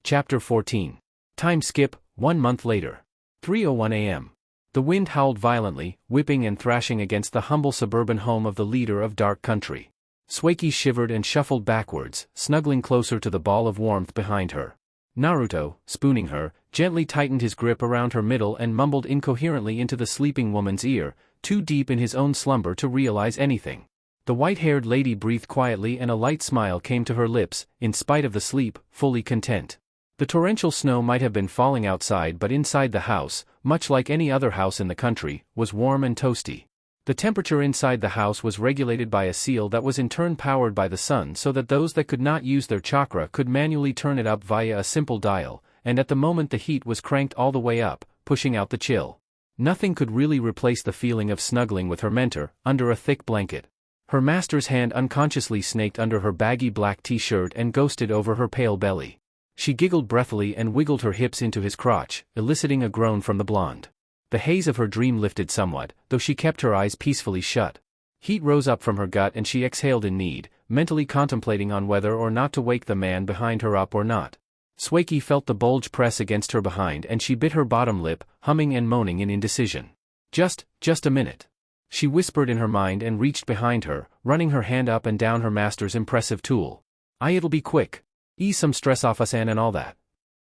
Chapter 14. Time skip, 1 month later. 3:01 a.m. The wind howled violently, whipping and thrashing against the humble suburban home of the leader of Dark Country. Sueki shivered and shuffled backwards, snuggling closer to the ball of warmth behind her. Naruto, spooning her, gently tightened his grip around her middle and mumbled incoherently into the sleeping woman's ear, too deep in his own slumber to realize anything. The white-haired lady breathed quietly and a light smile came to her lips, in spite of the sleep, fully content. The torrential snow might have been falling outside, but inside the house, much like any other house in the country, was warm and toasty. The temperature inside the house was regulated by a seal that was in turn powered by the sun so that those that could not use their chakra could manually turn it up via a simple dial, and at the moment the heat was cranked all the way up, pushing out the chill. Nothing could really replace the feeling of snuggling with her mentor, under a thick blanket. Her master's hand unconsciously snaked under her baggy black t-shirt and ghosted over her pale belly. She giggled breathily and wiggled her hips into his crotch, eliciting a groan from the blonde. The haze of her dream lifted somewhat, though she kept her eyes peacefully shut. Heat rose up from her gut and she exhaled in need, mentally contemplating on whether or not to wake the man behind her up or not. Sueki felt the bulge press against her behind and she bit her bottom lip, humming and moaning in indecision. Just a minute. She whispered in her mind and reached behind her, running her hand up and down her master's impressive tool. It'll be quick. Ease some stress off us and all that.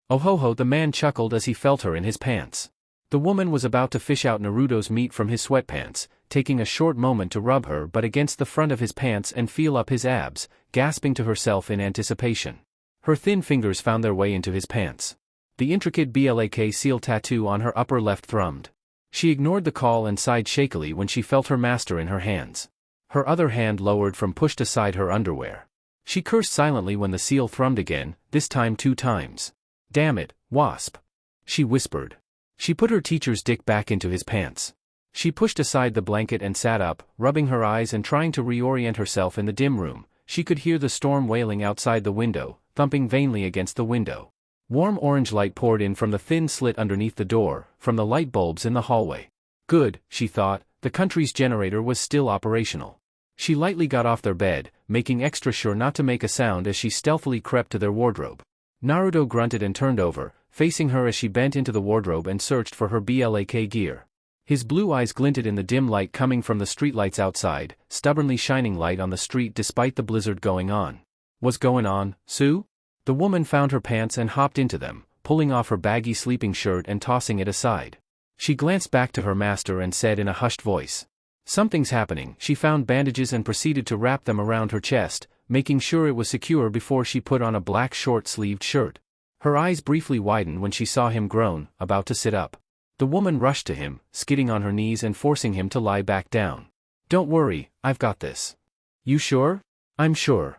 Oh ho ho, the man chuckled as he felt her in his pants. The woman was about to fish out Naruto's meat from his sweatpants, taking a short moment to rub her butt against the front of his pants and feel up his abs, gasping to herself in anticipation. Her thin fingers found their way into his pants. The intricate BLAK seal tattoo on her upper left thrummed. She ignored the call and sighed shakily when she felt her master in her hands. Her other hand lowered from pushed aside her underwear. She cursed silently when the seal thrummed again, this time 2 times. Damn it, wasp. She whispered. She put her teacher's dick back into his pants. She pushed aside the blanket and sat up, rubbing her eyes and trying to reorient herself in the dim room. She could hear the storm wailing outside the window, thumping vainly against the window. Warm orange light poured in from the thin slit underneath the door, from the light bulbs in the hallway. Good, she thought, the country's generator was still operational. She lightly got off their bed, making extra sure not to make a sound as she stealthily crept to their wardrobe. Naruto grunted and turned over, facing her as she bent into the wardrobe and searched for her BLAK gear. His blue eyes glinted in the dim light coming from the streetlights outside, stubbornly shining light on the street despite the blizzard going on. What's going on, Sue? The woman found her pants and hopped into them, pulling off her baggy sleeping shirt and tossing it aside. She glanced back to her master and said in a hushed voice. Something's happening. She found bandages and proceeded to wrap them around her chest, making sure it was secure before she put on a black short-sleeved shirt. Her eyes briefly widened when she saw him groan, about to sit up. The woman rushed to him, skidding on her knees and forcing him to lie back down. Don't worry, I've got this. You sure? I'm sure.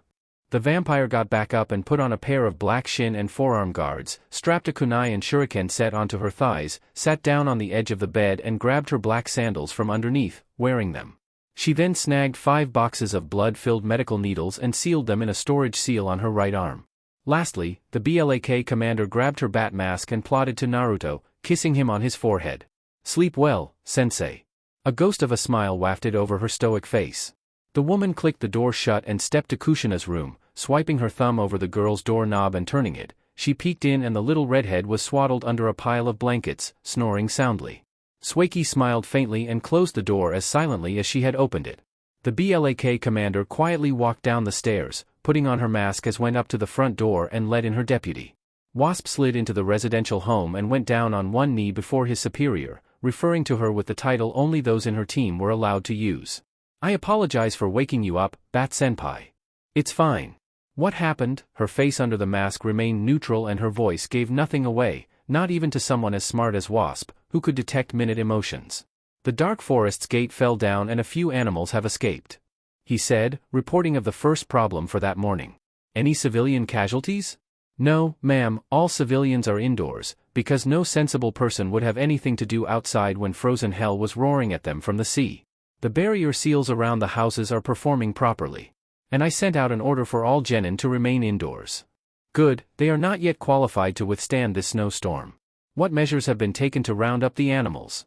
The vampire got back up and put on a pair of black shin and forearm guards, strapped a kunai and shuriken set onto her thighs, sat down on the edge of the bed and grabbed her black sandals from underneath, wearing them. She then snagged 5 boxes of blood-filled medical needles and sealed them in a storage seal on her right arm. Lastly, the BLAK commander grabbed her bat mask and plodded to Naruto, kissing him on his forehead. Sleep well, sensei. A ghost of a smile wafted over her stoic face. The woman clicked the door shut and stepped to Kushina's room, swiping her thumb over the girl's doorknob and turning it. She peeked in and the little redhead was swaddled under a pile of blankets, snoring soundly. Sueki smiled faintly and closed the door as silently as she had opened it. The BLAK commander quietly walked down the stairs, putting on her mask as went up to the front door and let in her deputy. Wasp slid into the residential home and went down on one knee before his superior, referring to her with the title only those in her team were allowed to use. I apologize for waking you up, Bat-senpai. It's fine. What happened? Her face under the mask remained neutral and her voice gave nothing away, not even to someone as smart as Wasp, who could detect minute emotions. The dark forest's gate fell down and a few animals have escaped. He said, reporting of the first problem for that morning. Any civilian casualties? No, ma'am, all civilians are indoors, because no sensible person would have anything to do outside when frozen hell was roaring at them from the sea. The barrier seals around the houses are performing properly. And I sent out an order for all genin to remain indoors. Good, they are not yet qualified to withstand this snowstorm. What measures have been taken to round up the animals?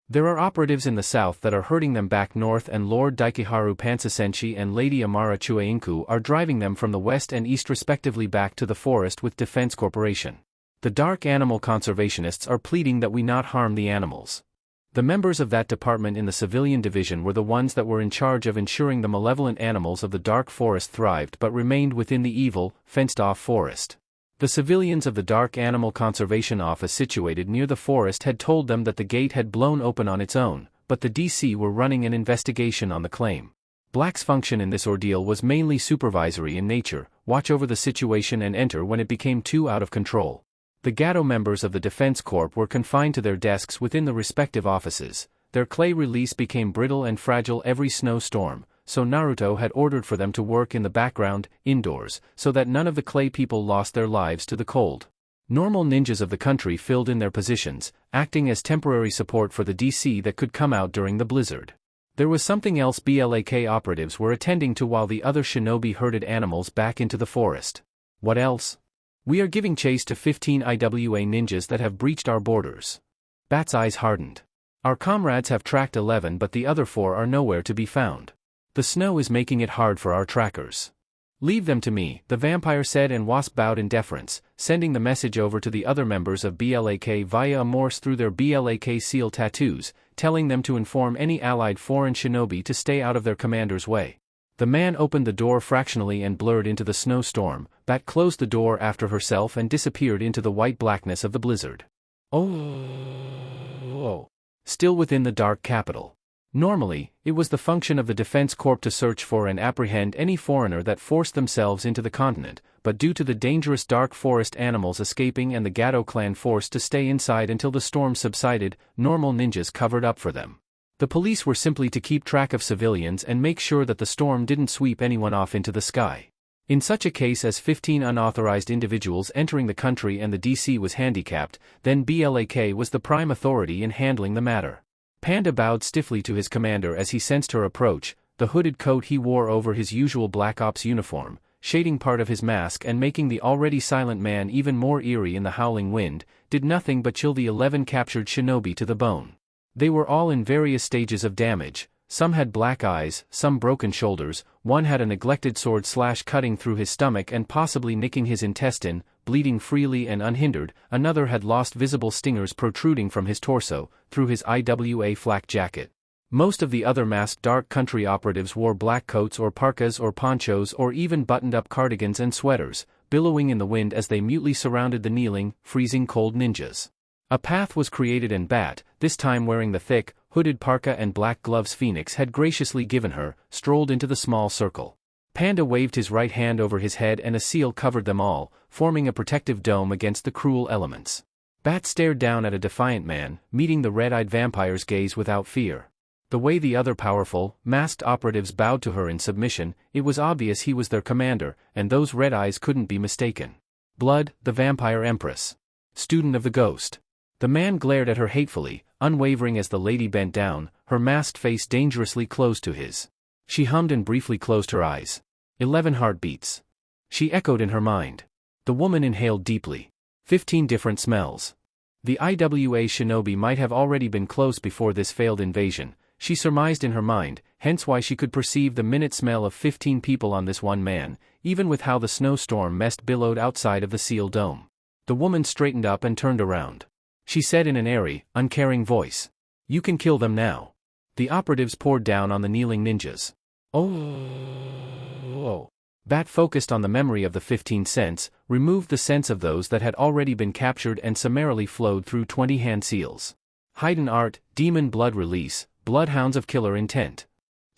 There are operatives in the south that are herding them back north, and Lord Daikiharu Pansasenshi and Lady Amara Chueinku are driving them from the west and east respectively back to the forest with Defense Corporation. The dark animal conservationists are pleading that we not harm the animals. The members of that department in the civilian division were the ones that were in charge of ensuring the malevolent animals of the dark forest thrived but remained within the evil, fenced-off forest. The civilians of the Dark Animal Conservation Office situated near the forest had told them that the gate had blown open on its own, but the DC were running an investigation on the claim. Black's function in this ordeal was mainly supervisory in nature, watch over the situation and enter when it became too out of control. The Gato members of the Defense Corps were confined to their desks within the respective offices. Their clay release became brittle and fragile every snowstorm, so Naruto had ordered for them to work in the background, indoors, so that none of the clay people lost their lives to the cold. Normal ninjas of the country filled in their positions, acting as temporary support for the DC that could come out during the blizzard. There was something else BLAK operatives were attending to while the other shinobi herded animals back into the forest. What else? We are giving chase to 15 IWA ninjas that have breached our borders. Bat's eyes hardened. Our comrades have tracked 11 but the other 4 are nowhere to be found. The snow is making it hard for our trackers. Leave them to me, the vampire said, and Wasp bowed in deference, sending the message over to the other members of BLAK via a Morse through their BLAK seal tattoos, telling them to inform any allied foreign shinobi to stay out of their commander's way. The man opened the door fractionally and blurred into the snowstorm. Bat closed the door after herself and disappeared into the white blackness of the blizzard. Oh. Still within the dark capital. Normally, it was the function of the Defense Corps to search for and apprehend any foreigner that forced themselves into the continent, but due to the dangerous dark forest animals escaping and the Gato clan forced to stay inside until the storm subsided, normal ninjas covered up for them. The police were simply to keep track of civilians and make sure that the storm didn't sweep anyone off into the sky. In such a case as 15 unauthorized individuals entering the country and the DC was handicapped, then BLAK was the prime authority in handling the matter. Panda bowed stiffly to his commander as he sensed her approach, the hooded coat he wore over his usual Black Ops uniform, shading part of his mask and making the already silent man even more eerie in the howling wind, did nothing but chill the 11 captured shinobi to the bone. They were all in various stages of damage. Some had black eyes, some broken shoulders, one had a neglected sword cutting through his stomach and possibly nicking his intestine, bleeding freely and unhindered, another had lost visible stingers protruding from his torso, through his IWA flak jacket. Most of the other masked dark country operatives wore black coats or parkas or ponchos or even buttoned-up cardigans and sweaters, billowing in the wind as they mutely surrounded the kneeling, freezing cold ninjas. A path was created and Bat, this time wearing the thick, hooded parka and black gloves Phoenix had graciously given her, strolled into the small circle. Panda waved his right hand over his head and a seal covered them all, forming a protective dome against the cruel elements. Bat stared down at a defiant man, meeting the red-eyed vampire's gaze without fear. The way the other powerful, masked operatives bowed to her in submission, it was obvious he was their commander, and those red eyes couldn't be mistaken. Blood, the vampire empress. Student of the ghost. The man glared at her hatefully, unwavering as the lady bent down, her masked face dangerously close to his. She hummed and briefly closed her eyes. 11 heartbeats. She echoed in her mind. The woman inhaled deeply. 15 different smells. The IWA shinobi might have already been close before this failed invasion, she surmised in her mind, hence why she could perceive the minute smell of 15 people on this one man, even with how the snowstorm mist billowed outside of the seal dome. The woman straightened up and turned around. She said in an airy, uncaring voice. You can kill them now. The operatives poured down on the kneeling ninjas. Oh. Bat focused on the memory of the 15 cents, removed the sense of those that had already been captured and summarily flowed through 20 hand seals. Hidden art, demon blood release, bloodhounds of killer intent.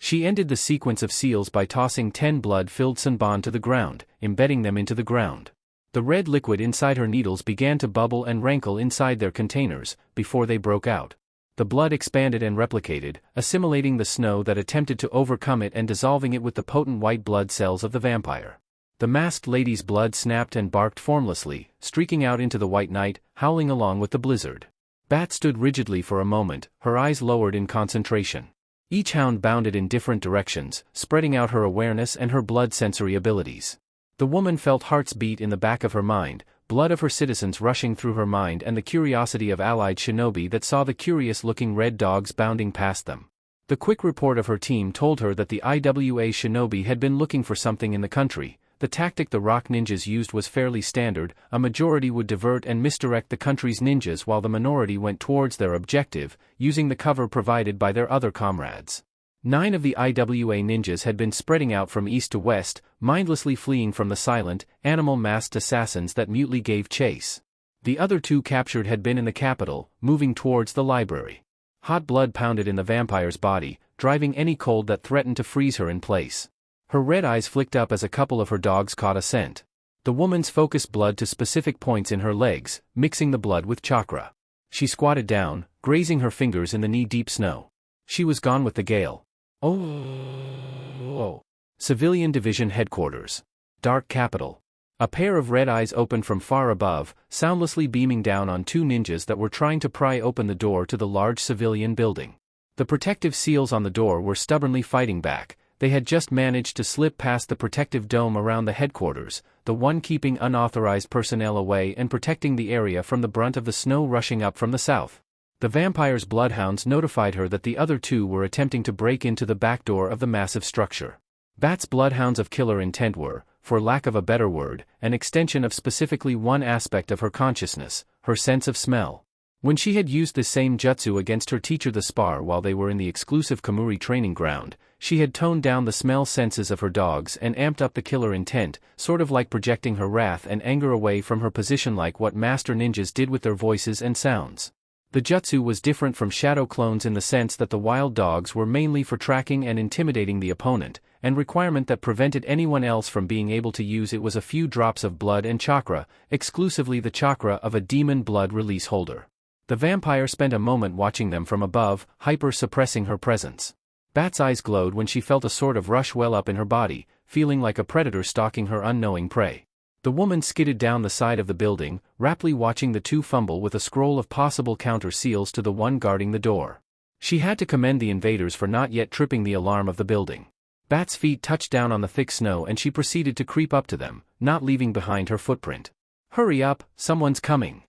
She ended the sequence of seals by tossing 10 blood-filled sanban to the ground, embedding them into the ground. The red liquid inside her needles began to bubble and rankle inside their containers, before they broke out. The blood expanded and replicated, assimilating the snow that attempted to overcome it and dissolving it with the potent white blood cells of the vampire. The masked lady's blood snapped and barked formlessly, streaking out into the white night, howling along with the blizzard. Bat stood rigidly for a moment, her eyes lowered in concentration. Each hound bounded in different directions, spreading out her awareness and her blood sensory abilities. The woman felt hearts beat in the back of her mind, blood of her citizens rushing through her mind and the curiosity of allied shinobi that saw the curious-looking red dogs bounding past them. The quick report of her team told her that the IWA shinobi had been looking for something in the country. The tactic the rock ninjas used was fairly standard: a majority would divert and misdirect the country's ninjas while the minority went towards their objective, using the cover provided by their other comrades. 9 of the IWA ninjas had been spreading out from east to west, mindlessly fleeing from the silent, animal-masked assassins that mutely gave chase. The other 2 captured had been in the capital, moving towards the library. Hot blood pounded in the vampire's body, driving any cold that threatened to freeze her in place. Her red eyes flicked up as a couple of her dogs caught a scent. The woman's focused blood to specific points in her legs, mixing the blood with chakra. She squatted down, grazing her fingers in the knee-deep snow. She was gone with the gale. Oh. Civilian Division Headquarters. Dark Capital. A pair of red eyes opened from far above, soundlessly beaming down on 2 ninjas that were trying to pry open the door to the large civilian building. The protective seals on the door were stubbornly fighting back. They had just managed to slip past the protective dome around the headquarters, the one keeping unauthorized personnel away and protecting the area from the brunt of the snow rushing up from the south. The vampire's bloodhounds notified her that the other 2 were attempting to break into the back door of the massive structure. Bat's bloodhounds of killer intent were, for lack of a better word, an extension of specifically one aspect of her consciousness, her sense of smell. When she had used this same jutsu against her teacher the spar while they were in the exclusive Kamuri training ground, she had toned down the smell senses of her dogs and amped up the killer intent, sort of like projecting her wrath and anger away from her position, like what master ninjas did with their voices and sounds. The jutsu was different from shadow clones in the sense that the wild dogs were mainly for tracking and intimidating the opponent, and requirement that prevented anyone else from being able to use it was a few drops of blood and chakra, exclusively the chakra of a demon blood release holder. The vampire spent a moment watching them from above, hyper-suppressing her presence. Bat's eyes glowed when she felt a sort of rush well up in her body, feeling like a predator stalking her unknowing prey. The woman skidded down the side of the building, raptly watching the 2 fumble with a scroll of possible counter-seals to the one guarding the door. She had to commend the invaders for not yet tripping the alarm of the building. Bat's feet touched down on the thick snow and she proceeded to creep up to them, not leaving behind her footprint. "Hurry up, someone's coming.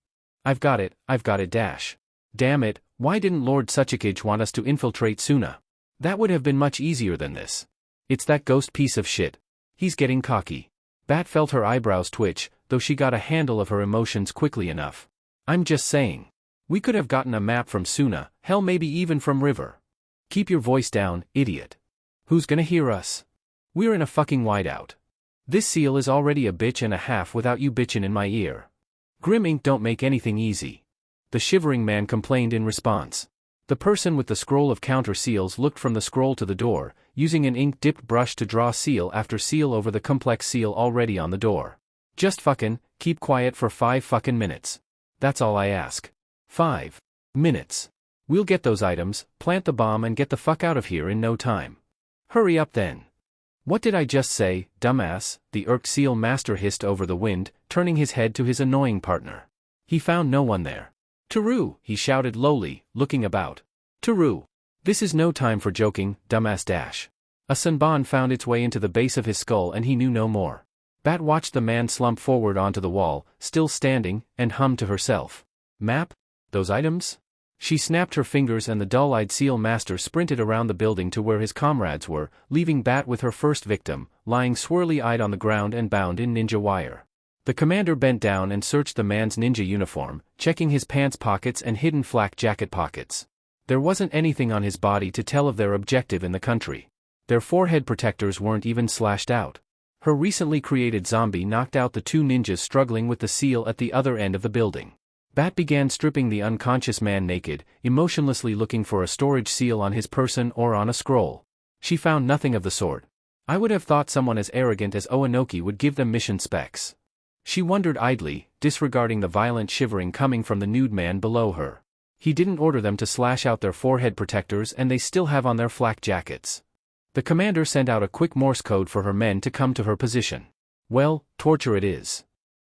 I've got it, dash. Damn it, why didn't Lord Suchikage want us to infiltrate sooner? That would have been much easier than this. It's that ghost piece of shit. He's getting cocky." Bat felt her eyebrows twitch, though she got a handle of her emotions quickly enough. "I'm just saying. We could have gotten a map from Suna, hell maybe even from River." "Keep your voice down, idiot. Who's gonna hear us? We're in a fucking whiteout. This seal is already a bitch and a half without you bitchin' in my ear. Grim ink don't make anything easy." The shivering man complained in response. The person with the scroll of counter seals looked from the scroll to the door, using an ink-dipped brush to draw seal after seal over the complex seal already on the door. "Just fucking, keep quiet for 5 fucking minutes. That's all I ask. 5 minutes. We'll get those items, plant the bomb and get the fuck out of here in no time. Hurry up then." "What did I just say, dumbass?" the irked seal master hissed over the wind, turning his head to his annoying partner. He found no one there. "Teru," he shouted lowly, looking about. "Teru. This is no time for joking, dumbass dash." A sunban found its way into the base of his skull and he knew no more. Bat watched the man slump forward onto the wall, still standing, and hummed to herself. "Map? Those items?" She snapped her fingers and the dull-eyed seal master sprinted around the building to where his comrades were, leaving Bat with her first victim, lying swirly-eyed on the ground and bound in ninja wire. The commander bent down and searched the man's ninja uniform, checking his pants pockets and hidden flak jacket pockets. There wasn't anything on his body to tell of their objective in the country. Their forehead protectors weren't even slashed out. Her recently created zombie knocked out the 2 ninjas struggling with the seal at the other end of the building. Bat began stripping the unconscious man naked, emotionlessly looking for a storage seal on his person or on a scroll. She found nothing of the sort. I would have thought someone as arrogant as Oanoki would give them mission specs. She wondered idly, disregarding the violent shivering coming from the nude man below her. He didn't order them to slash out their forehead protectors and they still have on their flak jackets. The commander sent out a quick Morse code for her men to come to her position. Well, torture it is.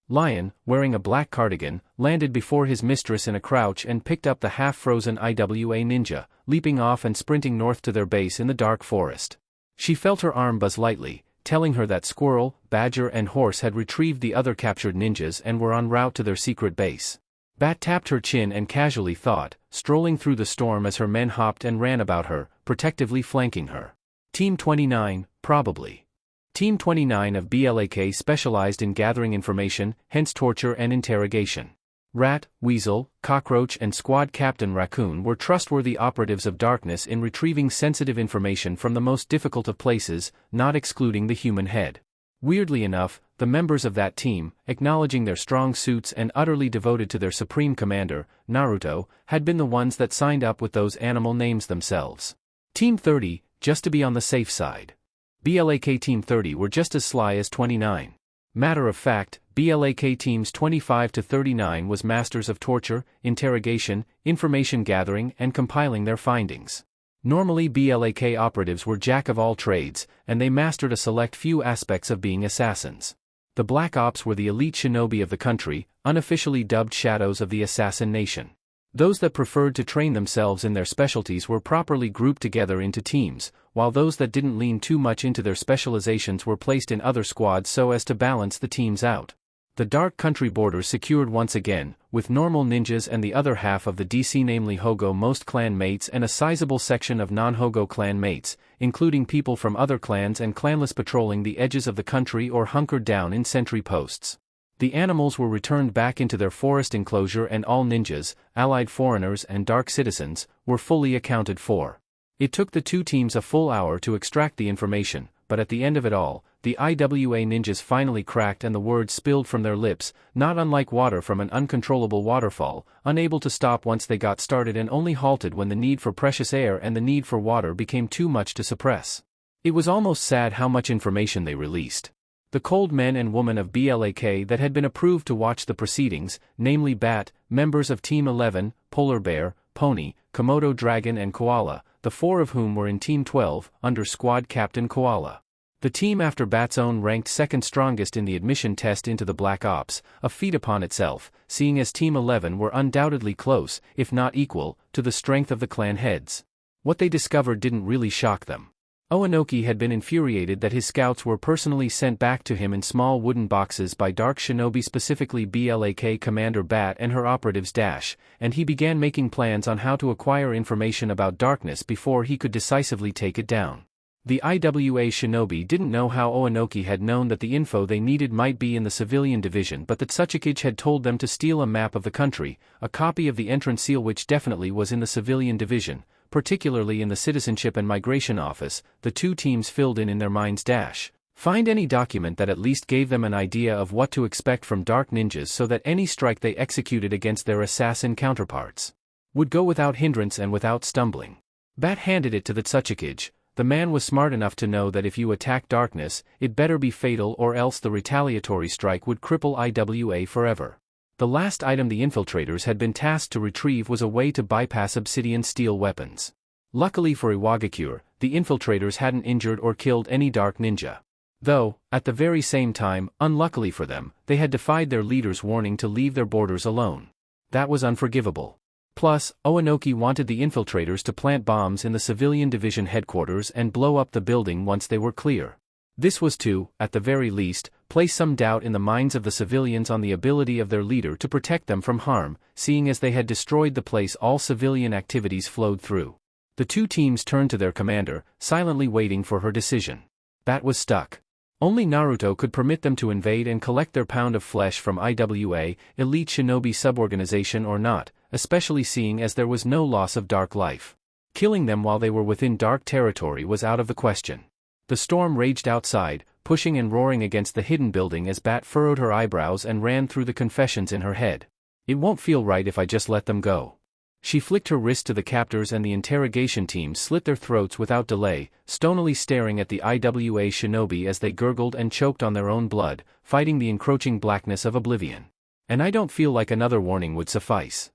Lion, wearing a black cardigan, landed before his mistress in a crouch and picked up the half-frozen IWA ninja, leaping off and sprinting north to their base in the dark forest. She felt her arm buzz lightly, telling her that Squirrel, Badger and Horse had retrieved the other captured ninjas and were en route to their secret base. Bat tapped her chin and casually thought, strolling through the storm as her men hopped and ran about her, protectively flanking her. Team 29, probably. Team 29 of BLAK specialized in gathering information, hence torture and interrogation. Rat, Weasel, Cockroach and Squad Captain Raccoon were trustworthy operatives of darkness in retrieving sensitive information from the most difficult of places, not excluding the human head. Weirdly enough, the members of that team, acknowledging their strong suits and utterly devoted to their supreme commander, Naruto, had been the ones that signed up with those animal names themselves. Team 30, just to be on the safe side. BLAK Team 30 were just as sly as 29. Matter of fact, BLAK Teams 25 to 39 was masters of torture, interrogation, information gathering and compiling their findings. Normally BLAK operatives were jack of all trades, and they mastered a select few aspects of being assassins. The Black Ops were the elite shinobi of the country, unofficially dubbed shadows of the assassin nation. Those that preferred to train themselves in their specialties were properly grouped together into teams, while those that didn't lean too much into their specializations were placed in other squads so as to balance the teams out. The Dark Country border secured once again, with normal ninjas and the other half of the DC, namely Hogo most clan mates and a sizable section of non-Hogo clan mates, including people from other clans and clanless patrolling the edges of the country or hunkered down in sentry posts. The animals were returned back into their forest enclosure and all ninjas, allied foreigners and dark citizens, were fully accounted for. It took the two teams a full hour to extract the information, but at the end of it all, the IWA ninjas finally cracked and the words spilled from their lips, not unlike water from an uncontrollable waterfall, unable to stop once they got started and only halted when the need for precious air and the need for water became too much to suppress. It was almost sad how much information they released. The cold men and women of BLAK that had been approved to watch the proceedings, namely Bat, members of Team 11, Polar Bear, Pony, Komodo Dragon and Koala, the four of whom were in Team 12, under Squad Captain Koala. The team after Bat's own ranked second strongest in the admission test into the Black Ops, a feat upon itself, seeing as Team 11 were undoubtedly close, if not equal, to the strength of the clan heads. What they discovered didn't really shock them. Oanoki had been infuriated that his scouts were personally sent back to him in small wooden boxes by Dark Shinobi, specifically BLAK Commander Bat and her operatives Dash, and he began making plans on how to acquire information about darkness before he could decisively take it down. The IWA Shinobi didn't know how Oanoki had known that the info they needed might be in the civilian division, but that Tsuchikage had told them to steal a map of the country, a copy of the entrance seal which definitely was in the civilian division, particularly in the Citizenship and Migration Office. The two teams filled in their minds Dash. Find any document that at least gave them an idea of what to expect from dark ninjas so that any strike they executed against their assassin counterparts would go without hindrance and without stumbling. Bat handed it to the Tsuchikage. The man was smart enough to know that if you attack darkness, it better be fatal or else the retaliatory strike would cripple IWA forever. The last item the infiltrators had been tasked to retrieve was a way to bypass obsidian steel weapons. Luckily for Iwagakure, the infiltrators hadn't injured or killed any dark ninja. Though, at the very same time, unluckily for them, they had defied their leader's warning to leave their borders alone. That was unforgivable. Plus, Oanoki wanted the infiltrators to plant bombs in the civilian division headquarters and blow up the building once they were clear. This was to, at the very least, place some doubt in the minds of the civilians on the ability of their leader to protect them from harm, seeing as they had destroyed the place all civilian activities flowed through. The two teams turned to their commander, silently waiting for her decision. Bat was stuck. Only Naruto could permit them to invade and collect their pound of flesh from IWA, elite shinobi suborganization or not, especially seeing as there was no loss of dark life. Killing them while they were within dark territory was out of the question. The storm raged outside, pushing and roaring against the hidden building as Bat furrowed her eyebrows and ran through the confessions in her head. It won't feel right if I just let them go. She flicked her wrist to the captors and the interrogation team slit their throats without delay, stonily staring at the IWA shinobi as they gurgled and choked on their own blood, fighting the encroaching blackness of oblivion. And I don't feel like another warning would suffice.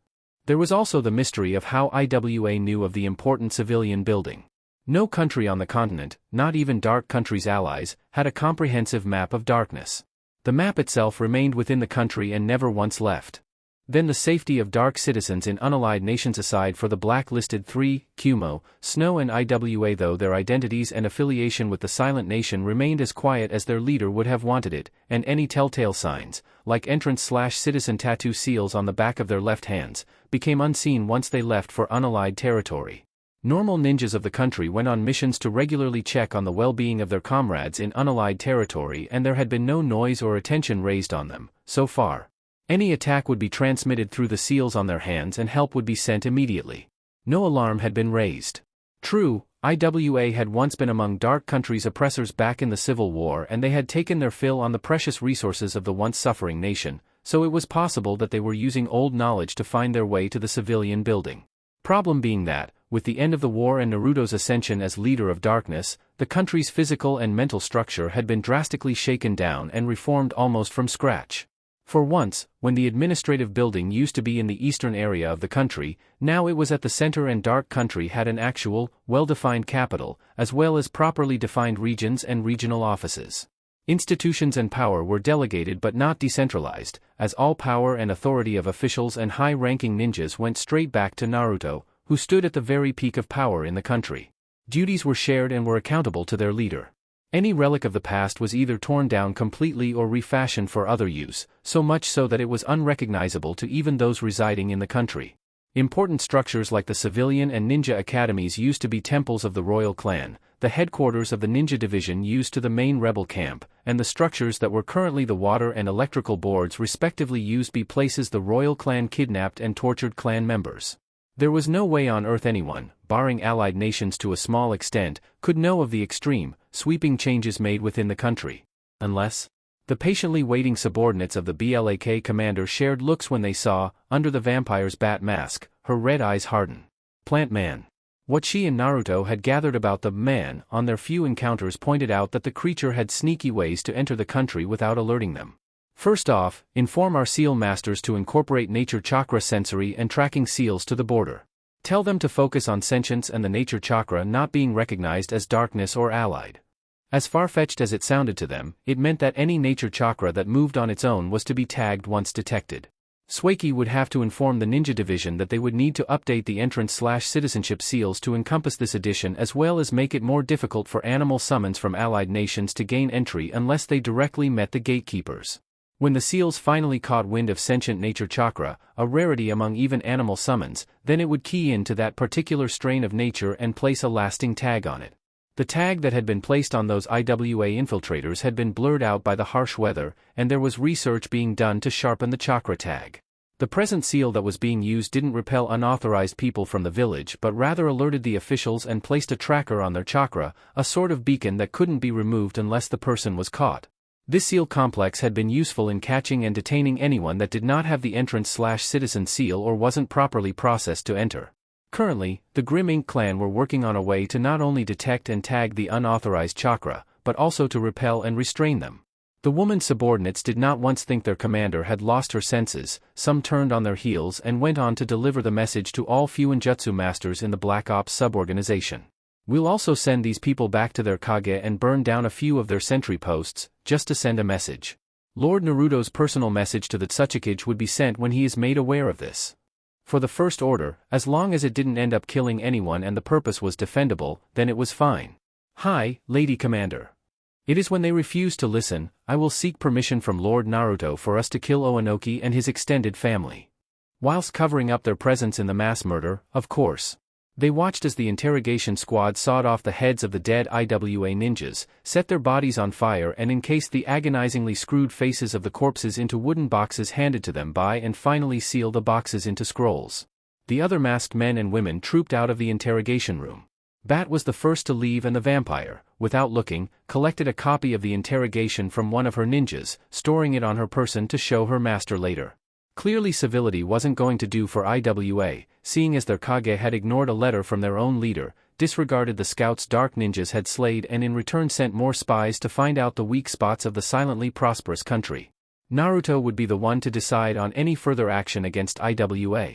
There was also the mystery of how IWA knew of the important civilian building. No country on the continent, not even Dark Country's allies, had a comprehensive map of darkness. The map itself remained within the country and never once left. Then the safety of dark citizens in unallied nations aside for the blacklisted three, Kumo, Snow and IWA, though their identities and affiliation with the Silent Nation remained as quiet as their leader would have wanted it, and any telltale signs, like entrance/citizen tattoo seals on the back of their left hands, became unseen once they left for unallied territory. Normal ninjas of the country went on missions to regularly check on the well-being of their comrades in unallied territory, and there had been no noise or attention raised on them, so far. Any attack would be transmitted through the seals on their hands and help would be sent immediately. No alarm had been raised. True, IWA had once been among Dark Country's oppressors back in the Civil War, and they had taken their fill on the precious resources of the once suffering nation, so it was possible that they were using old knowledge to find their way to the civilian building. Problem being that, with the end of the war and Naruto's ascension as leader of darkness, the country's physical and mental structure had been drastically shaken down and reformed almost from scratch. For once, when the administrative building used to be in the eastern area of the country, now it was at the center, and Dark Country had an actual, well-defined capital, as well as properly defined regions and regional offices. Institutions and power were delegated but not decentralized, as all power and authority of officials and high-ranking ninjas went straight back to Naruto, who stood at the very peak of power in the country. Duties were shared and were accountable to their leader. Any relic of the past was either torn down completely or refashioned for other use, so much so that it was unrecognizable to even those residing in the country. Important structures like the civilian and ninja academies used to be temples of the royal clan, the headquarters of the ninja division used to the main rebel camp, and the structures that were currently the water and electrical boards respectively used be places the royal clan kidnapped and tortured clan members. There was no way on earth anyone, barring allied nations to a small extent, could know of the extreme, sweeping changes made within the country. Unless the patiently waiting subordinates of the BLAK commander shared looks when they saw, under the vampire's bat mask, her red eyes harden. Plant Man. What she and Naruto had gathered about the man on their few encounters pointed out that the creature had sneaky ways to enter the country without alerting them. First off, inform our seal masters to incorporate nature chakra sensory and tracking seals to the border. Tell them to focus on sentience and the nature chakra not being recognized as darkness or allied. As far-fetched as it sounded to them, it meant that any nature chakra that moved on its own was to be tagged once detected. Swaki would have to inform the ninja division that they would need to update the entrance/citizenship seals to encompass this addition, as well as make it more difficult for animal summons from allied nations to gain entry unless they directly met the gatekeepers. When the seals finally caught wind of sentient nature chakra, a rarity among even animal summons, then it would key into that particular strain of nature and place a lasting tag on it. The tag that had been placed on those IWA infiltrators had been blurred out by the harsh weather, and there was research being done to sharpen the chakra tag. The present seal that was being used didn't repel unauthorized people from the village but rather alerted the officials and placed a tracker on their chakra, a sort of beacon that couldn't be removed unless the person was caught. This seal complex had been useful in catching and detaining anyone that did not have the entrance/citizen seal or wasn't properly processed to enter. Currently, the Grim Ink clan were working on a way to not only detect and tag the unauthorized chakra, but also to repel and restrain them. The woman subordinates did not once think their commander had lost her senses, some turned on their heels and went on to deliver the message to all Fuinjutsu masters in the Black Ops sub-organization. We'll also send these people back to their Kage and burn down a few of their sentry posts, just to send a message. Lord Naruto's personal message to the Tsuchikage would be sent when he is made aware of this. For the First Order, as long as it didn't end up killing anyone and the purpose was defendable, then it was fine. Hi, Lady Commander. It is when they refuse to listen, I will seek permission from Lord Naruto for us to kill Oanoki and his extended family. Whilst covering up their presence in the mass murder, of course. They watched as the interrogation squad sawed off the heads of the dead IWA ninjas, set their bodies on fire and encased the agonizingly screwed faces of the corpses into wooden boxes handed to them by and finally sealed the boxes into scrolls. The other masked men and women trooped out of the interrogation room. Bat was the first to leave and the vampire, without looking, collected a copy of the interrogation from one of her ninjas, storing it on her person to show her master later. Clearly civility wasn't going to do for IWA, seeing as their Kage had ignored a letter from their own leader, disregarded the scouts dark ninjas had slayed and in return sent more spies to find out the weak spots of the silently prosperous country. Naruto would be the one to decide on any further action against IWA.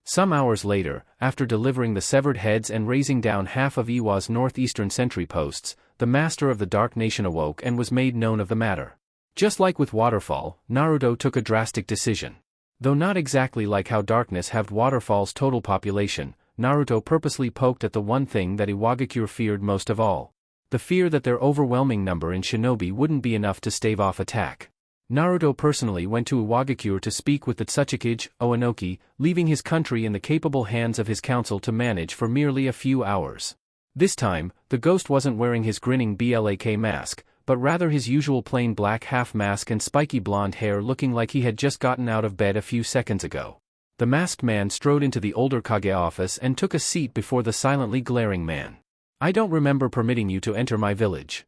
Some hours later, after delivering the severed heads and razing down half of Iwa's northeastern sentry posts, the master of the Dark Nation awoke and was made known of the matter. Just like with Waterfall, Naruto took a drastic decision. Though not exactly like how darkness halved Waterfall's total population, Naruto purposely poked at the one thing that Iwagakure feared most of all. The fear that their overwhelming number in shinobi wouldn't be enough to stave off attack. Naruto personally went to Iwagakure to speak with the Tsuchikage, Oanoki, leaving his country in the capable hands of his council to manage for merely a few hours. This time, the ghost wasn't wearing his grinning black mask, but rather his usual plain black half mask and spiky blonde hair, looking like he had just gotten out of bed a few seconds ago. The masked man strode into the older Kage office and took a seat before the silently glaring man. "I don't remember permitting you to enter my village."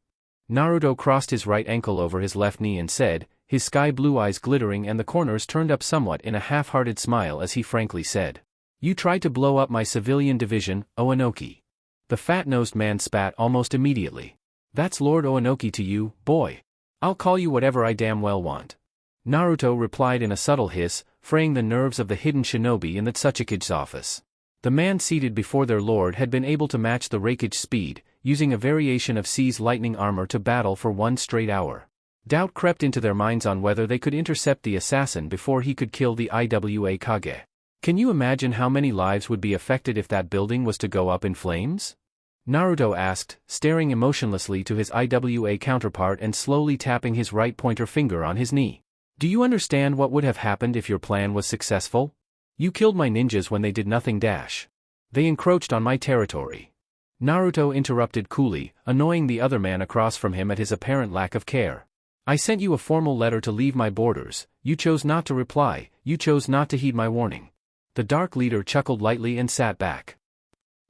Naruto crossed his right ankle over his left knee and said, his sky-blue eyes glittering and the corners turned up somewhat in a half-hearted smile as he frankly said, "You tried to blow up my civilian division, Oanoki." The fat-nosed man spat almost immediately. "That's Lord Oanoki to you, boy. I'll call you whatever I damn well want." Naruto replied in a subtle hiss, fraying the nerves of the hidden shinobi in the Tsuchikage's office. The man seated before their lord had been able to match the Raikage speed, using a variation of C's lightning armor to battle for 1 straight hour. Doubt crept into their minds on whether they could intercept the assassin before he could kill the Iwa Kage. Can you imagine how many lives would be affected if that building was to go up in flames? Naruto asked, staring emotionlessly to his Iwa counterpart and slowly tapping his right pointer finger on his knee. "Do you understand what would have happened if your plan was successful? You killed my ninjas when they did nothing dash. They encroached on my territory." Naruto interrupted coolly, annoying the other man across from him at his apparent lack of care. "I sent you a formal letter to leave my borders, you chose not to reply, you chose not to heed my warning." The dark leader chuckled lightly and sat back.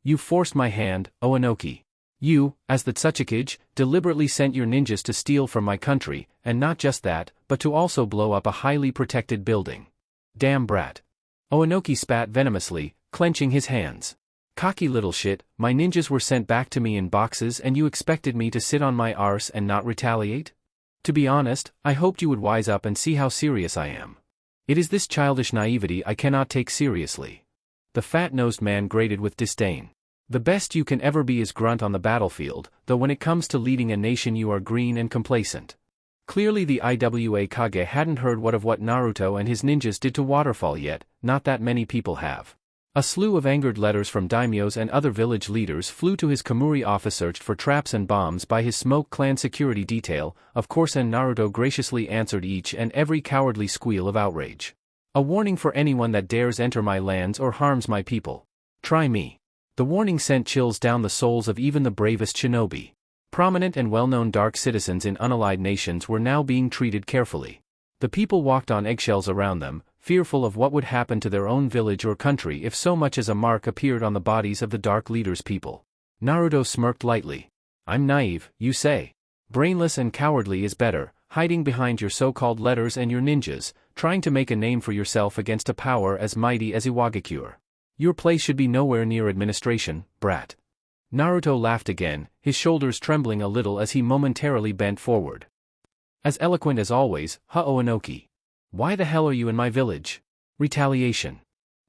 "You forced my hand, Oanoki. You, as the Tsuchikage, deliberately sent your ninjas to steal from my country, and not just that, but to also blow up a highly protected building. Damn brat." Oanoki spat venomously, clenching his hands. "Cocky little shit, my ninjas were sent back to me in boxes and you expected me to sit on my arse and not retaliate? To be honest, I hoped you would wise up and see how serious I am. It is this childish naivety I cannot take seriously." The fat-nosed man grated with disdain. "The best you can ever be is grunt on the battlefield, though when it comes to leading a nation you are green and complacent." Clearly the Iwa Kage hadn't heard what Naruto and his ninjas did to Waterfall yet, not that many people have. A slew of angered letters from daimyos and other village leaders flew to his Kamuri office searched for traps and bombs by his Smoke Clan security detail, of course, and Naruto graciously answered each and every cowardly squeal of outrage. "A warning for anyone that dares enter my lands or harms my people. Try me." The warning sent chills down the souls of even the bravest shinobi. Prominent and well-known dark citizens in unallied nations were now being treated carefully. The people walked on eggshells around them, fearful of what would happen to their own village or country if so much as a mark appeared on the bodies of the Dark Leader's people. Naruto smirked lightly. "I'm naive, you say? Brainless and cowardly is better, hiding behind your so-called letters and your ninjas, trying to make a name for yourself against a power as mighty as Iwagakure. Your place should be nowhere near administration, brat." Naruto laughed again, his shoulders trembling a little as he momentarily bent forward. "As eloquent as always, Oanoki. Why the hell are you in my village?" "Retaliation,"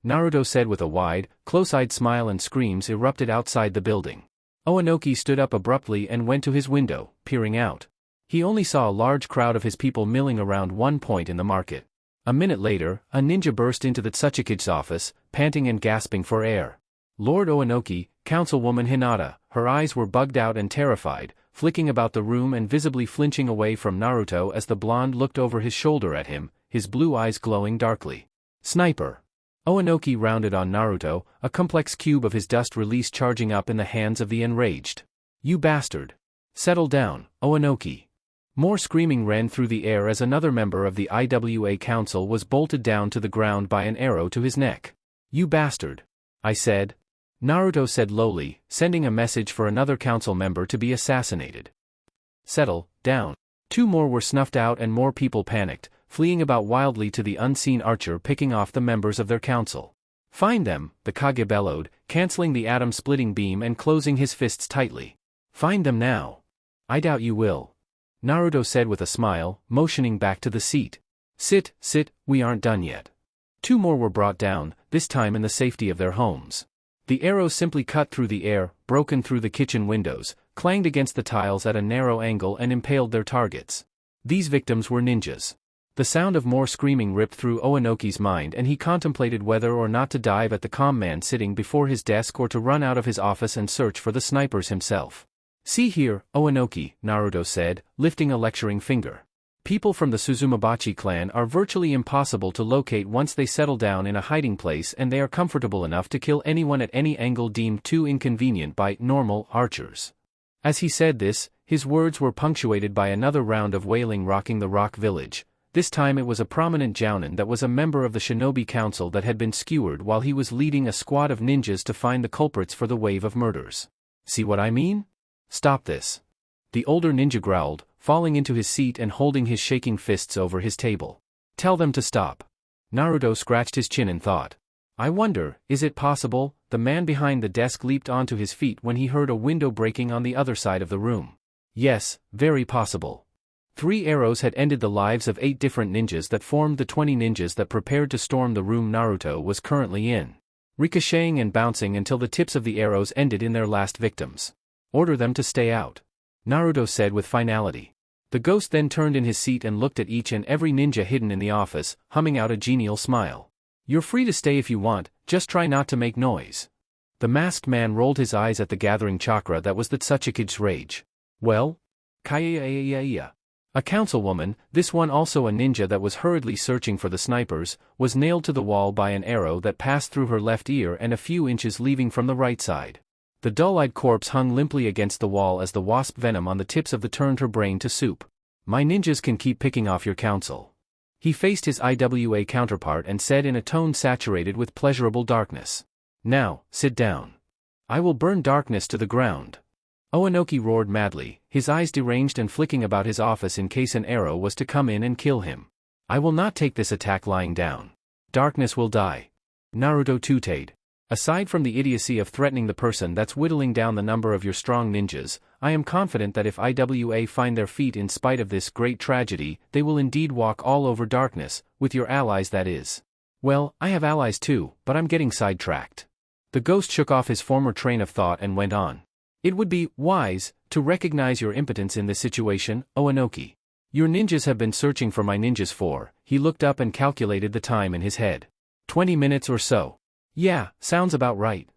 Naruto said with a wide, close-eyed smile, and screams erupted outside the building. Oanoki stood up abruptly and went to his window, peering out. He only saw a large crowd of his people milling around one point in the market. A minute later, a ninja burst into the Tsuchikage's office, panting and gasping for air. Lord Oanoki, Councilwoman Hinata, her eyes were bugged out and terrified, flicking about the room and visibly flinching away from Naruto as the blonde looked over his shoulder at him, his blue eyes glowing darkly. "Sniper!" Oanoki rounded on Naruto, a complex cube of his dust release charging up in the hands of the enraged. "You bastard! Settle down, Oanoki!" More screaming ran through the air as another member of the Iwa Council was bolted down to the ground by an arrow to his neck. "You bastard! I said," Naruto said lowly, sending a message for another council member to be assassinated. "Settle down." 2 more were snuffed out and more people panicked, fleeing about wildly to the unseen archer picking off the members of their council. "Find them," the Kage bellowed, canceling the atom-splitting beam and closing his fists tightly. "Find them now." "I doubt you will," Naruto said with a smile, motioning back to the seat. Sit, we aren't done yet." 2 more were brought down, this time in the safety of their homes. The arrows simply cut through the air, broken through the kitchen windows, clanged against the tiles at a narrow angle and impaled their targets. These victims were ninjas. The sound of more screaming ripped through Oanoki's mind, and he contemplated whether or not to dive at the comm man sitting before his desk or to run out of his office and search for the snipers himself. "See here, Oanoki," Naruto said, lifting a lecturing finger. "People from the Suzumabachi clan are virtually impossible to locate once they settle down in a hiding place, and they are comfortable enough to kill anyone at any angle deemed too inconvenient by normal archers." As he said this, his words were punctuated by another round of wailing rocking the rock village. This time it was a prominent jounin that was a member of the shinobi council that had been skewered while he was leading a squad of ninjas to find the culprits for the wave of murders. "See what I mean? Stop this." The older ninja growled, falling into his seat and holding his shaking fists over his table. "Tell them to stop." Naruto scratched his chin in thought. "I wonder, is it possible?" The man behind the desk leaped onto his feet when he heard a window breaking on the other side of the room. "Yes, very possible." 3 arrows had ended the lives of 8 different ninjas that formed the 20 ninjas that prepared to storm the room Naruto was currently in, ricocheting and bouncing until the tips of the arrows ended in their last victims. "Order them to stay out," Naruto said with finality. The ghost then turned in his seat and looked at each and every ninja hidden in the office, humming out a genial smile. "You're free to stay if you want, just try not to make noise." The masked man rolled his eyes at the gathering chakra that was the Tsuchikige's rage. "Well? Kaya. A councilwoman, this one also a ninja that was hurriedly searching for the snipers, was nailed to the wall by an arrow that passed through her left ear and a few inches leaving from the right side. The dull-eyed corpse hung limply against the wall as the wasp venom on the tips of the turned her brain to soup. "My ninjas can keep picking off your council." He faced his IWA counterpart and said in a tone saturated with pleasurable darkness. "Now, sit down. I will burn darkness to the ground." Oanoki roared madly, his eyes deranged and flicking about his office in case an arrow was to come in and kill him. "I will not take this attack lying down. Darkness will die." Naruto tooted. "Aside from the idiocy of threatening the person that's whittling down the number of your strong ninjas, I am confident that if IWA find their feet in spite of this great tragedy, they will indeed walk all over darkness, with your allies that is." "Well, I have allies too, but I'm getting sidetracked." The ghost shook off his former train of thought and went on. "It would be wise to recognize your impotence in this situation, Oanoki. Your ninjas have been searching for my ninjas for," he looked up and calculated the time in his head. 20 minutes or so. "Yeah, sounds about right."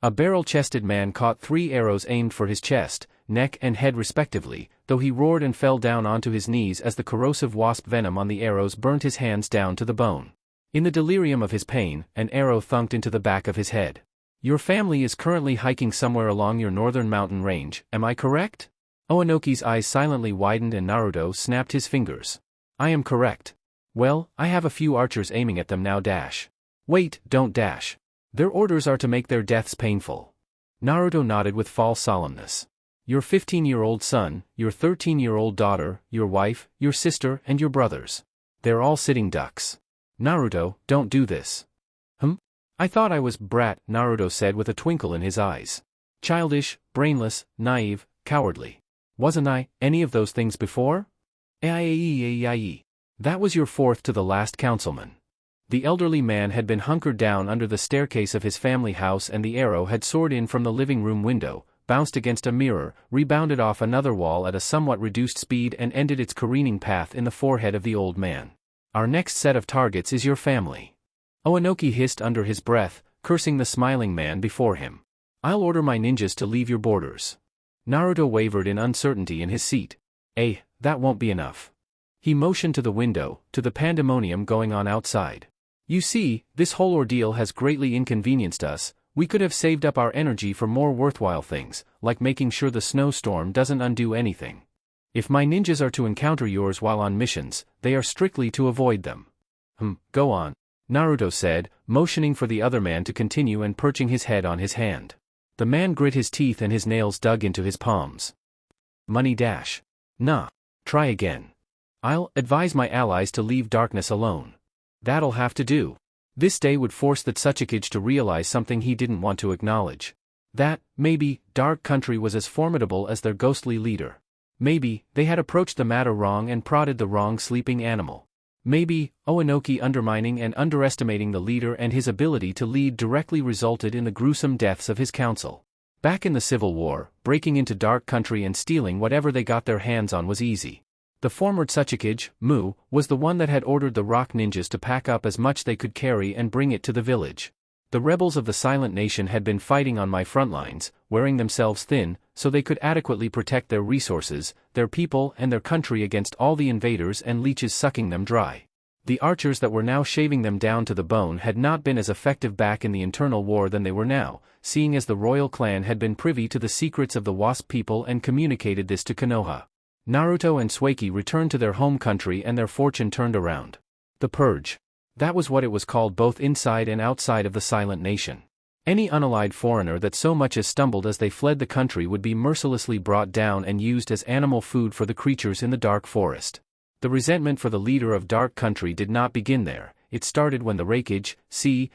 A barrel-chested man caught 3 arrows aimed for his chest, neck and head respectively, though he roared and fell down onto his knees as the corrosive wasp venom on the arrows burnt his hands down to the bone. In the delirium of his pain, an arrow thunked into the back of his head. "Your family is currently hiking somewhere along your northern mountain range, am I correct?" Oanoki's eyes silently widened and Naruto snapped his fingers. "I am correct." "Well, I have a few archers aiming at them now dash." "Wait, don't dash. Their orders are to make their deaths painful." Naruto nodded with false solemnness. "Your 15-year-old son, your 13-year-old daughter, your wife, your sister and your brothers. They're all sitting ducks." "Naruto, don't do this." "I thought I was brat," Naruto said with a twinkle in his eyes. "Childish, brainless, naive, cowardly. Wasn't I any of those things before?" "That was your 4th to the last councilman." The elderly man had been hunkered down under the staircase of his family house and the arrow had soared in from the living room window, bounced against a mirror, rebounded off another wall at a somewhat reduced speed and ended its careening path in the forehead of the old man. "Our next set of targets is your family." Oanoki hissed under his breath, cursing the smiling man before him. "I'll order my ninjas to leave your borders." Naruto wavered in uncertainty in his seat. That won't be enough." He motioned to the window, to the pandemonium going on outside. "You see, this whole ordeal has greatly inconvenienced us. We could have saved up our energy for more worthwhile things, like making sure the snowstorm doesn't undo anything. If my ninjas are to encounter yours while on missions, they are strictly to avoid them." Go on," Naruto said, motioning for the other man to continue and perching his head on his hand. The man grit his teeth and his nails dug into his palms. "Money dash. Nah. Try again." "I'll advise my allies to leave darkness alone." "That'll have to do." This day would force the Tsuchikage to realize something he didn't want to acknowledge. That, maybe, Dark Country was as formidable as their ghostly leader. Maybe, they had approached the matter wrong and prodded the wrong sleeping animal. Maybe, Oanoki undermining and underestimating the leader and his ability to lead directly resulted in the gruesome deaths of his council. Back in the Civil War, breaking into Dark Country and stealing whatever they got their hands on was easy. The former Tsuchikage, Mu, was the one that had ordered the rock ninjas to pack up as much they could carry and bring it to the village. The rebels of the Silent Nation had been fighting on my front lines, wearing themselves thin, so they could adequately protect their resources, their people and their country against all the invaders and leeches sucking them dry. The archers that were now shaving them down to the bone had not been as effective back in the internal war than they were now, seeing as the royal clan had been privy to the secrets of the Wasp people and communicated this to Konoha. Naruto and Suiki returned to their home country and their fortune turned around. The Purge. That was what it was called both inside and outside of the Silent Nation. Any unallied foreigner that so much as stumbled as they fled the country would be mercilessly brought down and used as animal food for the creatures in the dark forest. The resentment for the leader of Dark Country did not begin there, it started when the Ravaged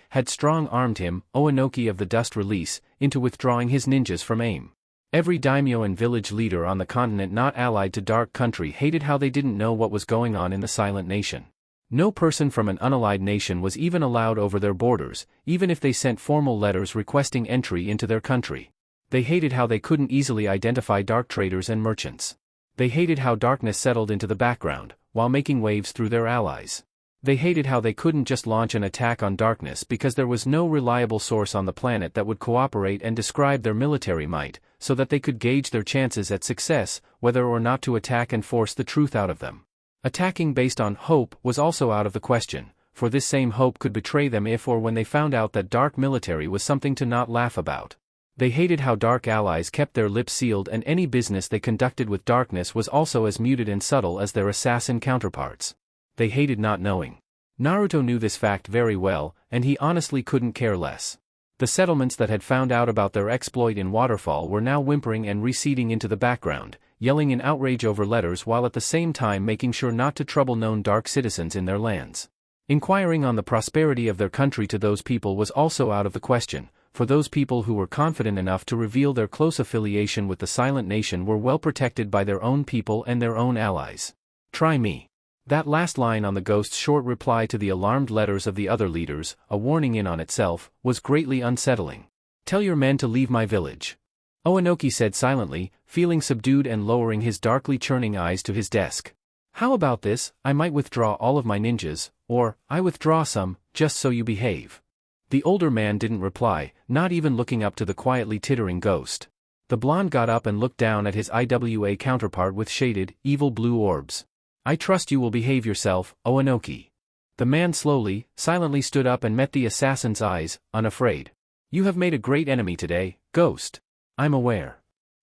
had strong-armed him, Oanoki of the Dust Release, into withdrawing his ninjas from AIM. Every daimyo and village leader on the continent not allied to Dark Country hated how they didn't know what was going on in the Silent Nation. No person from an unallied nation was even allowed over their borders, even if they sent formal letters requesting entry into their country. They hated how they couldn't easily identify dark traders and merchants. They hated how darkness settled into the background, while making waves through their allies. They hated how they couldn't just launch an attack on darkness because there was no reliable source on the planet that would cooperate and describe their military might, so that they could gauge their chances at success, whether or not to attack and force the truth out of them. Attacking based on hope was also out of the question, for this same hope could betray them if or when they found out that dark military was something to not laugh about. They hated how dark allies kept their lips sealed and any business they conducted with darkness was also as muted and subtle as their assassin counterparts. They hated not knowing. Naruto knew this fact very well, and he honestly couldn't care less. The settlements that had found out about their exploit in Waterfall were now whimpering and receding into the background, yelling in outrage over letters while at the same time making sure not to trouble known dark citizens in their lands. Inquiring on the prosperity of their country to those people was also out of the question, for those people who were confident enough to reveal their close affiliation with the Silent Nation were well protected by their own people and their own allies. Try me. That last line on the ghost's short reply to the alarmed letters of the other leaders, a warning in on itself, was greatly unsettling. Tell your men to leave my village. Oanoki said silently, feeling subdued and lowering his darkly churning eyes to his desk. How about this? I might withdraw all of my ninjas, or, I withdraw some, just so you behave. The older man didn't reply, not even looking up to the quietly tittering ghost. The blonde got up and looked down at his IWA counterpart with shaded, evil blue orbs. I trust you will behave yourself, Oanoki. The man slowly, silently stood up and met the assassin's eyes, unafraid. You have made a great enemy today, Ghost. I'm aware.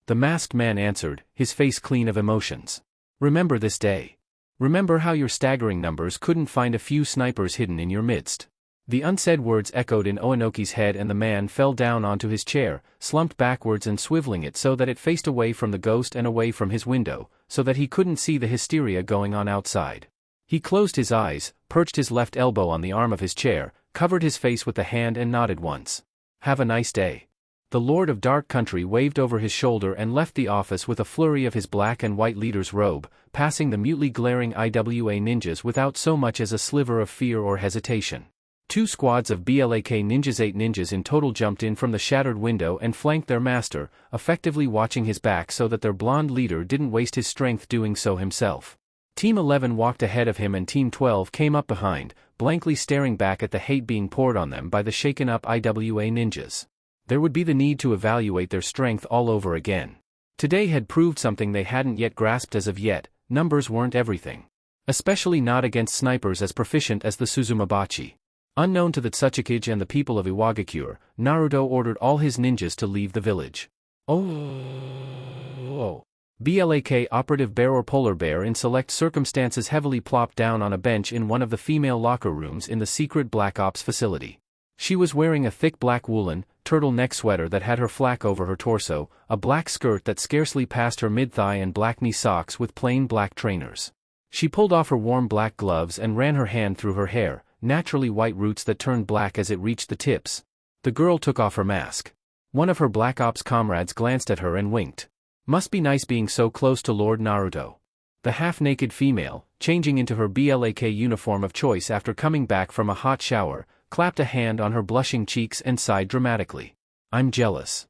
The masked man answered, his face clean of emotions. Remember this day. Remember how your staggering numbers couldn't find a few snipers hidden in your midst. The unsaid words echoed in Oanoki's head and the man fell down onto his chair, slumped backwards and swiveling it so that it faced away from the ghost and away from his window, so that he couldn't see the hysteria going on outside. He closed his eyes, perched his left elbow on the arm of his chair, covered his face with the hand and nodded once. Have a nice day. The Lord of Dark Country waved over his shoulder and left the office with a flurry of his black and white leader's robe, passing the mutely glaring IWA ninjas without so much as a sliver of fear or hesitation. 2 squads of BLAK ninjas, 8 ninjas in total, jumped in from the shattered window and flanked their master, effectively watching his back so that their blonde leader didn't waste his strength doing so himself. Team 11 walked ahead of him and Team 12 came up behind, blankly staring back at the hate being poured on them by the shaken-up IWA ninjas. There would be the need to evaluate their strength all over again. Today had proved something they hadn't yet grasped as of yet: numbers weren't everything. Especially not against snipers as proficient as the Suzumabachi. Unknown to the Tsuchikage and the people of Iwagakure, Naruto ordered all his ninjas to leave the village. BLAK operative Bear or Polar Bear in select circumstances heavily plopped down on a bench in one of the female locker rooms in the secret Black Ops facility. She was wearing a thick black woolen, turtleneck sweater that had her flak over her torso, a black skirt that scarcely passed her mid-thigh and black knee socks with plain black trainers. She pulled off her warm black gloves and ran her hand through her hair, naturally white roots that turned black as it reached the tips. The girl took off her mask. One of her Black Ops comrades glanced at her and winked. Must be nice being so close to Lord Naruto. The half-naked female, changing into her BLAK uniform of choice after coming back from a hot shower, clapped a hand on her blushing cheeks and sighed dramatically. I'm jealous.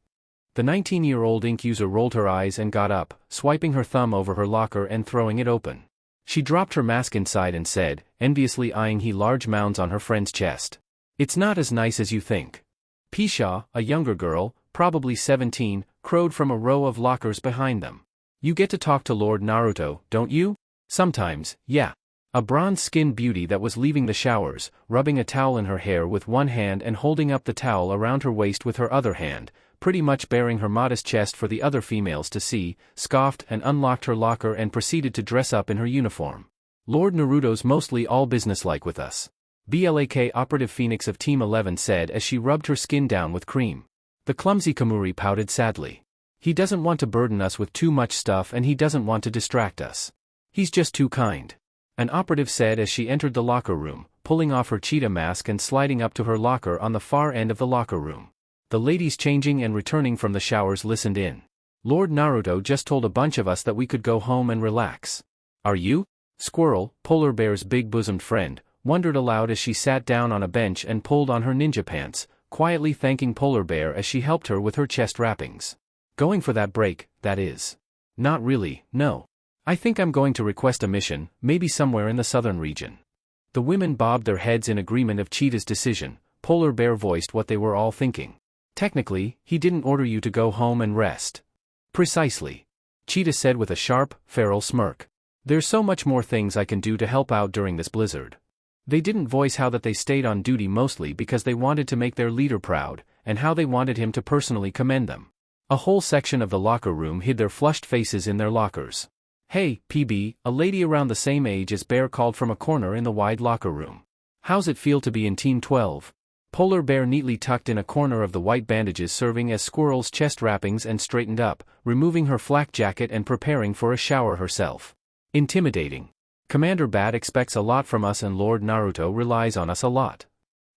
The 19-year-old ink user rolled her eyes and got up, swiping her thumb over her locker and throwing it open. She dropped her mask inside and said, enviously eyeing he large mounds on her friend's chest. It's not as nice as you think. Pisha, a younger girl, probably 17, crowed from a row of lockers behind them. You get to talk to Lord Naruto, don't you? Sometimes, yeah. A bronze-skinned beauty that was leaving the showers, rubbing a towel in her hair with one hand and holding up the towel around her waist with her other hand, pretty much baring her modest chest for the other females to see, scoffed and unlocked her locker and proceeded to dress up in her uniform. Lord Naruto's mostly all businesslike with us. Black operative Phoenix of Team 11 said as she rubbed her skin down with cream. The clumsy Kamuri pouted sadly. He doesn't want to burden us with too much stuff and he doesn't want to distract us. He's just too kind. An operative said as she entered the locker room, pulling off her cheetah mask and sliding up to her locker on the far end of the locker room. The ladies changing and returning from the showers listened in. Lord Naruto just told a bunch of us that we could go home and relax. Are you? Squirrel, Polar Bear's big-bosomed friend, wondered aloud as she sat down on a bench and pulled on her ninja pants, quietly thanking Polar Bear as she helped her with her chest wrappings. Going for that break, that is. Not really, no. I think I'm going to request a mission, maybe somewhere in the southern region. The women bobbed their heads in agreement of Cheetah's decision. Polar Bear voiced what they were all thinking. Technically, he didn't order you to go home and rest. Precisely. Cheetah said with a sharp, feral smirk. There's so much more things I can do to help out during this blizzard. They didn't voice how that they stayed on duty mostly because they wanted to make their leader proud, and how they wanted him to personally commend them. A whole section of the locker room hid their flushed faces in their lockers. Hey, PB, a lady around the same age as Bear called from a corner in the wide locker room. How's it feel to be in Team 12? Polar Bear neatly tucked in a corner of the white bandages serving as Squirrel's chest wrappings and straightened up, removing her flak jacket and preparing for a shower herself. Intimidating. Commander Bat expects a lot from us and Lord Naruto relies on us a lot.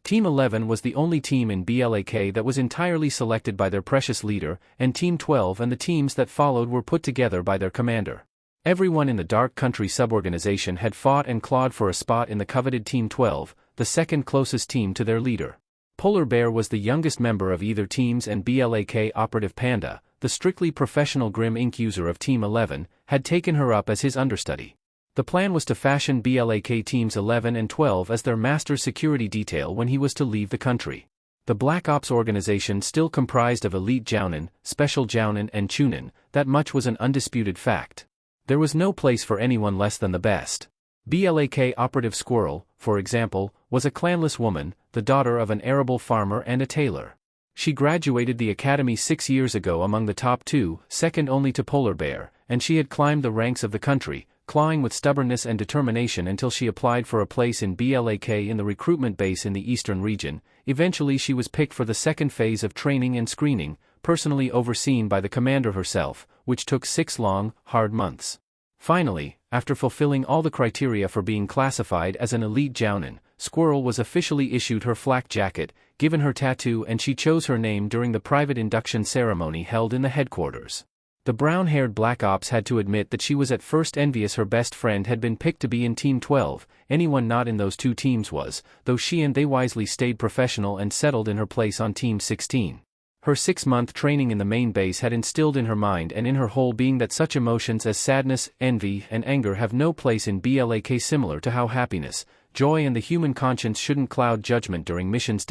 Team 11 was the only team in BLAK that was entirely selected by their precious leader, and Team 12 and the teams that followed were put together by their commander. Everyone in the Dark Country suborganization had fought and clawed for a spot in the coveted Team 12, the second closest team to their leader. Polar Bear was the youngest member of either teams and BLAK operative Panda, the strictly professional Grim Ink user of Team 11, had taken her up as his understudy. The plan was to fashion BLAK teams 11 and 12 as their master security detail when he was to leave the country. The Black Ops organization still comprised of elite Jounin, special Jounin and Chunin, that much was an undisputed fact. There was no place for anyone less than the best. BLAK operative Squirrel, for example, was a clanless woman, the daughter of an arable farmer and a tailor. She graduated the academy 6 years ago among the top 2, second only to Polar Bear, and she had climbed the ranks of the country, clawing with stubbornness and determination until she applied for a place in BLAK in the recruitment base in the eastern region. Eventually she was picked for the second phase of training and screening, personally overseen by the commander herself, which took 6 long, hard months. Finally, after fulfilling all the criteria for being classified as an elite Jounin, Squirrel was officially issued her flak jacket, given her tattoo and she chose her name during the private induction ceremony held in the headquarters. The brown-haired Black Ops had to admit that she was at first envious her best friend had been picked to be in Team 12, anyone not in those two teams was, though she and they wisely stayed professional and settled in her place on Team 16. Her 6-month training in the main base had instilled in her mind and in her whole being that such emotions as sadness, envy, and anger have no place in BLAK, similar to how happiness, joy and the human conscience shouldn't cloud judgment during missions.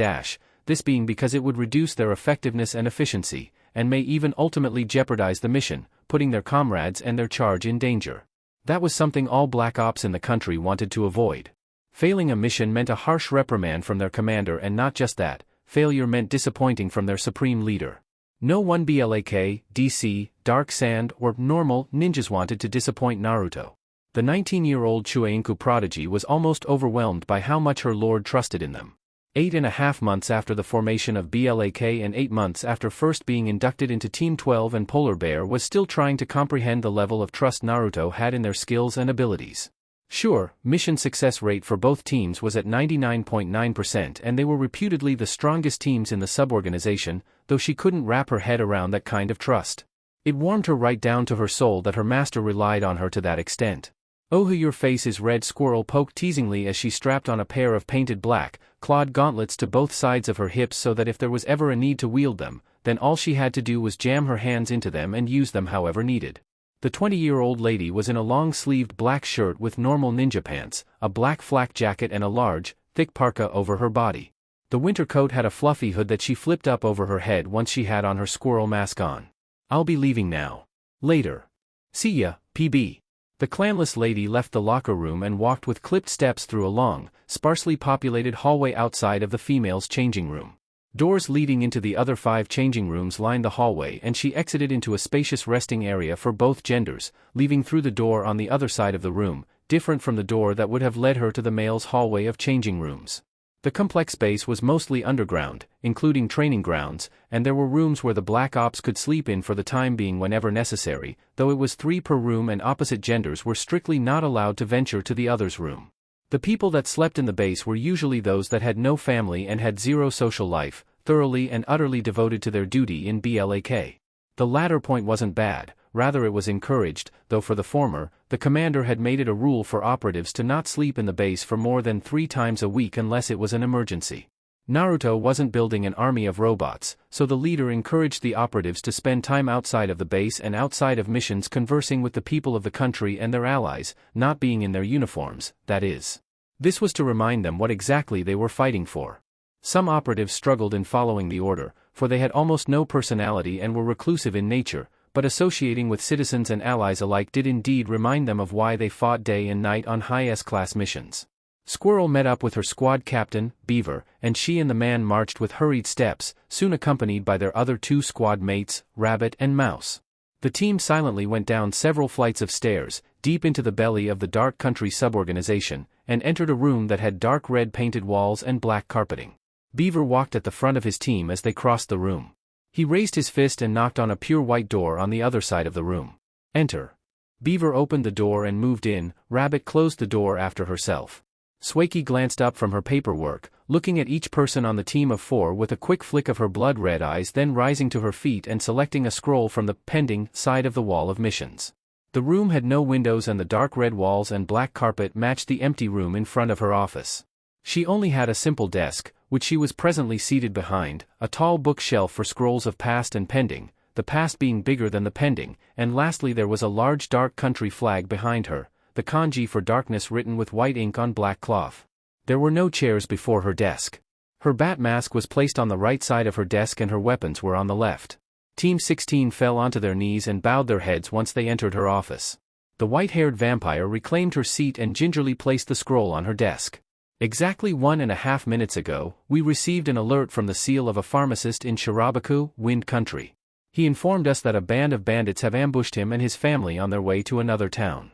This being because it would reduce their effectiveness and efficiency, and may even ultimately jeopardize the mission, putting their comrades and their charge in danger. That was something all Black Ops in the country wanted to avoid. Failing a mission meant a harsh reprimand from their commander, and not just that, failure meant disappointing from their supreme leader. No one BLAK, DC, Dark Sand, or normal ninjas wanted to disappoint Naruto. The 19-year-old Chueinku prodigy was almost overwhelmed by how much her lord trusted in them. 8.5 months after the formation of BLAK and 8 months after first being inducted into Team 12, and Polar Bear was still trying to comprehend the level of trust Naruto had in their skills and abilities. Sure, mission success rate for both teams was at 99.9% and they were reputedly the strongest teams in the suborganization, though she couldn't wrap her head around that kind of trust. It warmed her right down to her soul that her master relied on her to that extent. "Oh, your face is red," Squirrel poked teasingly as she strapped on a pair of painted black, clawed gauntlets to both sides of her hips so that if there was ever a need to wield them, then all she had to do was jam her hands into them and use them however needed. The 20-year-old lady was in a long-sleeved black shirt with normal ninja pants, a black flak jacket and a large, thick parka over her body. The winter coat had a fluffy hood that she flipped up over her head once she had on her squirrel mask on. "I'll be leaving now. Later. See ya, PB." The clanless lady left the locker room and walked with clipped steps through a long, sparsely populated hallway outside of the females' changing room. Doors leading into the other 5 changing rooms lined the hallway, and she exited into a spacious resting area for both genders, leaving through the door on the other side of the room, different from the door that would have led her to the males' hallway of changing rooms. The complex space was mostly underground, including training grounds, and there were rooms where the Black Ops could sleep in for the time being whenever necessary, though it was 3 per room and opposite genders were strictly not allowed to venture to the other's room. The people that slept in the base were usually those that had no family and had zero social life, thoroughly and utterly devoted to their duty in BLAK. The latter point wasn't bad, rather it was encouraged, though for the former, the commander had made it a rule for operatives to not sleep in the base for more than 3 times a week unless it was an emergency. Naruto wasn't building an army of robots, so the leader encouraged the operatives to spend time outside of the base and outside of missions conversing with the people of the country and their allies, not being in their uniforms, that is. This was to remind them what exactly they were fighting for. Some operatives struggled in following the order, for they had almost no personality and were reclusive in nature, but associating with citizens and allies alike did indeed remind them of why they fought day and night on high S-class missions. Squirrel met up with her squad captain, Beaver, and she and the man marched with hurried steps, soon accompanied by their other 2 squad mates, Rabbit and Mouse. The team silently went down several flights of stairs, deep into the belly of the Dark Country suborganization, and entered a room that had dark red painted walls and black carpeting. Beaver walked at the front of his team as they crossed the room. He raised his fist and knocked on a pure white door on the other side of the room. "Enter." Beaver opened the door and moved in. Rabbit closed the door after herself. Swakey glanced up from her paperwork, looking at each person on the team of 4 with a quick flick of her blood-red eyes, then rising to her feet and selecting a scroll from the pending side of the wall of missions. The room had no windows and the dark red walls and black carpet matched the empty room in front of her office. She only had a simple desk, which she was presently seated behind, a tall bookshelf for scrolls of past and pending, the past being bigger than the pending, and lastly there was a large Dark Country flag behind her, the kanji for darkness written with white ink on black cloth. There were no chairs before her desk. Her bat mask was placed on the right side of her desk and her weapons were on the left. Team 16 fell onto their knees and bowed their heads once they entered her office. The white-haired vampire reclaimed her seat and gingerly placed the scroll on her desk. "Exactly 1.5 minutes ago, we received an alert from the seal of a pharmacist in Shirabaku, Wind Country. He informed us that a band of bandits have ambushed him and his family on their way to another town."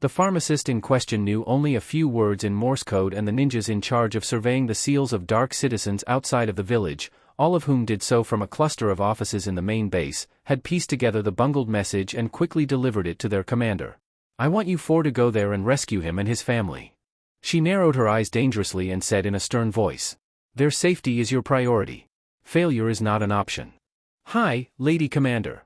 The pharmacist in question knew only a few words in Morse code, and the ninjas in charge of surveying the seals of dark citizens outside of the village, all of whom did so from a cluster of offices in the main base, had pieced together the bungled message and quickly delivered it to their commander. "I want you 4 to go there and rescue him and his family." She narrowed her eyes dangerously and said in a stern voice, "Their safety is your priority. Failure is not an option." "Hi, Lady Commander."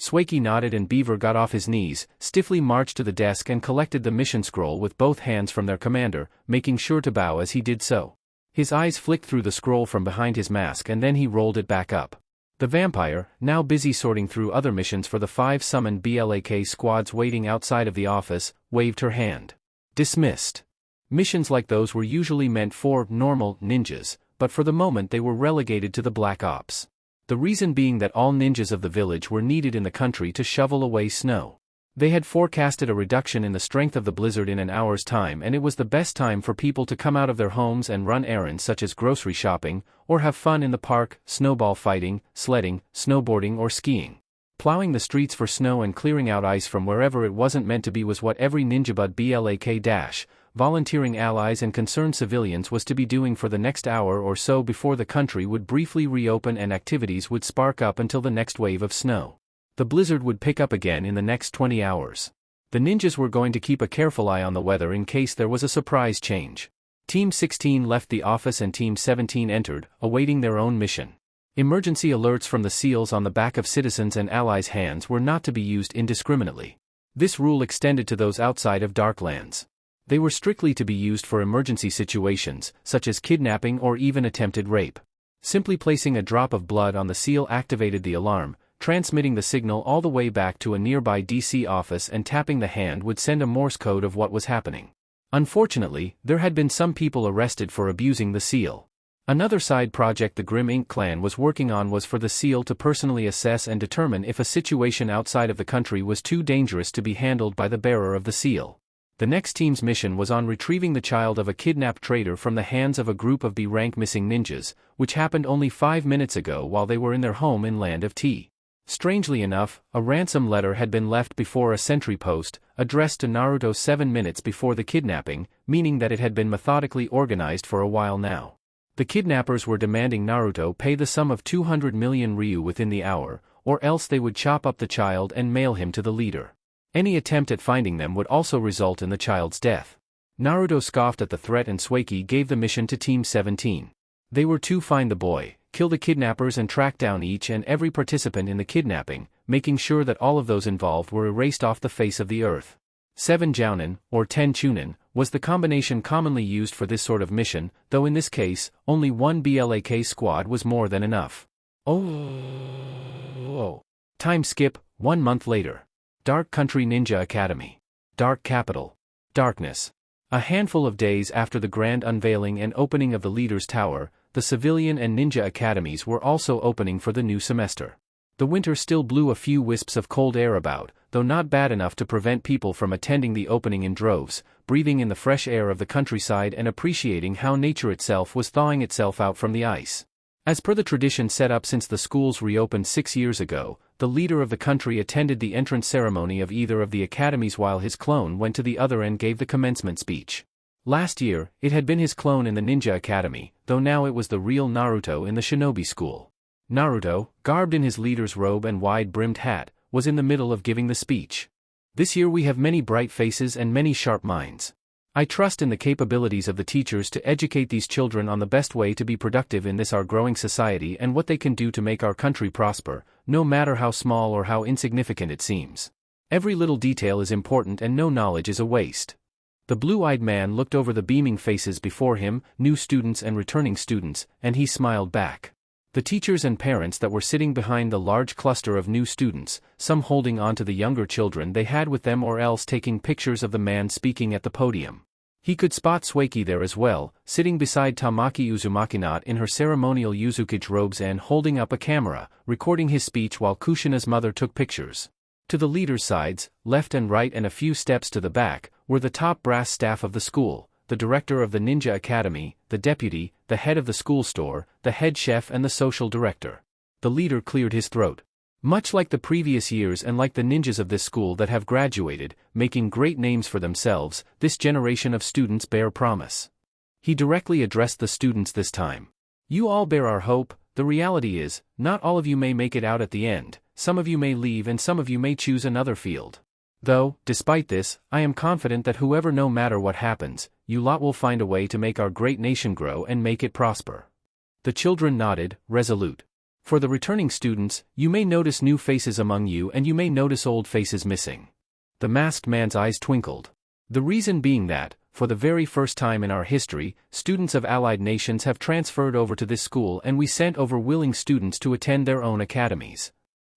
Swakey nodded and Beaver got off his knees, stiffly marched to the desk and collected the mission scroll with both hands from their commander, making sure to bow as he did so. His eyes flicked through the scroll from behind his mask and then he rolled it back up. The vampire, now busy sorting through other missions for the 5 summoned BLAK squads waiting outside of the office, waved her hand. "Dismissed." Missions like those were usually meant for normal ninjas, but for the moment they were relegated to the Black Ops. The reason being that all ninjas of the village were needed in the country to shovel away snow. They had forecasted a reduction in the strength of the blizzard in an hour's time, and it was the best time for people to come out of their homes and run errands such as grocery shopping, or have fun in the park, snowball fighting, sledding, snowboarding or skiing. Plowing the streets for snow and clearing out ice from wherever it wasn't meant to be was what every ninjabud BLAK- volunteering allies and concerned civilians was to be doing for the next hour or so before the country would briefly reopen and activities would spark up until the next wave of snow. The blizzard would pick up again in the next 20 hours. The ninjas were going to keep a careful eye on the weather in case there was a surprise change. Team 16 left the office and Team 17 entered, awaiting their own mission. Emergency alerts from the seals on the back of citizens' and allies' hands were not to be used indiscriminately. This rule extended to those outside of Darklands. They were strictly to be used for emergency situations, such as kidnapping or even attempted rape. Simply placing a drop of blood on the seal activated the alarm, transmitting the signal all the way back to a nearby DC office, and tapping the hand would send a Morse code of what was happening. Unfortunately, there had been some people arrested for abusing the seal. Another side project the Grim Ink clan was working on was for the seal to personally assess and determine if a situation outside of the country was too dangerous to be handled by the bearer of the seal. The next team's mission was on retrieving the child of a kidnapped trader from the hands of a group of B-rank missing ninjas, which happened only 5 minutes ago while they were in their home in Land of Tea. Strangely enough, a ransom letter had been left before a sentry post, addressed to Naruto 7 minutes before the kidnapping, meaning that it had been methodically organized for a while now. The kidnappers were demanding Naruto pay the sum of 200 million ryu within the hour, or else they would chop up the child and mail him to the leader. Any attempt at finding them would also result in the child's death. Naruto scoffed at the threat, and Sueki gave the mission to Team 17. They were to find the boy, kill the kidnappers, and track down each and every participant in the kidnapping, making sure that all of those involved were erased off the face of the earth. 7 Jounin, or 10 Chunin, was the combination commonly used for this sort of mission, though in this case, only one BLAK squad was more than enough. Oh. Time skip, 1 month later. Dark Country Ninja Academy. Dark Capital. Darkness. A handful of days after the grand unveiling and opening of the Leader's Tower, the civilian and ninja academies were also opening for the new semester. The winter still blew a few wisps of cold air about, though not bad enough to prevent people from attending the opening in droves, breathing in the fresh air of the countryside and appreciating how nature itself was thawing itself out from the ice. As per the tradition set up since the schools reopened 6 years ago, the leader of the country attended the entrance ceremony of either of the academies while his clone went to the other and gave the commencement speech. Last year, it had been his clone in the Ninja Academy, though now it was the real Naruto in the Shinobi School. Naruto, garbed in his leader's robe and wide-brimmed hat, was in the middle of giving the speech. This year we have many bright faces and many sharp minds. I trust in the capabilities of the teachers to educate these children on the best way to be productive in this our growing society and what they can do to make our country prosper, no matter how small or how insignificant it seems. Every little detail is important and no knowledge is a waste. The blue-eyed man looked over the beaming faces before him, new students and returning students, and he smiled back. The teachers and parents that were sitting behind the large cluster of new students, some holding on to the younger children they had with them or else taking pictures of the man speaking at the podium. He could spot Sueki there as well, sitting beside Tamaki Uzumaki not in her ceremonial Yuzukage robes and holding up a camera, recording his speech while Kushina's mother took pictures. To the leader's sides, left and right and a few steps to the back, were the top brass staff of the school, the director of the Ninja Academy, the deputy, the head of the school store, the head chef and the social director. The leader cleared his throat. Much like the previous years and like the ninjas of this school that have graduated, making great names for themselves, this generation of students bear promise. He directly addressed the students this time. You all bear our hope. The reality is, not all of you may make it out at the end, some of you may leave and some of you may choose another field. Though, despite this, I am confident that whoever, no matter what happens, you lot will find a way to make our great nation grow and make it prosper. The children nodded, resolute. For the returning students, you may notice new faces among you and you may notice old faces missing. The masked man's eyes twinkled. The reason being that, for the very first time in our history, students of allied nations have transferred over to this school and we sent over willing students to attend their own academies.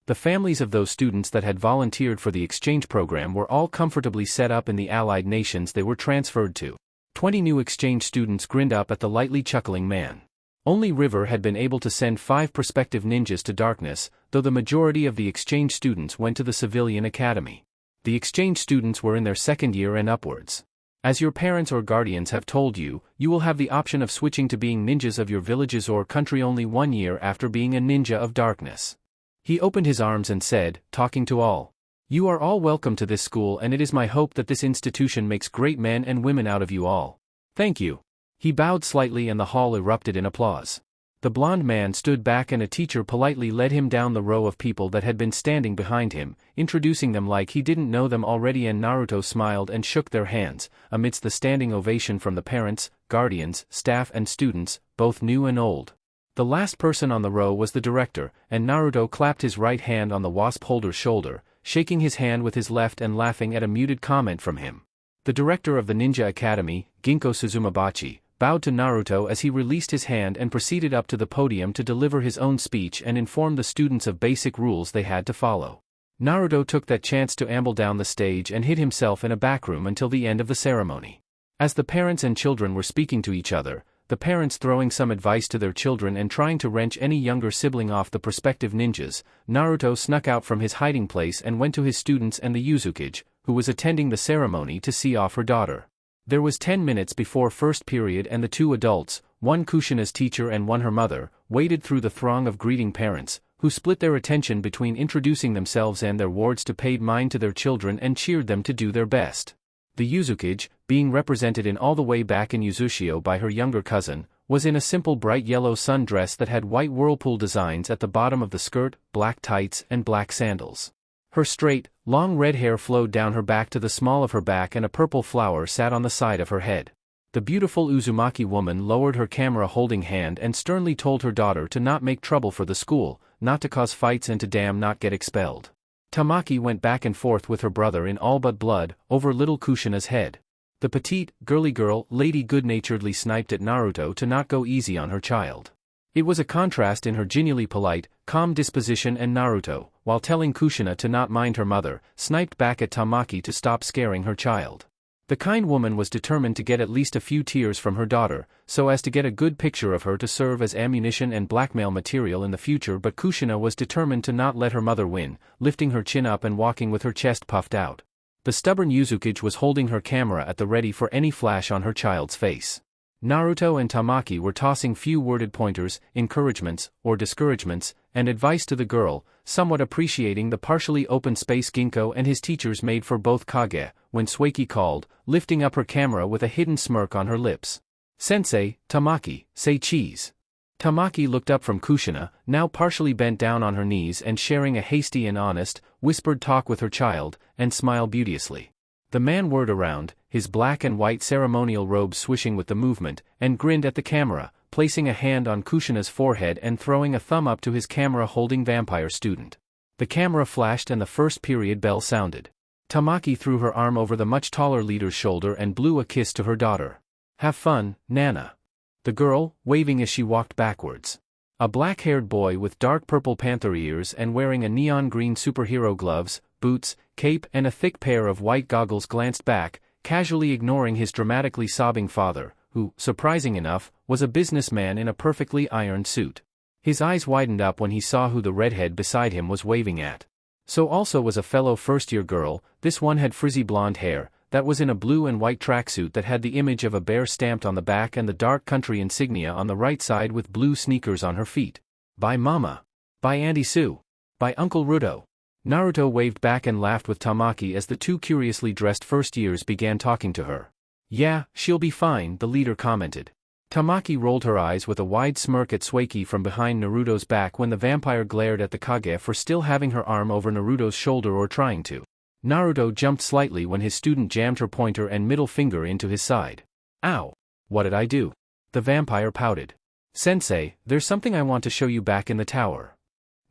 The families of those students that had volunteered for the exchange program were all comfortably set up in the allied nations they were transferred to. 20 new exchange students grinned up at the lightly chuckling man. Only River had been able to send 5 prospective ninjas to darkness, though the majority of the exchange students went to the civilian academy. The exchange students were in their second year and upwards. As your parents or guardians have told you, you will have the option of switching to being ninjas of your villages or country only 1 year after being a ninja of darkness. He opened his arms and said, talking to all, "You are all welcome to this school and it is my hope that this institution makes great men and women out of you all. Thank you." He bowed slightly and the hall erupted in applause. The blond man stood back and a teacher politely led him down the row of people that had been standing behind him, introducing them like he didn't know them already, and Naruto smiled and shook their hands, amidst the standing ovation from the parents, guardians, staff and students, both new and old. The last person on the row was the director, and Naruto clapped his right hand on the wasp holder's shoulder, shaking his hand with his left and laughing at a muted comment from him. The director of the Ninja Academy, Ginkgo Suzumabachi, bowed to Naruto as he released his hand and proceeded up to the podium to deliver his own speech and inform the students of basic rules they had to follow. Naruto took that chance to amble down the stage and hid himself in a backroom until the end of the ceremony. As the parents and children were speaking to each other, the parents throwing some advice to their children and trying to wrench any younger sibling off the prospective ninjas, Naruto snuck out from his hiding place and went to his students and the Uzukage, who was attending the ceremony, to see off her daughter. There was 10 minutes before first period and the two adults, one Kushina's teacher and one her mother, waded through the throng of greeting parents, who split their attention between introducing themselves and their wards to paid mind to their children and cheered them to do their best. The Uzukage, being represented in all the way back in Uzushio by her younger cousin, was in a simple bright yellow sundress that had white whirlpool designs at the bottom of the skirt, black tights and black sandals. Her straight, long red hair flowed down her back to the small of her back and a purple flower sat on the side of her head. The beautiful Uzumaki woman lowered her camera-holding hand and sternly told her daughter to not make trouble for the school, not to cause fights and to damn not get expelled. Tamaki went back and forth with her brother in all but blood, over little Kushina's head. The petite, girly girl, lady good-naturedly sniped at Naruto to not go easy on her child. It was a contrast in her genially polite, calm disposition, and Naruto, while telling Kushina to not mind her mother, sniped back at Tamaki to stop scaring her child. The kind woman was determined to get at least a few tears from her daughter, so as to get a good picture of her to serve as ammunition and blackmail material in the future, but Kushina was determined to not let her mother win, lifting her chin up and walking with her chest puffed out. The stubborn Uzukage was holding her camera at the ready for any flash on her child's face. Naruto and Tamaki were tossing few-worded pointers, encouragements, or discouragements, and advice to the girl, somewhat appreciating the partially open space Ginkgo and his teachers made for both Kage, when Sueki called, lifting up her camera with a hidden smirk on her lips. "Sensei, Tamaki, say cheese." Tamaki looked up from Kushina, now partially bent down on her knees and sharing a hasty and honest, whispered talk with her child, and smiled beauteously. The man whirled around, his black and white ceremonial robe swishing with the movement, and grinned at the camera, placing a hand on Kushina's forehead and throwing a thumb up to his camera-holding vampire student. The camera flashed and the first period bell sounded. Tamaki threw her arm over the much taller leader's shoulder and blew a kiss to her daughter. "Have fun, Nana." The girl, waving as she walked backwards. A black-haired boy with dark purple panther ears and wearing a neon green superhero gloves, boots, cape and a thick pair of white goggles glanced back, casually ignoring his dramatically sobbing father, who, surprising enough, was a businessman in a perfectly ironed suit. His eyes widened up when he saw who the redhead beside him was waving at. So also was a fellow first-year girl. This one had frizzy blonde hair, that was in a blue and white tracksuit that had the image of a bear stamped on the back and the dark country insignia on the right side with blue sneakers on her feet. "By Mama. By Auntie Sue. By Uncle Rudo." Naruto waved back and laughed with Tamaki as the two curiously dressed first-years began talking to her. "Yeah, she'll be fine," the leader commented. Tamaki rolled her eyes with a wide smirk at Sueki from behind Naruto's back when the vampire glared at the Kage for still having her arm over Naruto's shoulder or trying to. Naruto jumped slightly when his student jammed her pointer and middle finger into his side. "Ow! What did I do?" The vampire pouted. "Sensei, there's something I want to show you back in the tower."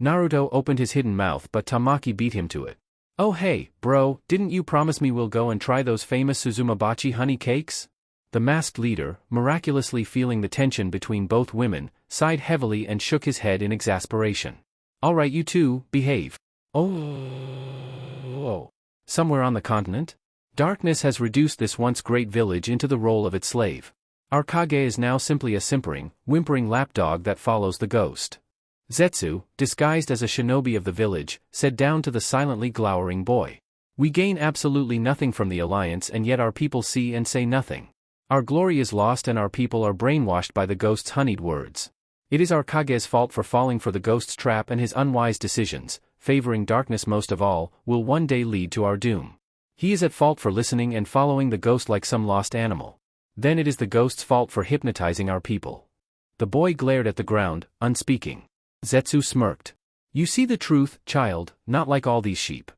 Naruto opened his hidden mouth but Tamaki beat him to it. "Oh hey, bro, didn't you promise me we'll go and try those famous Suzumabachi honey cakes?" The masked leader, miraculously feeling the tension between both women, sighed heavily and shook his head in exasperation. "Alright, you two, behave." Oh. Somewhere on the continent? Darkness has reduced this once great village into the role of its slave. Our Kage is now simply a simpering, whimpering lapdog that follows the ghost. Zetsu, disguised as a shinobi of the village, said down to the silently glowering boy. "We gain absolutely nothing from the alliance and yet our people see and say nothing. Our glory is lost and our people are brainwashed by the ghost's honeyed words. It is our Kage's fault for falling for the ghost's trap, and his unwise decisions, favoring darkness most of all, will one day lead to our doom. He is at fault for listening and following the ghost like some lost animal. Then it is the ghost's fault for hypnotizing our people." The boy glared at the ground, unspeaking. Zetsu smirked. "You see the truth, child, not like all these sheep."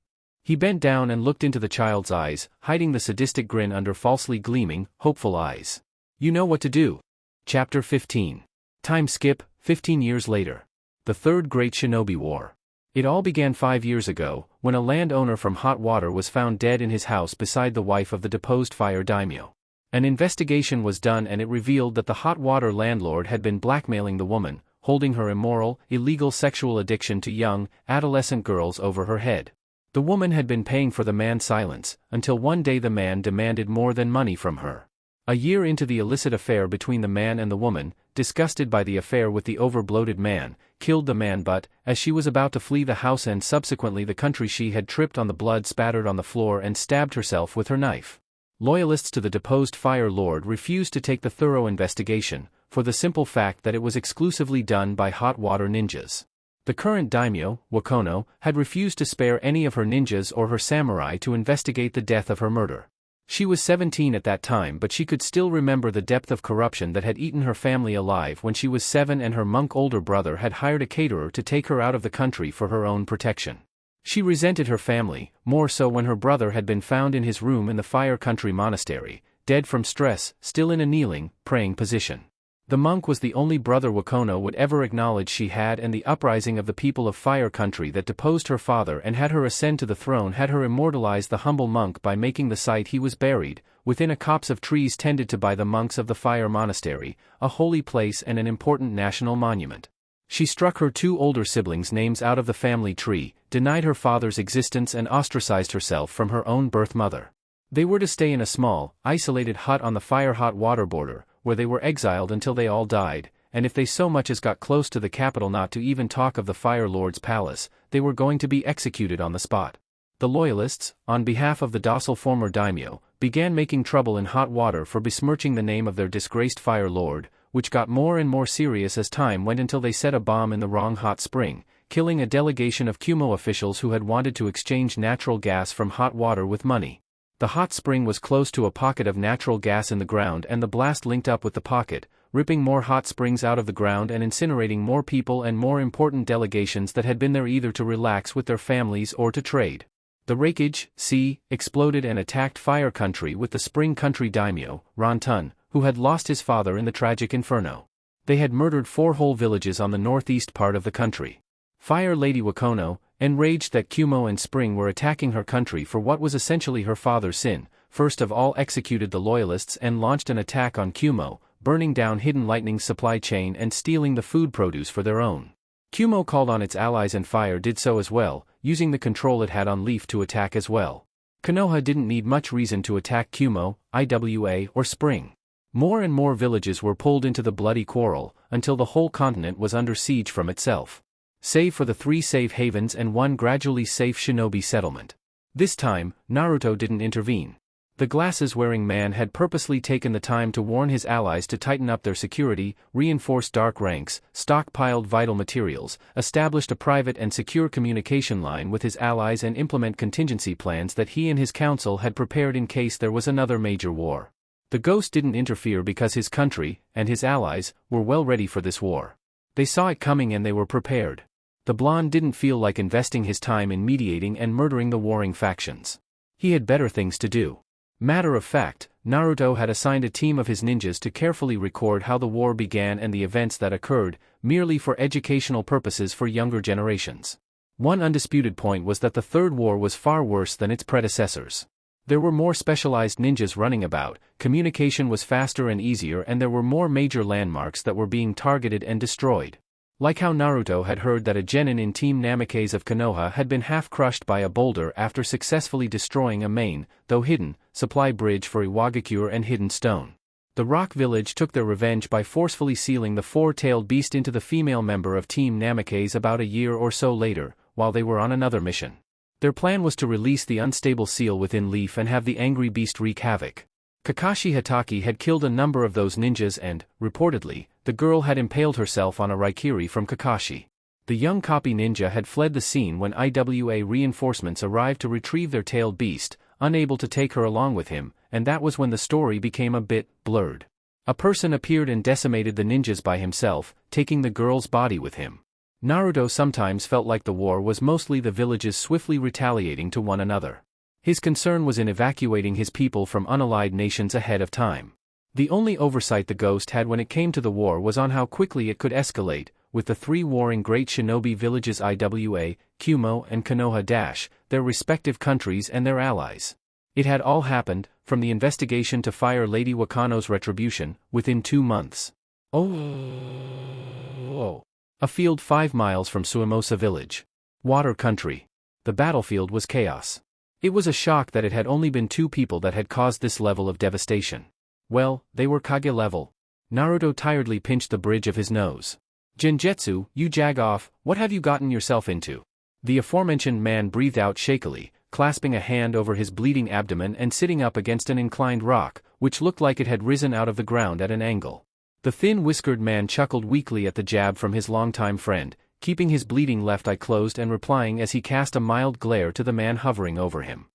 He bent down and looked into the child's eyes, hiding the sadistic grin under falsely gleaming, hopeful eyes. "You know what to do." Chapter 15. Time skip, 15 years later. The Third Great Shinobi War. It all began 5 years ago, when a landowner from Hot Water was found dead in his house beside the wife of the deposed fire daimyo. An investigation was done and it revealed that the hot water landlord had been blackmailing the woman, holding her immoral, illegal sexual addiction to young, adolescent girls over her head. The woman had been paying for the man's silence, until one day the man demanded more than money from her. A year into the illicit affair between the man and the woman, disgusted by the affair with the over-bloated man, killed the man but, as she was about to flee the house and subsequently the country, she had tripped on the blood spattered on the floor and stabbed herself with her knife. Loyalists to the deposed Fire Lord refused to take the thorough investigation, for the simple fact that it was exclusively done by hot water ninjas. The current daimyo, Wakono, had refused to spare any of her ninjas or her samurai to investigate the death of her murder. She was 17 at that time, but she could still remember the depth of corruption that had eaten her family alive when she was 7 and her monk older brother had hired a caterer to take her out of the country for her own protection. She resented her family, more so when her brother had been found in his room in the Fire Country Monastery, dead from stress, still in a kneeling, praying position. The monk was the only brother Wakono would ever acknowledge she had, and the uprising of the people of Fire Country that deposed her father and had her ascend to the throne had her immortalize the humble monk by making the site he was buried, within a copse of trees tended to by the monks of the Fire Monastery, a holy place and an important national monument. She struck her 2 older siblings' names out of the family tree, denied her father's existence and ostracized herself from her own birth mother. They were to stay in a small, isolated hut on the fire-hot water border, where they were exiled until they all died, and if they so much as got close to the capital, not to even talk of the Fire Lord's palace, they were going to be executed on the spot. The Loyalists, on behalf of the docile former daimyo, began making trouble in hot water for besmirching the name of their disgraced Fire Lord, which got more and more serious as time went until they set a bomb in the wrong hot spring, killing a delegation of Kumo officials who had wanted to exchange natural gas from hot water with money. The hot spring was close to a pocket of natural gas in the ground, and the blast linked up with the pocket, ripping more hot springs out of the ground and incinerating more people and more important delegations that had been there either to relax with their families or to trade. The Ravaged sea exploded and attacked Fire Country with the Spring Country daimyo, Rantun, who had lost his father in the tragic inferno. They had murdered 4 whole villages on the northeast part of the country. Fire Lady Wakono, enraged that Kumo and Spring were attacking her country for what was essentially her father's sin, first of all executed the Loyalists and launched an attack on Kumo, burning down Hidden Lightning's supply chain and stealing the food produce for their own. Kumo called on its allies and Fire did so as well, using the control it had on Leaf to attack as well. Konoha didn't need much reason to attack Kumo, Iwa, or Spring. More and more villages were pulled into the bloody quarrel, until the whole continent was under siege from itself. Save for the 3 safe havens and 1 gradually safe shinobi settlement. This time, Naruto didn't intervene. The glasses-wearing man had purposely taken the time to warn his allies to tighten up their security, reinforce dark ranks, stockpiled vital materials, established a private and secure communication line with his allies and implement contingency plans that he and his council had prepared in case there was another major war. The Ghost didn't interfere because his country, and his allies, were well ready for this war. They saw it coming and they were prepared. The blonde didn't feel like investing his time in mediating and murdering the warring factions. He had better things to do. Matter of fact, Naruto had assigned a team of his ninjas to carefully record how the war began and the events that occurred, merely for educational purposes for younger generations. One undisputed point was that the Third War was far worse than its predecessors. There were more specialized ninjas running about, communication was faster and easier, and there were more major landmarks that were being targeted and destroyed. Like how Naruto had heard that a genin in Team Namikaze of Konoha had been half-crushed by a boulder after successfully destroying a main, though hidden, supply bridge for Iwagakure and Hidden Stone. The Rock Village took their revenge by forcefully sealing the 4-tailed beast into the female member of Team Namikaze about a year or so later, while they were on another mission. Their plan was to release the unstable seal within Leaf and have the angry beast wreak havoc. Kakashi Hatake had killed a number of those ninjas and, reportedly, the girl had impaled herself on a raikiri from Kakashi. The young copy ninja had fled the scene when Iwa reinforcements arrived to retrieve their tailed beast, unable to take her along with him, and that was when the story became a bit blurred. A person appeared and decimated the ninjas by himself, taking the girl's body with him. Naruto sometimes felt like the war was mostly the villages swiftly retaliating to one another. His concern was in evacuating his people from unallied nations ahead of time. The only oversight the Ghost had when it came to the war was on how quickly it could escalate, with the 3 warring great shinobi villages Iwa, Kumo and Konoha - their respective countries and their allies. It had all happened, from the investigation to fire Lady Wakano's retribution, within 2 months. Oh. A field 5 miles from Suemosa village. Water country. The battlefield was chaos. It was a shock that it had only been 2 people that had caused this level of devastation. Well, they were Kage level. Naruto tiredly pinched the bridge of his nose. Genjutsu, you jag off, what have you gotten yourself into? The aforementioned man breathed out shakily, clasping a hand over his bleeding abdomen and sitting up against an inclined rock, which looked like it had risen out of the ground at an angle. The thin whiskered man chuckled weakly at the jab from his longtime friend, keeping his bleeding left eye closed and replying as he cast a mild glare to the man hovering over him.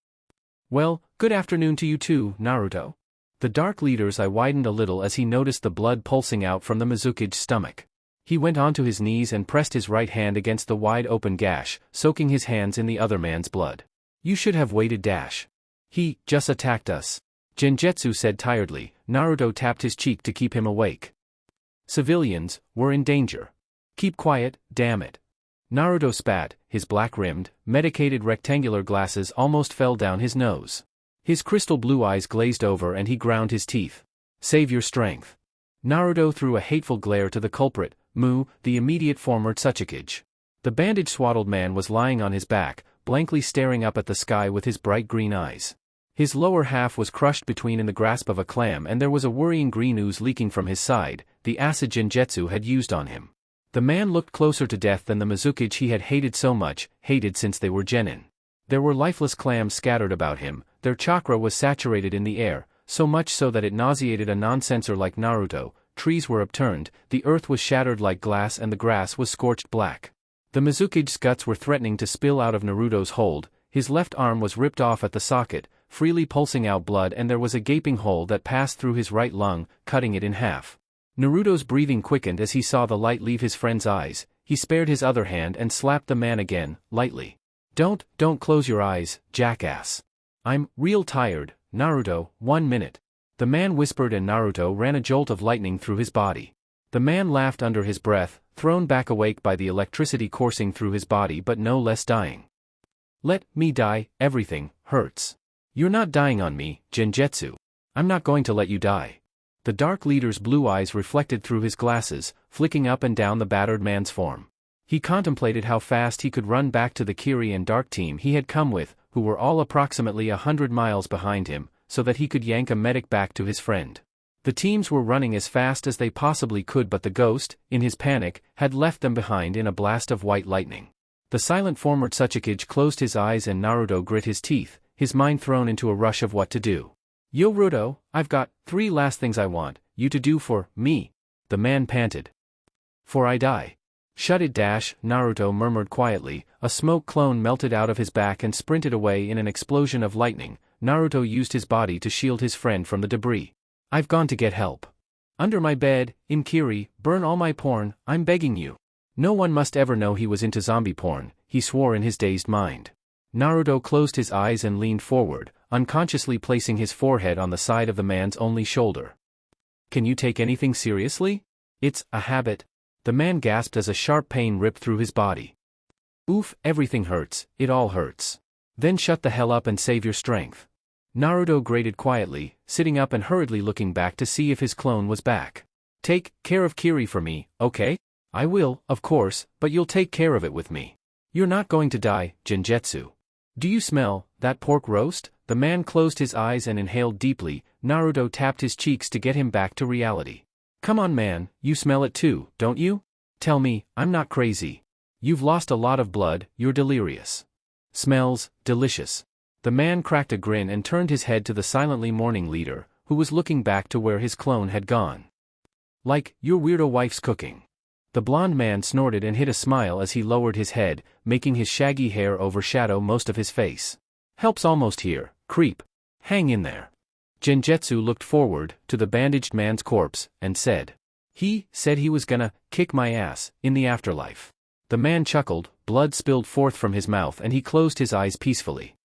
Well, good afternoon to you too, Naruto. The dark leader's eye widened a little as he noticed the blood pulsing out from the Mizuki's stomach. He went onto his knees and pressed his right hand against the wide-open gash, soaking his hands in the other man's blood. You should have waited dash. He just attacked us. Genjutsu said tiredly. Naruto tapped his cheek to keep him awake. Civilians, we're in danger. Keep quiet, damn it. Naruto spat, his black-rimmed, medicated rectangular glasses almost fell down his nose. His crystal blue eyes glazed over and he ground his teeth. Save your strength. Naruto threw a hateful glare to the culprit, Mu, the immediate former Tsuchikage. The bandage-swaddled man was lying on his back, blankly staring up at the sky with his bright green eyes. His lower half was crushed between in the grasp of a clam and there was a worrying green ooze leaking from his side, the acid Genjutsu had used on him. The man looked closer to death than the Mizukage he had hated so much, hated since they were genin. There were lifeless clams scattered about him, their chakra was saturated in the air, so much so that it nauseated a non-sensor like Naruto. Trees were upturned, the earth was shattered like glass and the grass was scorched black. The Mizukage's guts were threatening to spill out of Naruto's hold, his left arm was ripped off at the socket, freely pulsing out blood and there was a gaping hole that passed through his right lung, cutting it in half. Naruto's breathing quickened as he saw the light leave his friend's eyes, he spared his other hand and slapped the man again, lightly. Don't close your eyes, jackass. I'm real tired, Naruto, 1 minute. The man whispered and Naruto ran a jolt of lightning through his body. The man laughed under his breath, thrown back awake by the electricity coursing through his body but no less dying. Let me die, everything hurts. You're not dying on me, Genjutsu. I'm not going to let you die. The dark leader's blue eyes reflected through his glasses, flicking up and down the battered man's form. He contemplated how fast he could run back to the Kiri and Dark team he had come with, who were all approximately 100 miles behind him, so that he could yank a medic back to his friend. The teams were running as fast as they possibly could but the ghost, in his panic, had left them behind in a blast of white lightning. The silent former Tsuchikage closed his eyes and Naruto grit his teeth, his mind thrown into a rush of what to do. Yo Ruto, I've got 3 last things I want you to do for me. The man panted. For I die. Shut it dash, Naruto murmured quietly, a smoke clone melted out of his back and sprinted away in an explosion of lightning. Naruto used his body to shield his friend from the debris. I've gone to get help. Under my bed, in Kiri, burn all my porn, I'm begging you. No one must ever know he was into zombie porn, he swore in his dazed mind. Naruto closed his eyes and leaned forward, unconsciously placing his forehead on the side of the man's only shoulder. Can you take anything seriously? It's a habit. The man gasped as a sharp pain ripped through his body. Oof, everything hurts, it all hurts. Then shut the hell up and save your strength. Naruto grated quietly, sitting up and hurriedly looking back to see if his clone was back. Take care of Kiri for me, okay? I will, of course, but you'll take care of it with me. You're not going to die, Genjutsu. Do you smell that pork roast? The man closed his eyes and inhaled deeply. Naruto tapped his cheeks to get him back to reality. Come on man, you smell it too, don't you? Tell me, I'm not crazy. You've lost a lot of blood, you're delirious. Smells delicious. The man cracked a grin and turned his head to the silently mourning leader, who was looking back to where his clone had gone. Like, your weirdo wife's cooking. The blond man snorted and hid a smile as he lowered his head, making his shaggy hair overshadow most of his face. Help's almost here, creep. Hang in there. Genjutsu looked forward to the bandaged man's corpse, and said. He said he was gonna kick my ass in the afterlife. The man chuckled, blood spilled forth from his mouth and he closed his eyes peacefully.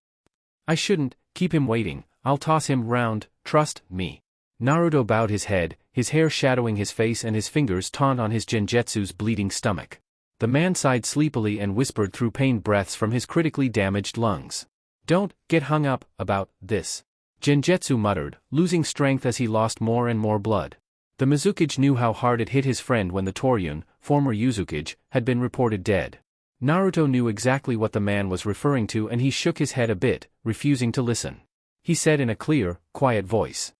I shouldn't keep him waiting, I'll toss him round, trust me. Naruto bowed his head, his hair shadowing his face and his fingers taut on his Genjutsu's bleeding stomach. The man sighed sleepily and whispered through pained breaths from his critically damaged lungs. Don't get hung up about this. Genjutsu muttered, losing strength as he lost more and more blood. The Mizukage knew how hard it hit his friend when the Toryun, former Yuzukage, had been reported dead. Naruto knew exactly what the man was referring to and he shook his head a bit, refusing to listen. He said in a clear, quiet voice.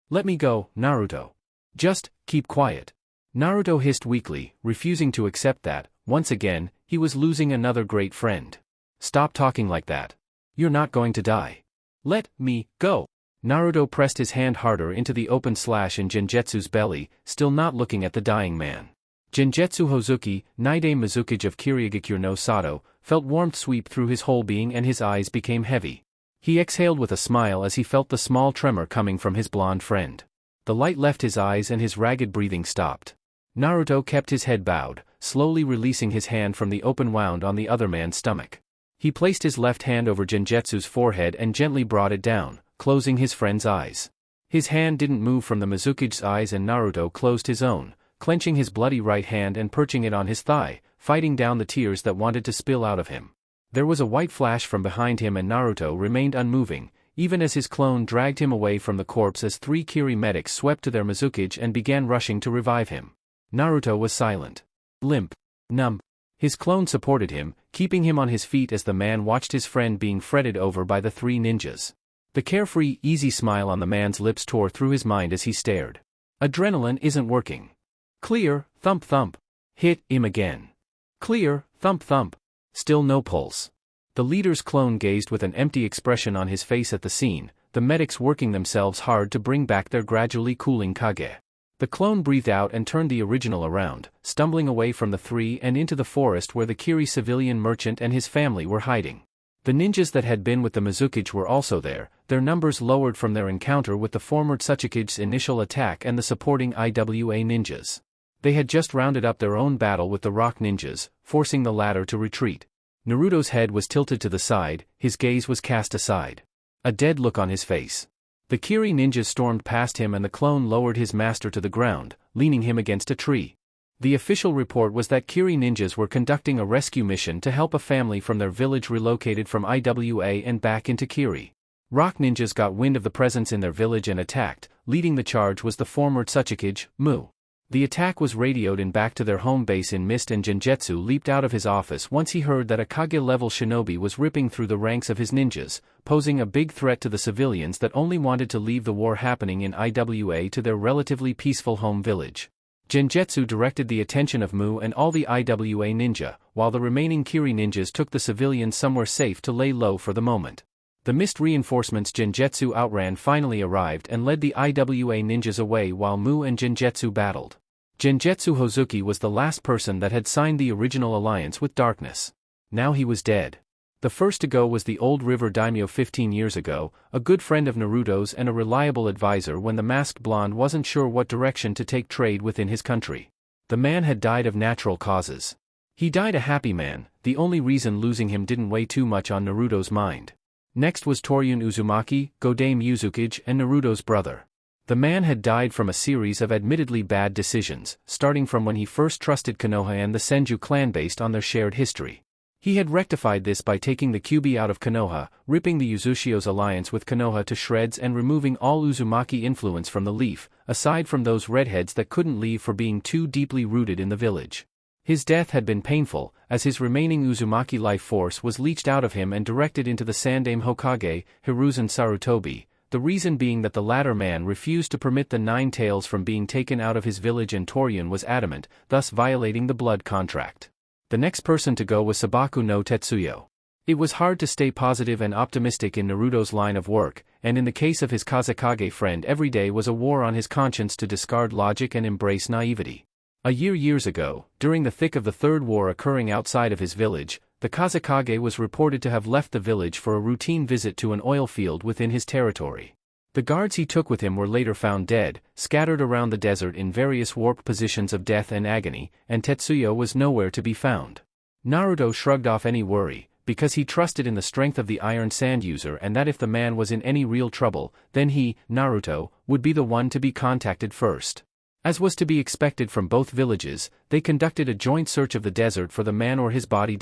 "Let me go, Naruto. Just, keep quiet." Naruto hissed weakly, refusing to accept that, once again, he was losing another great friend. "Stop talking like that. You're not going to die. Let me go." Naruto pressed his hand harder into the open slash in Genjutsu's belly, still not looking at the dying man. Genjutsu Hozuki, Nidame Mizukage of Kirigakure no Sato, felt warmth sweep through his whole being and his eyes became heavy. He exhaled with a smile as he felt the small tremor coming from his blonde friend. The light left his eyes and his ragged breathing stopped. Naruto kept his head bowed, slowly releasing his hand from the open wound on the other man's stomach. He placed his left hand over Genjutsu's forehead and gently brought it down, closing his friend's eyes. His hand didn't move from the Mizukage's eyes and Naruto closed his own, clenching his bloody right hand and perching it on his thigh, fighting down the tears that wanted to spill out of him. There was a white flash from behind him and Naruto remained unmoving, even as his clone dragged him away from the corpse as 3 Kiri medics swept to their Mizukage and began rushing to revive him. Naruto was silent. Limp. Numb. His clone supported him, keeping him on his feet as the man watched his friend being fretted over by the 3 ninjas. The carefree, easy smile on the man's lips tore through his mind as he stared. Adrenaline isn't working. Clear, thump thump. Hit him again. Clear, thump thump. Still no pulse. The leader's clone gazed with an empty expression on his face at the scene, the medics working themselves hard to bring back their gradually cooling Kage. The clone breathed out and turned the original around, stumbling away from the 3 and into the forest where the Kiri civilian merchant and his family were hiding. The ninjas that had been with the Mizukage were also there, their numbers lowered from their encounter with the former Tsuchikage's initial attack and the supporting IWA ninjas. They had just rounded up their own battle with the rock ninjas, forcing the latter to retreat. Naruto's head was tilted to the side, his gaze was cast aside. A dead look on his face. The Kiri ninjas stormed past him and the clone lowered his master to the ground, leaning him against a tree. The official report was that Kiri ninjas were conducting a rescue mission to help a family from their village relocated from IWA and back into Kiri. Rock ninjas got wind of the presence in their village and attacked. Leading the charge was the former Tsuchikage, Mu. The attack was radioed in back to their home base in Mist and Genjutsu leaped out of his office once he heard that a Kage-level shinobi was ripping through the ranks of his ninjas, posing a big threat to the civilians that only wanted to leave the war happening in IWA to their relatively peaceful home village. Genjutsu directed the attention of Mu and all the IWA ninja, while the remaining Kiri ninjas took the civilians somewhere safe to lay low for the moment. The Mist reinforcements Genjutsu outran finally arrived and led the IWA ninjas away while Mu and Genjutsu battled. Genjutsu Hozuki was the last person that had signed the original alliance with darkness. Now he was dead. The first to go was the old river daimyo 15 years ago, a good friend of Naruto's and a reliable advisor when the masked blonde wasn't sure what direction to take trade within his country. The man had died of natural causes. He died a happy man, the only reason losing him didn't weigh too much on Naruto's mind. Next was Toryun Uzumaki, Godame Yuzukage and Naruto's brother. The man had died from a series of admittedly bad decisions, starting from when he first trusted Konoha and the Senju clan based on their shared history. He had rectified this by taking the Kyuubi out of Konoha, ripping the Uzushio's alliance with Konoha to shreds and removing all Uzumaki influence from the Leaf, aside from those redheads that couldn't leave for being too deeply rooted in the village. His death had been painful, as his remaining Uzumaki life force was leached out of him and directed into the Sandaime Hokage, Hiruzen Sarutobi, the reason being that the latter man refused to permit the 9 tails from being taken out of his village and Toryun was adamant, thus violating the blood contract. The next person to go was Sabaku no Tetsuyo. It was hard to stay positive and optimistic in Naruto's line of work, and in the case of his Kazekage friend every day was a war on his conscience to discard logic and embrace naivety. Years ago, during the thick of the Third War occurring outside of his village, the Kazekage was reported to have left the village for a routine visit to an oil field within his territory. The guards he took with him were later found dead, scattered around the desert in various warped positions of death and agony, and Tetsuyo was nowhere to be found. Naruto shrugged off any worry, because he trusted in the strength of the Iron Sand user and that if the man was in any real trouble, then he, Naruto, would be the one to be contacted first. As was to be expected from both villages, they conducted a joint search of the desert for the man or his body,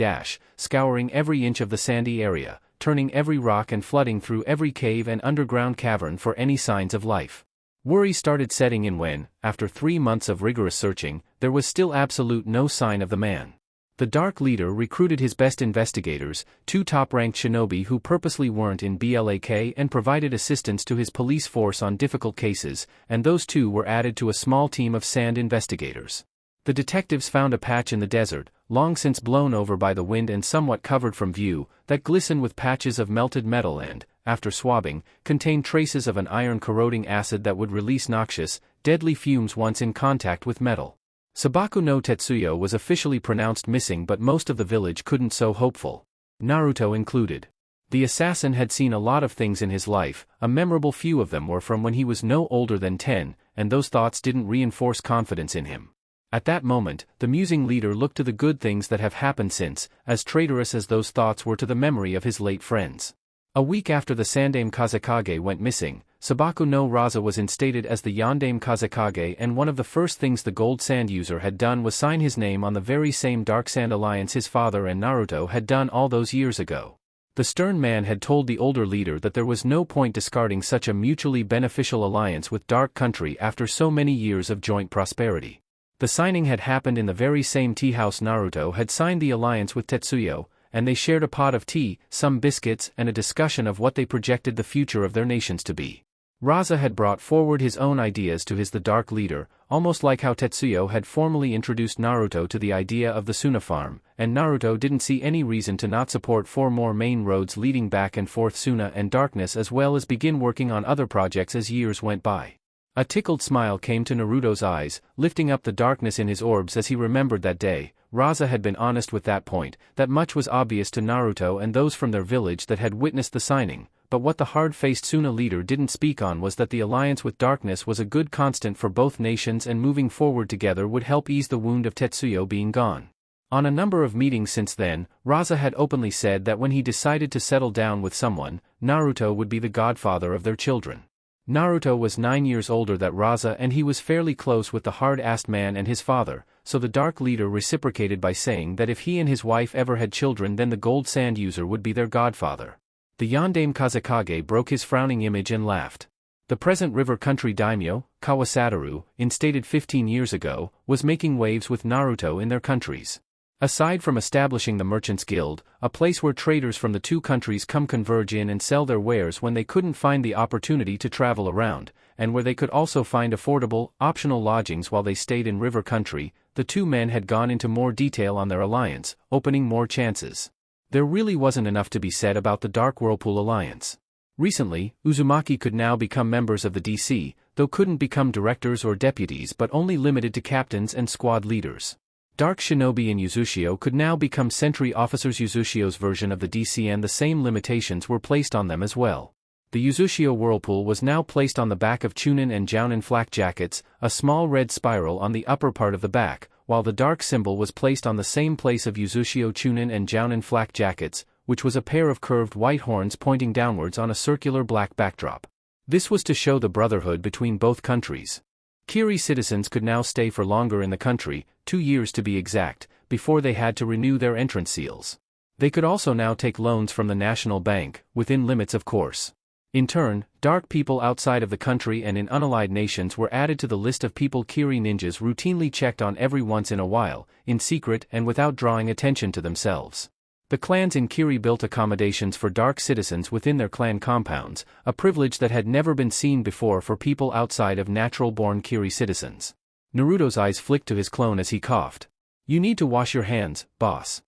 scouring every inch of the sandy area, turning every rock and flooding through every cave and underground cavern for any signs of life. Worry started setting in when, after 3 months of rigorous searching, there was still absolute no sign of the man. The Dark Leader recruited his best investigators, 2 top-ranked shinobi who purposely weren't in Black and provided assistance to his police force on difficult cases, and those 2 were added to a small team of sand investigators. The detectives found a patch in the desert, long since blown over by the wind and somewhat covered from view, that glistened with patches of melted metal and, after swabbing, contained traces of an iron-corroding acid that would release noxious, deadly fumes once in contact with metal. Sabaku no Tetsuya was officially pronounced missing, but most of the village couldn't so hopeful. Naruto included. The assassin had seen a lot of things in his life, a memorable few of them were from when he was no older than 10, and those thoughts didn't reinforce confidence in him. At that moment, the musing leader looked to the good things that have happened since, as traitorous as those thoughts were to the memory of his late friends. A week after the Sandaime Kazekage went missing, Sabaku no Raza was instated as the Yondaime Kazekage, and one of the first things the Gold Sand user had done was sign his name on the very same Dark Sand alliance his father and Naruto had done all those years ago. The stern man had told the older leader that there was no point discarding such a mutually beneficial alliance with Dark Country after so many years of joint prosperity. The signing had happened in the very same tea house Naruto had signed the alliance with Tetsuya, and they shared a pot of tea, some biscuits, and a discussion of what they projected the future of their nations to be. Raza had brought forward his own ideas to the Dark Leader, almost like how Tetsuya had formally introduced Naruto to the idea of the Suna farm, and Naruto didn't see any reason to not support 4 more main roads leading back and forth Suna and Darkness, as well as begin working on other projects as years went by. A tickled smile came to Naruto's eyes, lifting up the darkness in his orbs as he remembered that day. Raza had been honest with that point, that much was obvious to Naruto and those from their village that had witnessed the signing, but what the hard-faced Suna leader didn't speak on was that the alliance with Darkness was a good constant for both nations, and moving forward together would help ease the wound of Tetsuya being gone. On a number of meetings since then, Raza had openly said that when he decided to settle down with someone, Naruto would be the godfather of their children. Naruto was 9 years older than Raza, and he was fairly close with the hard-assed man and his father, so the Dark Leader reciprocated by saying that if he and his wife ever had children, then the Gold Sand user would be their godfather. The Yondaime Kazekage broke his frowning image and laughed. The present river country daimyo, Kawasatoru, instated 15 years ago, was making waves with Naruto in their countries. Aside from establishing the Merchants Guild, a place where traders from the 2 countries come converge in and sell their wares when they couldn't find the opportunity to travel around, and where they could also find affordable, optional lodgings while they stayed in river country, the 2 men had gone into more detail on their alliance, opening more chances. There really wasn't enough to be said about the Dark Whirlpool alliance. Recently, Uzumaki could now become members of the DC, though couldn't become directors or deputies, but only limited to captains and squad leaders. Dark Shinobi and Yuzushio could now become sentry officers. Yuzushio's version of the DC, and the same limitations were placed on them as well. The Yuzushio Whirlpool was now placed on the back of Chunin and Jounin flak jackets, a small red spiral on the upper part of the back, while the dark symbol was placed on the same place of Yuzushio Chunin and Jounin flak jackets, which was a pair of curved white horns pointing downwards on a circular black backdrop. This was to show the brotherhood between both countries. Kiri citizens could now stay for longer in the country, 2 years to be exact, before they had to renew their entrance seals. They could also now take loans from the National Bank, within limits of course. In turn, dark people outside of the country and in unallied nations were added to the list of people Kiri ninjas routinely checked on every once in a while, in secret and without drawing attention to themselves. The clans in Kiri built accommodations for dark citizens within their clan compounds, a privilege that had never been seen before for people outside of natural-born Kiri citizens. Naruto's eyes flicked to his clone as he coughed. "You need to wash your hands, boss."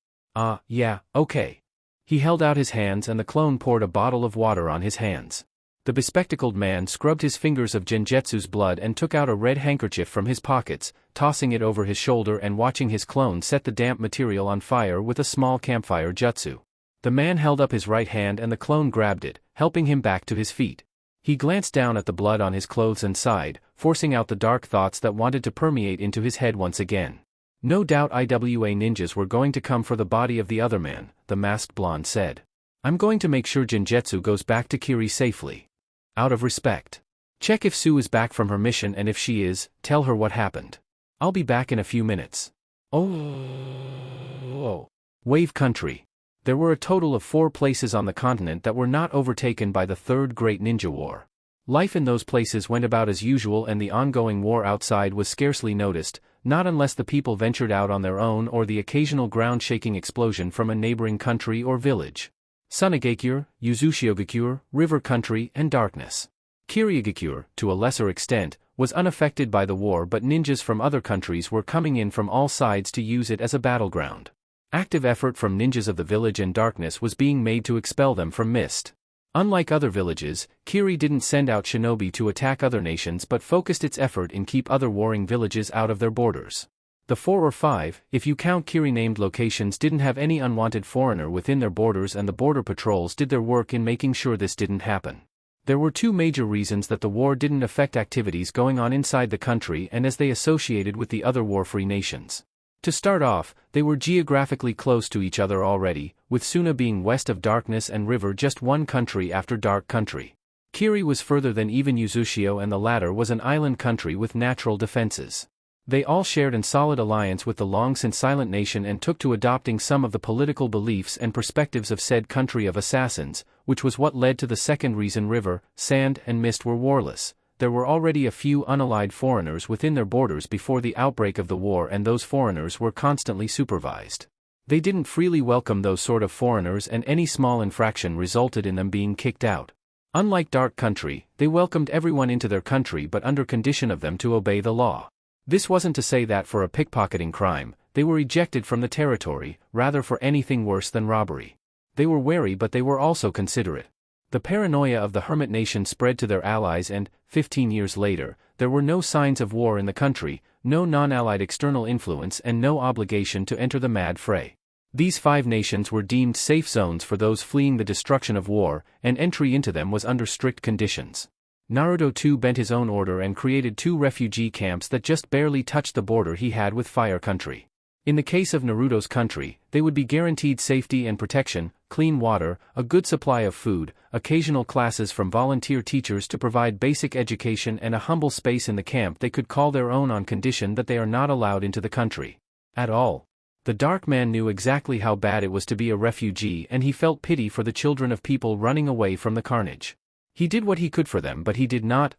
Yeah, okay." He held out his hands and the clone poured a bottle of water on his hands. The bespectacled man scrubbed his fingers of Genjetsu's blood and took out a red handkerchief from his pockets, tossing it over his shoulder and watching his clone set the damp material on fire with a small campfire jutsu. The man held up his right hand and the clone grabbed it, helping him back to his feet. He glanced down at the blood on his clothes and sighed, forcing out the dark thoughts that wanted to permeate into his head once again. No doubt IWA ninjas were going to come for the body of the other man, the masked blonde said. "I'm going to make sure Genjetsu goes back to Kiri safely. Out of respect. Check if Sue is back from her mission, and if she is, tell her what happened. I'll be back in a few minutes." Oh. Wave country. There were a total of 4 places on the continent that were not overtaken by the Third Great Ninja War. Life in those places went about as usual and the ongoing war outside was scarcely noticed, not unless the people ventured out on their own or the occasional ground-shaking explosion from a neighboring country or village. Sunagakure, Yuzushiyogakure, River Country, and Darkness. Kiryagakure, to a lesser extent, was unaffected by the war but ninjas from other countries were coming in from all sides to use it as a battleground. Active effort from ninjas of the village and Darkness was being made to expel them from Mist. Unlike other villages, Kiri didn't send out shinobi to attack other nations but focused its effort in keep other warring villages out of their borders. The 4 or 5, if you count Kiri-named locations, didn't have any unwanted foreigner within their borders and the border patrols did their work in making sure this didn't happen. There were 2 major reasons that the war didn't affect activities going on inside the country and as they associated with the other war-free nations. To start off, they were geographically close to each other already, with Suna being west of Darkness and River just one country after Dark Country. Kiri was further than even Yuzushio and the latter was an island country with natural defenses. They all shared an solid alliance with the long-since silent nation and took to adopting some of the political beliefs and perspectives of said country of assassins, which was what led to the second reason River, Sand and Mist were warless. There were already a few unallied foreigners within their borders before the outbreak of the war and those foreigners were constantly supervised. They didn't freely welcome those sort of foreigners and any small infraction resulted in them being kicked out. Unlike Dark Country, they welcomed everyone into their country but under condition of them to obey the law. This wasn't to say that for a pickpocketing crime, they were ejected from the territory, rather for anything worse than robbery. They were wary but they were also considerate. The paranoia of the Hermit Nation spread to their allies and, 15 years later, there were no signs of war in the country, no non-allied external influence and no obligation to enter the mad fray. These 5 nations were deemed safe zones for those fleeing the destruction of war, and entry into them was under strict conditions. Naruto too bent his own order and created 2 refugee camps that just barely touched the border he had with Fire Country. In the case of Naruto's country, they would be guaranteed safety and protection, clean water, a good supply of food, occasional classes from volunteer teachers to provide basic education and a humble space in the camp they could call their own on condition that they are not allowed into the country at all. The Dark Man knew exactly how bad it was to be a refugee and he felt pity for the children of people running away from the carnage. He did what he could for them but he did not,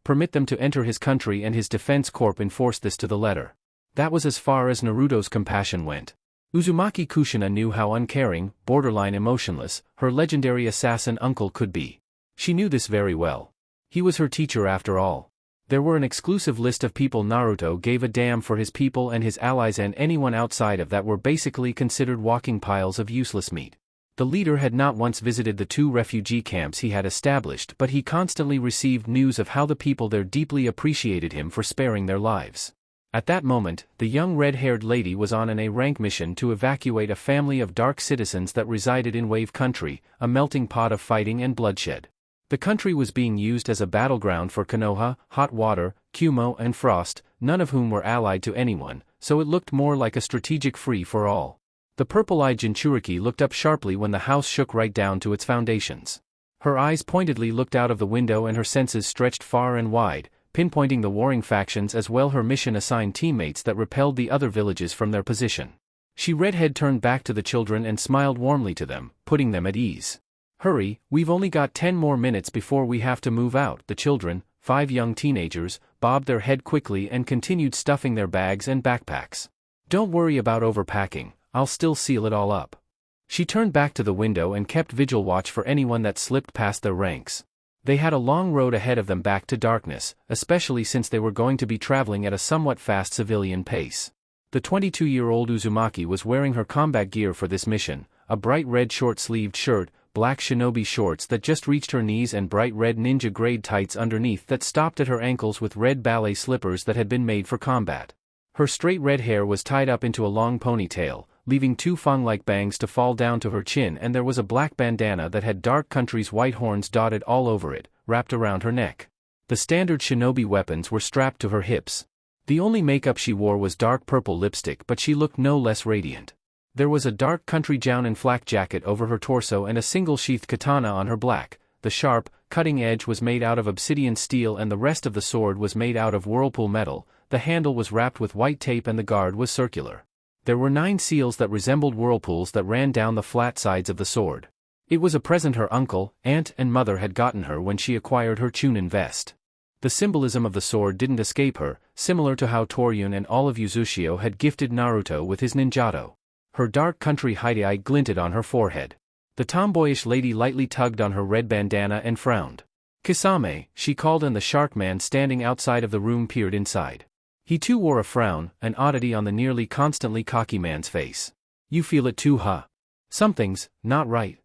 permit them to enter his country and his defense corps enforced this to the letter. That was as far as Naruto's compassion went. Uzumaki Kushina knew how uncaring, borderline emotionless, her legendary assassin uncle could be. She knew this very well. He was her teacher after all. There were an exclusive list of people Naruto gave a damn for his people and his allies and anyone outside of that were basically considered walking piles of useless meat. The leader had not once visited the 2 refugee camps he had established but he constantly received news of how the people there deeply appreciated him for sparing their lives. At that moment, the young red-haired lady was on an A-rank mission to evacuate a family of dark citizens that resided in Wave Country, a melting pot of fighting and bloodshed. The country was being used as a battleground for Konoha, Hot Water, Kumo and Frost, none of whom were allied to anyone, so it looked more like a strategic free-for-all. The purple-eyed Jinchuriki looked up sharply when the house shook right down to its foundations. Her eyes pointedly looked out of the window and her senses stretched far and wide, pinpointing the warring factions as well her mission-assigned teammates that repelled the other villages from their position. She redhead turned back to the children and smiled warmly to them, putting them at ease. Hurry, we've only got 10 more minutes before we have to move out. The children, 5 young teenagers, bobbed their head quickly and continued stuffing their bags and backpacks. Don't worry about overpacking, I'll still seal it all up. She turned back to the window and kept vigil watch for anyone that slipped past their ranks. They had a long road ahead of them back to Darkness, especially since they were going to be traveling at a somewhat fast civilian pace. The 22-year-old Uzumaki was wearing her combat gear for this mission, a bright red short-sleeved shirt, black shinobi shorts that just reached her knees and bright red ninja grade tights underneath that stopped at her ankles with red ballet slippers that had been made for combat. Her straight red hair was tied up into a long ponytail, leaving 2 fang-like bangs to fall down to her chin and there was a black bandana that had Dark Country's white horns dotted all over it, wrapped around her neck. The standard shinobi weapons were strapped to her hips. The only makeup she wore was dark purple lipstick but she looked no less radiant. There was a Dark Country Jounin flak jacket over her torso and a single-sheathed katana on her back. The sharp, cutting edge was made out of obsidian steel and the rest of the sword was made out of whirlpool metal. The handle was wrapped with white tape and the guard was circular. There were 9 seals that resembled whirlpools that ran down the flat sides of the sword. It was a present her uncle, aunt and mother had gotten her when she acquired her Chunin vest. The symbolism of the sword didn't escape her, similar to how Toryun and all of Uzushio had gifted Naruto with his ninjato. Her dark country hide-eye glinted on her forehead. The tomboyish lady lightly tugged on her red bandana and frowned. "Kisame," she called, and the shark man standing outside of the room peered inside. He too wore a frown, an oddity on the nearly constantly cocky man's face. "You feel it too, huh? Something's not right."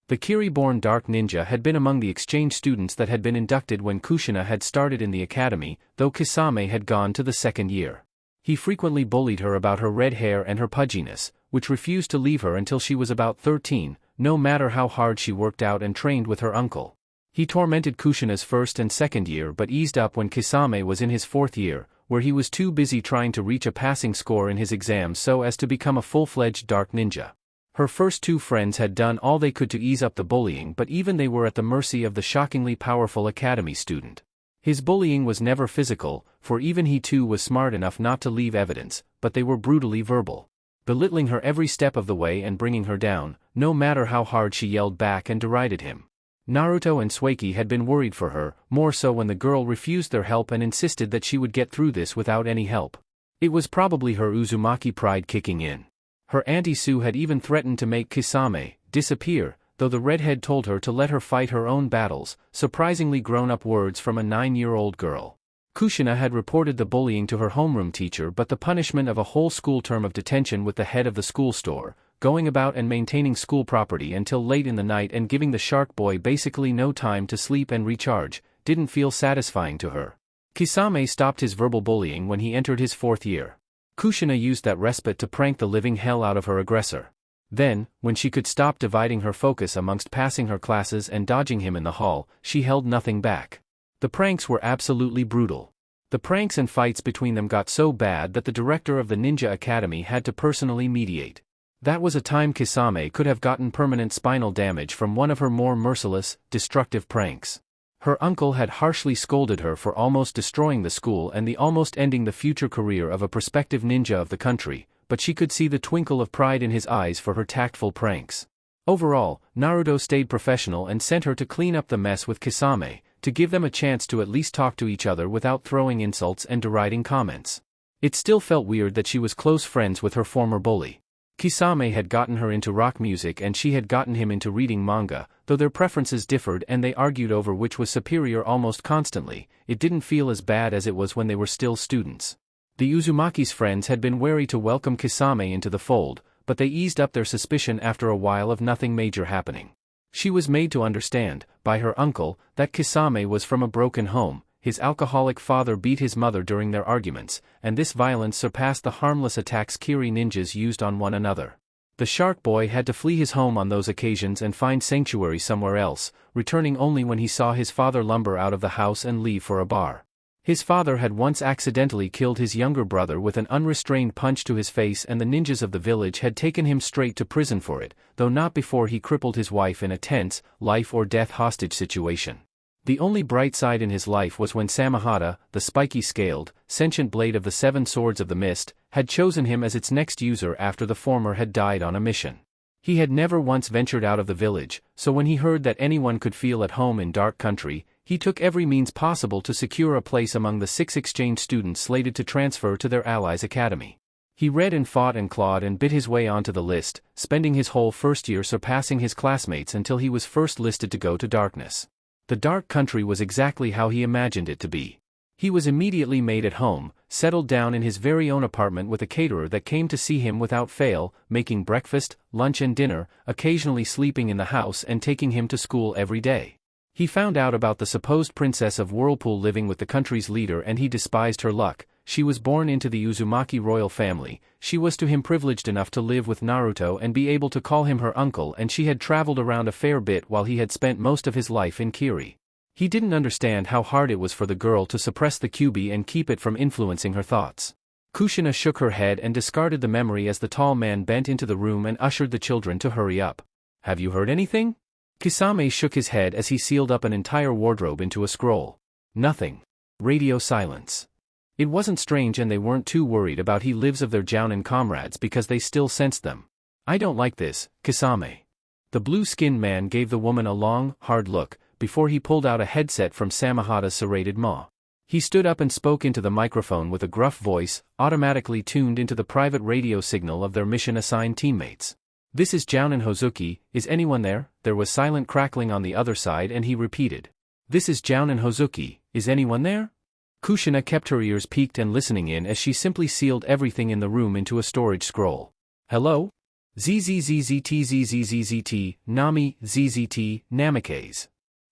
The Kiri-born dark ninja had been among the exchange students that had been inducted when Kushina had started in the academy, though Kisame had gone to the second year. He frequently bullied her about her red hair and her pudginess, which refused to leave her until she was about 13, no matter how hard she worked out and trained with her uncle. He tormented Kushina's first and second year but eased up when Kisame was in his 4th year, where he was too busy trying to reach a passing score in his exams so as to become a full-fledged dark ninja. Her first 2 friends had done all they could to ease up the bullying, but even they were at the mercy of the shockingly powerful academy student. His bullying was never physical, for even he too was smart enough not to leave evidence, but they were brutally verbal, belittling her every step of the way and bringing her down, no matter how hard she yelled back and derided him. Naruto and Sueki had been worried for her, more so when the girl refused their help and insisted that she would get through this without any help. It was probably her Uzumaki pride kicking in. Her Auntie Sue had even threatened to make Kisame disappear, though the redhead told her to let her fight her own battles, surprisingly grown-up words from a 9-year-old girl. Kushina had reported the bullying to her homeroom teacher, but the punishment of a whole school term of detention with the head of the school store, going about and maintaining school property until late in the night and giving the shark boy basically no time to sleep and recharge, didn't feel satisfying to her. Kisame stopped his verbal bullying when he entered his 4th year. Kushina used that respite to prank the living hell out of her aggressor. Then, when she could stop dividing her focus amongst passing her classes and dodging him in the hall, she held nothing back. The pranks were absolutely brutal. The pranks and fights between them got so bad that the director of the Ninja Academy had to personally mediate. That was a time Kisame could have gotten permanent spinal damage from one of her more merciless, destructive pranks. Her uncle had harshly scolded her for almost destroying the school and almost ending the future career of a prospective ninja of the country, but she could see the twinkle of pride in his eyes for her tactful pranks. Overall, Naruto stayed professional and sent her to clean up the mess with Kisame, to give them a chance to at least talk to each other without throwing insults and deriding comments. It still felt weird that she was close friends with her former bully. Kisame had gotten her into rock music and she had gotten him into reading manga, though their preferences differed and they argued over which was superior almost constantly. It didn't feel as bad as it was when they were still students. The Uzumaki's friends had been wary to welcome Kisame into the fold, but they eased up their suspicion after a while of nothing major happening. She was made to understand, by her uncle, that Kisame was from a broken home. His alcoholic father beat his mother during their arguments, and this violence surpassed the harmless attacks Kiri ninjas used on one another. The shark boy had to flee his home on those occasions and find sanctuary somewhere else, returning only when he saw his father lumber out of the house and leave for a bar. His father had once accidentally killed his younger brother with an unrestrained punch to his face, and the ninjas of the village had taken him straight to prison for it, though not before he crippled his wife in a tense, life-or-death hostage situation. The only bright side in his life was when Samahata, the spiky-scaled, sentient blade of the 7 Swords of the Mist, had chosen him as its next user after the former had died on a mission. He had never once ventured out of the village, so when he heard that anyone could feel at home in Dark Country, he took every means possible to secure a place among the 6 exchange students slated to transfer to their allies' academy. He read and fought and clawed and bit his way onto the list, spending his whole first year surpassing his classmates until he was first listed to go to Darkness. The Dark Country was exactly how he imagined it to be. He was immediately made at home, settled down in his very own apartment with a caterer that came to see him without fail, making breakfast, lunch and dinner, occasionally sleeping in the house and taking him to school every day. He found out about the supposed princess of Whirlpool living with the country's leader and he despised her luck. She was born into the Uzumaki royal family, she was to him privileged enough to live with Naruto and be able to call him her uncle, and she had traveled around a fair bit while he had spent most of his life in Kiri. He didn't understand how hard it was for the girl to suppress the Kyuubi and keep it from influencing her thoughts. Kushina shook her head and discarded the memory as the tall man bent into the room and ushered the children to hurry up. "Have you heard anything?" Kisame shook his head as he sealed up an entire wardrobe into a scroll. "Nothing." Radio silence. It wasn't strange and they weren't too worried about he lives of their Jounin comrades because they still sensed them. I don't like this, Kisame. The blue-skinned man gave the woman a long, hard look, before he pulled out a headset from Samahata's serrated maw. He stood up and spoke into the microphone with a gruff voice, automatically tuned into the private radio signal of their mission-assigned teammates. This is Jounin Hozuki, is anyone there? There was silent crackling on the other side and he repeated. This is Jounin Hozuki, is anyone there? Kushina kept her ears peaked and listening in as she simply sealed everything in the room into a storage scroll. Hello? ZZZZTZZZZT, Nami, ZZT, Namikaze.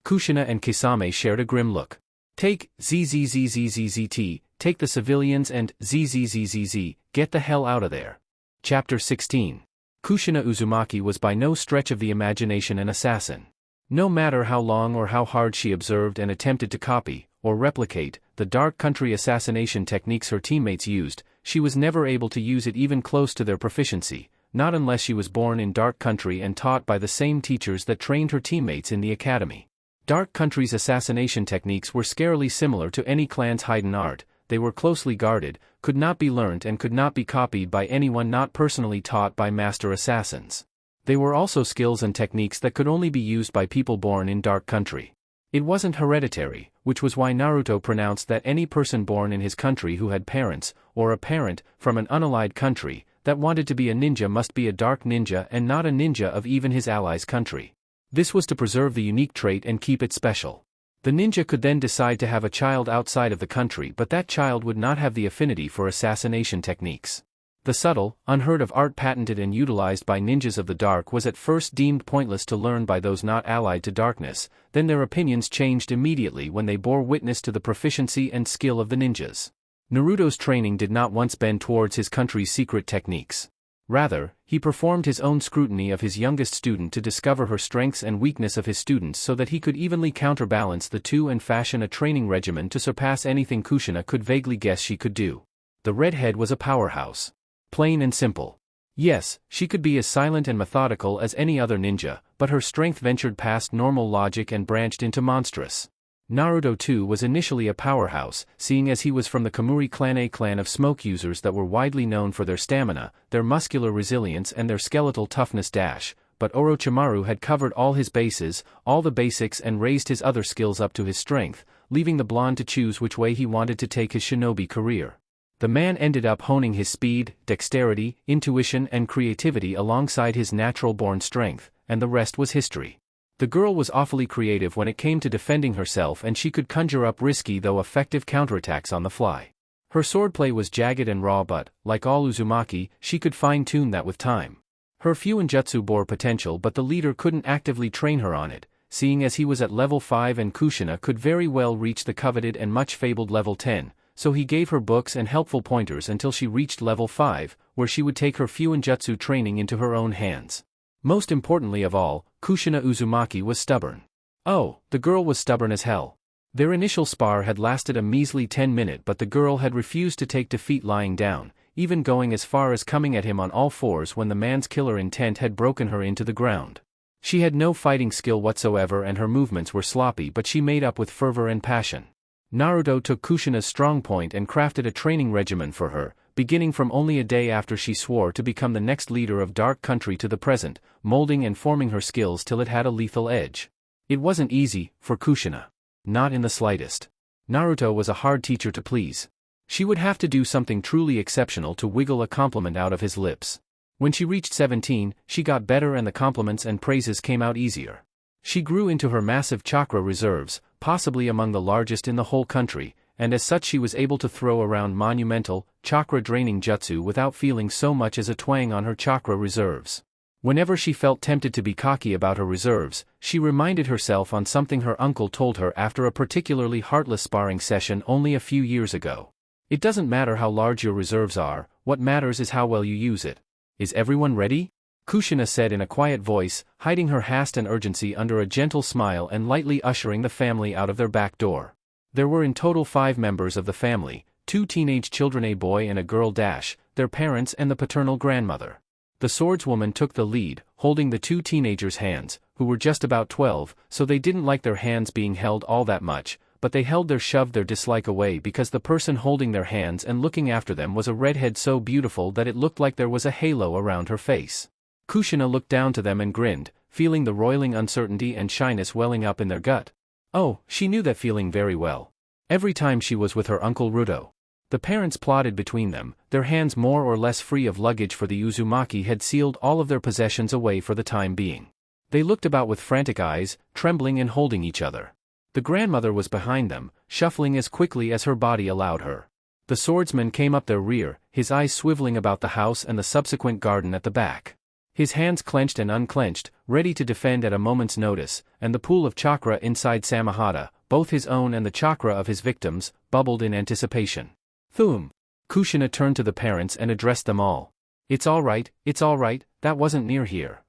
Kushina and Kisame shared a grim look. Take, ZZZZZZT, take the civilians and, ZZZZZ, get the hell out of there. Chapter 16. Kushina Uzumaki was by no stretch of the imagination an assassin. No matter how long or how hard she observed and attempted to copy, or replicate, the dark country assassination techniques her teammates used, she was never able to use it even close to their proficiency, not unless she was born in dark country and taught by the same teachers that trained her teammates in the academy. Dark country's assassination techniques were scarily similar to any clan's hidden art, they were closely guarded, could not be learnt and could not be copied by anyone not personally taught by master assassins. They were also skills and techniques that could only be used by people born in dark country. It wasn't hereditary, which was why Naruto pronounced that any person born in his country who had parents, or a parent, from an unallied country, that wanted to be a ninja must be a dark ninja and not a ninja of even his allies' country. This was to preserve the unique trait and keep it special. The ninja could then decide to have a child outside of the country, but that child would not have the affinity for assassination techniques. The subtle, unheard of art patented and utilized by ninjas of the dark was at first deemed pointless to learn by those not allied to darkness, then their opinions changed immediately when they bore witness to the proficiency and skill of the ninjas. Naruto's training did not once bend towards his country's secret techniques. Rather, he performed his own scrutiny of his youngest student to discover her strengths and weakness of his students so that he could evenly counterbalance the two and fashion a training regimen to surpass anything Kushina could vaguely guess she could do. The redhead was a powerhouse. Plain and simple. Yes, she could be as silent and methodical as any other ninja, but her strength ventured past normal logic and branched into monstrous. Naruto too was initially a powerhouse, seeing as he was from the Kamuri clan, a clan of smoke users that were widely known for their stamina, their muscular resilience and their skeletal toughness but Orochimaru had covered all his bases, all the basics and raised his other skills up to his strength, leaving the blonde to choose which way he wanted to take his shinobi career. The man ended up honing his speed, dexterity, intuition and creativity alongside his natural-born strength, and the rest was history. The girl was awfully creative when it came to defending herself and she could conjure up risky though effective counterattacks on the fly. Her swordplay was jagged and raw but, like all Uzumaki, she could fine-tune that with time. Her Fuinjutsu bore potential but the leader couldn't actively train her on it, seeing as he was at level 5 and Kushina could very well reach the coveted and much fabled level 10. So he gave her books and helpful pointers until she reached level 5, where she would take her Fuinjutsu training into her own hands. Most importantly of all, Kushina Uzumaki was stubborn. Oh, the girl was stubborn as hell. Their initial spar had lasted a measly 10 minutes but the girl had refused to take defeat lying down, even going as far as coming at him on all fours when the man's killer intent had broken her into the ground. She had no fighting skill whatsoever and her movements were sloppy but she made up with fervor and passion. Naruto took Kushina's strong point and crafted a training regimen for her, beginning from only a day after she swore to become the next leader of Dark Country to the present, molding and forming her skills till it had a lethal edge. It wasn't easy, for Kushina. Not in the slightest. Naruto was a hard teacher to please. She would have to do something truly exceptional to wiggle a compliment out of his lips. When she reached 17, she got better and the compliments and praises came out easier. She grew into her massive chakra reserves, possibly among the largest in the whole country, and as such she was able to throw around monumental, chakra-draining jutsu without feeling so much as a twang on her chakra reserves. Whenever she felt tempted to be cocky about her reserves, she reminded herself on something her uncle told her after a particularly heartless sparring session only a few years ago. It doesn't matter how large your reserves are, what matters is how well you use it. Is everyone ready? Kushina said in a quiet voice, hiding her haste and urgency under a gentle smile and lightly ushering the family out of their back door. There were in total 5 members of the family, 2 teenage children, a boy and a girl, their parents and the paternal grandmother. The swordswoman took the lead, holding the 2 teenagers' hands, who were just about 12, so they didn't like their hands being held all that much, but they shoved their dislike away because the person holding their hands and looking after them was a redhead so beautiful that it looked like there was a halo around her face. Kushina looked down to them and grinned, feeling the roiling uncertainty and shyness welling up in their gut. Oh, she knew that feeling very well. Every time she was with her Uncle Ruto. The parents plotted between them, their hands more or less free of luggage, for the Uzumaki had sealed all of their possessions away for the time being. They looked about with frantic eyes, trembling and holding each other. The grandmother was behind them, shuffling as quickly as her body allowed her. The swordsman came up their rear, his eyes swiveling about the house and the subsequent garden at the back. His hands clenched and unclenched, ready to defend at a moment's notice, and the pool of chakra inside Samahata, both his own and the chakra of his victims, bubbled in anticipation. Thum. Kushina turned to the parents and addressed them all. It's all right, that wasn't near here.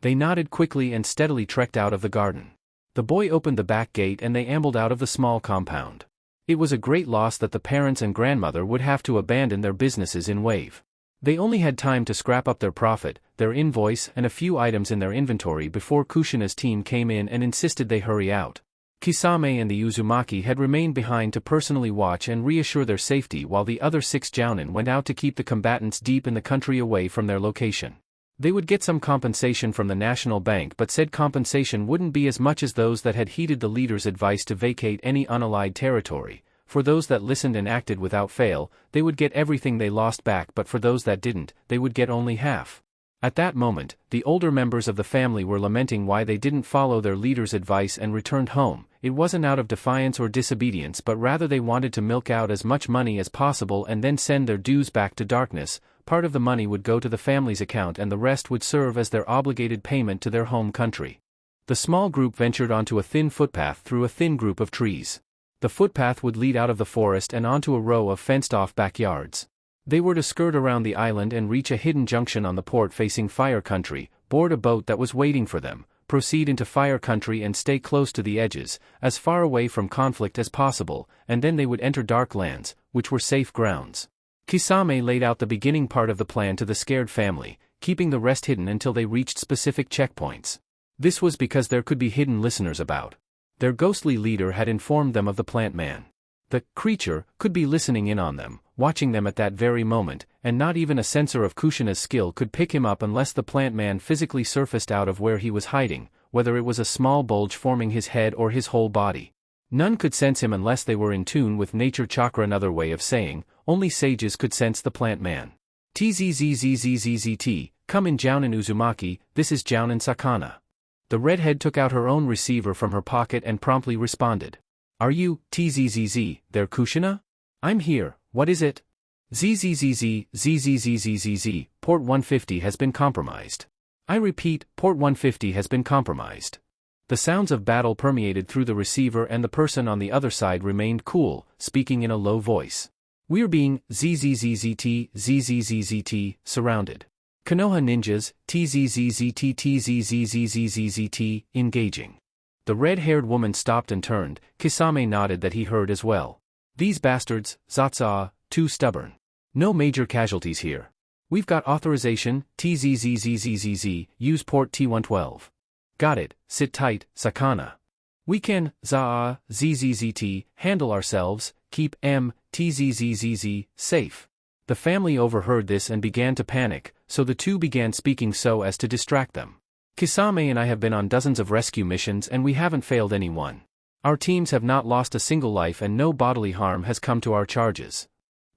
They nodded quickly and steadily trekked out of the garden. The boy opened the back gate and they ambled out of the small compound. It was a great loss that the parents and grandmother would have to abandon their businesses in Wave. They only had time to scrap up their profit, their invoice and a few items in their inventory before Kushina's team came in and insisted they hurry out. Kisame and the Uzumaki had remained behind to personally watch and reassure their safety, while the other 6 jounin went out to keep the combatants deep in the country away from their location. They would get some compensation from the National Bank, but said compensation wouldn't be as much as those that had heeded the leader's advice to vacate any unallied territory. For those that listened and acted without fail, they would get everything they lost back, but for those that didn't, they would get only half. At that moment, the older members of the family were lamenting why they didn't follow their leader's advice and returned home. It wasn't out of defiance or disobedience, but rather they wanted to milk out as much money as possible and then send their dues back to darkness. Part of the money would go to the family's account and the rest would serve as their obligated payment to their home country. The small group ventured onto a thin footpath through a thin group of trees. The footpath would lead out of the forest and onto a row of fenced-off backyards. They were to skirt around the island and reach a hidden junction on the port facing Fire Country, board a boat that was waiting for them, proceed into Fire Country and stay close to the edges, as far away from conflict as possible, and then they would enter Dark Lands, which were safe grounds. Kisame laid out the beginning part of the plan to the scared family, keeping the rest hidden until they reached specific checkpoints. This was because there could be hidden listeners about. Their ghostly leader had informed them of the plant man. The creature could be listening in on them, watching them at that very moment, and not even a sensor of Kushina's skill could pick him up unless the plant man physically surfaced out of where he was hiding, whether it was a small bulge forming his head or his whole body. None could sense him unless they were in tune with nature chakra. Another way of saying, only sages could sense the plant man. TZZZZZZT, come in Jounin Uzumaki, this is Jounin Sakana. The redhead took out her own receiver from her pocket and promptly responded. Are you, TZZZ, there Kushina? I'm here, what is it? ZZZZ, Port 150 has been compromised. I repeat, Port 150 has been compromised. The sounds of battle permeated through the receiver and the person on the other side remained cool, speaking in a low voice. We're being, ZZZZT, surrounded. Konoha ninjas, TZZZT, engaging. The red-haired woman stopped and turned. Kisame nodded that he heard as well. These bastards, Zatsa, too stubborn. No major casualties here. We've got authorization, TZZZZZZ, use port T112. Got it, sit tight, Sakana. We can, ZZZT, handle ourselves, keep TZZZZ, safe. The family overheard this and began to panic, so the two began speaking so as to distract them. Kisame and I have been on dozens of rescue missions and we haven't failed anyone. Our teams have not lost a single life and no bodily harm has come to our charges.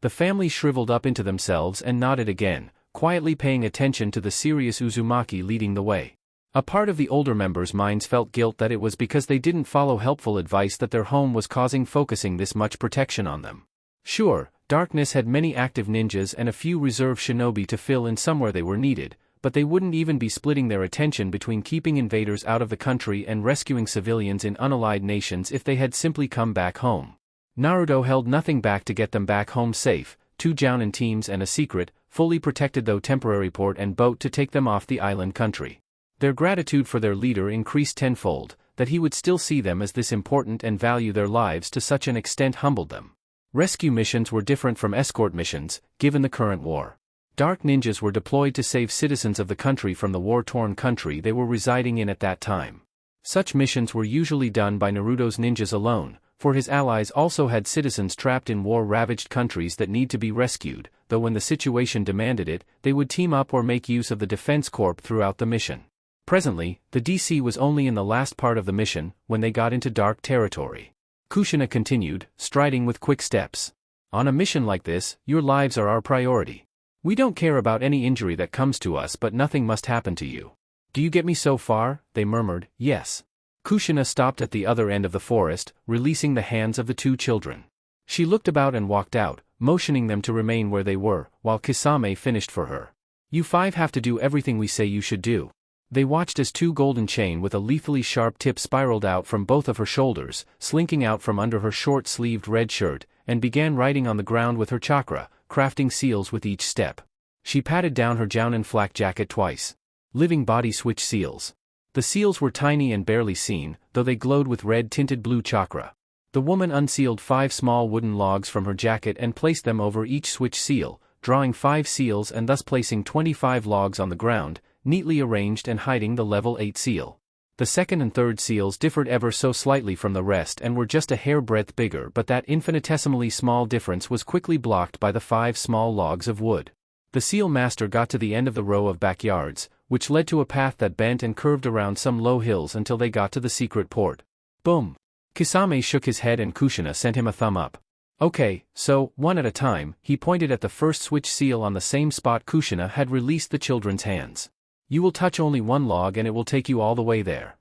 The family shriveled up into themselves and nodded again, quietly paying attention to the serious Uzumaki leading the way. A part of the older members' minds felt guilt that it was because they didn't follow helpful advice that their home was causing focusing this much protection on them. Sure, Darkness had many active ninjas and a few reserve shinobi to fill in somewhere they were needed, but they wouldn't even be splitting their attention between keeping invaders out of the country and rescuing civilians in unallied nations if they had simply come back home. Naruto held nothing back to get them back home safe, 2 Jounin teams and a secret, fully protected though temporary port and boat to take them off the island country. Their gratitude for their leader increased tenfold, that he would still see them as this important and value their lives to such an extent humbled them. Rescue missions were different from escort missions, given the current war. Dark ninjas were deployed to save citizens of the country from the war-torn country they were residing in at that time. Such missions were usually done by Naruto's ninjas alone, for his allies also had citizens trapped in war-ravaged countries that need to be rescued, though when the situation demanded it, they would team up or make use of the Defense Corps throughout the mission. Presently, the DC was only in the last part of the mission, when they got into dark territory. Kushina continued, striding with quick steps. On a mission like this, your lives are our priority. We don't care about any injury that comes to us, but nothing must happen to you. Do you get me so far? They murmured. Yes. Kushina stopped at the other end of the forest, releasing the hands of the two children. She looked about and walked out, motioning them to remain where they were, while Kisame finished for her. You five have to do everything we say you should do. They watched as two golden chain with a lethally sharp tip spiraled out from both of her shoulders, slinking out from under her short-sleeved red shirt, and began writing on the ground with her chakra, crafting seals with each step. She patted down her jounin flak jacket twice. Living body switch seals. The seals were tiny and barely seen, though they glowed with red-tinted blue chakra. The woman unsealed 5 small wooden logs from her jacket and placed them over each switch seal, drawing 5 seals and thus placing 25 logs on the ground, neatly arranged and hiding the level 8 seal. The second and third seals differed ever so slightly from the rest and were just a hair-breadth bigger, but that infinitesimally small difference was quickly blocked by the 5 small logs of wood. The seal master got to the end of the row of backyards, which led to a path that bent and curved around some low hills until they got to the secret port. Boom! Kisame shook his head and Kushina sent him a thumb up. Okay, so, one at a time, he pointed at the first switch seal on the same spot Kushina had released the children's hands. You will touch only one log and it will take you all the way there.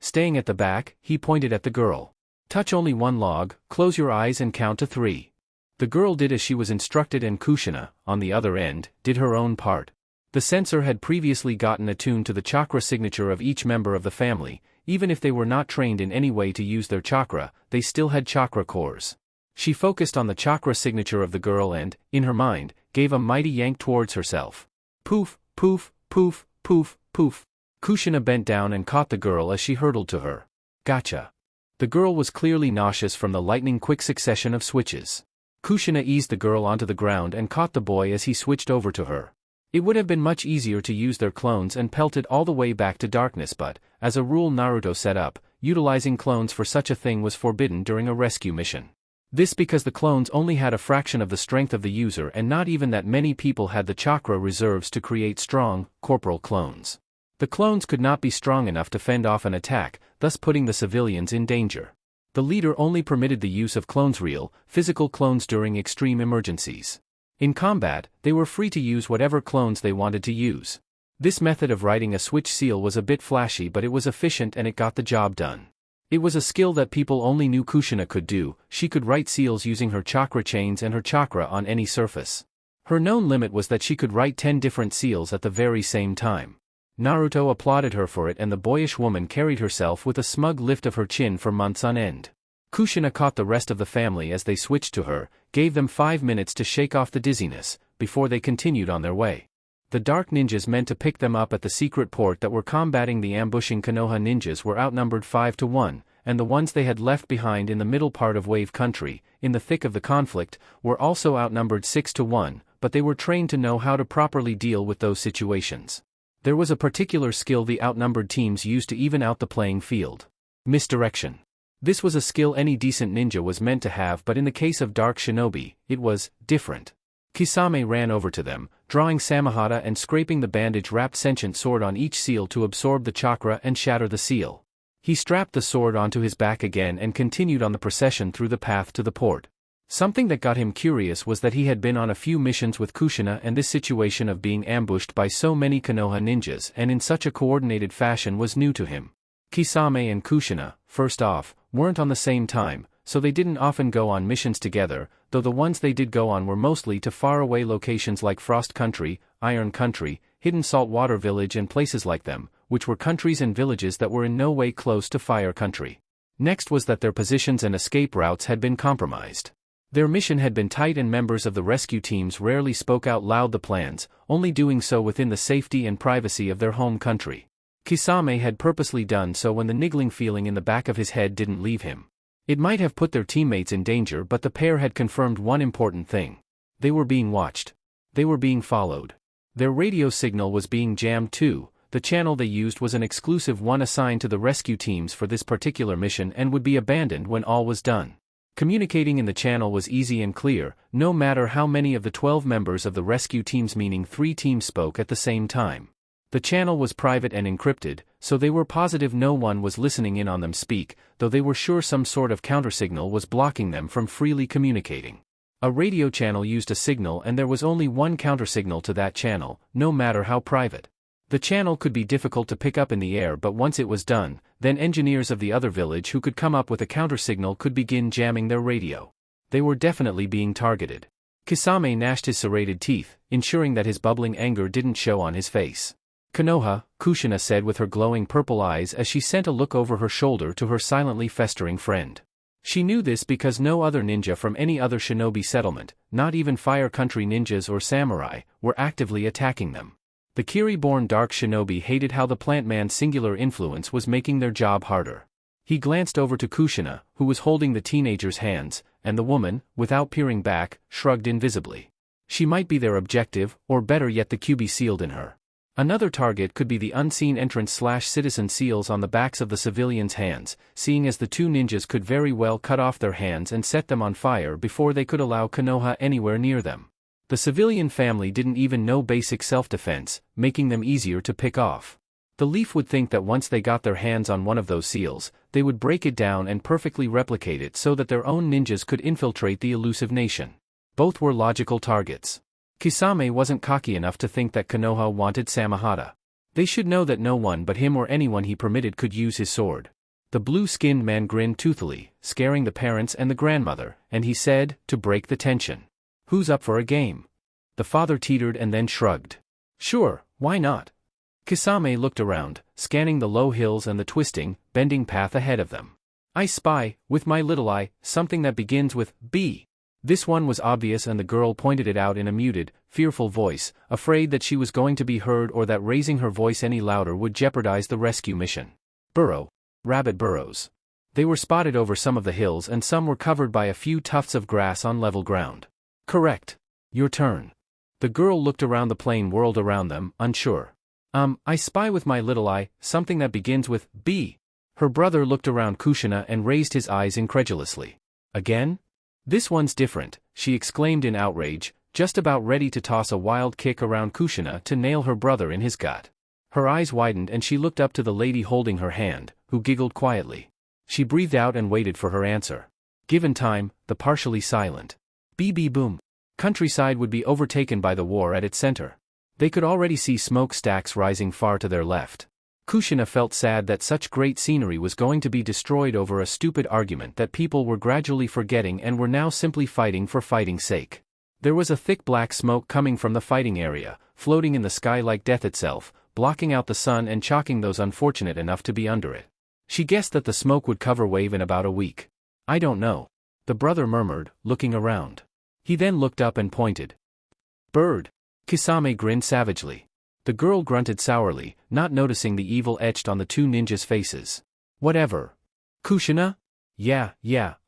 Staying at the back, he pointed at the girl. Touch only one log, close your eyes and count to 3. The girl did as she was instructed and Kushina, on the other end, did her own part. The sensor had previously gotten attuned to the chakra signature of each member of the family. Even if they were not trained in any way to use their chakra, they still had chakra cores. She focused on the chakra signature of the girl and, in her mind, gave a mighty yank towards herself. Poof, poof, poof, poof, poof. Kushina bent down and caught the girl as she hurtled to her. Gotcha. The girl was clearly nauseous from the lightning-quick succession of switches. Kushina eased the girl onto the ground and caught the boy as he switched over to her. It would have been much easier to use their clones and pelted all the way back to darkness, but, as a rule Naruto set up, utilizing clones for such a thing was forbidden during a rescue mission. This because the clones only had a fraction of the strength of the user and not even that many people had the chakra reserves to create strong, corporal clones. The clones could not be strong enough to fend off an attack, thus putting the civilians in danger. The leader only permitted the use of clones, real, physical clones during extreme emergencies. In combat, they were free to use whatever clones they wanted to use. This method of writing a switch seal was a bit flashy, but it was efficient and it got the job done. It was a skill that people only knew Kushina could do. She could write seals using her chakra chains and her chakra on any surface. Her known limit was that she could write 10 different seals at the very same time. Naruto applauded her for it and the boyish woman carried herself with a smug lift of her chin for months on end. Kushina caught the rest of the family as they switched to her, gave them 5 minutes to shake off the dizziness, before they continued on their way. The dark ninjas meant to pick them up at the secret port that were combating the ambushing Konoha ninjas were outnumbered 5-1, and the ones they had left behind in the middle part of Wave Country, in the thick of the conflict, were also outnumbered 6-1, but they were trained to know how to properly deal with those situations. There was a particular skill the outnumbered teams used to even out the playing field. Misdirection. This was a skill any decent ninja was meant to have, but in the case of Dark Shinobi, it was different. Kisame ran over to them, drawing Samahata and scraping the bandage-wrapped sentient sword on each seal to absorb the chakra and shatter the seal. He strapped the sword onto his back again and continued on the procession through the path to the port. Something that got him curious was that he had been on a few missions with Kushina, and this situation of being ambushed by so many Konoha ninjas and in such a coordinated fashion was new to him. Kisame and Kushina, first off, weren't on the same time, so they didn't often go on missions together, though the ones they did go on were mostly to faraway locations like Frost Country, Iron Country, Hidden Saltwater Village and places like them, which were countries and villages that were in no way close to Fire Country. Next was that their positions and escape routes had been compromised. Their mission had been tight and members of the rescue teams rarely spoke out loud the plans, only doing so within the safety and privacy of their home country. Kisame had purposely done so when the niggling feeling in the back of his head didn't leave him. It might have put their teammates in danger, but the pair had confirmed one important thing. They were being watched. They were being followed. Their radio signal was being jammed too. The channel they used was an exclusive one assigned to the rescue teams for this particular mission and would be abandoned when all was done. Communicating in the channel was easy and clear, no matter how many of the 12 members of the rescue teams, meaning 3 teams, spoke at the same time. The channel was private and encrypted, so they were positive no one was listening in on them speak, though they were sure some sort of countersignal was blocking them from freely communicating. A radio channel used a signal and there was only one countersignal to that channel, no matter how private. The channel could be difficult to pick up in the air, but once it was done, then engineers of the other village who could come up with a countersignal could begin jamming their radio. They were definitely being targeted. Kisame gnashed his serrated teeth, ensuring that his bubbling anger didn't show on his face. Konoha, Kushina said with her glowing purple eyes as she sent a look over her shoulder to her silently festering friend. She knew this because no other ninja from any other shinobi settlement, not even Fire Country ninjas or samurai, were actively attacking them. The Kiri-born dark shinobi hated how the plant man's singular influence was making their job harder. He glanced over to Kushina, who was holding the teenager's hands, and the woman, without peering back, shrugged invisibly. She might be their objective, or better yet the QB sealed in her. Another target could be the unseen entrance/citizen seals on the backs of the civilians' hands, seeing as the 2 ninjas could very well cut off their hands and set them on fire before they could allow Konoha anywhere near them. The civilian family didn't even know basic self-defense, making them easier to pick off. The Leaf would think that once they got their hands on one of those seals, they would break it down and perfectly replicate it so that their own ninjas could infiltrate the elusive nation. Both were logical targets. Kisame wasn't cocky enough to think that Konoha wanted Samahata. They should know that no one but him or anyone he permitted could use his sword. The blue-skinned man grinned toothily, scaring the parents and the grandmother, and he said, to break the tension, "Who's up for a game?" The father teetered and then shrugged. "Sure, why not?" Kisame looked around, scanning the low hills and the twisting, bending path ahead of them. "I spy, with my little eye, something that begins with B." This one was obvious and the girl pointed it out in a muted, fearful voice, afraid that she was going to be heard or that raising her voice any louder would jeopardize the rescue mission. "Burrow. Rabbit burrows." They were spotted over some of the hills and some were covered by a few tufts of grass on level ground. "Correct. Your turn." The girl looked around the plain world around them, unsure. I spy with my little eye, something that begins with B." Her brother looked around Kushina and raised his eyes incredulously. "Again? This one's different," she exclaimed in outrage, just about ready to toss a wild kick around Kushina to nail her brother in his gut. Her eyes widened and she looked up to the lady holding her hand, who giggled quietly. She breathed out and waited for her answer. Given time, the partially silent boom. Countryside would be overtaken by the war at its center. They could already see smoke stacks rising far to their left. Kushina felt sad that such great scenery was going to be destroyed over a stupid argument that people were gradually forgetting and were now simply fighting for fighting's sake. There was a thick black smoke coming from the fighting area, floating in the sky like death itself, blocking out the sun and chalking those unfortunate enough to be under it. She guessed that the smoke would cover Wave in about a week. "I don't know," the brother murmured, looking around. He then looked up and pointed. "Bird." Kisame grinned savagely. The girl grunted sourly, not noticing the evil etched on the 2 ninjas' faces. "Whatever. Kushina?" Yeah,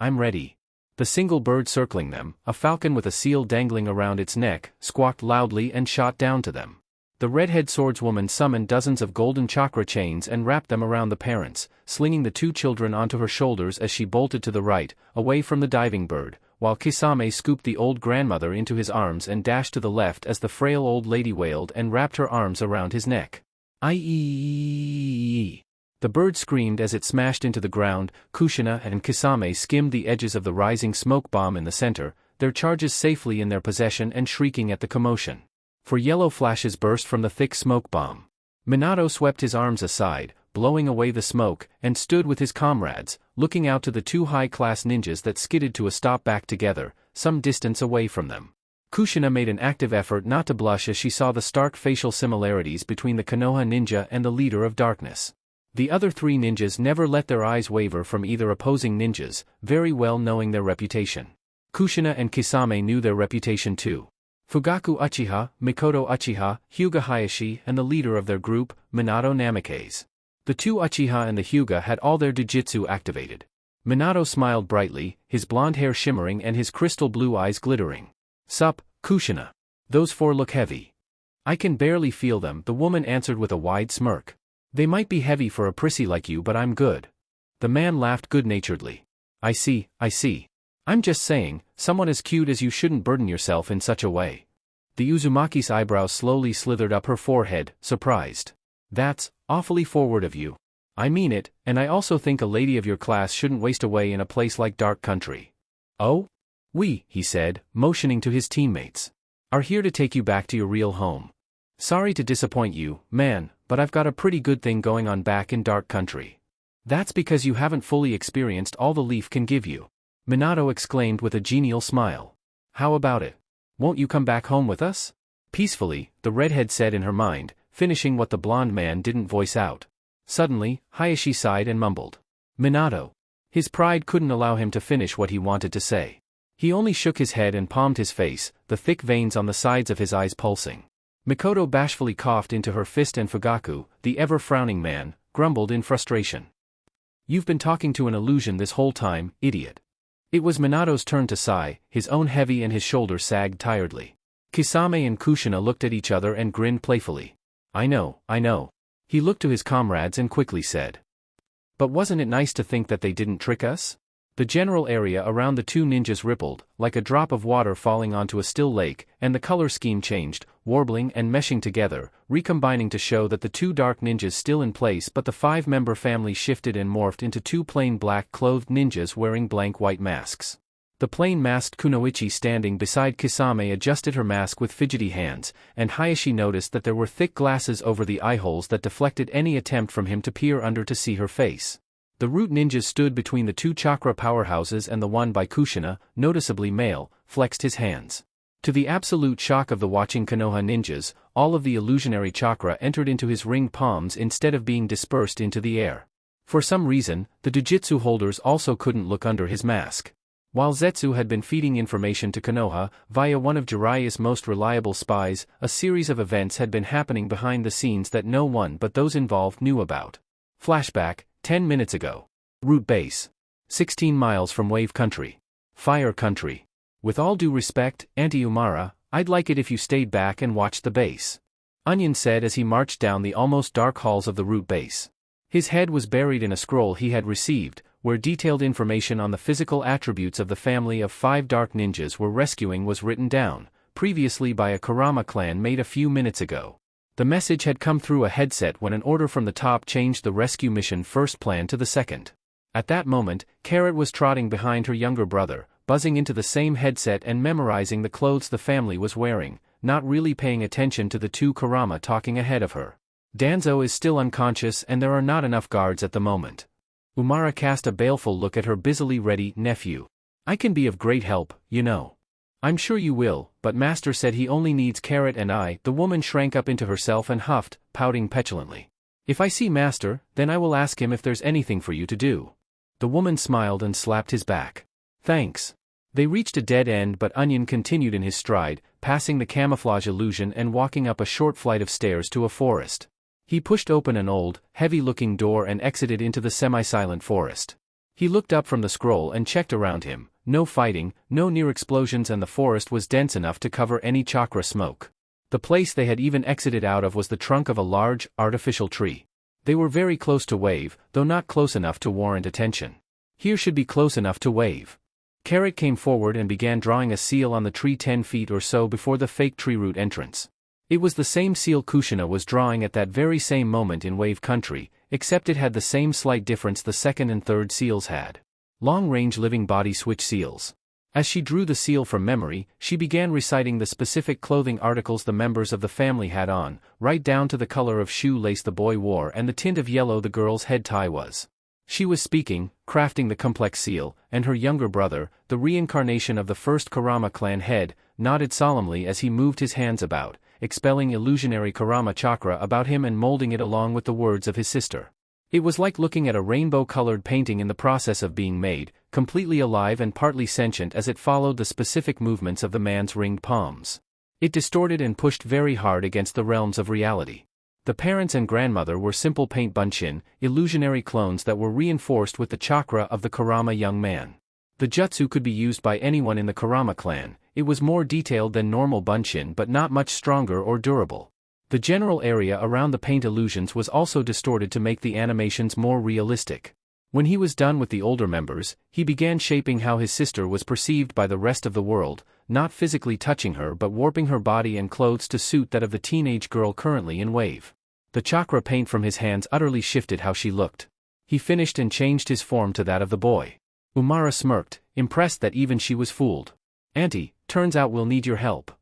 I'm ready." The single bird circling them, a falcon with a seal dangling around its neck, squawked loudly and shot down to them. The redhead swordswoman summoned dozens of golden chakra chains and wrapped them around the parents, slinging the 2 children onto her shoulders as she bolted to the right, away from the diving bird, while Kisame scooped the old grandmother into his arms and dashed to the left as the frail old lady wailed and wrapped her arms around his neck. "Aie!" The bird screamed as it smashed into the ground. Kushina and Kisame skimmed the edges of the rising smoke bomb in the center, their charges safely in their possession and shrieking at the commotion. For yellow flashes burst from the thick smoke bomb. Minato swept his arms aside, blowing away the smoke, and stood with his comrades, looking out to the 2 high-class ninjas that skidded to a stop back together, some distance away from them. Kushina made an active effort not to blush as she saw the stark facial similarities between the Konoha ninja and the leader of darkness. The other 3 ninjas never let their eyes waver from either opposing ninjas, very well knowing their reputation. Kushina and Kisame knew their reputation too. Fugaku Uchiha, Mikoto Uchiha, Hyuga Hayashi and the leader of their group, Minato Namikaze. The 2 Uchiha and the Hyuga had all their jujitsu activated. Minato smiled brightly, his blonde hair shimmering and his crystal blue eyes glittering. "Sup, Kushina. Those 4 look heavy." "I can barely feel them," the woman answered with a wide smirk. "They might be heavy for a prissy like you but I'm good." The man laughed good-naturedly. I see. I'm just saying, someone as cute as you shouldn't burden yourself in such a way. The Uzumaki's eyebrows slowly slithered up her forehead, surprised. That's awfully forward of you. I mean it, and I also think a lady of your class shouldn't waste away in a place like Dark Country. Oh? We, he said, motioning to his teammates, are here to take you back to your real home. Sorry to disappoint you, man, but I've got a pretty good thing going on back in Dark Country. That's because you haven't fully experienced all the Leaf can give you. Minato exclaimed with a genial smile. How about it? Won't you come back home with us? Peacefully, the redhead said in her mind, finishing what the blonde man didn't voice out. Suddenly, Hayashi sighed and mumbled. Minato. His pride couldn't allow him to finish what he wanted to say. He only shook his head and palmed his face, the thick veins on the sides of his eyes pulsing. Mikoto bashfully coughed into her fist and Fugaku, the ever-frowning man, grumbled in frustration. You've been talking to an illusion this whole time, idiot. It was Minato's turn to sigh, his own heavy and his shoulders sagged tiredly. Kisame and Kushina looked at each other and grinned playfully. I know. He looked to his comrades and quickly said. But wasn't it nice to think that they didn't trick us? The general area around the two ninjas rippled, like a drop of water falling onto a still lake, and the color scheme changed, warbling and meshing together, recombining to show that the two dark ninjas still in place but the five-member family shifted and morphed into two plain black-clothed ninjas wearing blank white masks. The plain-masked Kunoichi standing beside Kisame adjusted her mask with fidgety hands, and Hayashi noticed that there were thick glasses over the eyeholes that deflected any attempt from him to peer under to see her face. The root ninjas stood between the two chakra powerhouses and the one by Kushina, noticeably male, flexed his hands. To the absolute shock of the watching Konoha ninjas, all of the illusionary chakra entered into his ringed palms instead of being dispersed into the air. For some reason, the Jujutsu holders also couldn't look under his mask. While Zetsu had been feeding information to Konoha, via one of Jiraiya's most reliable spies, a series of events had been happening behind the scenes that no one but those involved knew about. Flashback, 10 minutes ago. Root Base. 16 miles from Wave Country. Fire Country. With all due respect, Auntie Umara, I'd like it if you stayed back and watched the base. Onion said as he marched down the almost dark halls of the Root Base. His head was buried in a scroll he had received, where detailed information on the physical attributes of the family of 5 dark ninjas we're rescuing was written down, previously by a Kurama clan made a few minutes ago. The message had come through a headset when an order from the top changed the rescue mission first plan to the second. At that moment, Carrot was trotting behind her younger brother, buzzing into the same headset and memorizing the clothes the family was wearing, not really paying attention to the two Kurama talking ahead of her. Danzo is still unconscious and there are not enough guards at the moment. Umara cast a baleful look at her busily ready nephew. I can be of great help, you know. I'm sure you will, but Master said he only needs Carrot and I. The woman shrank up into herself and huffed, pouting petulantly. If I see Master, then I will ask him if there's anything for you to do. The woman smiled and slapped his back. Thanks. They reached a dead end but Onion continued in his stride, passing the camouflage illusion and walking up a short flight of stairs to a forest. He pushed open an old, heavy-looking door and exited into the semi-silent forest. He looked up from the scroll and checked around him. No fighting, no near explosions and the forest was dense enough to cover any chakra smoke. The place they had even exited out of was the trunk of a large, artificial tree. They were very close to Wave, though not close enough to warrant attention. Here should be close enough to Wave. Carrot came forward and began drawing a seal on the tree 10 feet or so before the fake tree root entrance. It was the same seal Kushina was drawing at that very same moment in Wave Country, except it had the same slight difference the second and third seals had. Long-range living body switch seals. As she drew the seal from memory, she began reciting the specific clothing articles the members of the family had on, right down to the color of shoe lace the boy wore and the tint of yellow the girl's head tie was. She was speaking, crafting the complex seal, and her younger brother, the reincarnation of the first Kurama clan head, nodded solemnly as he moved his hands about, expelling illusionary Kurama chakra about him and molding it along with the words of his sister. It was like looking at a rainbow-colored painting in the process of being made, completely alive and partly sentient as it followed the specific movements of the man's ringed palms. It distorted and pushed very hard against the realms of reality. The parents and grandmother were simple paint bunshin, illusionary clones that were reinforced with the chakra of the Kurama young man. The jutsu could be used by anyone in the Kurama clan. It was more detailed than normal bunshin but not much stronger or durable. The general area around the paint illusions was also distorted to make the animations more realistic. When he was done with the older members, he began shaping how his sister was perceived by the rest of the world, not physically touching her but warping her body and clothes to suit that of the teenage girl currently in wave. The chakra paint from his hands utterly shifted how she looked. He finished and changed his form to that of the boy. Umara smirked, impressed that even she was fooled. "Auntie, turns out we'll need your help,"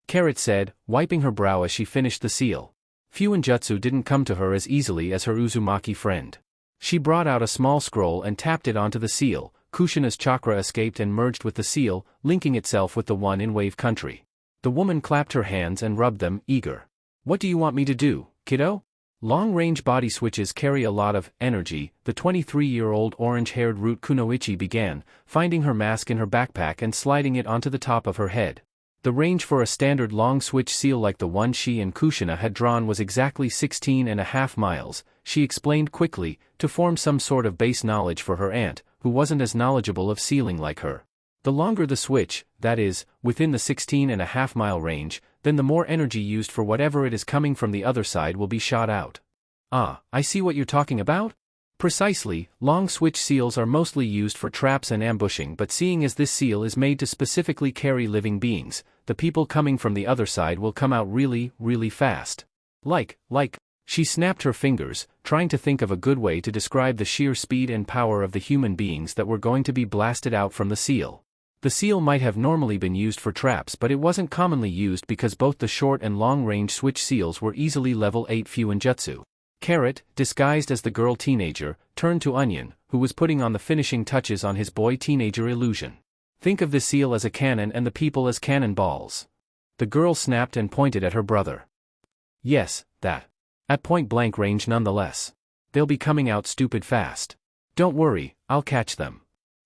Carrot said, wiping her brow as she finished the seal. Fuinjutsu didn't come to her as easily as her Uzumaki friend. She brought out a small scroll and tapped it onto the seal. Kushina's chakra escaped and merged with the seal, linking itself with the one in Wave Country. The woman clapped her hands and rubbed them, eager. "What do you want me to do, kiddo?" Long-range body switches carry a lot of energy, the 23-year-old orange-haired Root Kunoichi began, finding her mask in her backpack and sliding it onto the top of her head. The range for a standard long switch seal like the one she and Kushina had drawn was exactly 16.5 miles, she explained quickly, to form some sort of base knowledge for her aunt, who wasn't as knowledgeable of sealing like her. The longer the switch, that is, within the 16.5-mile range, then the more energy used for whatever it is coming from the other side will be shot out. "Ah, I see what you're talking about?" Precisely, long switch seals are mostly used for traps and ambushing, but seeing as this seal is made to specifically carry living beings, the people coming from the other side will come out really, really fast. Like, she snapped her fingers, trying to think of a good way to describe the sheer speed and power of the human beings that were going to be blasted out from the seal. The seal might have normally been used for traps, but it wasn't commonly used because both the short and long-range switch seals were easily level 8 Fuinjutsu. Carrot, disguised as the girl teenager, turned to Onion, who was putting on the finishing touches on his boy teenager illusion. "Think of the seal as a cannon and the people as cannonballs." The girl snapped and pointed at her brother. "Yes, that. At point-blank range nonetheless. They'll be coming out stupid fast. Don't worry, I'll catch them,"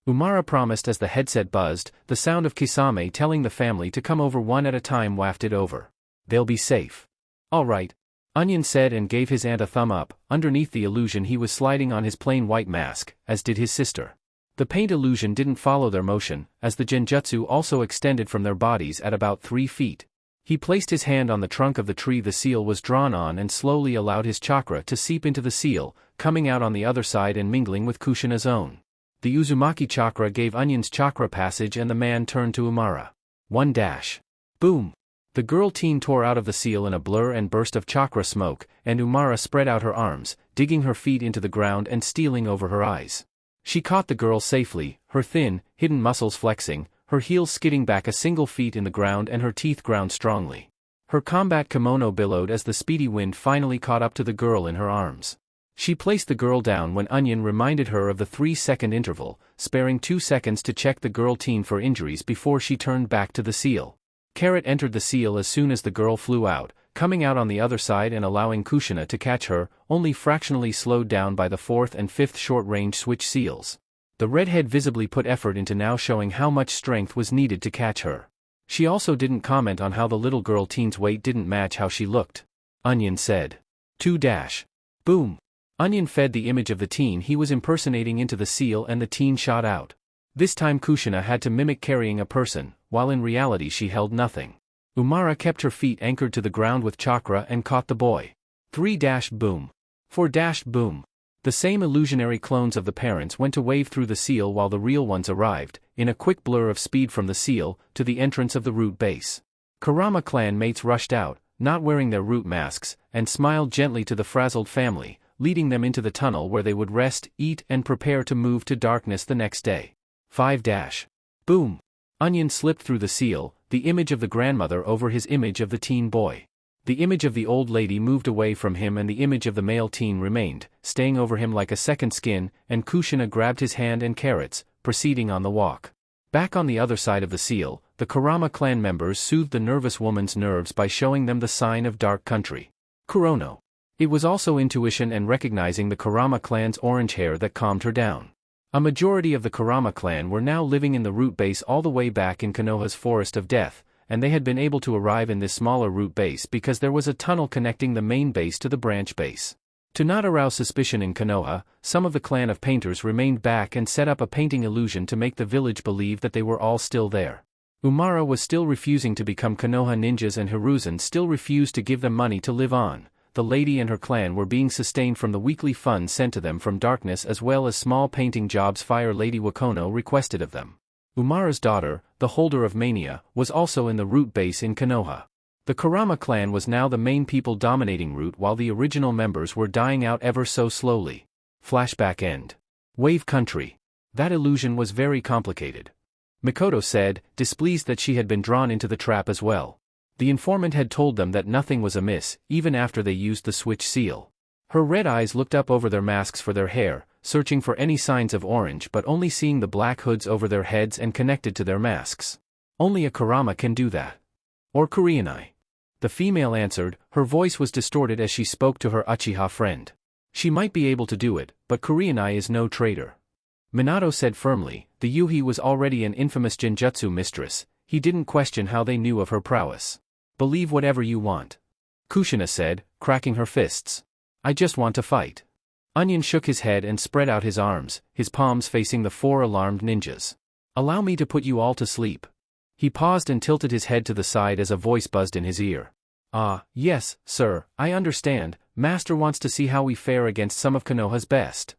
Umara promised as the headset buzzed, the sound of Kisame telling the family to come over one at a time wafted over. "They'll be safe." "All right," Onion said and gave his aunt a thumb up. Underneath the illusion he was sliding on his plain white mask, as did his sister. The paint illusion didn't follow their motion, as the genjutsu also extended from their bodies at about 3 feet. He placed his hand on the trunk of the tree the seal was drawn on and slowly allowed his chakra to seep into the seal, coming out on the other side and mingling with Kushina's own. The Uzumaki chakra gave Onion's chakra passage and the man turned to Umara. 1 dash. Boom! The girl teen tore out of the seal in a blur and burst of chakra smoke, and Umara spread out her arms, digging her feet into the ground and stealing over her eyes. She caught the girl safely, her thin, hidden muscles flexing, her heels skidding back a single feet in the ground and her teeth ground strongly. Her combat kimono billowed as the speedy wind finally caught up to the girl in her arms. She placed the girl down when Onion reminded her of the 3-second interval, sparing 2 seconds to check the girl teen for injuries before she turned back to the seal. Carrot entered the seal as soon as the girl flew out, coming out on the other side and allowing Kushina to catch her, only fractionally slowed down by the 4th and 5th short-range switch seals. The redhead visibly put effort into now showing how much strength was needed to catch her. She also didn't comment on how the little girl teen's weight didn't match how she looked. Onion said. 2 dash. Boom. Onion fed the image of the teen he was impersonating into the seal and the teen shot out. This time Kushina had to mimic carrying a person, while in reality she held nothing. Umara kept her feet anchored to the ground with chakra and caught the boy. 3 dash boom. 4 dash boom. The same illusionary clones of the parents went to wave through the seal while the real ones arrived, in a quick blur of speed from the seal, to the entrance of the root base. Kurama clan mates rushed out, not wearing their root masks, and smiled gently to the frazzled family, leading them into the tunnel where they would rest, eat and prepare to move to darkness the next day. 5 dash. Boom. Onion slipped through the seal, the image of the grandmother over his image of the teen boy. The image of the old lady moved away from him and the image of the male teen remained, staying over him like a second skin, and Kushina grabbed his hand and Carrot's, proceeding on the walk. Back on the other side of the seal, the Kurama clan members soothed the nervous woman's nerves by showing them the sign of dark country. Kurono. It was also intuition and recognizing the Kurama clan's orange hair that calmed her down. A majority of the Kurama clan were now living in the root base all the way back in Konoha's Forest of Death, and they had been able to arrive in this smaller root base because there was a tunnel connecting the main base to the branch base. To not arouse suspicion in Konoha, some of the clan of painters remained back and set up a painting illusion to make the village believe that they were all still there. Umara was still refusing to become Konoha ninjas and Hiruzen still refused to give them money to live on. the lady and her clan were being sustained from the weekly funds sent to them from darkness as well as small painting jobs Fire Lady Wakono requested of them. Umara's daughter, the holder of Mania, was also in the root base in Konoha. The Kurama clan was now the main people dominating root while the original members were dying out ever so slowly. Flashback end. Wave Country. That illusion was very complicated. Mikoto said, displeased that she had been drawn into the trap as well. The informant had told them that nothing was amiss, even after they used the switch seal. Her red eyes looked up over their masks for their hair, searching for any signs of orange but only seeing the black hoods over their heads and connected to their masks. Only a Kurama can do that. Or Kurenai. The female answered, her voice was distorted as she spoke to her Uchiha friend. She might be able to do it, but Kurenai is no traitor. Minato said firmly, the Yuhi was already an infamous genjutsu mistress, he didn't question how they knew of her prowess. Believe whatever you want. Kushina said, cracking her fists. I just want to fight. Onion shook his head and spread out his arms, his palms facing the 4 alarmed ninjas. Allow me to put you all to sleep. He paused and tilted his head to the side as a voice buzzed in his ear. Ah, yes, sir, I understand, Master wants to see how we fare against some of Konoha's best.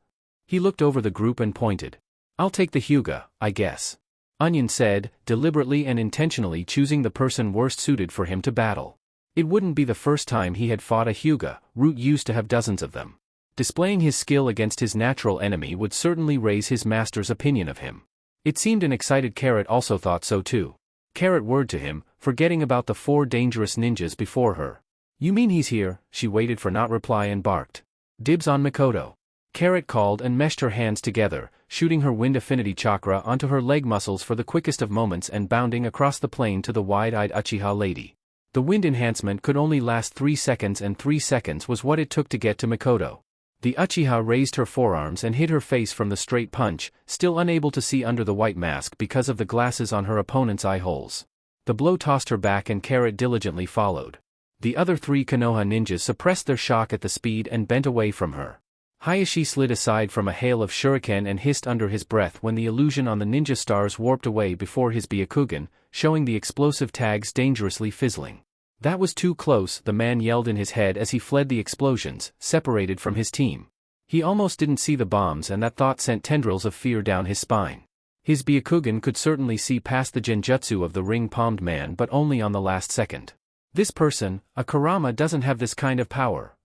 He looked over the group and pointed. I'll take the Hyuga, I guess. Onion said, deliberately and intentionally choosing the person worst suited for him to battle. It wouldn't be the first time he had fought a Hyuga, Root used to have dozens of them. Displaying his skill against his natural enemy would certainly raise his master's opinion of him. It seemed an excited Carrot also thought so too. Carrot whirred to him, forgetting about the 4 dangerous ninjas before her. You mean he's here? She waited for not reply and barked. Dibs on Mikoto. Carrot called and meshed her hands together, shooting her wind affinity chakra onto her leg muscles for the quickest of moments and bounding across the plain to the wide-eyed Uchiha lady. The wind enhancement could only last 3 seconds and 3 seconds was what it took to get to Mikoto. The Uchiha raised her forearms and hid her face from the straight punch, still unable to see under the white mask because of the glasses on her opponent's eye holes. The blow tossed her back and Carrot diligently followed. The other 3 Konoha ninjas suppressed their shock at the speed and bent away from her. Hayashi slid aside from a hail of shuriken and hissed under his breath when the illusion on the ninja stars warped away before his Byakugan, showing the explosive tags dangerously fizzling. That was too close, the man yelled in his head as he fled the explosions, separated from his team. He almost didn't see the bombs and that thought sent tendrils of fear down his spine. His Byakugan could certainly see past the genjutsu of the ring-palmed man but only on the last second. This person, a Kurama, doesn't have this kind of power.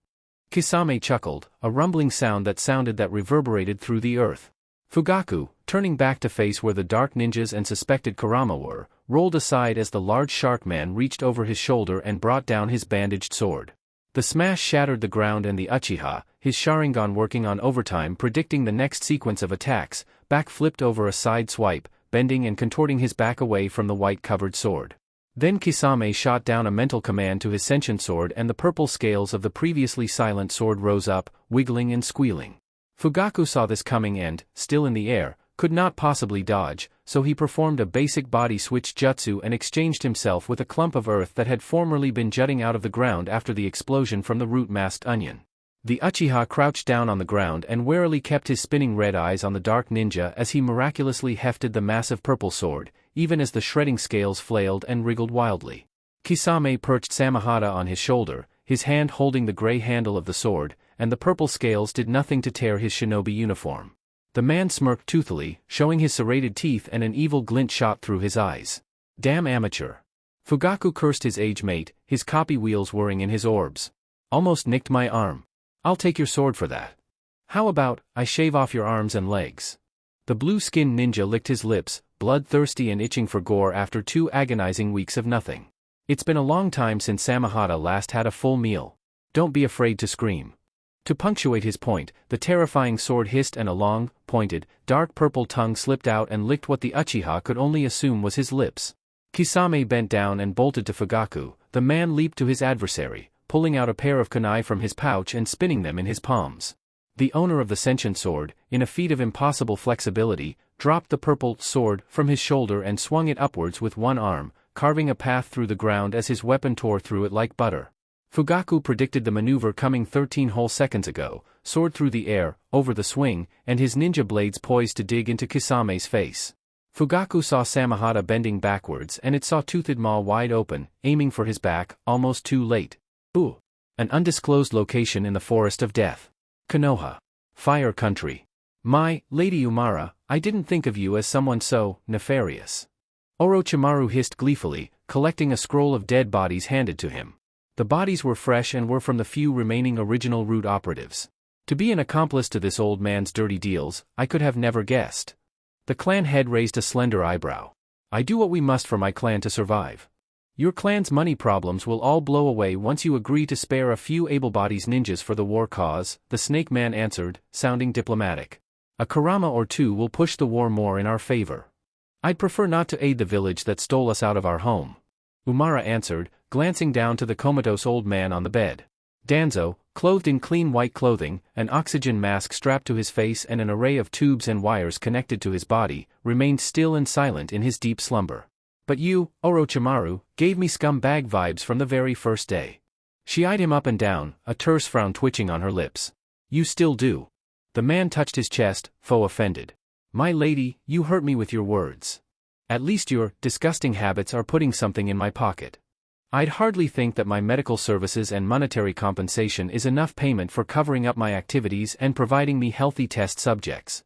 Kisame chuckled, a rumbling sound that reverberated through the earth. Fugaku, turning back to face where the dark ninjas and suspected Kurama were, rolled aside as the large shark man reached over his shoulder and brought down his bandaged sword. The smash shattered the ground and the Uchiha, his Sharingan working on overtime predicting the next sequence of attacks, back-flipped over a side swipe, bending and contorting his back away from the white-covered sword. Then Kisame shot down a mental command to his sentient sword and the purple scales of the previously silent sword rose up, wiggling and squealing. Fugaku saw this coming and, still in the air, could not possibly dodge, so he performed a basic body switch jutsu and exchanged himself with a clump of earth that had formerly been jutting out of the ground after the explosion from the root-masked onion. The Uchiha crouched down on the ground and warily kept his spinning red eyes on the dark ninja as he miraculously hefted the massive purple sword, even as the shredding scales flailed and wriggled wildly. Kisame perched Samehada on his shoulder, his hand holding the gray handle of the sword, and the purple scales did nothing to tear his shinobi uniform. The man smirked toothily, showing his serrated teeth and an evil glint shot through his eyes. Damn amateur. Fugaku cursed his age mate, his copy wheels whirring in his orbs. Almost nicked my arm. I'll take your sword for that. How about, I shave off your arms and legs? The blue-skinned ninja licked his lips, bloodthirsty and itching for gore after 2 agonizing weeks of nothing. It's been a long time since Samehada last had a full meal. Don't be afraid to scream. To punctuate his point, the terrifying sword hissed and a long, pointed, dark purple tongue slipped out and licked what the Uchiha could only assume was his lips. Kisame bent down and bolted to Fugaku. The man leaped to his adversary, pulling out a pair of kunai from his pouch and spinning them in his palms. The owner of the sentient sword, in a feat of impossible flexibility, dropped the purple sword from his shoulder and swung it upwards with one arm, carving a path through the ground as his weapon tore through it like butter. Fugaku predicted the maneuver coming 13 whole seconds ago, sword through the air, over the swing, and his ninja blades poised to dig into Kisame's face. Fugaku saw Samehada bending backwards and it saw Toothed Maw wide open, aiming for his back, almost too late. Ooh! An undisclosed location in the Forest of Death. Konoha. Fire Country. My, Lady Umara, I didn't think of you as someone so nefarious. Orochimaru hissed gleefully, collecting a scroll of dead bodies handed to him. The bodies were fresh and were from the few remaining original root operatives. To be an accomplice to this old man's dirty deals, I could have never guessed. The clan head raised a slender eyebrow. I do what we must for my clan to survive. Your clan's money problems will all blow away once you agree to spare a few able-bodied ninjas for the war cause, the Snake Man answered, sounding diplomatic. A Kurama or two will push the war more in our favor. I'd prefer not to aid the village that stole us out of our home. Umara answered, glancing down to the comatose old man on the bed. Danzo, clothed in clean white clothing, an oxygen mask strapped to his face and an array of tubes and wires connected to his body, remained still and silent in his deep slumber. But you, Orochimaru, gave me scumbag vibes from the very first day. She eyed him up and down, a terse frown twitching on her lips. You still do. The man touched his chest, faux offended. My lady, you hurt me with your words. At least your disgusting habits are putting something in my pocket. I'd hardly think that my medical services and monetary compensation is enough payment for covering up my activities and providing me healthy test subjects.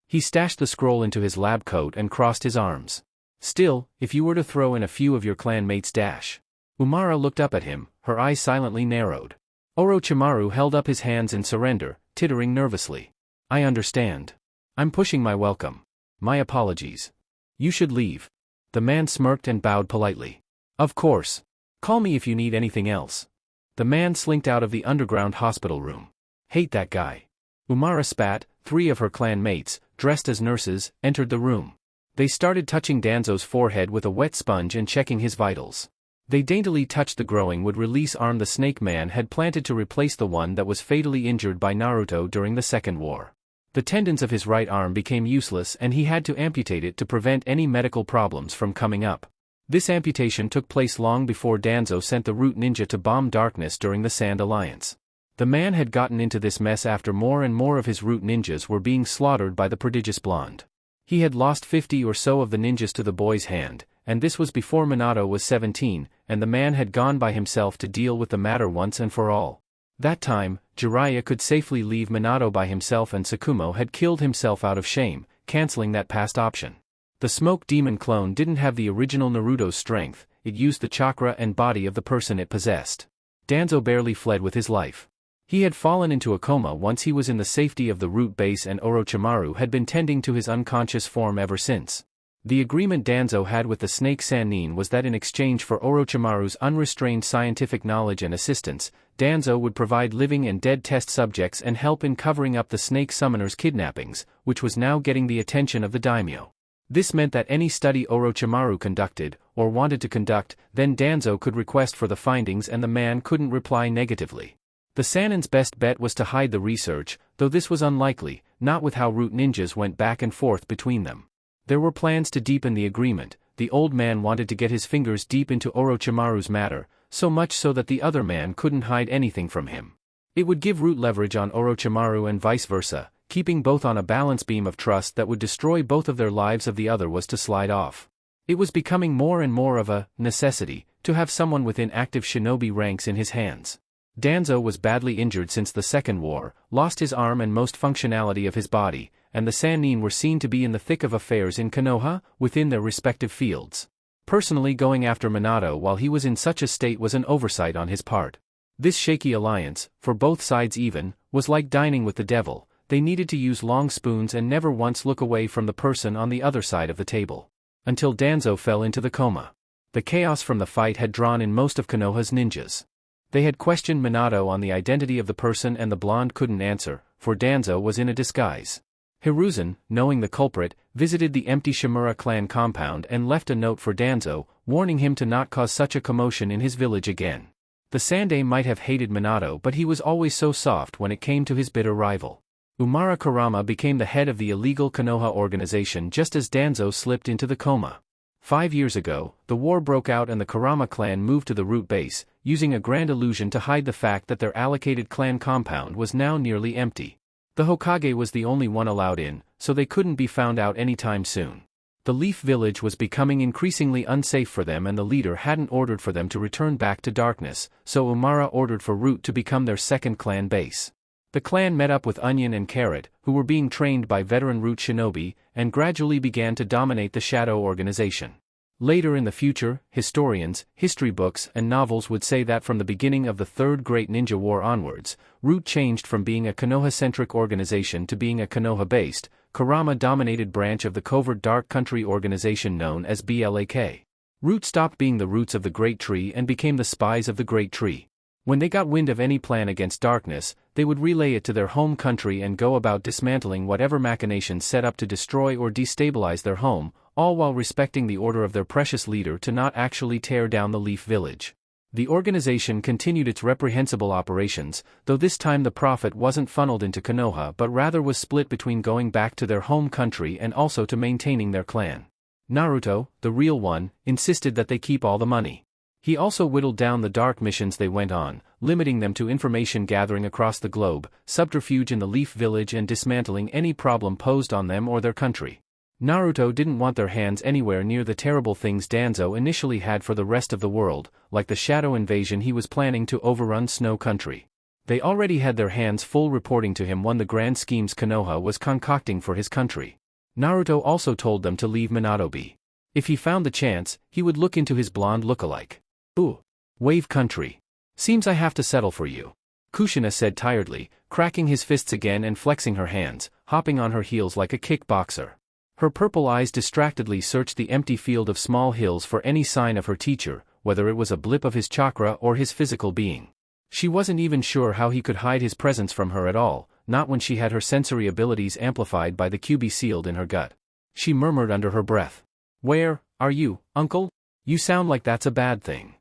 He stashed the scroll into his lab coat and crossed his arms. Still, if you were to throw in a few of your clan mates' dash. Umara looked up at him, her eyes silently narrowed. Orochimaru held up his hands in surrender, tittering nervously. I understand. I'm pushing my welcome. My apologies. You should leave. The man smirked and bowed politely. Of course. Call me if you need anything else. The man slinked out of the underground hospital room. Hate that guy. Umara spat. 3 of her clan mates, dressed as nurses, entered the room. They started touching Danzo's forehead with a wet sponge and checking his vitals. They daintily touched the growing wood-release arm the Snake Man had planted to replace the one that was fatally injured by Naruto during the Second War. The tendons of his right arm became useless and he had to amputate it to prevent any medical problems from coming up. This amputation took place long before Danzo sent the Root Ninja to bomb Darkness during the Sand Alliance. The man had gotten into this mess after more and more of his Root Ninjas were being slaughtered by the prodigious blonde. He had lost 50 or so of the ninjas to the boy's hand, and this was before Minato was 17, and the man had gone by himself to deal with the matter once and for all. That time, Jiraiya could safely leave Minato by himself and Tsukumo had killed himself out of shame, cancelling that past option. The Smoke Demon clone didn't have the original Naruto's strength, it used the chakra and body of the person it possessed. Danzo barely fled with his life. He had fallen into a coma once he was in the safety of the root base and Orochimaru had been tending to his unconscious form ever since. The agreement Danzo had with the Snake Sannin was that in exchange for Orochimaru's unrestrained scientific knowledge and assistance, Danzo would provide living and dead test subjects and help in covering up the Snake Summoner's kidnappings, which was now getting the attention of the daimyo. This meant that any study Orochimaru conducted, or wanted to conduct, then Danzo could request for the findings and the man couldn't reply negatively. The Sannin's best bet was to hide the research, though this was unlikely, not with how Root Ninjas went back and forth between them. There were plans to deepen the agreement. The old man wanted to get his fingers deep into Orochimaru's matter, so much so that the other man couldn't hide anything from him. It would give Root leverage on Orochimaru and vice versa, keeping both on a balance beam of trust that would destroy both of their lives if the other was to slide off. It was becoming more and more of a necessity to have someone within active shinobi ranks in his hands. Danzo was badly injured since the Second War, lost his arm and most functionality of his body, and the Sannin were seen to be in the thick of affairs in Konoha, within their respective fields. Personally going after Minato while he was in such a state was an oversight on his part. This shaky alliance, for both sides even, was like dining with the devil. They needed to use long spoons and never once look away from the person on the other side of the table. Until Danzo fell into the coma. The chaos from the fight had drawn in most of Konoha's ninjas. They had questioned Minato on the identity of the person and the blonde couldn't answer, for Danzo was in a disguise. Hiruzen, knowing the culprit, visited the empty Shimura clan compound and left a note for Danzo, warning him to not cause such a commotion in his village again. The Sandai might have hated Minato but he was always so soft when it came to his bitter rival. Umara Kurama became the head of the illegal Konoha organization just as Danzo slipped into the coma. 5 years ago, the war broke out and the Kurama clan moved to the root base, using a grand illusion to hide the fact that their allocated clan compound was now nearly empty. The Hokage was the only one allowed in, so they couldn't be found out anytime soon. The Leaf Village was becoming increasingly unsafe for them and the leader hadn't ordered for them to return back to darkness, so Umara ordered for Root to become their second clan base. The clan met up with Onion and Carrot, who were being trained by veteran Root shinobi, and gradually began to dominate the Shadow organization. Later in the future, historians, history books, and novels would say that from the beginning of the Third Great Ninja War onwards, Root changed from being a Konoha-centric organization to being a Konoha-based, Kurama-dominated branch of the covert Dark Country organization known as BLAK. Root stopped being the roots of the Great Tree and became the spies of the Great Tree. When they got wind of any plan against darkness, they would relay it to their home country and go about dismantling whatever machinations set up to destroy or destabilize their home, all while respecting the order of their precious leader to not actually tear down the Leaf Village. The organization continued its reprehensible operations, though this time the profit wasn't funneled into Konoha but rather was split between going back to their home country and also to maintaining their clan. Naruto, the real one, insisted that they keep all the money. He also whittled down the dark missions they went on, limiting them to information gathering across the globe, subterfuge in the Leaf Village and dismantling any problem posed on them or their country. Naruto didn't want their hands anywhere near the terrible things Danzo initially had for the rest of the world, like the shadow invasion he was planning to overrun Snow Country. They already had their hands full reporting to him on the grand schemes Konoha was concocting for his country. Naruto also told them to leave Minato be. If he found the chance, he would look into his blonde lookalike. Ooh. Wave Country. Seems I have to settle for you. Kushina said tiredly, cracking his fists again and flexing her hands, hopping on her heels like a kickboxer. Her purple eyes distractedly searched the empty field of small hills for any sign of her teacher, whether it was a blip of his chakra or his physical being. She wasn't even sure how he could hide his presence from her at all, not when she had her sensory abilities amplified by the QB sealed in her gut. She murmured under her breath. "Where are you, uncle? You sound like that's a bad thing."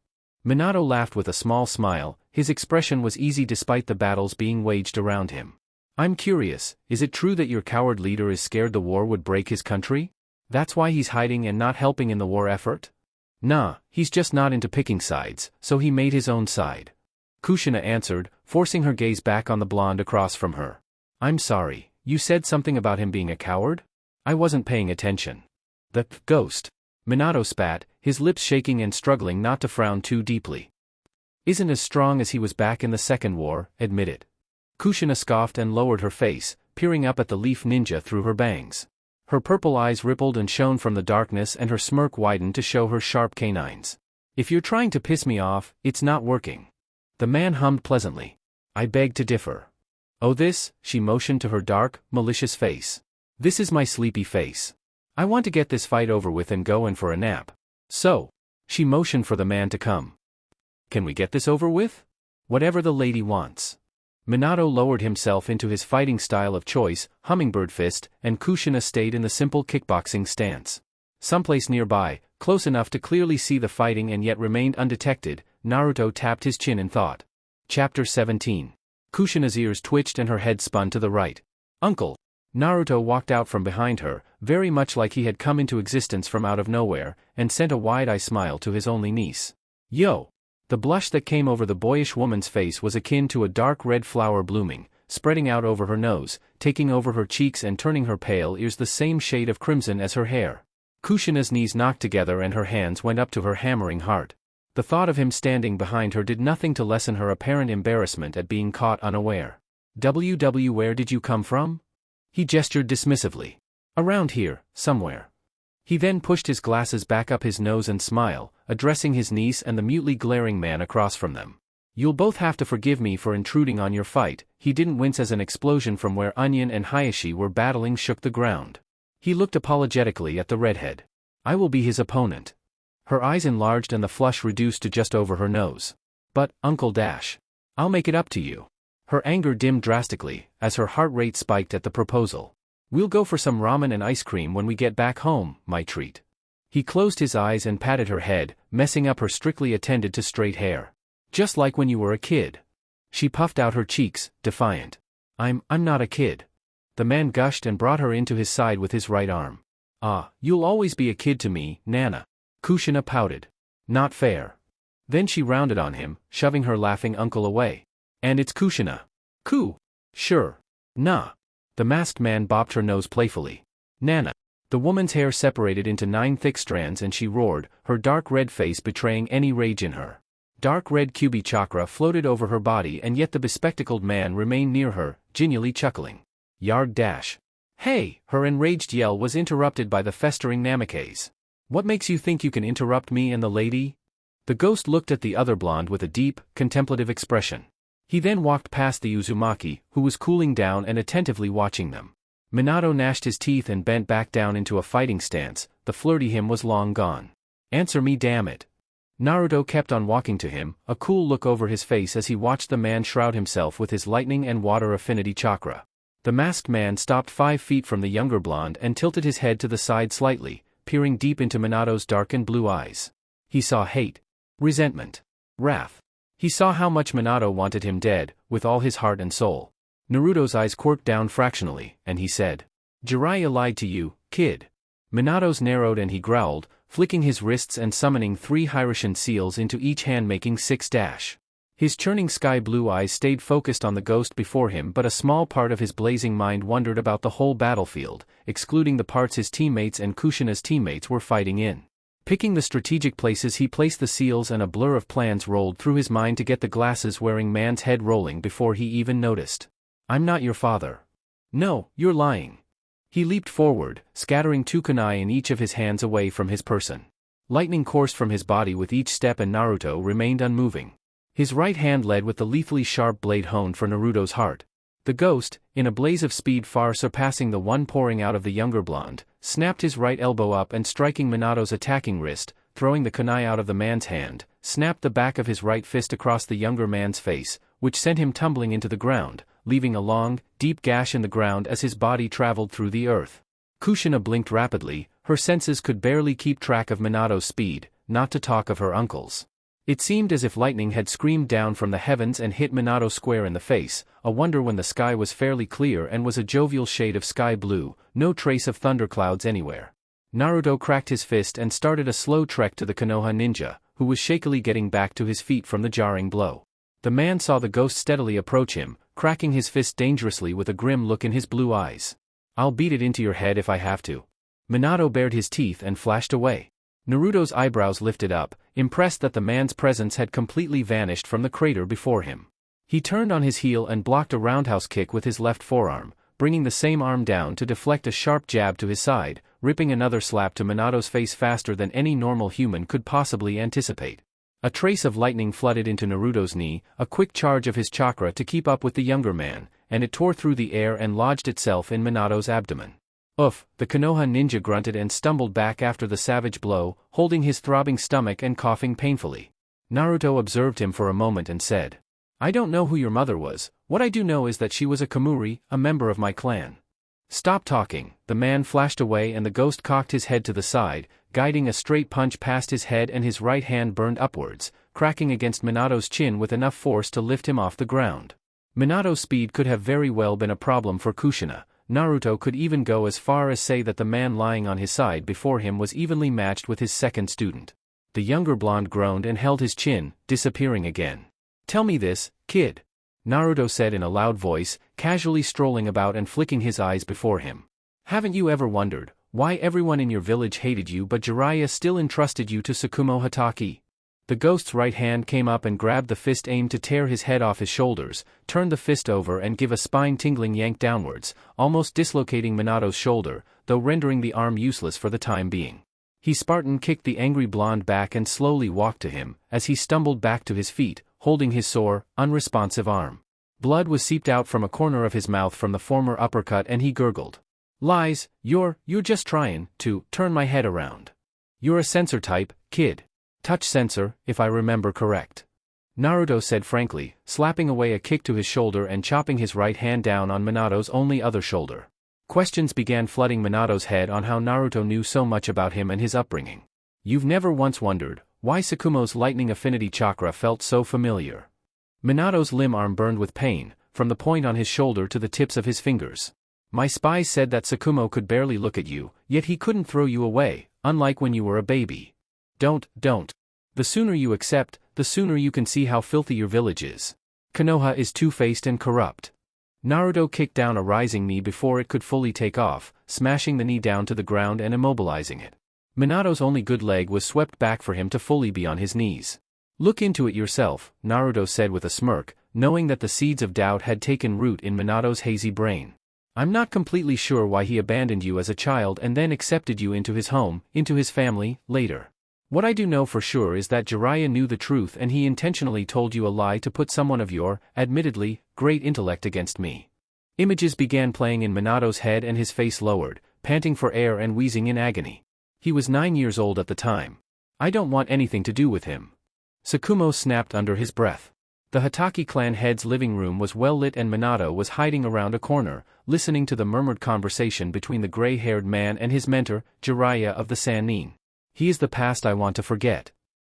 Minato laughed with a small smile, his expression was easy despite the battles being waged around him. "I'm curious, is it true that your coward leader is scared the war would break his country? That's why he's hiding and not helping in the war effort?" "Nah, he's just not into picking sides, so he made his own side," Kushina answered, forcing her gaze back on the blonde across from her. "I'm sorry, you said something about him being a coward? I wasn't paying attention." "The ghost," Minato spat, his lips shaking and struggling not to frown too deeply. "Isn't as strong as he was back in the Second War, admit it." Kushina scoffed and lowered her face, peering up at the Leaf Ninja through her bangs. Her purple eyes rippled and shone from the darkness and her smirk widened to show her sharp canines. "If you're trying to piss me off, it's not working." The man hummed pleasantly. "I beg to differ." "Oh this," she motioned to her dark, malicious face. "This is my sleepy face. I want to get this fight over with and go in for a nap. So." She motioned for the man to come. "Can we get this over with?" "Whatever the lady wants." Minato lowered himself into his fighting style of choice, hummingbird fist, and Kushina stayed in the simple kickboxing stance. Someplace nearby, close enough to clearly see the fighting and yet remained undetected, Naruto tapped his chin in thought. Chapter 17. Kushina's ears twitched and her head spun to the right. "Uncle!" Naruto walked out from behind her, very much like he had come into existence from out of nowhere, and sent a wide-eye smile to his only niece. "Yo!" The blush that came over the boyish woman's face was akin to a dark red flower blooming, spreading out over her nose, taking over her cheeks and turning her pale ears the same shade of crimson as her hair. Kushina's knees knocked together and her hands went up to her hammering heart. The thought of him standing behind her did nothing to lessen her apparent embarrassment at being caught unaware. Where did you come from?" He gestured dismissively. "Around here, somewhere." He then pushed his glasses back up his nose and smiled, addressing his niece and the mutely glaring man across from them. "You'll both have to forgive me for intruding on your fight." He didn't wince as an explosion from where Onion and Hayashi were battling shook the ground. He looked apologetically at the redhead. "I will be his opponent." Her eyes enlarged and the flush reduced to just over her nose. "But, Uncle Dash, I'll make it up to you." Her anger dimmed drastically, as her heart rate spiked at the proposal. "We'll go for some ramen and ice cream when we get back home, my treat." He closed his eyes and patted her head, messing up her strictly attended to straight hair. "Just like when you were a kid." She puffed out her cheeks, defiant. I'm not a kid." The man gushed and brought her into his side with his right arm. "Ah, you'll always be a kid to me, Nana." Kushina pouted. "Not fair." Then she rounded on him, shoving her laughing uncle away. "And it's Kushina." "Sure. Nah." The masked man bopped her nose playfully. "Nana." The woman's hair separated into 9 thick strands and she roared, her dark red face betraying any rage in her. Dark red Kyubi chakra floated over her body and yet the bespectacled man remained near her, genially chuckling. Yard dash. Hey! Her enraged yell was interrupted by the festering Namikaze. What makes you think you can interrupt me and the lady? The ghost looked at the other blonde with a deep, contemplative expression. He then walked past the Uzumaki, who was cooling down and attentively watching them. Minato gnashed his teeth and bent back down into a fighting stance. The flirty him was long gone. Answer me, damn it. Naruto kept on walking to him, a cool look over his face as he watched the man shroud himself with his lightning and water affinity chakra. The masked man stopped 5 feet from the younger blonde and tilted his head to the side slightly, peering deep into Minato's darkened blue eyes. He saw hate, resentment, wrath. He saw how much Minato wanted him dead, with all his heart and soul. Naruto's eyes quirked down fractionally, and he said, Jiraiya lied to you, kid. Minato's narrowed and he growled, flicking his wrists and summoning 3 Hyrule seals into each hand making 6 dash. His churning sky blue eyes stayed focused on the ghost before him but a small part of his blazing mind wondered about the whole battlefield, excluding the parts his teammates and Kushina's teammates were fighting in. Picking the strategic places he placed the seals and a blur of plans rolled through his mind to get the glasses-wearing man's head rolling before he even noticed. I'm not your father. No, you're lying. He leaped forward, scattering 2 kunai in each of his hands away from his person. Lightning coursed from his body with each step and Naruto remained unmoving. His right hand led with the lethally sharp blade honed for Naruto's heart. The ghost, in a blaze of speed far surpassing the one pouring out of the younger blonde, snapped his right elbow up and striking Minato's attacking wrist, throwing the kunai out of the man's hand, snapped the back of his right fist across the younger man's face, which sent him tumbling into the ground, leaving a long, deep gash in the ground as his body traveled through the earth. Kushina blinked rapidly, her senses could barely keep track of Minato's speed, not to talk of her uncle's. It seemed as if lightning had screamed down from the heavens and hit Minato square in the face, a wonder when the sky was fairly clear and was a jovial shade of sky blue, no trace of thunderclouds anywhere. Naruto cracked his fist and started a slow trek to the Konoha ninja, who was shakily getting back to his feet from the jarring blow. The man saw the ghost steadily approach him, cracking his fist dangerously with a grim look in his blue eyes. I'll beat it into your head if I have to. Minato bared his teeth and flashed away. Naruto's eyebrows lifted up, impressed that the man's presence had completely vanished from the crater before him. He turned on his heel and blocked a roundhouse kick with his left forearm, bringing the same arm down to deflect a sharp jab to his side, ripping another slap to Minato's face faster than any normal human could possibly anticipate. A trace of lightning flooded into Naruto's knee, a quick charge of his chakra to keep up with the younger man, and it tore through the air and lodged itself in Minato's abdomen. Oof, the Konoha ninja grunted and stumbled back after the savage blow, holding his throbbing stomach and coughing painfully. Naruto observed him for a moment and said, I don't know who your mother was, what I do know is that she was a Kamuri, a member of my clan. Stop talking, the man flashed away and the ghost cocked his head to the side, guiding a straight punch past his head and his right hand burned upwards, cracking against Minato's chin with enough force to lift him off the ground. Minato's speed could have very well been a problem for Kushina. Naruto could even go as far as say that the man lying on his side before him was evenly matched with his second student. The younger blonde groaned and held his chin, disappearing again. Tell me this, kid. Naruto said in a loud voice, casually strolling about and flicking his eyes before him. Haven't you ever wondered why everyone in your village hated you but Jiraiya still entrusted you to Tsukumo Hatake? The ghost's right hand came up and grabbed the fist aimed to tear his head off his shoulders, turned the fist over and give a spine-tingling yank downwards, almost dislocating Minato's shoulder, though rendering the arm useless for the time being. He Spartan kicked the angry blonde back and slowly walked to him, as he stumbled back to his feet, holding his sore, unresponsive arm. Blood was seeped out from a corner of his mouth from the former uppercut and he gurgled. Lies, you're just trying to turn my head around. You're a sensor type, kid. Touch sensor, if I remember correct. Naruto said frankly, slapping away a kick to his shoulder and chopping his right hand down on Minato's only other shoulder. Questions began flooding Minato's head on how Naruto knew so much about him and his upbringing. You've never once wondered why Tsukumo's lightning affinity chakra felt so familiar. Minato's limb arm burned with pain, from the point on his shoulder to the tips of his fingers. My spies said that Tsukumo could barely look at you, yet he couldn't throw you away, unlike when you were a baby. Don't. The sooner you accept, the sooner you can see how filthy your village is. Konoha is two-faced and corrupt. Naruto kicked down a rising knee before it could fully take off, smashing the knee down to the ground and immobilizing it. Minato's only good leg was swept back for him to fully be on his knees. Look into it yourself, Naruto said with a smirk, knowing that the seeds of doubt had taken root in Minato's hazy brain. I'm not completely sure why he abandoned you as a child and then accepted you into his home, into his family, later. What I do know for sure is that Jiraiya knew the truth and he intentionally told you a lie to put someone of your, admittedly, great intellect against me. Images began playing in Minato's head and his face lowered, panting for air and wheezing in agony. He was 9 years old at the time. I don't want anything to do with him. Tsukumo snapped under his breath. The Hatake clan head's living room was well lit and Minato was hiding around a corner, listening to the murmured conversation between the gray-haired man and his mentor, Jiraiya of the Sannin. He is the past I want to forget.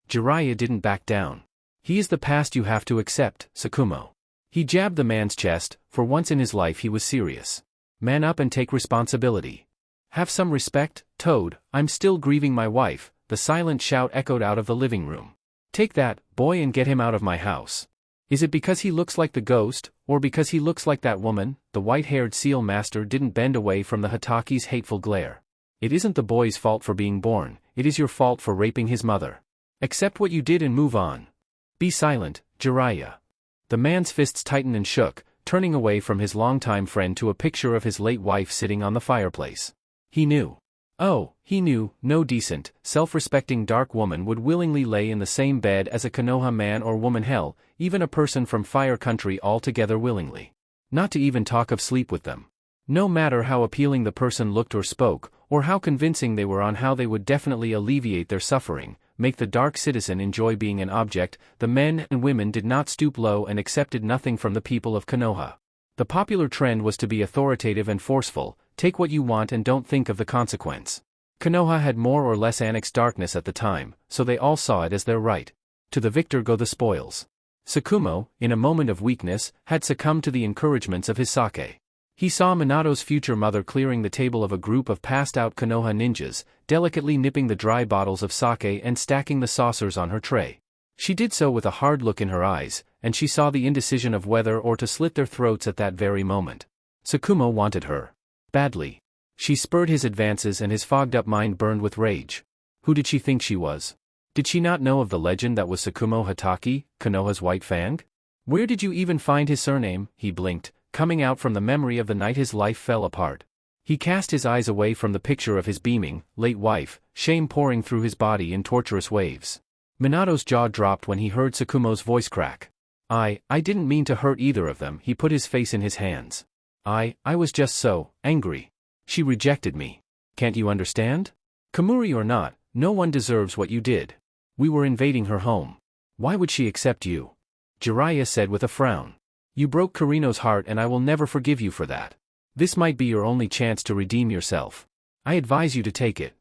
Jiraiya didn't back down. He is the past you have to accept, Tsukumo. He jabbed the man's chest. For once in his life he was serious. Man up and take responsibility. Have some respect, Toad, I'm still grieving my wife, the silent shout echoed out of the living room. Take that, boy, and get him out of my house. Is it because he looks like the ghost, or because he looks like that woman? The white-haired seal master didn't bend away from the Hatake's hateful glare. It isn't the boy's fault for being born, it is your fault for raping his mother. Accept what you did and move on. Be silent, Jiraiya. The man's fists tightened and shook, turning away from his longtime friend to a picture of his late wife sitting on the fireplace. He knew. Oh, he knew, no decent, self-respecting dark woman would willingly lay in the same bed as a Konoha man or woman, hell, even a person from Fire Country altogether willingly. Not to even talk of sleep with them. No matter how appealing the person looked or spoke, or how convincing they were on how they would definitely alleviate their suffering, make the dark citizen enjoy being an object, the men and women did not stoop low and accepted nothing from the people of Konoha. The popular trend was to be authoritative and forceful, take what you want and don't think of the consequence. Konoha had more or less annexed darkness at the time, so they all saw it as their right. To the victor go the spoils. Tsukumo, in a moment of weakness, had succumbed to the encouragements of his sake. He saw Minato's future mother clearing the table of a group of passed-out Konoha ninjas, delicately nipping the dry bottles of sake and stacking the saucers on her tray. She did so with a hard look in her eyes, and she saw the indecision of whether or to slit their throats at that very moment. Tsukumo wanted her. Badly. She spurred his advances and his fogged-up mind burned with rage. Who did she think she was? Did she not know of the legend that was Tsukumo Hatake, Konoha's White Fang? Where did you even find his surname? He blinked, coming out from the memory of the night his life fell apart. He cast his eyes away from the picture of his beaming, late wife, shame pouring through his body in torturous waves. Minato's jaw dropped when he heard Tsukumo's voice crack. I didn't mean to hurt either of them. He put his face in his hands. I was just so angry. She rejected me. Can't you understand? Kamuri or not, no one deserves what you did. We were invading her home. Why would she accept you? Jiraiya said with a frown. You broke Kurino's heart and I will never forgive you for that. This might be your only chance to redeem yourself. I advise you to take it.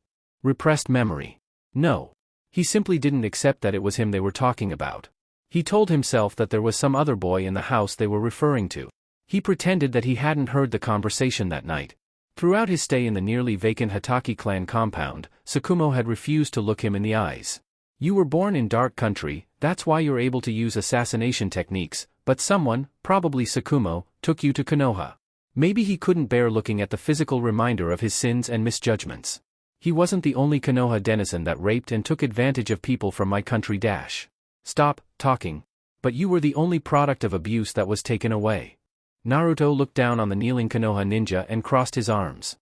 Repressed memory. No. He simply didn't accept that it was him they were talking about. He told himself that there was some other boy in the house they were referring to. He pretended that he hadn't heard the conversation that night. Throughout his stay in the nearly vacant Hatake clan compound, Tsukumo had refused to look him in the eyes. You were born in Dark Country, that's why you're able to use assassination techniques, but someone, probably Tsukumo, took you to Konoha. Maybe he couldn't bear looking at the physical reminder of his sins and misjudgments. He wasn't the only Konoha denizen that raped and took advantage of people from my country. Stop talking. But you were the only product of abuse that was taken away. Naruto looked down on the kneeling Konoha ninja and crossed his arms.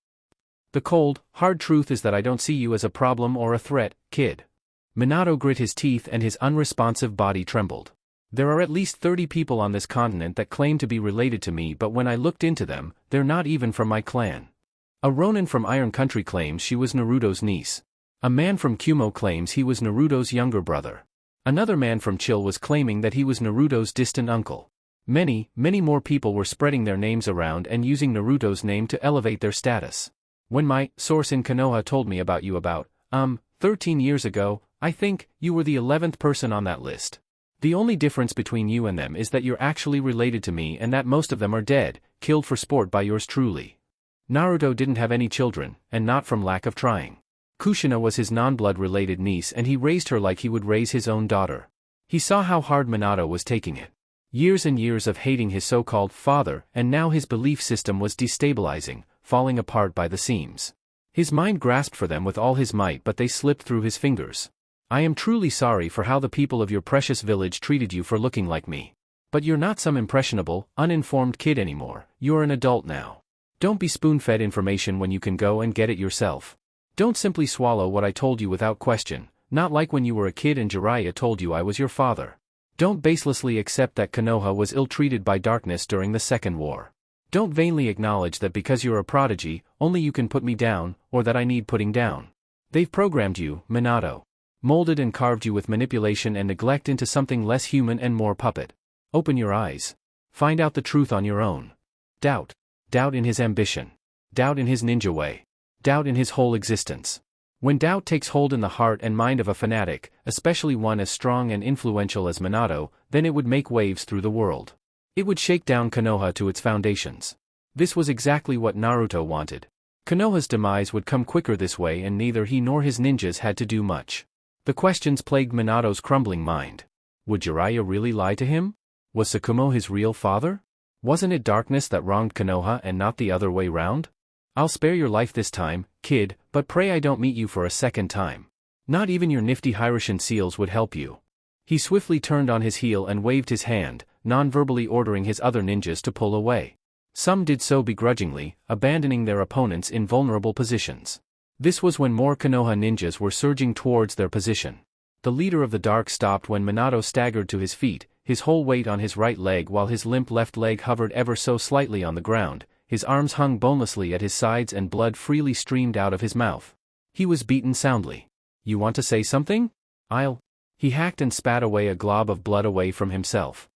The cold, hard truth is that I don't see you as a problem or a threat, kid. Minato grit his teeth and his unresponsive body trembled. There are at least 30 people on this continent that claim to be related to me, but when I looked into them, they're not even from my clan. A Ronin from Iron Country claims she was Naruto's niece. A man from Kumo claims he was Naruto's younger brother. Another man from Chill was claiming that he was Naruto's distant uncle. Many more people were spreading their names around and using Naruto's name to elevate their status. When my source in Konoha told me about you 13 years ago, I think you were the 11th person on that list. The only difference between you and them is that you're actually related to me and that most of them are dead, killed for sport by yours truly. Naruto didn't have any children, and not from lack of trying. Kushina was his non-blood related niece and he raised her like he would raise his own daughter. He saw how hard Minato was taking it. Years and years of hating his so-called father, and now his belief system was destabilizing, falling apart by the seams. His mind grasped for them with all his might, but they slipped through his fingers. I am truly sorry for how the people of your precious village treated you for looking like me. But you're not some impressionable, uninformed kid anymore, you're an adult now. Don't be spoon-fed information when you can go and get it yourself. Don't simply swallow what I told you without question, not like when you were a kid and Jiraiya told you I was your father. Don't baselessly accept that Konoha was ill-treated by darkness during the Second War. Don't vainly acknowledge that because you're a prodigy, only you can put me down, or that I need putting down. They've programmed you, Minato. Molded and carved you with manipulation and neglect into something less human and more puppet. Open your eyes. Find out the truth on your own. Doubt. Doubt in his ambition. Doubt in his ninja way. Doubt in his whole existence. When doubt takes hold in the heart and mind of a fanatic, especially one as strong and influential as Minato, then it would make waves through the world. It would shake down Konoha to its foundations. This was exactly what Naruto wanted. Konoha's demise would come quicker this way, and neither he nor his ninjas had to do much. The questions plagued Minato's crumbling mind. Would Jiraiya really lie to him? Was Tsukumo his real father? Wasn't it darkness that wronged Konoha and not the other way round? I'll spare your life this time, kid, but pray I don't meet you for a second time. Not even your nifty Hiraishin seals would help you. He swiftly turned on his heel and waved his hand, non-verbally ordering his other ninjas to pull away. Some did so begrudgingly, abandoning their opponents in vulnerable positions. This was when more Konoha ninjas were surging towards their position. The leader of the Dark stopped when Minato staggered to his feet, his whole weight on his right leg while his limp left leg hovered ever so slightly on the ground. His arms hung bonelessly at his sides and blood freely streamed out of his mouth. He was beaten soundly. You want to say something? He hacked and spat away a glob of blood away from himself.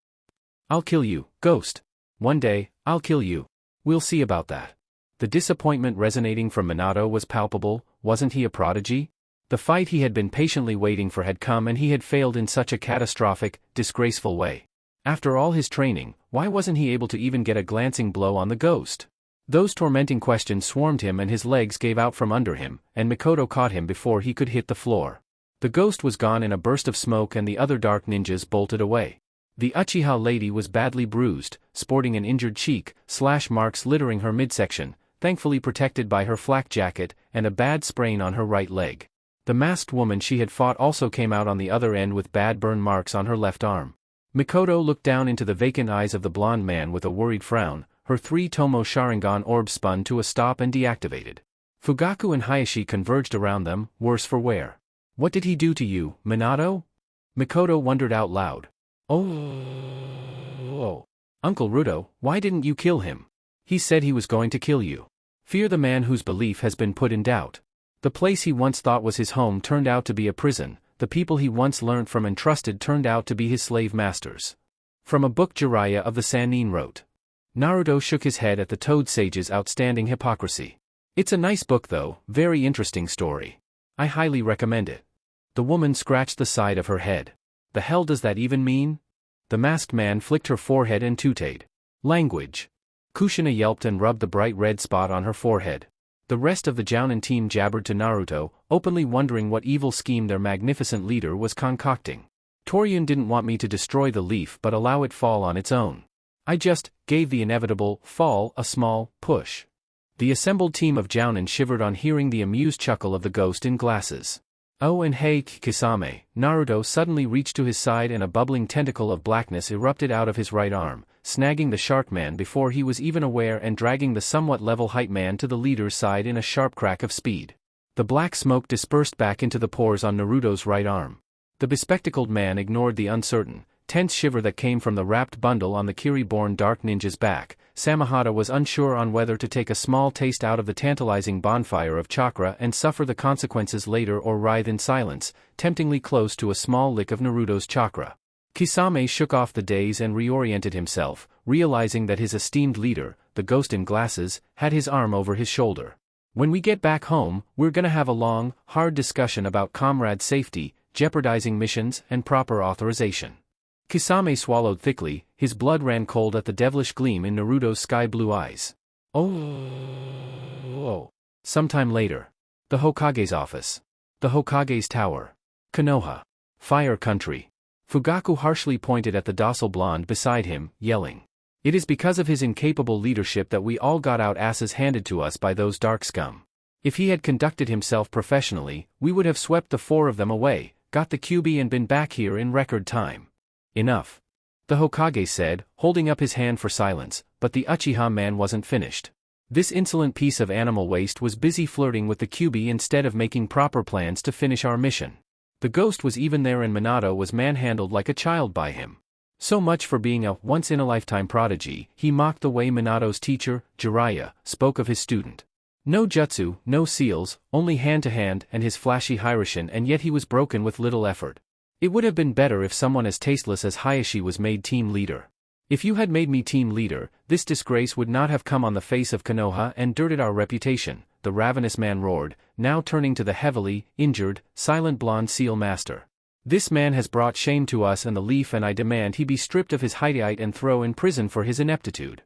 I'll kill you, Ghost. One day, I'll kill you. We'll see about that. The disappointment resonating from Minato was palpable. Wasn't he a prodigy? The fight he had been patiently waiting for had come, and he had failed in such a catastrophic, disgraceful way. After all his training, why wasn't he able to even get a glancing blow on the Ghost? Those tormenting questions swarmed him, and his legs gave out from under him, and Mikoto caught him before he could hit the floor. The Ghost was gone in a burst of smoke, and the other dark ninjas bolted away. The Uchiha lady was badly bruised, sporting an injured cheek, slash marks littering her midsection, thankfully protected by her flak jacket, and a bad sprain on her right leg. The masked woman she had fought also came out on the other end with bad burn marks on her left arm. Mikoto looked down into the vacant eyes of the blonde man with a worried frown. Her 3-tomo Sharingan orb spun to a stop and deactivated. Fugaku and Hayashi converged around them, worse for wear. What did he do to you, Minato? Mikoto wondered out loud. Oh. Uncle Ruto, why didn't you kill him? He said he was going to kill you. Fear the man whose belief has been put in doubt. The place he once thought was his home turned out to be a prison. The people he once learned from and trusted turned out to be his slave masters. From a book Jiraiya of the Sannin wrote. Naruto shook his head at the Toad Sage's outstanding hypocrisy. It's a nice book though, very interesting story. I highly recommend it. The woman scratched the side of her head. The hell does that even mean? The masked man flicked her forehead and tooted. Language. Kushina yelped and rubbed the bright red spot on her forehead. The rest of the Jounin team jabbered to Naruto, openly wondering what evil scheme their magnificent leader was concocting. Torian didn't want me to destroy the leaf but allow it fall on its own. I just gave the inevitable fall a small push. The assembled team of Jounin shivered on hearing the amused chuckle of the Ghost in glasses. Oh, and hey Kisame, Naruto suddenly reached to his side and a bubbling tentacle of blackness erupted out of his right arm, snagging the shark man before he was even aware and dragging the somewhat level-height man to the leader's side in a sharp crack of speed. The black smoke dispersed back into the pores on Naruto's right arm. The bespectacled man ignored the uncertain, tense shiver that came from the wrapped bundle on the Kiri-born dark ninja's back. Samahata was unsure on whether to take a small taste out of the tantalizing bonfire of chakra and suffer the consequences later or writhe in silence, temptingly close to a small lick of Naruto's chakra. Kisame shook off the daze and reoriented himself, realizing that his esteemed leader, the Ghost in glasses, had his arm over his shoulder. When we get back home, we're gonna have a long, hard discussion about comrade safety, jeopardizing missions, and proper authorization. Kisame swallowed thickly, his blood ran cold at the devilish gleam in Naruto's sky-blue eyes. Oh. Sometime later. The Hokage's office. The Hokage's tower. Konoha. Fire Country. Fugaku harshly pointed at the docile blonde beside him, yelling. It is because of his incapable leadership that we all got out asses handed to us by those dark scum. If he had conducted himself professionally, we would have swept the four of them away, got the QB and been back here in record time. Enough. The Hokage said, holding up his hand for silence, but the Uchiha man wasn't finished. This insolent piece of animal waste was busy flirting with the QB instead of making proper plans to finish our mission. The ghost was even there and Minato was manhandled like a child by him. So much for being a once-in-a-lifetime prodigy. He mocked the way Minato's teacher, Jiraiya, spoke of his student. No jutsu, no seals, only hand-to-hand and his flashy Hiroshin, and yet he was broken with little effort. It would have been better if someone as tasteless as Hayashi was made team leader. If you had made me team leader, this disgrace would not have come on the face of Konoha and dirted our reputation, the ravenous man roared, now turning to the heavily injured, silent blonde seal master. This man has brought shame to us and the Leaf, and I demand he be stripped of his hideite and thrown in prison for his ineptitude.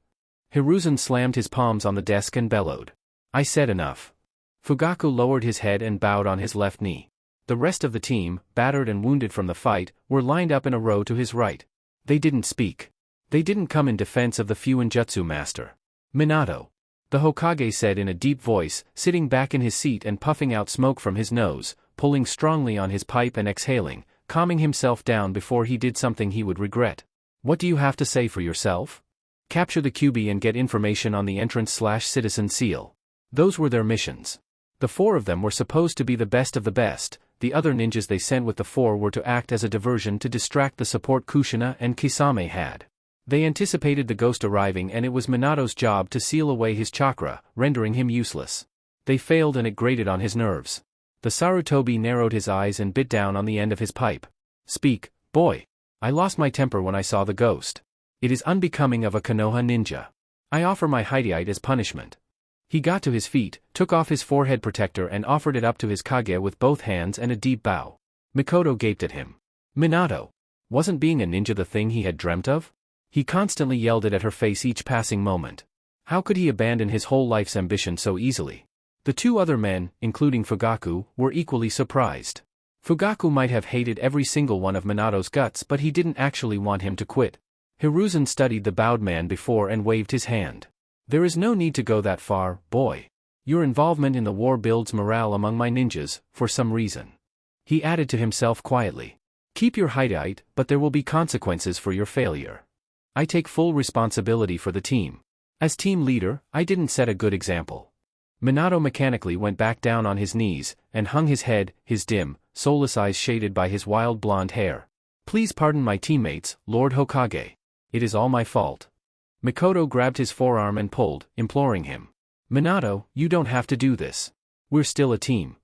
Hiruzen slammed his palms on the desk and bellowed. I said enough. Fugaku lowered his head and bowed on his left knee. The rest of the team, battered and wounded from the fight, were lined up in a row to his right. They didn't speak. They didn't come in defense of the Fuinjutsu master. Minato. The Hokage said in a deep voice, sitting back in his seat and puffing out smoke from his nose, pulling strongly on his pipe and exhaling, calming himself down before he did something he would regret. What do you have to say for yourself? Capture the QB and get information on the entrance/citizen seal. Those were their missions. The four of them were supposed to be the best of the best. The other ninjas they sent with the four were to act as a diversion to distract the support Kushina and Kisame had. They anticipated the ghost arriving and it was Minato's job to seal away his chakra, rendering him useless. They failed and it grated on his nerves. The Sarutobi narrowed his eyes and bit down on the end of his pipe. Speak, boy. I lost my temper when I saw the ghost. It is unbecoming of a Konoha ninja. I offer my hideite as punishment. He got to his feet, took off his forehead protector and offered it up to his Kage with both hands and a deep bow. Mikoto gaped at him. Minato. Wasn't being a ninja the thing he had dreamt of? He constantly yelled it at her face each passing moment. How could he abandon his whole life's ambition so easily? The two other men, including Fugaku, were equally surprised. Fugaku might have hated every single one of Minato's guts, but he didn't actually want him to quit. Hiruzen studied the bowed man before and waved his hand. There is no need to go that far, boy. Your involvement in the war builds morale among my ninjas, for some reason. He added to himself quietly. Keep your hideite, but there will be consequences for your failure. I take full responsibility for the team. As team leader, I didn't set a good example. Minato mechanically went back down on his knees, and hung his head, his dim, soulless eyes shaded by his wild blonde hair. Please pardon my teammates, Lord Hokage. It is all my fault. Mikoto grabbed his forearm and pulled, imploring him. Minato, you don't have to do this. We're still a team.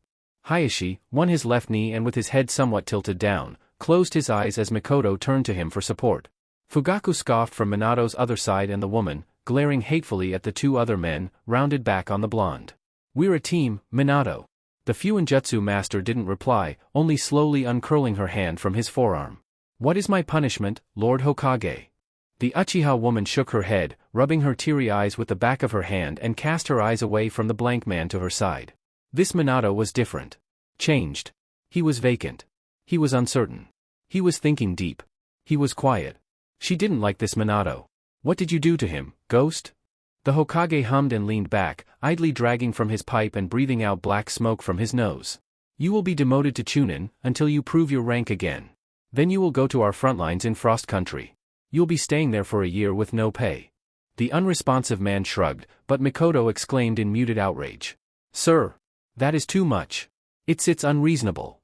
Hayashi, on his left knee and with his head somewhat tilted down, closed his eyes as Mikoto turned to him for support. Fugaku scoffed from Minato's other side and the woman, glaring hatefully at the two other men, rounded back on the blonde. We're a team, Minato. The Fuinjutsu master didn't reply, only slowly uncurling her hand from his forearm. What is my punishment, Lord Hokage? The Uchiha woman shook her head, rubbing her teary eyes with the back of her hand and cast her eyes away from the blank man to her side. This Minato was different. Changed. He was vacant. He was uncertain. He was thinking deep. He was quiet. She didn't like this Minato. What did you do to him, ghost? The Hokage hummed and leaned back, idly dragging from his pipe and breathing out black smoke from his nose. You will be demoted to Chunin, until you prove your rank again. Then you will go to our front lines in Frost Country. You'll be staying there for a year with no pay. The unresponsive man shrugged, but Mikoto exclaimed in muted outrage. Sir! That is too much. It's unreasonable.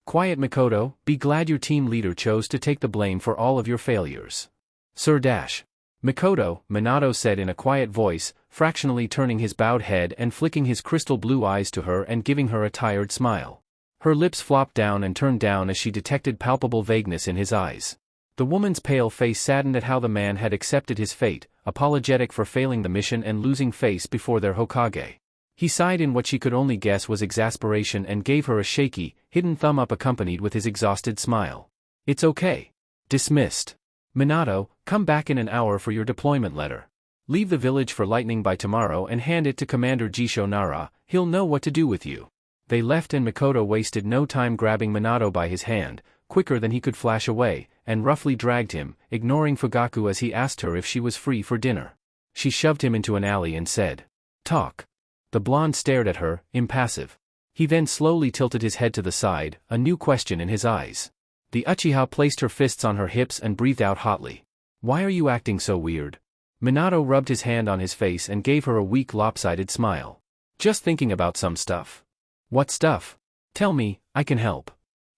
Quiet Mikoto, be glad your team leader chose to take the blame for all of your failures. Sir dash. Mikoto, Minato said in a quiet voice, fractionally turning his bowed head and flicking his crystal blue eyes to her and giving her a tired smile. Her lips flopped down and turned down as she detected palpable vagueness in his eyes. The woman's pale face saddened at how the man had accepted his fate, apologetic for failing the mission and losing face before their Hokage. He sighed in what she could only guess was exasperation and gave her a shaky, hidden thumb up accompanied with his exhausted smile. It's okay. Dismissed. Minato, come back in an hour for your deployment letter. Leave the village for lightning by tomorrow and hand it to Commander Jisho Nara, he'll know what to do with you. They left and Mikoto wasted no time grabbing Minato by his hand, quicker than he could flash away, and roughly dragged him, ignoring Fugaku as he asked her if she was free for dinner. She shoved him into an alley and said, "Talk." The blonde stared at her, impassive. He then slowly tilted his head to the side, a new question in his eyes. The Uchiha placed her fists on her hips and breathed out hotly. "Why are you acting so weird?" Minato rubbed his hand on his face and gave her a weak lopsided smile. "Just thinking about some stuff." "What stuff? Tell me, I can help."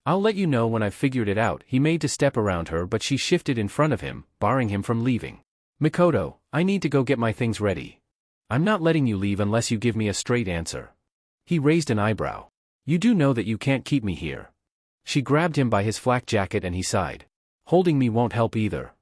"I'll let you know when I've figured it out." He made to step around her, but she shifted in front of him, barring him from leaving. "Mikoto, I need to go get my things ready." "I'm not letting you leave unless you give me a straight answer." He raised an eyebrow. "You do know that you can't keep me here." She grabbed him by his flak jacket and he sighed. "Holding me won't help either."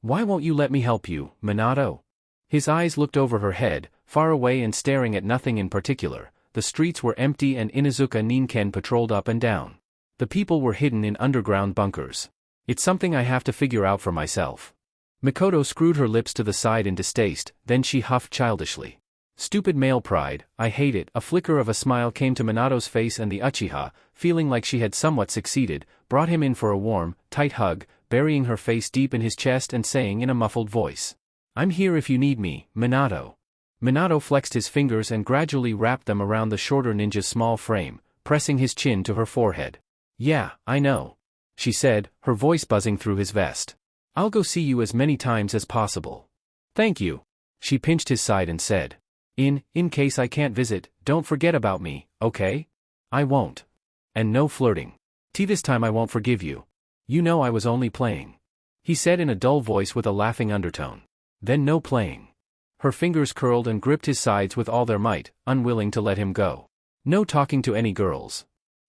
"Why won't you let me help you, Minato?" His eyes looked over her head, far away and staring at nothing in particular. The streets were empty and Inuzuka Ninken patrolled up and down. The people were hidden in underground bunkers. "It's something I have to figure out for myself." Mikoto screwed her lips to the side in distaste, then she huffed childishly. "Stupid male pride, I hate it." A flicker of a smile came to Minato's face and the Uchiha, feeling like she had somewhat succeeded, brought him in for a warm, tight hug, burying her face deep in his chest and saying in a muffled voice, "I'm here if you need me, Minato." Minato flexed his fingers and gradually wrapped them around the shorter ninja's small frame, pressing his chin to her forehead. "Yeah, I know," she said, her voice buzzing through his vest. "I'll go see you as many times as possible." "Thank you." She pinched his side and said, In case I can't visit, don't forget about me, okay?" "I won't." "And no flirting. This time I won't forgive you. You know I was only playing," he said in a dull voice with a laughing undertone. "Then no playing." Her fingers curled and gripped his sides with all their might, unwilling to let him go. "No talking to any girls.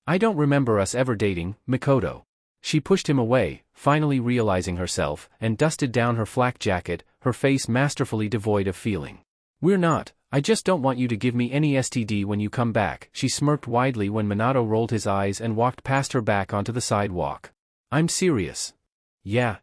I don't remember us ever dating, Mikoto." She pushed him away, finally realizing herself, and dusted down her flak jacket, her face masterfully devoid of feeling. "We're not. I just don't want you to give me any STD when you come back." She smirked widely when Minato rolled his eyes and walked past her back onto the sidewalk. "I'm serious." Yeah,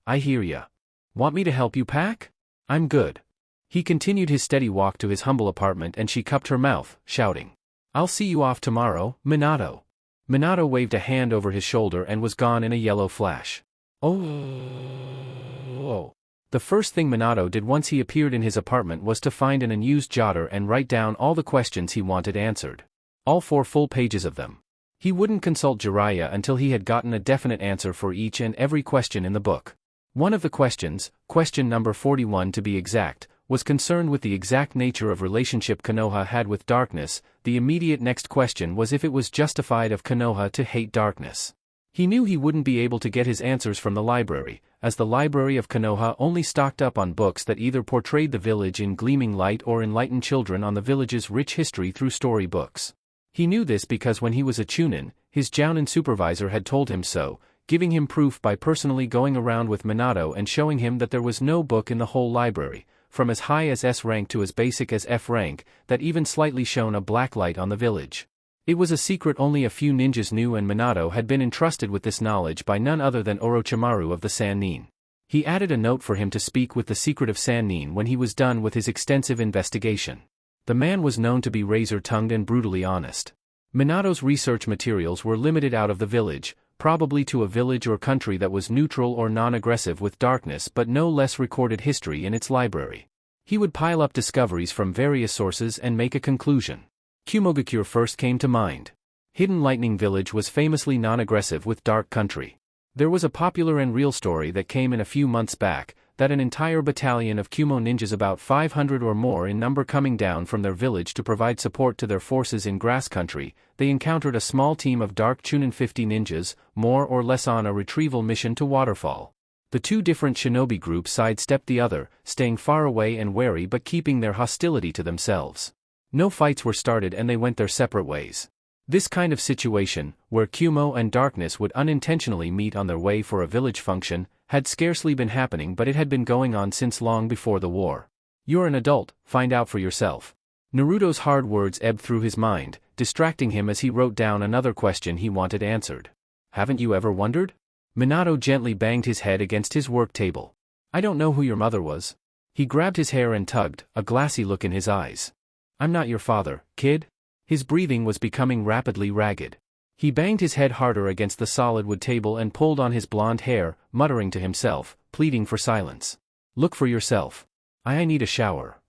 I hear ya. "Want me to help you pack?" "I'm good." He continued his steady walk to his humble apartment and she cupped her mouth, shouting, "I'll see you off tomorrow, Minato." Minato waved a hand over his shoulder and was gone in a yellow flash. Oh. The first thing Minato did once he appeared in his apartment was to find an unused jotter and write down all the questions he wanted answered. All 4 full pages of them. He wouldn't consult Jiraiya until he had gotten a definite answer for each and every question in the book. One of the questions, question number 41 to be exact, was concerned with the exact nature of relationship Konoha had with darkness. The immediate next question was if it was justified of Konoha to hate darkness. He knew he wouldn't be able to get his answers from the library, as the library of Konoha only stocked up on books that either portrayed the village in gleaming light or enlightened children on the village's rich history through story books. He knew this because when he was a Chunin, his Jounin supervisor had told him so, giving him proof by personally going around with Minato and showing him that there was no book in the whole library, from as high as S rank to as basic as F rank, that even slightly shone a black light on the village. It was a secret only a few ninjas knew, and Minato had been entrusted with this knowledge by none other than Orochimaru of the Sannin. He added a note for him to speak with the secret of Sannin when he was done with his extensive investigation. The man was known to be razor-tongued and brutally honest. Minato's research materials were limited out of the village, probably to a village or country that was neutral or non-aggressive with darkness but no less recorded history in its library. He would pile up discoveries from various sources and make a conclusion. Kumogakure first came to mind. Hidden Lightning Village was famously non-aggressive with dark country. There was a popular and real story that came in a few months back, that an entire battalion of Kumo ninjas, about 500 or more in number, coming down from their village to provide support to their forces in grass country, they encountered a small team of dark Chunin 50 ninjas, more or less on a retrieval mission to Waterfall. The 2 different shinobi groups sidestepped the other, staying far away and wary but keeping their hostility to themselves. No fights were started and they went their separate ways. This kind of situation, where Kumo and darkness would unintentionally meet on their way for a village function, had scarcely been happening, but it had been going on since long before the war. "You're an adult, find out for yourself." Naruto's hard words ebbed through his mind, distracting him as he wrote down another question he wanted answered. "Haven't you ever wondered?" Minato gently banged his head against his work table. "I don't know who your mother was." He grabbed his hair and tugged, a glassy look in his eyes. "I'm not your father, kid." His breathing was becoming rapidly ragged. He banged his head harder against the solid wood table and pulled on his blonde hair, muttering to himself, pleading for silence. Look for yourself. I need a shower.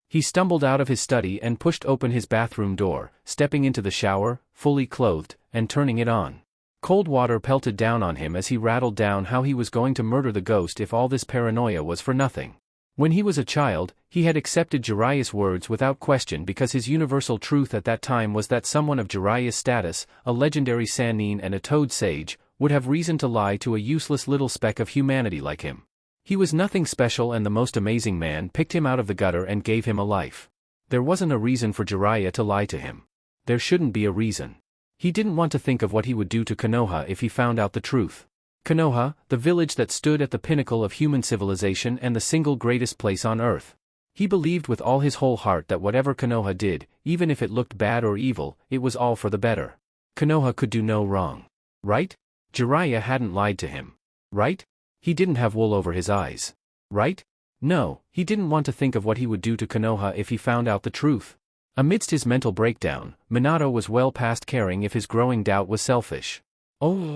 He stumbled out of his study and pushed open his bathroom door, stepping into the shower, fully clothed, and turning it on. Cold water pelted down on him as he rattled down how he was going to murder the ghost if all this paranoia was for nothing. When he was a child, he had accepted Jiraiya's words without question because his universal truth at that time was that someone of Jiraiya's status, a legendary Sannin and a toad sage, would have reason to lie to a useless little speck of humanity like him. He was nothing special and the most amazing man picked him out of the gutter and gave him a life. There wasn't a reason for Jiraiya to lie to him. There shouldn't be a reason. He didn't want to think of what he would do to Konoha if he found out the truth. Konoha, the village that stood at the pinnacle of human civilization and the single greatest place on earth. He believed with all his whole heart that whatever Konoha did, even if it looked bad or evil, it was all for the better. Konoha could do no wrong. Right? Jiraiya hadn't lied to him. Right? He didn't have wool over his eyes. Right? No, he didn't want to think of what he would do to Konoha if he found out the truth. Amidst his mental breakdown, Minato was well past caring if his growing doubt was selfish. Oh.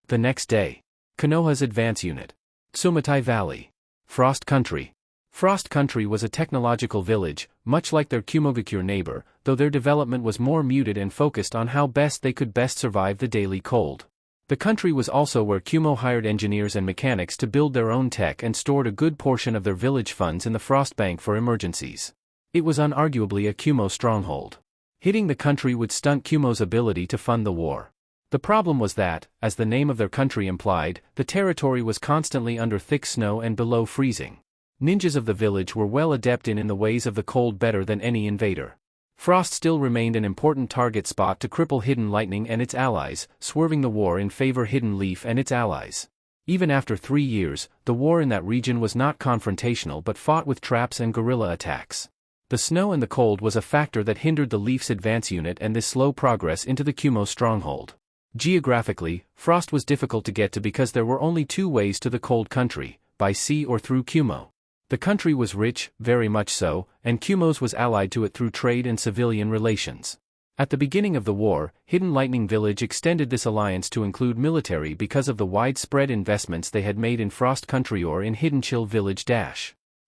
The next day. Konoha's advance unit. Sumatai Valley. Frost Country. Frost Country was a technological village, much like their Kumogakure neighbor, though their development was more muted and focused on how best they could best survive the daily cold. The country was also where Kumo hired engineers and mechanics to build their own tech and stored a good portion of their village funds in the Frost Bank for emergencies. It was unarguably a Kumo stronghold. Hitting the country would stunt Kumo's ability to fund the war. The problem was that, as the name of their country implied, the territory was constantly under thick snow and below freezing. Ninjas of the village were well adept in the ways of the cold better than any invader. Frost still remained an important target spot to cripple Hidden Lightning and its allies, swerving the war in favor Hidden Leaf and its allies. Even after 3 years, the war in that region was not confrontational but fought with traps and guerrilla attacks. The snow and the cold was a factor that hindered the Leaf's advance unit and this slow progress into the Kumo stronghold. Geographically, Frost was difficult to get to because there were only 2 ways to the cold country, by sea or through Kumo. The country was rich, very much so, and Kumo's was allied to it through trade and civilian relations. At the beginning of the war, Hidden Lightning Village extended this alliance to include military because of the widespread investments they had made in Frost Country or in Hidden Chill Village.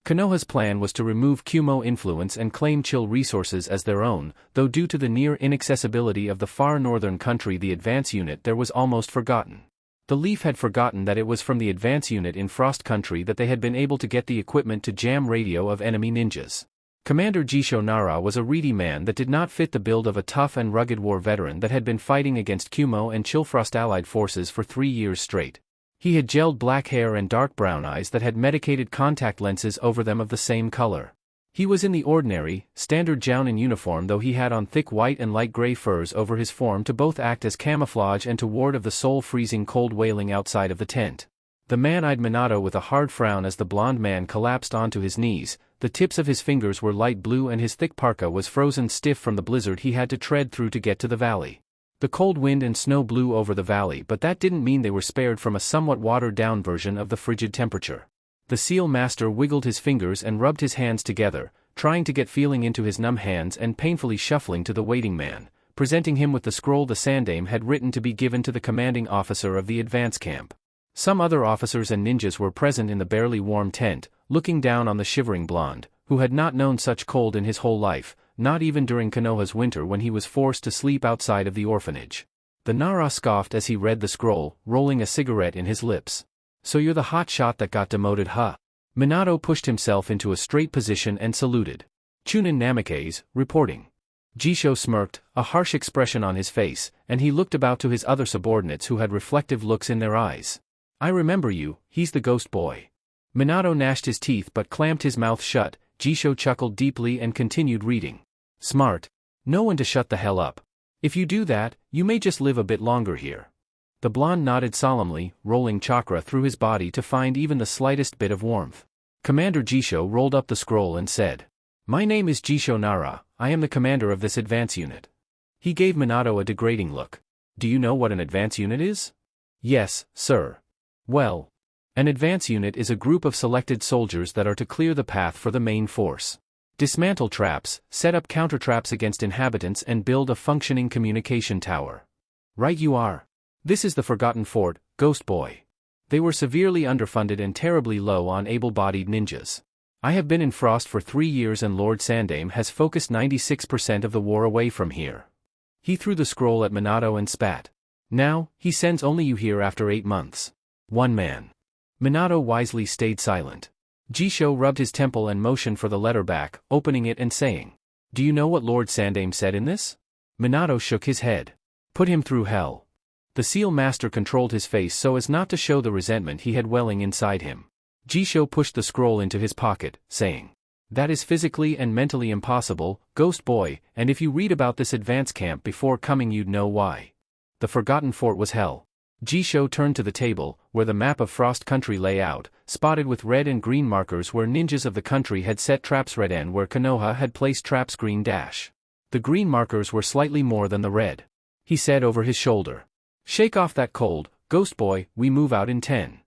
Konoha's plan was to remove Kumo influence and claim Chill resources as their own, though due to the near inaccessibility of the far northern country the advance unit there was almost forgotten. The Leaf had forgotten that it was from the advance unit in Frost Country that they had been able to get the equipment to jam radio of enemy ninjas. Commander Jisho Nara was a reedy man that did not fit the build of a tough and rugged war veteran that had been fighting against Kumo and Chillfrost allied forces for 3 years straight. He had gelled black hair and dark brown eyes that had medicated contact lenses over them of the same color. He was in the ordinary, standard Jounin uniform though he had on thick white and light gray furs over his form to both act as camouflage and to ward of the soul-freezing cold wailing outside of the tent. The man eyed Minato with a hard frown as the blond man collapsed onto his knees. The tips of his fingers were light blue and his thick parka was frozen stiff from the blizzard he had to tread through to get to the valley. The cold wind and snow blew over the valley but that didn't mean they were spared from a somewhat watered-down version of the frigid temperature. The seal master wiggled his fingers and rubbed his hands together, trying to get feeling into his numb hands and painfully shuffling to the waiting man, presenting him with the scroll the Sandame had written to be given to the commanding officer of the advance camp. Some other officers and ninjas were present in the barely warm tent, looking down on the shivering blonde, who had not known such cold in his whole life, not even during Konoha's winter when he was forced to sleep outside of the orphanage. The Nara scoffed as he read the scroll, rolling a cigarette in his lips. So you're the hot shot that got demoted, huh? Minato pushed himself into a straight position and saluted. Chunin Namikaze, reporting. Jisho smirked, a harsh expression on his face, and he looked about to his other subordinates who had reflective looks in their eyes. I remember you, he's the ghost boy. Minato gnashed his teeth but clamped his mouth shut. Jisho chuckled deeply and continued reading. Smart. Know when to shut the hell up. If you do that, you may just live a bit longer here. The blonde nodded solemnly, rolling chakra through his body to find even the slightest bit of warmth. Commander Jisho rolled up the scroll and said, My name is Jisho Nara, I am the commander of this advance unit. He gave Minato a degrading look. Do you know what an advance unit is? Yes, sir. Well, an advance unit is a group of selected soldiers that are to clear the path for the main force. Dismantle traps, set up counter-traps against inhabitants and build a functioning communication tower. Right you are. This is the Forgotten Fort, Ghost Boy. They were severely underfunded and terribly low on able-bodied ninjas. I have been in Frost for 3 years and Lord Sandame has focused 96% of the war away from here. He threw the scroll at Minato and spat. Now, he sends only you here after 8 months. One man. Minato wisely stayed silent. Jisho rubbed his temple and motioned for the letter back, opening it and saying, "Do you know what Lord Sandame said in this?" Minato shook his head. "Put him through hell." The Seal Master controlled his face so as not to show the resentment he had welling inside him. Jisho pushed the scroll into his pocket, saying, "That is physically and mentally impossible, Ghost Boy, and if you read about this advance camp before coming you'd know why." The Forgotten Fort was hell. Jisho turned to the table, where the map of Frost Country lay out, spotted with red and green markers where ninjas of the country had set traps, red and where Konoha had placed traps, green dash. The green markers were slightly more than the red. He said over his shoulder, "Shake off that cold, Ghost Boy, we move out in 10.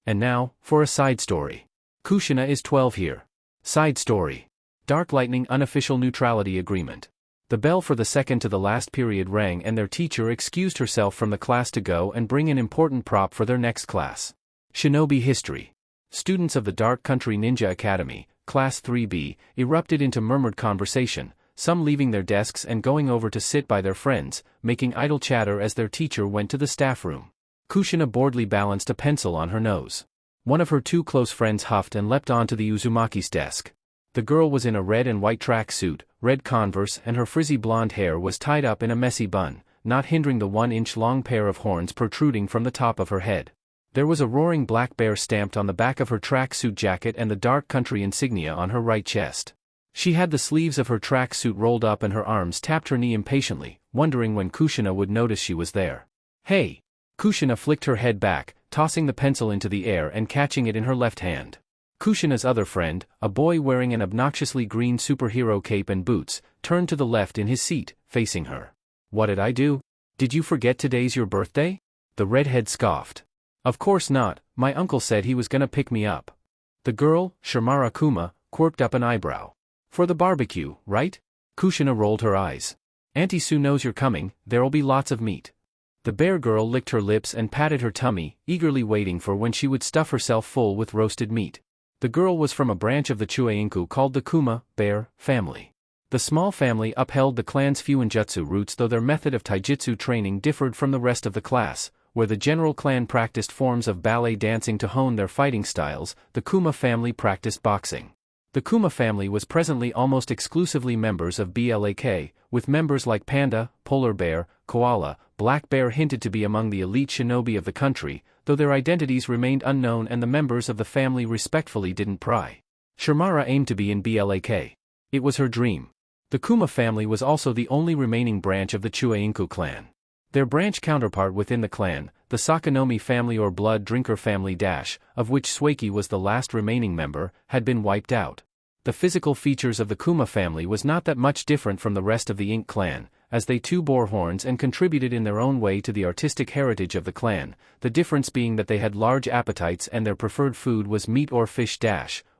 And now, for a side story. Kushina is 12 here. Side story. Dark Lightning Unofficial Neutrality Agreement. The bell for the second to the last period rang and their teacher excused herself from the class to go and bring an important prop for their next class. Shinobi History. Students of the Dark Country Ninja Academy, Class 3B, erupted into murmured conversation, some leaving their desks and going over to sit by their friends, making idle chatter as their teacher went to the staff room. Kushina boredly balanced a pencil on her nose. One of her 2 close friends huffed and leapt onto the Uzumaki's desk. The girl was in a red and white track suit, red Converse, and her frizzy blonde hair was tied up in a messy bun, not hindering the 1-inch-long pair of horns protruding from the top of her head. There was a roaring black bear stamped on the back of her track suit jacket and the Dark Country insignia on her right chest. She had the sleeves of her track suit rolled up and her arms tapped her knee impatiently, wondering when Kushina would notice she was there. "Hey!" Kushina flicked her head back, tossing the pencil into the air and catching it in her left hand. Kushina's other friend, a boy wearing an obnoxiously green superhero cape and boots, turned to the left in his seat, facing her. "What did I do? Did you forget today's your birthday?" The redhead scoffed. "Of course not, my uncle said he was gonna pick me up." The girl, Shimara Kuma, quirked up an eyebrow. "For the barbecue, right?" Kushina rolled her eyes. "Auntie Sue knows you're coming, there'll be lots of meat." The bear girl licked her lips and patted her tummy, eagerly waiting for when she would stuff herself full with roasted meat. The girl was from a branch of the Chueinku called the Kuma, bear, family. The small family upheld the clan's Fuinjutsu roots, though their method of taijutsu training differed from the rest of the class. Where the general clan practiced forms of ballet dancing to hone their fighting styles, the Kuma family practiced boxing. The Kuma family was presently almost exclusively members of BLAK, with members like Panda, Polar Bear, Koala, Black Bear hinted to be among the elite shinobi of the country, though their identities remained unknown and the members of the family respectfully didn't pry. Shimara aimed to be in BLAK. It was her dream. The Kuma family was also the only remaining branch of the Chueinku clan. Their branch counterpart within the clan, the Sakanomi family or Blood Drinker family of which Sueki was the last remaining member, had been wiped out. The physical features of the Kuma family was not that much different from the rest of the Ink clan, as they too bore horns and contributed in their own way to the artistic heritage of the clan, the difference being that they had large appetites and their preferred food was meat or fish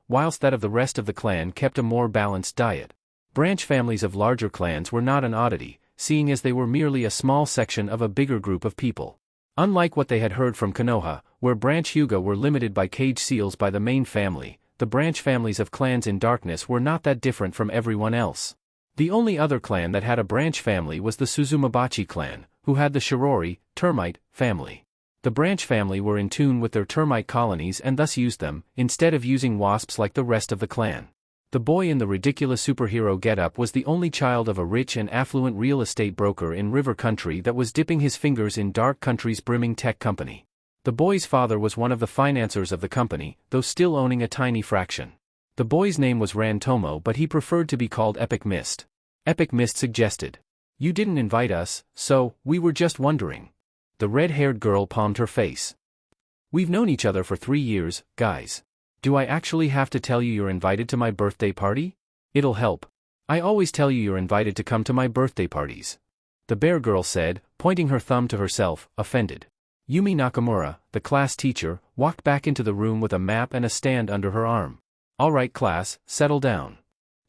whilst that of the rest of the clan kept a more balanced diet. Branch families of larger clans were not an oddity, seeing as they were merely a small section of a bigger group of people. Unlike what they had heard from Konoha, where branch Hyuga were limited by cage seals by the main family, the branch families of clans in darkness were not that different from everyone else. The only other clan that had a branch family was the Suzumabachi clan, who had the Shirori, termite, family. The branch family were in tune with their termite colonies and thus used them, instead of using wasps like the rest of the clan. The boy in the ridiculous superhero getup was the only child of a rich and affluent real estate broker in River Country that was dipping his fingers in Dark Country's brimming tech company. The boy's father was one of the financiers of the company, though still owning a tiny fraction. The boy's name was Rantomo, but he preferred to be called Epic Mist. Epic Mist suggested, "You didn't invite us, so we were just wondering." The red-haired girl palmed her face. "We've known each other for 3 years, guys. Do I actually have to tell you you're invited to my birthday party? It'll help. I always tell you you're invited to come to my birthday parties." The bear girl said, pointing her thumb to herself, offended. Yumi Nakamura, the class teacher, walked back into the room with a map and a stand under her arm. "All right class, settle down."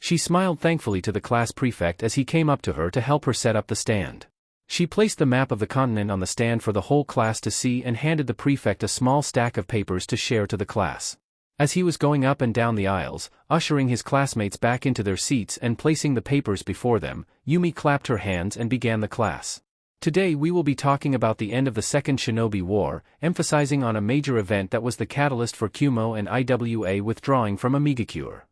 She smiled thankfully to the class prefect as he came up to her to help her set up the stand. She placed the map of the continent on the stand for the whole class to see and handed the prefect a small stack of papers to share to the class. As he was going up and down the aisles, ushering his classmates back into their seats and placing the papers before them, Yumi clapped her hands and began the class. Today we will be talking about the end of the Second Shinobi War, emphasizing on a major event that was the catalyst for Kumo and IWA withdrawing from Amigacure.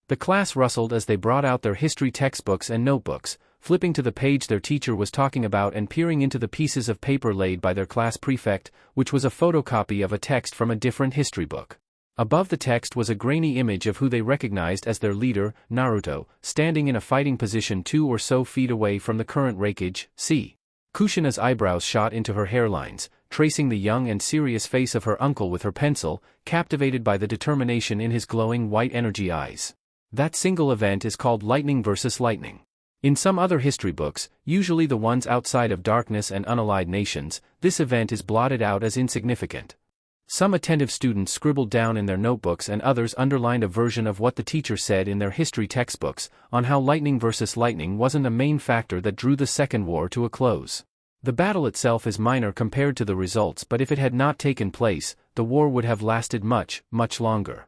The class rustled as they brought out their history textbooks and notebooks, flipping to the page their teacher was talking about and peering into the pieces of paper laid by their class prefect, which was a photocopy of a text from a different history book. Above the text was a grainy image of who they recognized as their leader, Naruto, standing in a fighting position 2 or so feet away from the current Ravaged. See. Kushina's eyebrows shot into her hairlines, tracing the young and serious face of her uncle with her pencil, captivated by the determination in his glowing white energy eyes. That single event is called lightning versus lightning. In some other history books, usually the ones outside of darkness and unallied nations, this event is blotted out as insignificant. Some attentive students scribbled down in their notebooks and others underlined a version of what the teacher said in their history textbooks, on how lightning versus lightning wasn't a main factor that drew the Second War to a close. The battle itself is minor compared to the results, but if it had not taken place, the war would have lasted much, much longer.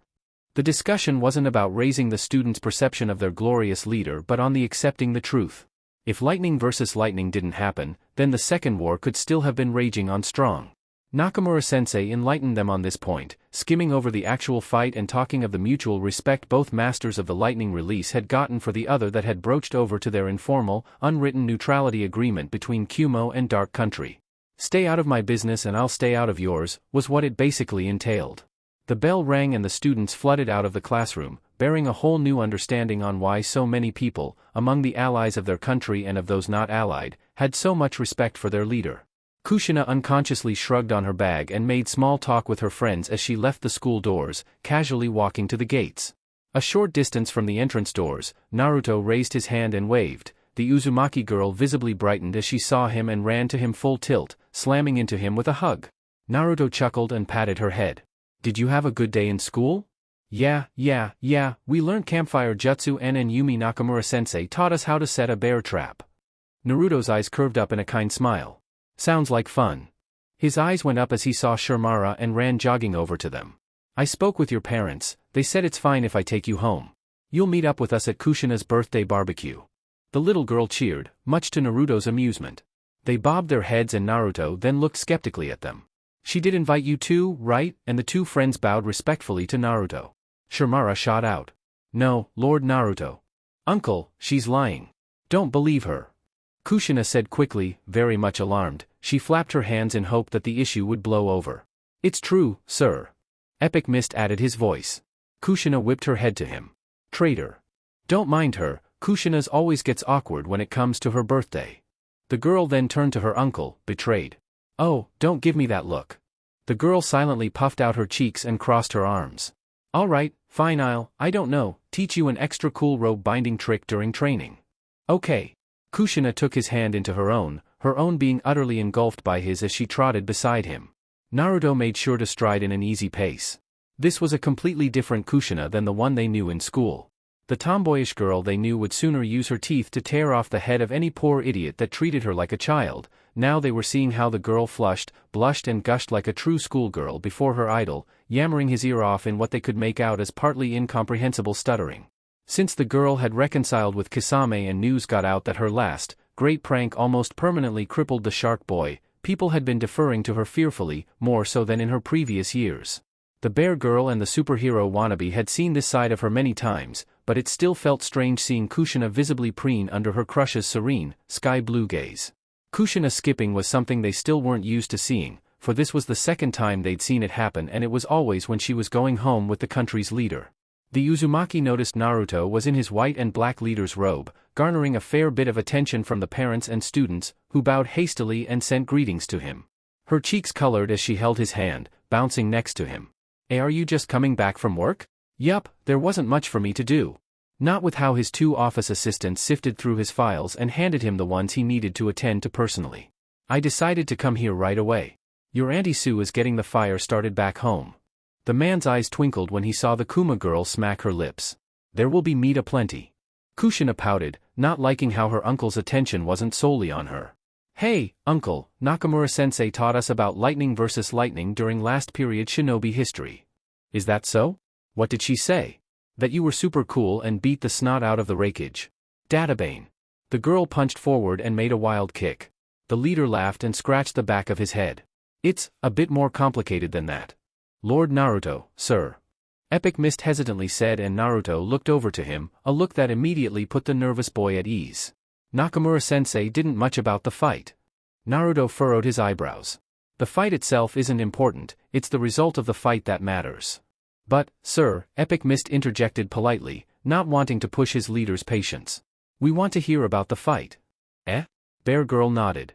The discussion wasn't about raising the students' perception of their glorious leader but on the accepting the truth. If lightning versus lightning didn't happen, then the Second War could still have been raging on strong. Nakamura-sensei enlightened them on this point, skimming over the actual fight and talking of the mutual respect both masters of the lightning release had gotten for the other that had broached over to their informal, unwritten neutrality agreement between Kumo and Dark Country. "Stay out of my business and I'll stay out of yours," was what it basically entailed. The bell rang and the students flooded out of the classroom, bearing a whole new understanding on why so many people, among the allies of their country and of those not allied, had so much respect for their leader. Kushina unconsciously shrugged on her bag and made small talk with her friends as she left the school doors, casually walking to the gates. A short distance from the entrance doors, Naruto raised his hand and waved. The Uzumaki girl visibly brightened as she saw him and ran to him full tilt, slamming into him with a hug. Naruto chuckled and patted her head. "Did you have a good day in school?" Yeah, we learned campfire jutsu and Yumi Nakamura-sensei taught us how to set a bear trap." Naruto's eyes curved up in a kind smile. "Sounds like fun." His eyes went up as he saw Shurmara and ran jogging over to them. "I spoke with your parents, they said it's fine if I take you home. You'll meet up with us at Kushina's birthday barbecue." The little girl cheered, much to Naruto's amusement. They bobbed their heads and Naruto then looked skeptically at them. "She did invite you too, right?" And the two friends bowed respectfully to Naruto. Shurmara shot out. "No, Lord Naruto. Uncle, she's lying. Don't believe her." Kushina said quickly, very much alarmed. She flapped her hands in hope that the issue would blow over. "It's true, sir." Epic Mist added his voice. Kushina whipped her head to him. "Traitor. Don't mind her, Kushina's always gets awkward when it comes to her birthday." The girl then turned to her uncle, betrayed. "Oh, don't give me that look." The girl silently puffed out her cheeks and crossed her arms. "All right, fine, I don't know, teach you an extra cool rope binding trick during training." "Okay." Kushina took his hand into her own being utterly engulfed by his as she trotted beside him. Naruto made sure to stride in an easy pace. This was a completely different Kushina than the one they knew in school. The tomboyish girl they knew would sooner use her teeth to tear off the head of any poor idiot that treated her like a child. Now they were seeing how the girl flushed, blushed and gushed like a true schoolgirl before her idol, yammering his ear off in what they could make out as partly incomprehensible stuttering. Since the girl had reconciled with Kisame and news got out that her last, great prank almost permanently crippled the shark boy, people had been deferring to her fearfully, more so than in her previous years. The bear girl and the superhero wannabe had seen this side of her many times, but it still felt strange seeing Kushina visibly preen under her crush's serene, sky-blue gaze. Kushina skipping was something they still weren't used to seeing, for this was the second time they'd seen it happen and it was always when she was going home with the country's leader. The Uzumaki noticed Naruto was in his white and black leader's robe, garnering a fair bit of attention from the parents and students, who bowed hastily and sent greetings to him. Her cheeks colored as she held his hand, bouncing next to him. "Hey, are you just coming back from work?" "Yup, there wasn't much for me to do." Not with how his two office assistants sifted through his files and handed him the ones he needed to attend to personally. "I decided to come here right away. Your Auntie Sue is getting the fire started back home." The man's eyes twinkled when he saw the Kuma girl smack her lips. "There will be meat aplenty." Kushina pouted, not liking how her uncle's attention wasn't solely on her. Hey, uncle, Nakamura-sensei taught us about lightning versus lightning during last period shinobi history. Is that so? What did she say? That you were super cool and beat the snot out of the raikage. Databane. The girl punched forward and made a wild kick. The leader laughed and scratched the back of his head. It's a bit more complicated than that. Lord Naruto, sir. Epic Mist hesitantly said, and Naruto looked over to him, a look that immediately put the nervous boy at ease. Nakamura-sensei didn't much about the fight. Naruto furrowed his eyebrows. The fight itself isn't important, it's the result of the fight that matters. But, sir, Epic Mist interjected politely, not wanting to push his leader's patience. We want to hear about the fight. Eh? Bear Girl nodded.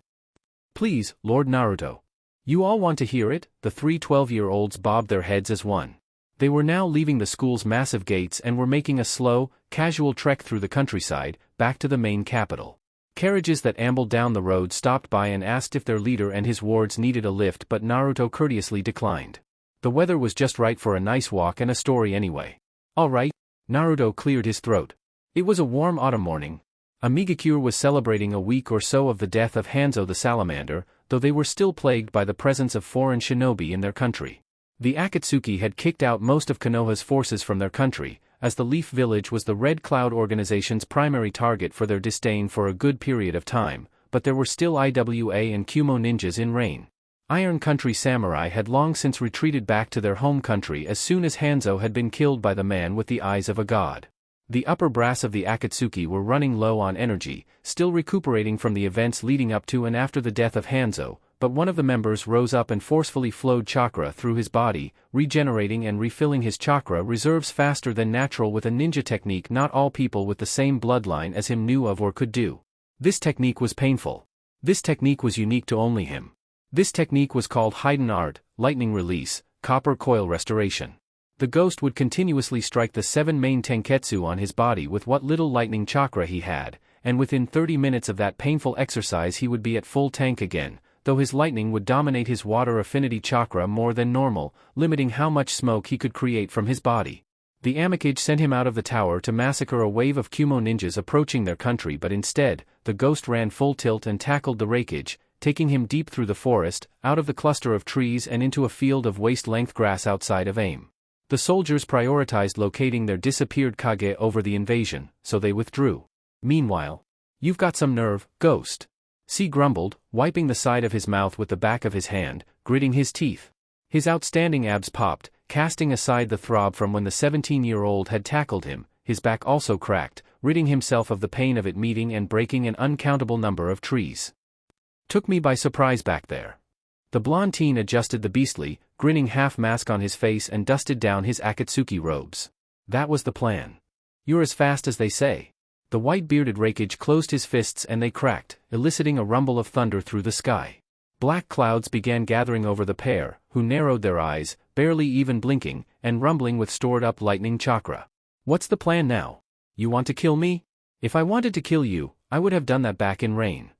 Please, Lord Naruto. You all want to hear it? The three 12-year-olds bobbed their heads as one. They were now leaving the school's massive gates and were making a slow, casual trek through the countryside, back to the main capital. Carriages that ambled down the road stopped by and asked if their leader and his wards needed a lift, but Naruto courteously declined. The weather was just right for a nice walk and a story anyway. All right. Naruto cleared his throat. It was a warm autumn morning. Amigakure was celebrating a week or so of the death of Hanzo the salamander, though they were still plagued by the presence of foreign shinobi in their country. The Akatsuki had kicked out most of Konoha's forces from their country, as the Leaf Village was the Red Cloud organization's primary target for their disdain for a good period of time, but there were still IWA and Kumo ninjas in reign. Iron Country samurai had long since retreated back to their home country as soon as Hanzo had been killed by the man with the eyes of a god. The upper brass of the Akatsuki were running low on energy, still recuperating from the events leading up to and after the death of Hanzo, but one of the members rose up and forcefully flowed chakra through his body, regenerating and refilling his chakra reserves faster than natural with a ninja technique not all people with the same bloodline as him knew of or could do. This technique was painful. This technique was unique to only him. This technique was called Hidden Art, Lightning Release, Copper Coil Restoration. The ghost would continuously strike the 7 main tenketsu on his body with what little lightning chakra he had, and within 30 minutes of that painful exercise he would be at full tank again, though his lightning would dominate his water affinity chakra more than normal, limiting how much smoke he could create from his body. The Amikage sent him out of the tower to massacre a wave of Kumo ninjas approaching their country, but instead, the ghost ran full tilt and tackled the raikage, taking him deep through the forest, out of the cluster of trees and into a field of waist-length grass outside of Aim. The soldiers prioritized locating their disappeared Kage over the invasion, so they withdrew. Meanwhile, "You've got some nerve, ghost," C grumbled, wiping the side of his mouth with the back of his hand, gritting his teeth. His outstanding abs popped, casting aside the throb from when the 17-year-old had tackled him. His back also cracked, ridding himself of the pain of it meeting and breaking an uncountable number of trees. Took me by surprise back there. The blonde teen adjusted the beastly, grinning half-mask on his face and dusted down his Akatsuki robes. That was the plan. You're as fast as they say. The white-bearded raikage closed his fists and they cracked, eliciting a rumble of thunder through the sky. Black clouds began gathering over the pair, who narrowed their eyes, barely even blinking, and rumbling with stored-up lightning chakra. What's the plan now? You want to kill me? If I wanted to kill you, I would have done that back in Rain.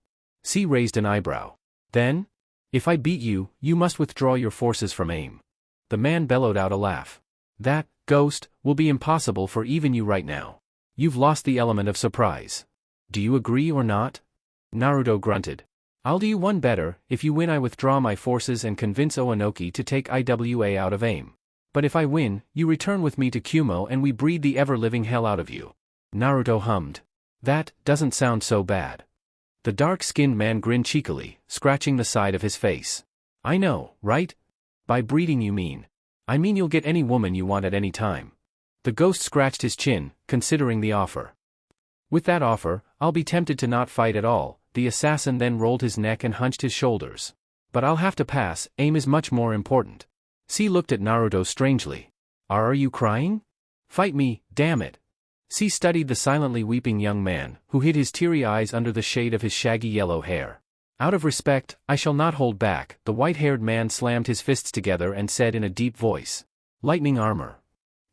C raised an eyebrow. Then? If I beat you, you must withdraw your forces from Aim. The man bellowed out a laugh. That, ghost, will be impossible for even you right now. You've lost the element of surprise. Do you agree or not? Naruto grunted. I'll do you one better. If you win I withdraw my forces and convince Oanoki to take IWA out of Aim. But if I win, you return with me to Kumo and we breed the ever-living hell out of you. Naruto hummed. That doesn't sound so bad. The dark-skinned man grinned cheekily, scratching the side of his face. I know, right? By breeding you mean. I mean you'll get any woman you want at any time. The ghost scratched his chin, considering the offer. With that offer, I'll be tempted to not fight at all. The assassin then rolled his neck and hunched his shoulders. But I'll have to pass, Aim is much more important. C looked at Naruto strangely. Are you crying? Fight me, damn it. C studied the silently weeping young man, who hid his teary eyes under the shade of his shaggy yellow hair. Out of respect, I shall not hold back. The white-haired man slammed his fists together and said in a deep voice. Lightning armor.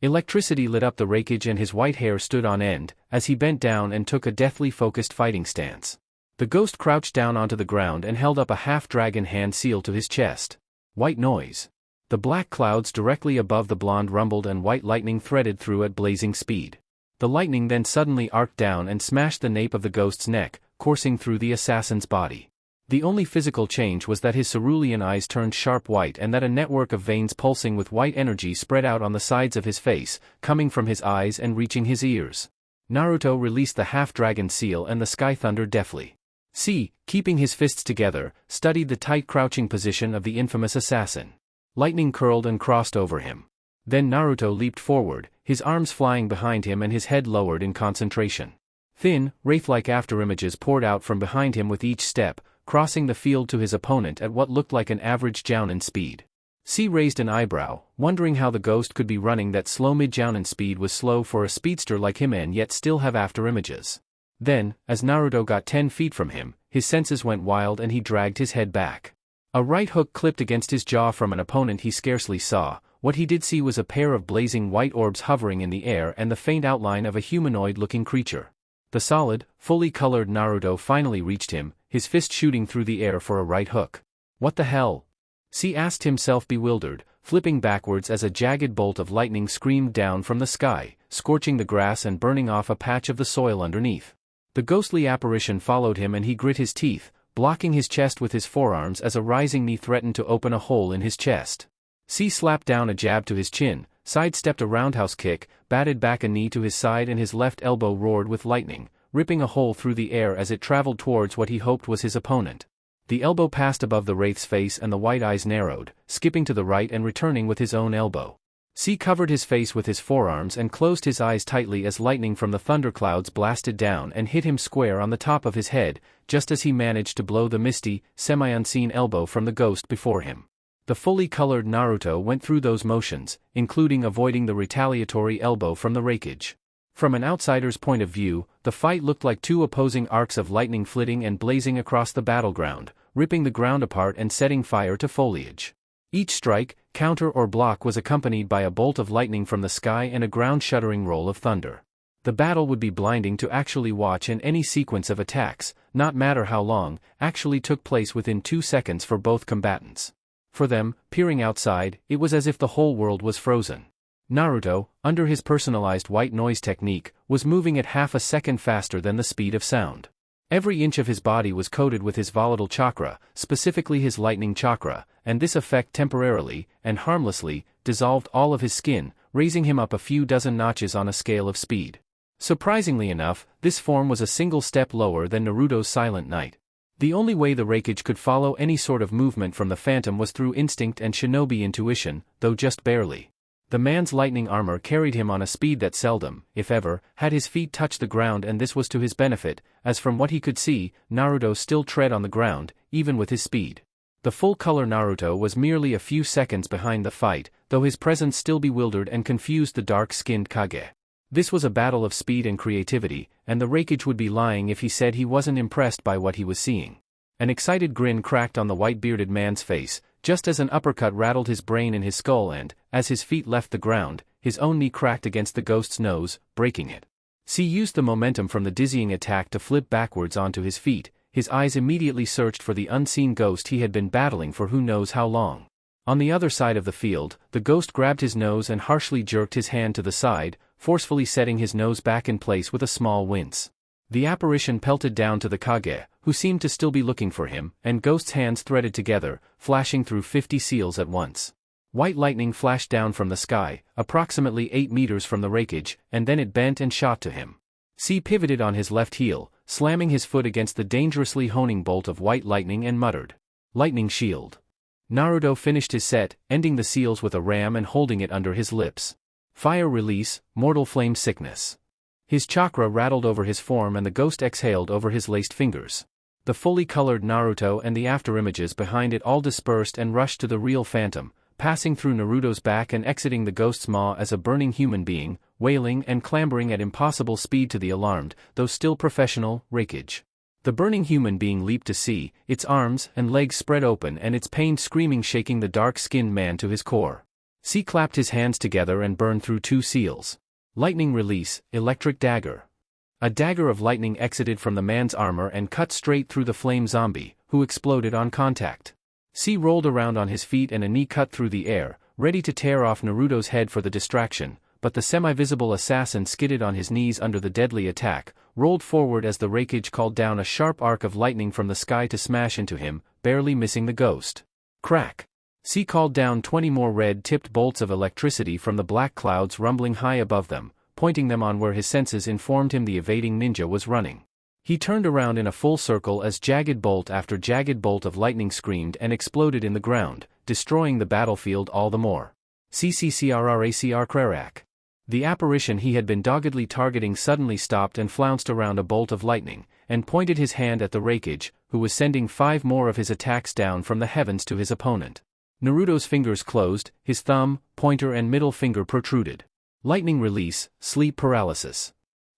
Electricity lit up the raikage and his white hair stood on end, as he bent down and took a deathly focused fighting stance. The ghost crouched down onto the ground and held up a half-dragon hand seal to his chest. White noise. The black clouds directly above the blonde rumbled and white lightning threaded through at blazing speed. The lightning then suddenly arced down and smashed the nape of the ghost's neck, coursing through the assassin's body. The only physical change was that his cerulean eyes turned sharp white and that a network of veins pulsing with white energy spread out on the sides of his face, coming from his eyes and reaching his ears. Naruto released the half-dragon seal and the sky thunder deftly. C, keeping his fists together, studied the tight crouching position of the infamous assassin. Lightning curled and crossed over him. Then Naruto leaped forward, his arms flying behind him and his head lowered in concentration. Thin, wraith-like afterimages poured out from behind him with each step, crossing the field to his opponent at what looked like an average jounin speed. C raised an eyebrow, wondering how the ghost could be running that slow mid-jounin speed was slow for a speedster like him and yet still have afterimages. Then, as Naruto got 10 feet from him, his senses went wild and he dragged his head back. A right hook clipped against his jaw from an opponent he scarcely saw. What he did see was a pair of blazing white orbs hovering in the air and the faint outline of a humanoid-looking creature. The solid, fully colored Naruto finally reached him, his fist shooting through the air for a right hook. What the hell? C asked himself bewildered, flipping backwards as a jagged bolt of lightning screamed down from the sky, scorching the grass and burning off a patch of the soil underneath. The ghostly apparition followed him and he grit his teeth, blocking his chest with his forearms as a rising knee threatened to open a hole in his chest. C slapped down a jab to his chin, sidestepped a roundhouse kick, batted back a knee to his side and his left elbow roared with lightning, ripping a hole through the air as it traveled towards what he hoped was his opponent. The elbow passed above the wraith's face and the white eyes narrowed, skipping to the right and returning with his own elbow. C covered his face with his forearms and closed his eyes tightly as lightning from the thunderclouds blasted down and hit him square on the top of his head, just as he managed to blow the misty, semi-unseen elbow from the ghost before him. The fully colored Naruto went through those motions, including avoiding the retaliatory elbow from the rakeage. From an outsider's point of view, the fight looked like two opposing arcs of lightning flitting and blazing across the battleground, ripping the ground apart and setting fire to foliage. Each strike, counter or block was accompanied by a bolt of lightning from the sky and a ground-shuddering roll of thunder. The battle would be blinding to actually watch, and any sequence of attacks, not matter how long, actually took place within 2 seconds for both combatants. For them, peering outside, it was as if the whole world was frozen. Naruto, under his personalized white noise technique, was moving at half a second faster than the speed of sound. Every inch of his body was coated with his volatile chakra, specifically his lightning chakra, and this effect temporarily, and harmlessly, dissolved all of his skin, raising him up a few dozen notches on a scale of speed. Surprisingly enough, this form was a single step lower than Naruto's Silent Knight. The only way the rakeage could follow any sort of movement from the phantom was through instinct and shinobi intuition, though just barely. The man's lightning armor carried him on a speed that seldom, if ever, had his feet touch the ground, and this was to his benefit, as from what he could see, Naruto still tread on the ground, even with his speed. The full-color Naruto was merely a few seconds behind the fight, though his presence still bewildered and confused the dark-skinned Kage. This was a battle of speed and creativity, and the rakeage would be lying if he said he wasn't impressed by what he was seeing. An excited grin cracked on the white-bearded man's face, just as an uppercut rattled his brain in his skull and, as his feet left the ground, his own knee cracked against the ghost's nose, breaking it. C used the momentum from the dizzying attack to flip backwards onto his feet, his eyes immediately searched for the unseen ghost he had been battling for who knows how long. On the other side of the field, the ghost grabbed his nose and harshly jerked his hand to the side, forcefully setting his nose back in place with a small wince. The apparition pelted down to the Kage, who seemed to still be looking for him, and Ghost's hands threaded together, flashing through 50 seals at once. White lightning flashed down from the sky, approximately 8 meters from the rakeage, and then it bent and shot to him. C pivoted on his left heel, slamming his foot against the dangerously honing bolt of white lightning and muttered, "Lightning shield." Naruto finished his set, ending the seals with a ram and holding it under his lips. Fire release, mortal flame sickness. His chakra rattled over his form and the ghost exhaled over his laced fingers. The fully colored Naruto and the afterimages behind it all dispersed and rushed to the real phantom, passing through Naruto's back and exiting the ghost's maw as a burning human being, wailing and clambering at impossible speed to the alarmed, though still professional, rakeage. The burning human being leaped to see, its arms and legs spread open and its pained screaming shaking the dark-skinned man to his core. C clapped his hands together and burned through 2 seals. Lightning release, electric dagger. A dagger of lightning exited from the man's armor and cut straight through the flame zombie, who exploded on contact. C rolled around on his feet and a knee cut through the air, ready to tear off Naruto's head for the distraction, but the semi-visible assassin skidded on his knees under the deadly attack, rolled forward as the ravaged called down a sharp arc of lightning from the sky to smash into him, barely missing the ghost. Crack! C called down 20 more red-tipped bolts of electricity from the black clouds rumbling high above them, pointing them on where his senses informed him the evading ninja was running. He turned around in a full circle as jagged bolt after jagged bolt of lightning screamed and exploded in the ground, destroying the battlefield all the more. CCCRRACR. The apparition he had been doggedly targeting suddenly stopped and flounced around a bolt of lightning, and pointed his hand at the ravaged, who was sending 5 more of his attacks down from the heavens to his opponent. Naruto's fingers closed, his thumb, pointer and middle finger protruded. Lightning release, sleep paralysis.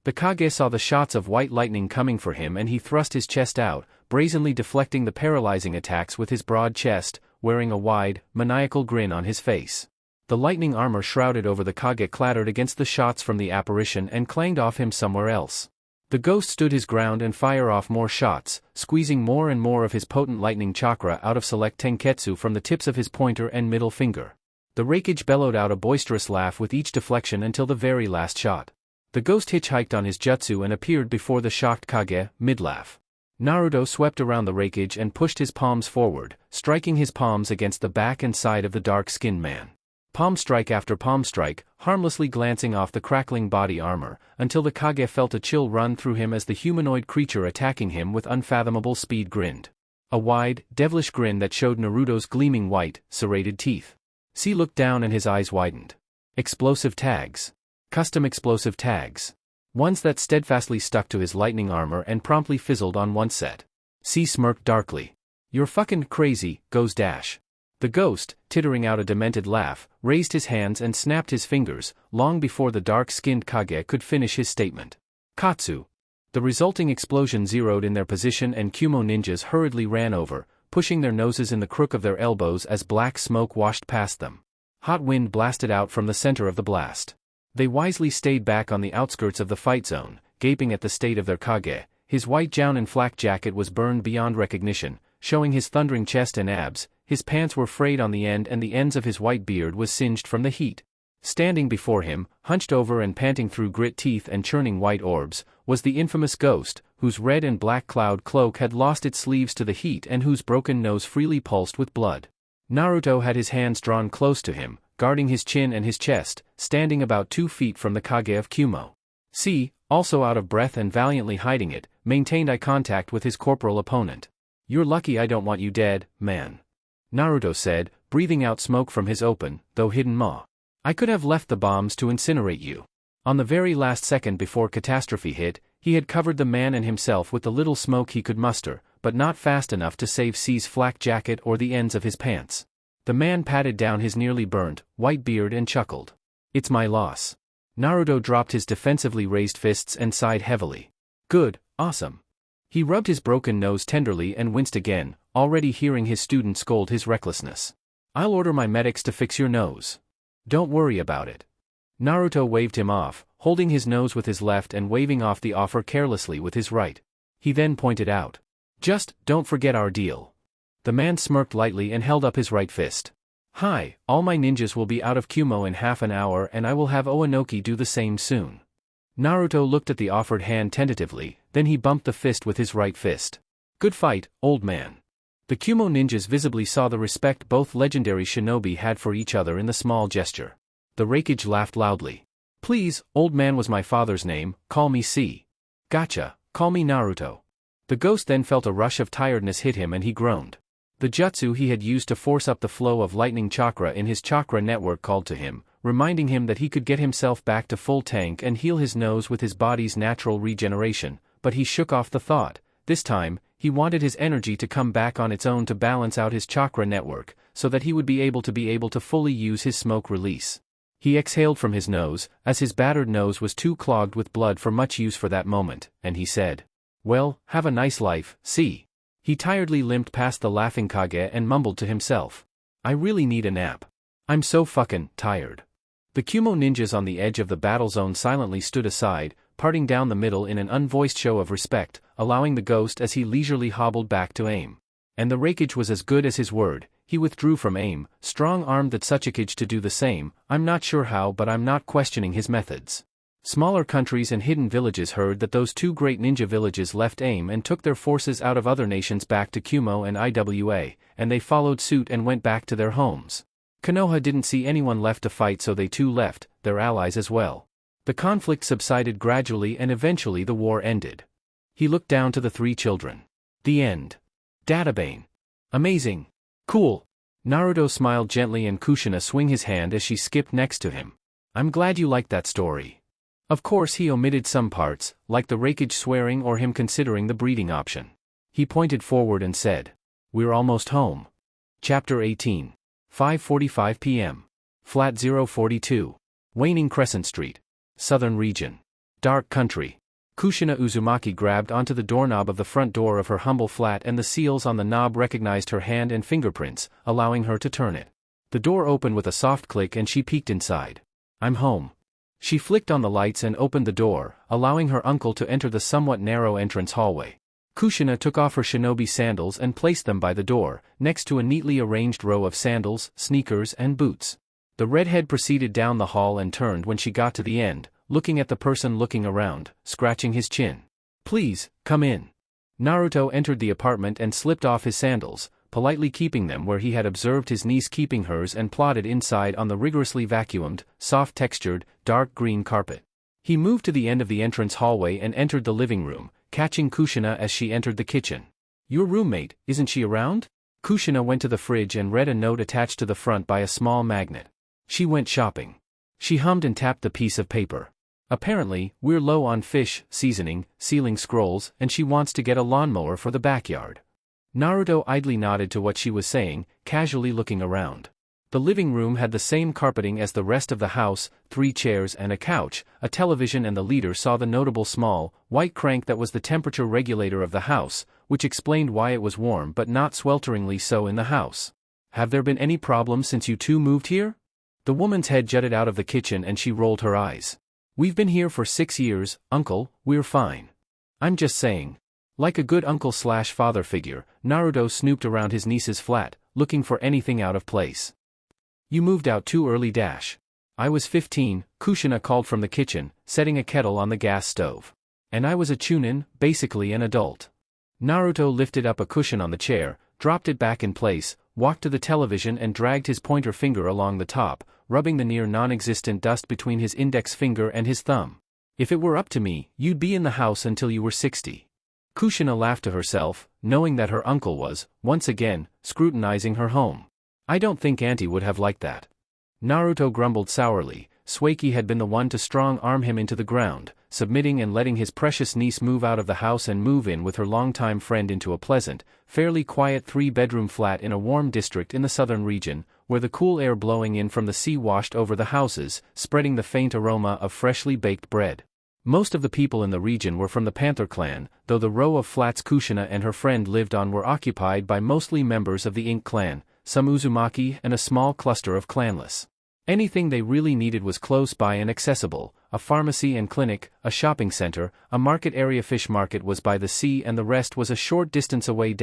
The Kage saw the shots of white lightning coming for him and he thrust his chest out, brazenly deflecting the paralyzing attacks with his broad chest, wearing a wide, maniacal grin on his face. The lightning armor shrouded over the Kage clattered against the shots from the apparition and clanged off him somewhere else. The ghost stood his ground and fired off more shots, squeezing more and more of his potent lightning chakra out of select tenketsu from the tips of his pointer and middle finger. The ravaged bellowed out a boisterous laugh with each deflection until the very last shot. The ghost hitchhiked on his jutsu and appeared before the shocked Kage, mid-laugh. Naruto swept around the ravaged and pushed his palms forward, striking his palms against the back and side of the dark-skinned man. Palm strike after palm strike, harmlessly glancing off the crackling body armor, until the Kage felt a chill run through him as the humanoid creature attacking him with unfathomable speed grinned. A wide, devilish grin that showed Naruto's gleaming white, serrated teeth. C looked down and his eyes widened. Explosive tags. Custom explosive tags. Ones that steadfastly stuck to his lightning armor and promptly fizzled on one set. C smirked darkly. "You're fucking crazy, goes dash." The ghost, tittering out a demented laugh, raised his hands and snapped his fingers, long before the dark-skinned Kage could finish his statement. Katsu. The resulting explosion zeroed in their position and Kumo ninjas hurriedly ran over, pushing their noses in the crook of their elbows as black smoke washed past them. Hot wind blasted out from the center of the blast. They wisely stayed back on the outskirts of the fight zone, gaping at the state of their Kage. His white jounin flak jacket was burned beyond recognition, showing his thundering chest and abs. His pants were frayed on the end and the ends of his white beard was singed from the heat. Standing before him, hunched over and panting through grit teeth and churning white orbs, was the infamous ghost, whose red and black cloud cloak had lost its sleeves to the heat and whose broken nose freely pulsed with blood. Naruto had his hands drawn close to him, guarding his chin and his chest, standing about 2 feet from the Kage of Kumo. C, also out of breath and valiantly hiding it, maintained eye contact with his corporal opponent. "You're lucky I don't want you dead, man," Naruto said, breathing out smoke from his open, though hidden maw. "I could have left the bombs to incinerate you." On the very last second before catastrophe hit, he had covered the man and himself with the little smoke he could muster, but not fast enough to save C's flak jacket or the ends of his pants. The man patted down his nearly burnt, white beard and chuckled. "It's my loss." Naruto dropped his defensively raised fists and sighed heavily. "Good, awesome." He rubbed his broken nose tenderly and winced again, already hearing his student scold his recklessness. "I'll order my medics to fix your nose. Don't worry about it." Naruto waved him off, holding his nose with his left and waving off the offer carelessly with his right. He then pointed out. "Just, don't forget our deal." The man smirked lightly and held up his right fist. "Hi, all my ninjas will be out of Kumo in half an hour and I will have Oanoki do the same soon." Naruto looked at the offered hand tentatively, then he bumped the fist with his right fist. "Good fight, old man." The Kumo ninjas visibly saw the respect both legendary shinobi had for each other in the small gesture. The ravaged laughed loudly. "Please, old man was my father's name, call me C." "Gotcha, call me Naruto." The ghost then felt a rush of tiredness hit him and he groaned. The jutsu he had used to force up the flow of lightning chakra in his chakra network called to him, reminding him that he could get himself back to full tank and heal his nose with his body's natural regeneration, but he shook off the thought. This time, he wanted his energy to come back on its own to balance out his chakra network, so that he would be able to fully use his smoke release. He exhaled from his nose, as his battered nose was too clogged with blood for much use for that moment, and he said, "Well, have a nice life, see." He tiredly limped past the laughing Kage and mumbled to himself. "I really need a nap. I'm so fucking tired." The Kumo ninjas on the edge of the battle zone silently stood aside, parting down the middle in an unvoiced show of respect, allowing the ghost as he leisurely hobbled back to aim. And the ravaged was as good as his word. He withdrew from aim, strong-armed the Tsuchikage to do the same. I'm not sure how, but I'm not questioning his methods. Smaller countries and hidden villages heard that those two great ninja villages left AIM and took their forces out of other nations back to Kumo and IWA, and they followed suit and went back to their homes. Konoha didn't see anyone left to fight, so they too left, their allies as well. The conflict subsided gradually and eventually the war ended. He looked down to the three children. The end. Databane. Amazing. Cool. Naruto smiled gently and Kushina swung his hand as she skipped next to him. I'm glad you liked that story. Of course he omitted some parts, like the rakeage swearing or him considering the breeding option. He pointed forward and said, "We're almost home." Chapter 18. 5:45 p.m. Flat 042. Waning Crescent Street. Southern Region. Dark Country. Kushina Uzumaki grabbed onto the doorknob of the front door of her humble flat and the seals on the knob recognized her hand and fingerprints, allowing her to turn it. The door opened with a soft click and she peeked inside. I'm home. She flicked on the lights and opened the door, allowing her uncle to enter the somewhat narrow entrance hallway. Kushina took off her shinobi sandals and placed them by the door, next to a neatly arranged row of sandals, sneakers, and boots. The redhead proceeded down the hall and turned when she got to the end, looking at the person looking around, scratching his chin. Please, come in. Naruto entered the apartment and slipped off his sandals, politely keeping them where he had observed his niece keeping hers and plodded inside on the rigorously vacuumed, soft-textured, dark green carpet. He moved to the end of the entrance hallway and entered the living room, catching Kushina as she entered the kitchen. Your roommate, isn't she around? Kushina went to the fridge and read a note attached to the front by a small magnet. She went shopping. She hummed and tapped the piece of paper. Apparently, we're low on fish, seasoning, sealing scrolls, and she wants to get a lawnmower for the backyard. Naruto idly nodded to what she was saying, casually looking around. The living room had the same carpeting as the rest of the house, 3 chairs and a couch, a television, and the leader saw the notable small, white crank that was the temperature regulator of the house, which explained why it was warm but not swelteringly so in the house. Have there been any problems since you two moved here? The woman's head jutted out of the kitchen and she rolled her eyes. We've been here for 6 years, uncle, we're fine. I'm just saying. Like a good uncle/father figure, Naruto snooped around his niece's flat, looking for anything out of place. You moved out too early. I was 15, Kushina called from the kitchen, setting a kettle on the gas stove. And I was a chunin, basically an adult. Naruto lifted up a cushion on the chair, dropped it back in place, walked to the television and dragged his pointer finger along the top, rubbing the near non-existent dust between his index finger and his thumb. If it were up to me, you'd be in the house until you were 60. Kushina laughed to herself, knowing that her uncle was, once again, scrutinizing her home. I don't think Auntie would have liked that. Naruto grumbled sourly. Shueiki had been the one to strong-arm him into the ground, submitting and letting his precious niece move out of the house and move in with her longtime friend into a pleasant, fairly quiet 3-bedroom flat in a warm district in the southern region, where the cool air blowing in from the sea washed over the houses, spreading the faint aroma of freshly baked bread. Most of the people in the region were from the Panther clan, though the row of flats Kushina and her friend lived on were occupied by mostly members of the Ink clan, some Uzumaki, and a small cluster of clanless. Anything they really needed was close by and accessible: a pharmacy and clinic, a shopping center, a market area. Fish market was by the sea and the rest was a short distance away.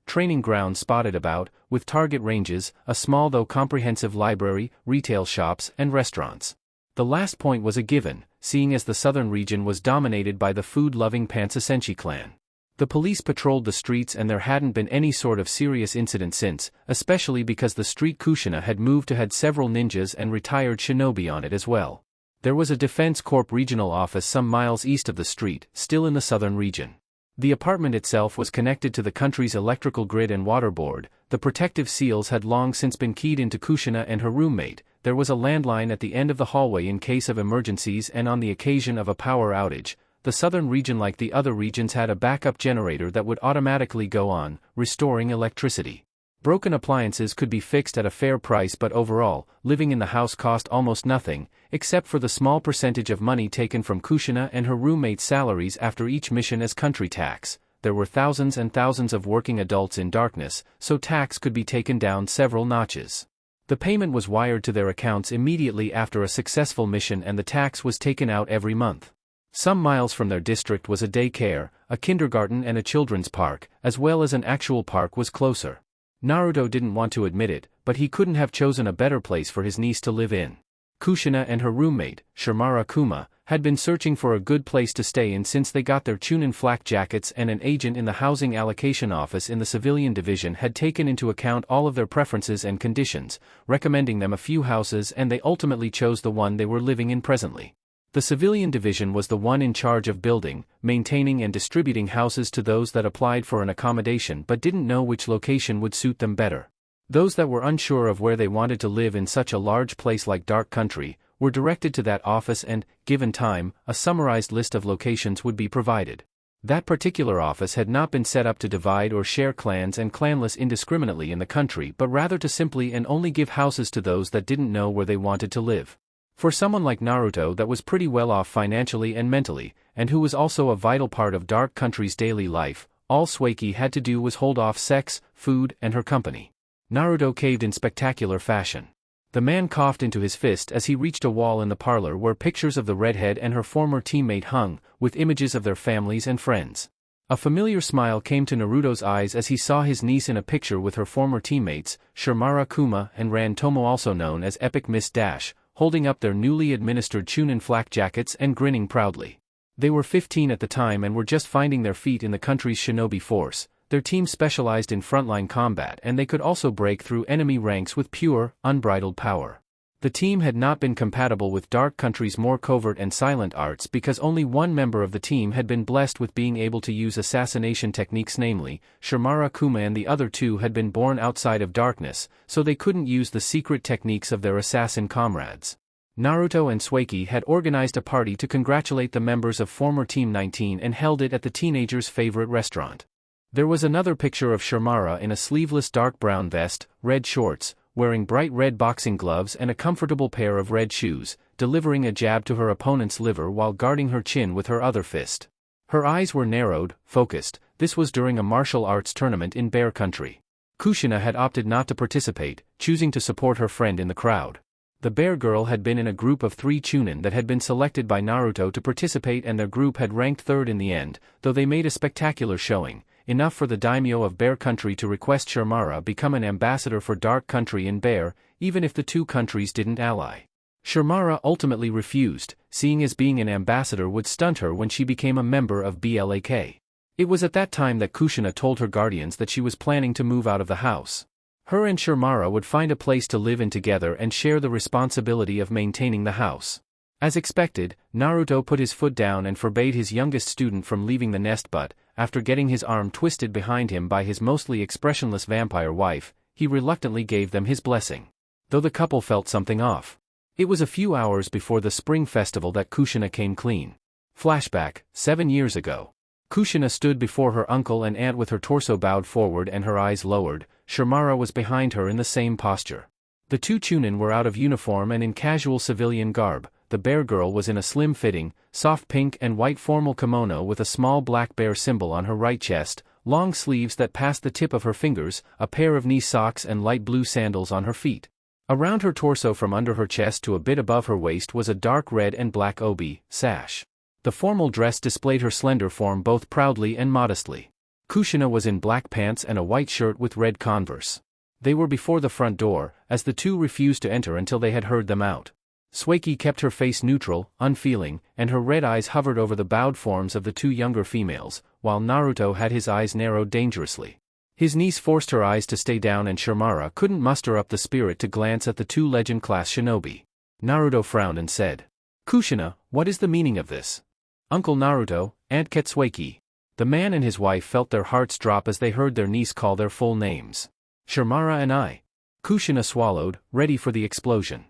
Training ground spotted about, with target ranges, a small though comprehensive library, retail shops, and restaurants. The last point was a given, seeing as the southern region was dominated by the food-loving Pansasenshi clan. The police patrolled the streets and there hadn't been any sort of serious incident since, especially because the street Kushina had moved to had several ninjas and retired shinobi on it as well. There was a Defense Corp regional office some miles east of the street, still in the southern region. The apartment itself was connected to the country's electrical grid and water board. The protective seals had long since been keyed into Kushina and her roommate. There was a landline at the end of the hallway in case of emergencies and on the occasion of a power outage. The southern region, like the other regions, had a backup generator that would automatically go on, restoring electricity. Broken appliances could be fixed at a fair price, but overall, living in the house cost almost nothing, except for the small percentage of money taken from Kushina and her roommates' salaries after each mission as country tax. There were thousands and thousands of working adults in darkness, so tax could be taken down several notches. The payment was wired to their accounts immediately after a successful mission and the tax was taken out every month. Some miles from their district was a daycare, a kindergarten and a children's park, as well as an actual park was closer. Naruto didn't want to admit it, but he couldn't have chosen a better place for his niece to live in. Kushina and her roommate, Shimara Kuma, had been searching for a good place to stay in since they got their Chunin flak jackets, and an agent in the housing allocation office in the civilian division had taken into account all of their preferences and conditions, recommending them a few houses, and they ultimately chose the one they were living in presently. The civilian division was the one in charge of building, maintaining and distributing houses to those that applied for an accommodation but didn't know which location would suit them better. Those that were unsure of where they wanted to live in such a large place like Dark Country, were directed to that office and, given time, a summarized list of locations would be provided. That particular office had not been set up to divide or share clans and clanless indiscriminately in the country, but rather to simply and only give houses to those that didn't know where they wanted to live. For someone like Naruto that was pretty well off financially and mentally, and who was also a vital part of Dark Country's daily life, all Suiki had to do was hold off sex, food, and her company. Naruto caved in spectacular fashion. The man coughed into his fist as he reached a wall in the parlor where pictures of the redhead and her former teammate hung, with images of their families and friends. A familiar smile came to Naruto's eyes as he saw his niece in a picture with her former teammates, Shimara Kuma and Ran Tomo, also known as Epic Miss Dash, holding up their newly administered Chunin flak jackets and grinning proudly. They were 15 at the time and were just finding their feet in the country's shinobi force. Their team specialized in frontline combat, and they could also break through enemy ranks with pure, unbridled power. The team had not been compatible with Dark Country's more covert and silent arts because only one member of the team had been blessed with being able to use assassination techniques, namely, Shimara Kuma, and the other two had been born outside of darkness, so they couldn't use the secret techniques of their assassin comrades. Naruto and Suiki had organized a party to congratulate the members of former Team 19 and held it at the teenagers' favorite restaurant. There was another picture of Shimara in a sleeveless dark brown vest, red shorts, wearing bright red boxing gloves and a comfortable pair of red shoes, delivering a jab to her opponent's liver while guarding her chin with her other fist. Her eyes were narrowed, focused. This was during a martial arts tournament in Bear Country. Kushina had opted not to participate, choosing to support her friend in the crowd. The bear girl had been in a group of 3 Chunin that had been selected by Naruto to participate, and their group had ranked third in the end, though they made a spectacular showing. Enough for the daimyo of Bear Country to request Shimara become an ambassador for Dark Country in Bear, even if the two countries didn't ally. Shimara ultimately refused, seeing as being an ambassador would stunt her when she became a member of BLAK. It was at that time that Kushina told her guardians that she was planning to move out of the house. Her and Shimara would find a place to live in together and share the responsibility of maintaining the house. As expected, Naruto put his foot down and forbade his youngest student from leaving the nest, but, after getting his arm twisted behind him by his mostly expressionless vampire wife, he reluctantly gave them his blessing. Though the couple felt something off. It was a few hours before the spring festival that Kushina came clean. Flashback, 7 years ago. Kushina stood before her uncle and aunt with her torso bowed forward and her eyes lowered. Shimara was behind her in the same posture. The 2 Chunin were out of uniform and in casual civilian garb. The bear girl was in a slim-fitting, soft pink and white formal kimono with a small black bear symbol on her right chest, long sleeves that passed the tip of her fingers, a pair of knee socks and light blue sandals on her feet. Around her torso from under her chest to a bit above her waist was a dark red and black obi sash. The formal dress displayed her slender form both proudly and modestly. Kushina was in black pants and a white shirt with red Converse. They were before the front door, as the two refused to enter until they had heard them out. Suiki kept her face neutral, unfeeling, and her red eyes hovered over the bowed forms of the 2 younger females, while Naruto had his eyes narrowed dangerously. His niece forced her eyes to stay down and Shimara couldn't muster up the spirit to glance at the 2 legend-class shinobi. Naruto frowned and said, "Kushina, what is the meaning of this?" "Uncle Naruto, Aunt Katsuki." The man and his wife felt their hearts drop as they heard their niece call their full names. "Shimara and I." Kushina swallowed, ready for the explosion.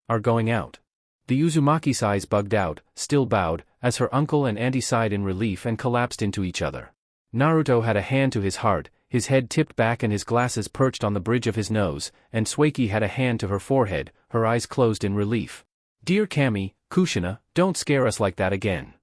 "Are going out." The Uzumaki's eyes bugged out, still bowed, as her uncle and auntie sighed in relief and collapsed into each other. Naruto had a hand to his heart, his head tipped back and his glasses perched on the bridge of his nose, and Suiki had a hand to her forehead, her eyes closed in relief. "Dear Kami, Kushina, don't scare us like that again."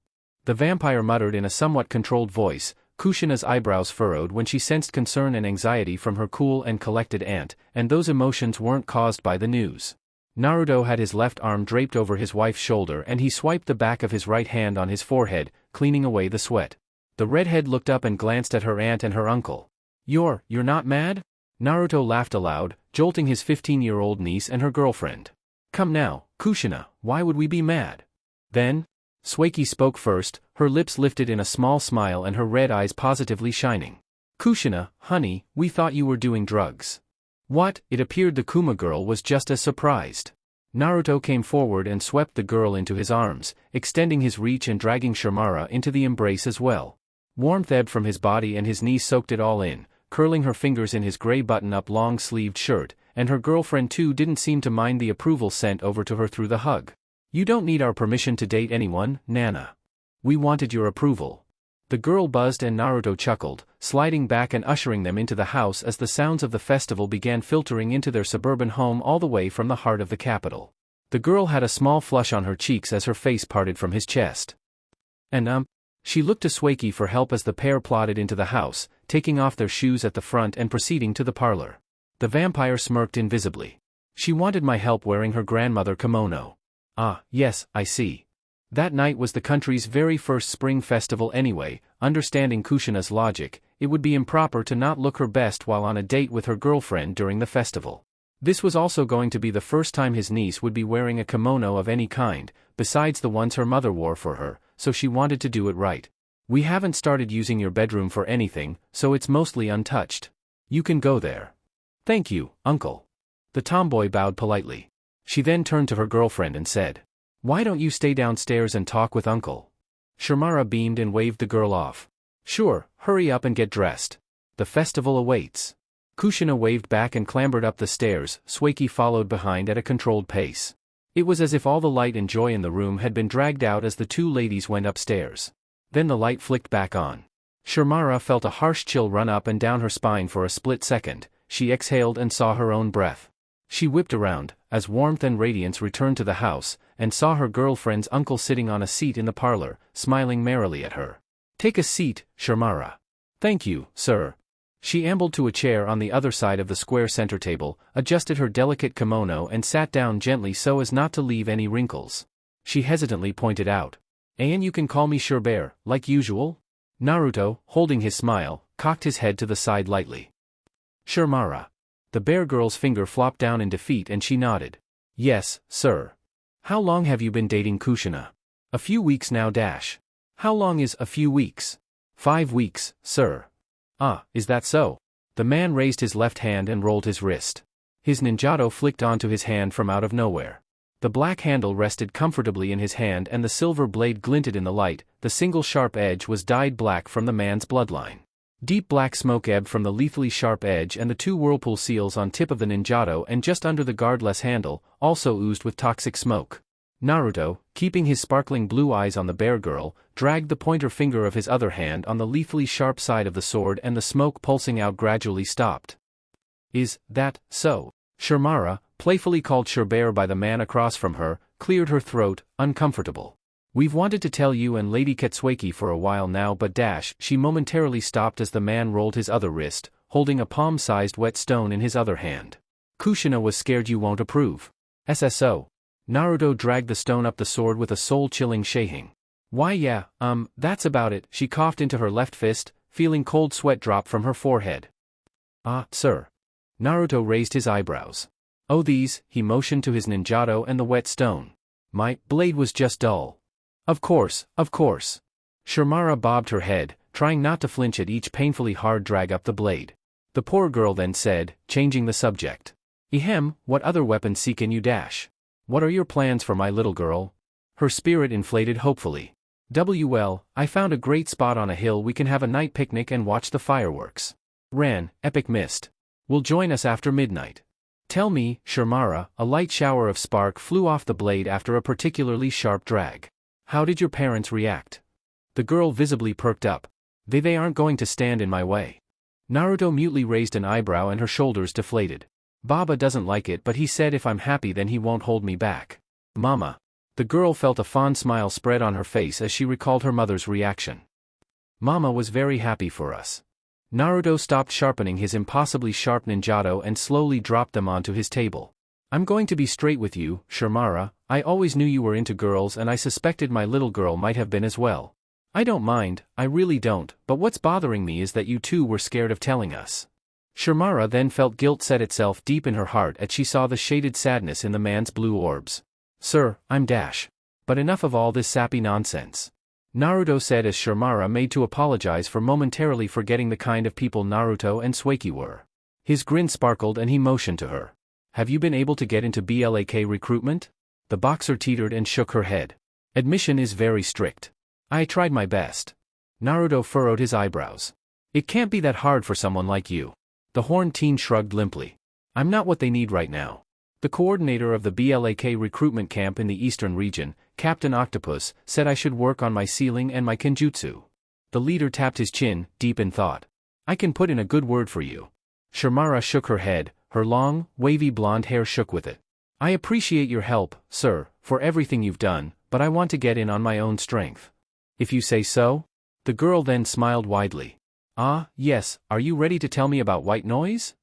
The vampire muttered in a somewhat controlled voice. Kushina's eyebrows furrowed when she sensed concern and anxiety from her cool and collected aunt, and those emotions weren't caused by the news. Naruto had his left arm draped over his wife's shoulder and he swiped the back of his right hand on his forehead, cleaning away the sweat. The redhead looked up and glanced at her aunt and her uncle. You're not mad?" Naruto laughed aloud, jolting his 15-year-old niece and her girlfriend. Come now, Kushina, why would we be mad? Then? Sueki spoke first, her lips lifted in a small smile and her red eyes positively shining. Kushina, honey, we thought you were doing drugs. What? It appeared the Kuma girl was just as surprised. Naruto came forward and swept the girl into his arms, extending his reach and dragging Shimara into the embrace as well. Warmth ebbed from his body and his knees soaked it all in, curling her fingers in his gray button-up long-sleeved shirt, and her girlfriend too didn't seem to mind the approval sent over to her through the hug. You don't need our permission to date anyone, Nana. We wanted your approval. The girl buzzed and Naruto chuckled, sliding back and ushering them into the house as the sounds of the festival began filtering into their suburban home all the way from the heart of the capital. The girl had a small flush on her cheeks as her face parted from his chest. And she looked to Sueki for help as the pair plodded into the house, taking off their shoes at the front and proceeding to the parlor. The vampire smirked invisibly. She wanted my help wearing her grandmother kimono. Ah, yes, I see. That night was the country's very first spring festival anyway. Understanding Kushina's logic, it would be improper to not look her best while on a date with her girlfriend during the festival. This was also going to be the first time his niece would be wearing a kimono of any kind, besides the ones her mother wore for her, so she wanted to do it right. We haven't started using your bedroom for anything, so it's mostly untouched. You can go there. Thank you, uncle. The tomboy bowed politely. She then turned to her girlfriend and said, Why don't you stay downstairs and talk with uncle? Shimara beamed and waved the girl off. Sure, hurry up and get dressed. The festival awaits. Kushina waved back and clambered up the stairs, Sueki followed behind at a controlled pace. It was as if all the light and joy in the room had been dragged out as the two ladies went upstairs. Then the light flicked back on. Shimara felt a harsh chill run up and down her spine for a split second. She exhaled and saw her own breath. She whipped around, as warmth and radiance returned to the house, and saw her girlfriend's uncle sitting on a seat in the parlor, smiling merrily at her. Take a seat, Shimara. Thank you, sir. She ambled to a chair on the other side of the square center table, adjusted her delicate kimono and sat down gently so as not to leave any wrinkles. She hesitantly pointed out. And you can call me Shirbear, like usual? Naruto, holding his smile, cocked his head to the side lightly. Shimara. The bear girl's finger flopped down in defeat and she nodded. Yes, sir. How long have you been dating Kushina? A few weeks now. How long is a few weeks? 5 weeks, sir. Ah, is that so? The man raised his left hand and rolled his wrist. His ninjato flicked onto his hand from out of nowhere. The black handle rested comfortably in his hand and the silver blade glinted in the light. The single sharp edge was dyed black from the man's bloodline. Deep black smoke ebbed from the lethally sharp edge and the two whirlpool seals on tip of the ninjato and just under the guardless handle, also oozed with toxic smoke. Naruto, keeping his sparkling blue eyes on the bear girl, dragged the pointer finger of his other hand on the lethally sharp side of the sword and the smoke pulsing out gradually stopped. Is that so? Shimara, playfully called Shirbear by the man across from her, cleared her throat, uncomfortable. We've wanted to tell you and Lady Katsueki for a while now but she momentarily stopped as the man rolled his other wrist, holding a palm-sized wet stone in his other hand. Kushina was scared you won't approve. SSO. Naruto dragged the stone up the sword with a soul-chilling shahing. Why yeah, that's about it. She coughed into her left fist, feeling cold sweat drop from her forehead. Ah, sir. Naruto raised his eyebrows. Oh these, he motioned to his ninjato and the wet stone. My blade was just dull. Of course, of course. Shimara bobbed her head, trying not to flinch at each painfully hard drag up the blade. The poor girl then said, changing the subject. Ehem, what other weapons can you dash? What are your plans for my little girl? Her spirit inflated hopefully. Well, I found a great spot on a hill we can have a night picnic and watch the fireworks. Ran, epic mist. Will join us after midnight. Tell me, Shimara, a light shower of spark flew off the blade after a particularly sharp drag. How did your parents react? The girl visibly perked up. They aren't going to stand in my way. Naruto mutely raised an eyebrow and her shoulders deflated. Baba doesn't like it but he said if I'm happy then he won't hold me back. Mama. The girl felt a fond smile spread on her face as she recalled her mother's reaction. Mama was very happy for us. Naruto stopped sharpening his impossibly sharp ninjato and slowly dropped them onto his table. I'm going to be straight with you, Shimara, I always knew you were into girls and I suspected my little girl might have been as well. I don't mind, I really don't, but what's bothering me is that you two were scared of telling us. Shimara then felt guilt set itself deep in her heart as she saw the shaded sadness in the man's blue orbs. Sir, I'm Dash. But enough of all this sappy nonsense. Naruto said as Shimara made to apologize for momentarily forgetting the kind of people Naruto and Sueki were. His grin sparkled and he motioned to her. Have you been able to get into BLAK recruitment? The boxer teetered and shook her head. Admission is very strict. I tried my best. Naruto furrowed his eyebrows. It can't be that hard for someone like you. The horned teen shrugged limply. I'm not what they need right now. The coordinator of the BLAK recruitment camp in the eastern region, Captain Octopus, said I should work on my sealing and my kenjutsu. The leader tapped his chin, deep in thought. I can put in a good word for you. Shimara shook her head, her long, wavy blonde hair shook with it. I appreciate your help, sir, for everything you've done, but I want to get in on my own strength. If you say so? The girl then smiled widely. Ah, yes, are you ready to tell me about white noise?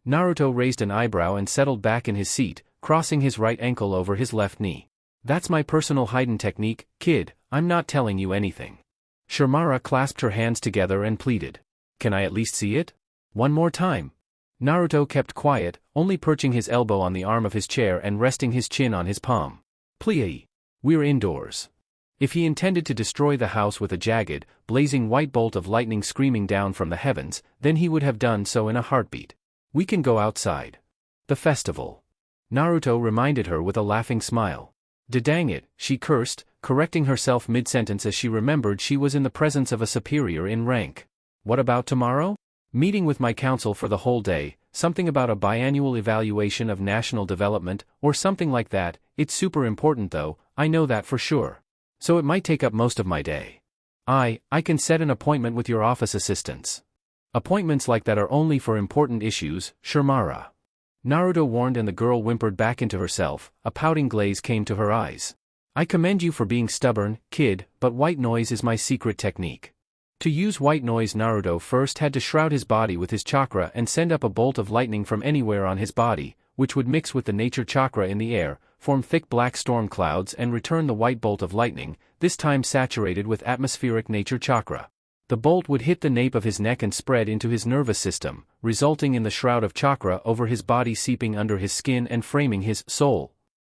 Naruto raised an eyebrow and settled back in his seat, crossing his right ankle over his left knee. That's my personal hidden technique, kid, I'm not telling you anything. Shimara clasped her hands together and pleaded. Can I at least see it? One more time. Naruto kept quiet, only perching his elbow on the arm of his chair and resting his chin on his palm. Please. We're indoors. If he intended to destroy the house with a jagged, blazing white bolt of lightning screaming down from the heavens, then he would have done so in a heartbeat. We can go outside. The festival. Naruto reminded her with a laughing smile. Dang it, she cursed, correcting herself mid-sentence as she remembered she was in the presence of a superior in rank. What about tomorrow? Meeting with my council for the whole day, something about a biannual evaluation of national development, or something like that. It's super important though, I know that for sure. So it might take up most of my day. I can set an appointment with your office assistants. Appointments like that are only for important issues, Shimara. Naruto warned and the girl whimpered back into herself, a pouting glaze came to her eyes. I commend you for being stubborn, kid, but white noise is my secret technique. To use white noise, Naruto first had to shroud his body with his chakra and send up a bolt of lightning from anywhere on his body, which would mix with the nature chakra in the air, form thick black storm clouds and return the white bolt of lightning, this time saturated with atmospheric nature chakra. The bolt would hit the nape of his neck and spread into his nervous system, resulting in the shroud of chakra over his body seeping under his skin and framing his soul.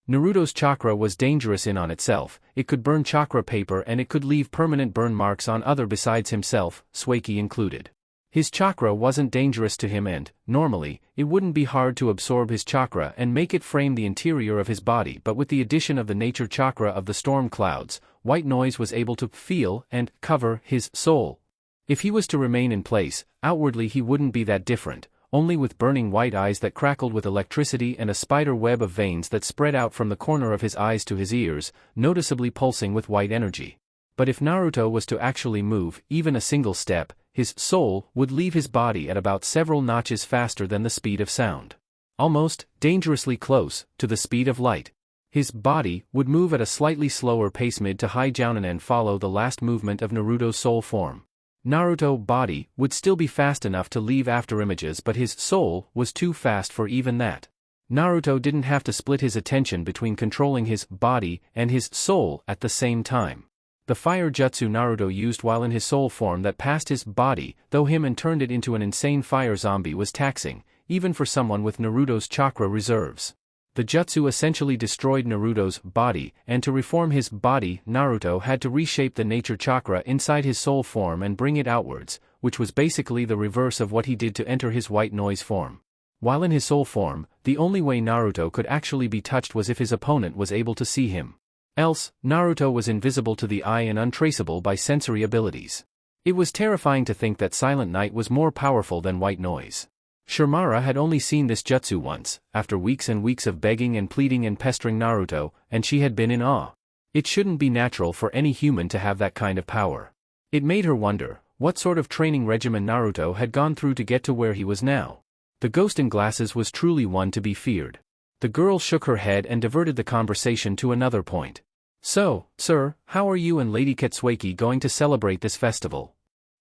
Naruto's chakra was dangerous in on itself, it could burn chakra paper and it could leave permanent burn marks on other besides himself, Sueki included. His chakra wasn't dangerous to him and, normally, it wouldn't be hard to absorb his chakra and make it frame the interior of his body, but with the addition of the nature chakra of the storm clouds, white noise was able to feel and cover his soul. If he was to remain in place, outwardly he wouldn't be that different, only with burning white eyes that crackled with electricity and a spider web of veins that spread out from the corner of his eyes to his ears, noticeably pulsing with white energy. But if Naruto was to actually move, even a single step, his soul would leave his body at about several notches faster than the speed of sound. Almost, dangerously close, to the speed of light. His body would move at a slightly slower pace mid to high jounen and follow the last movement of Naruto's soul form. Naruto's body would still be fast enough to leave after images, but his soul was too fast for even that. Naruto didn't have to split his attention between controlling his body and his soul at the same time. The fire jutsu Naruto used while in his soul form that passed his body, though him and turned it into an insane fire zombie, was taxing, even for someone with Naruto's chakra reserves. The jutsu essentially destroyed Naruto's body, and to reform his body, Naruto had to reshape the nature chakra inside his soul form and bring it outwards, which was basically the reverse of what he did to enter his white noise form. While in his soul form, the only way Naruto could actually be touched was if his opponent was able to see him. Else, Naruto was invisible to the eye and untraceable by sensory abilities. It was terrifying to think that Silent Night was more powerful than white noise. Shimara had only seen this jutsu once, after weeks and weeks of begging and pleading and pestering Naruto, and she had been in awe. It shouldn't be natural for any human to have that kind of power. It made her wonder, what sort of training regimen Naruto had gone through to get to where he was now. The ghost in glasses was truly one to be feared. The girl shook her head and diverted the conversation to another point. So, sir, how are you and Lady Katsueki going to celebrate this festival?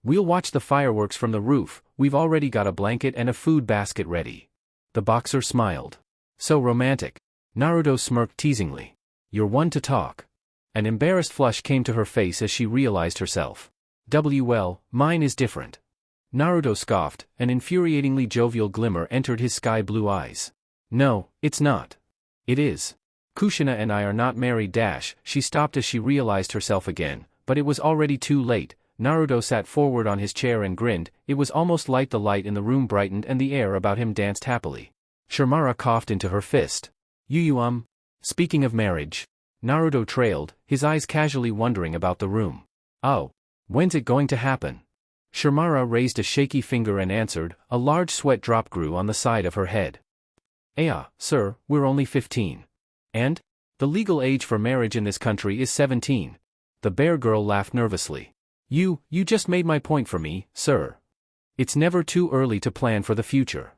We'll watch the fireworks from the roof, we've already got a blanket and a food basket ready. The boxer smiled. So romantic. Naruto smirked teasingly. You're one to talk. An embarrassed flush came to her face as she realized herself. Well, mine is different. Naruto scoffed, an infuriatingly jovial glimmer entered his sky-blue eyes. No, it's not. It is. Kushina and I are not married. She stopped as she realized herself again, but it was already too late. Naruto sat forward on his chair and grinned. It was almost like the light in the room brightened and the air about him danced happily. Shimura coughed into her fist. Speaking of marriage. Naruto trailed, his eyes casually wondering about the room. Oh. When's it going to happen? Shimura raised a shaky finger and answered, a large sweat drop grew on the side of her head. Sir, we're only 15. And? The legal age for marriage in this country is 17. The bear girl laughed nervously. You just made my point for me, sir. It's never too early to plan for the future.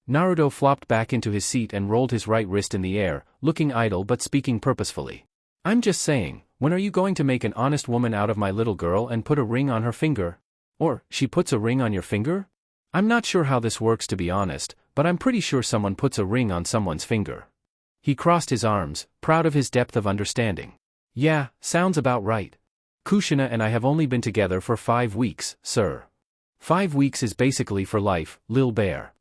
Naruto flopped back into his seat and rolled his right wrist in the air, looking idle but speaking purposefully. I'm just saying, when are you going to make an honest woman out of my little girl and put a ring on her finger? Or, she puts a ring on your finger? I'm not sure how this works to be honest, but I'm pretty sure someone puts a ring on someone's finger. He crossed his arms, proud of his depth of understanding. Yeah, sounds about right. Kushina and I have only been together for 5 weeks, sir. 5 weeks is basically for life, Lil Bear.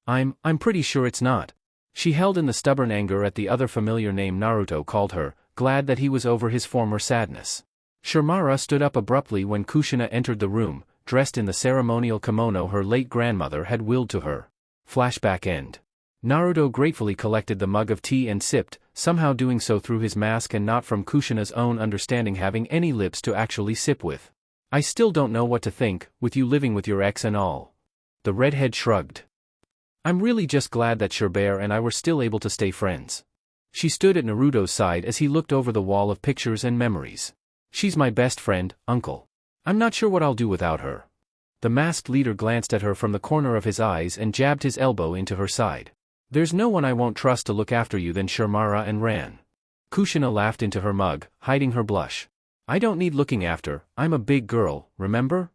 I'm pretty sure it's not. She held in the stubborn anger at the other familiar name Naruto called her, glad that he was over his former sadness. Shimura stood up abruptly when Kushina entered the room, dressed in the ceremonial kimono her late grandmother had willed to her. Flashback end. Naruto gratefully collected the mug of tea and sipped, somehow doing so through his mask and not from Kushina's own understanding having any lips to actually sip with. I still don't know what to think, with you living with your ex and all. The redhead shrugged. I'm really just glad that Shirbear and I were still able to stay friends. She stood at Naruto's side as he looked over the wall of pictures and memories. She's my best friend, uncle. I'm not sure what I'll do without her. The masked leader glanced at her from the corner of his eyes and jabbed his elbow into her side. There's no one I won't trust to look after you than Shimura and Ran. Kushina laughed into her mug, hiding her blush. I don't need looking after, I'm a big girl, remember?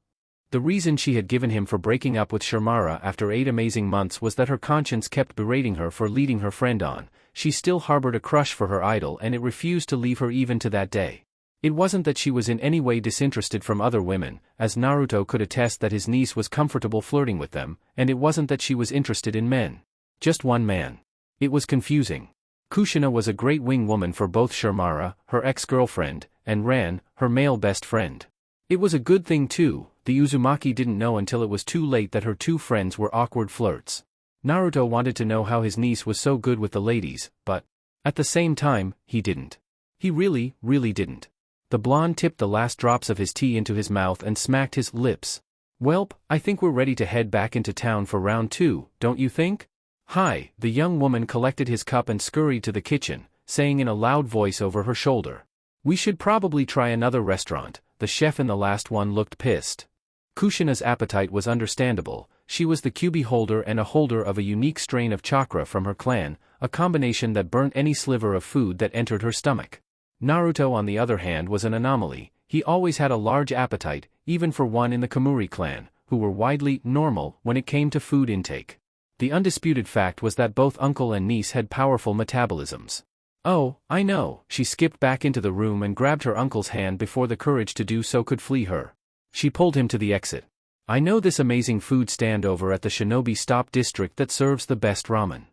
The reason she had given him for breaking up with Shimura after 8 amazing months was that her conscience kept berating her for leading her friend on. She still harbored a crush for her idol and it refused to leave her even to that day. It wasn't that she was in any way disinterested from other women, as Naruto could attest that his niece was comfortable flirting with them, and it wasn't that she was interested in men. Just one man. It was confusing. Kushina was a great wing woman for both Shimura, her ex-girlfriend, and Ran, her male best friend. It was a good thing too, the Uzumaki didn't know until it was too late that her two friends were awkward flirts. Naruto wanted to know how his niece was so good with the ladies, but, at the same time, he didn't. He really didn't. The blonde tipped the last drops of his tea into his mouth and smacked his lips. Welp, I think we're ready to head back into town for round 2, don't you think? Hi, the young woman collected his cup and scurried to the kitchen, saying in a loud voice over her shoulder. We should probably try another restaurant. The chef in the last one looked pissed. Kushina's appetite was understandable. She was the Kyuubi holder and a holder of a unique strain of chakra from her clan, a combination that burnt any sliver of food that entered her stomach. Naruto on the other hand was an anomaly. He always had a large appetite, even for one in the Kamuri clan, who were widely normal when it came to food intake. The undisputed fact was that both uncle and niece had powerful metabolisms. Oh, I know. She skipped back into the room and grabbed her uncle's hand before the courage to do so could flee her. She pulled him to the exit. I know this amazing food stand over at the Shinobi Stop district that serves the best ramen.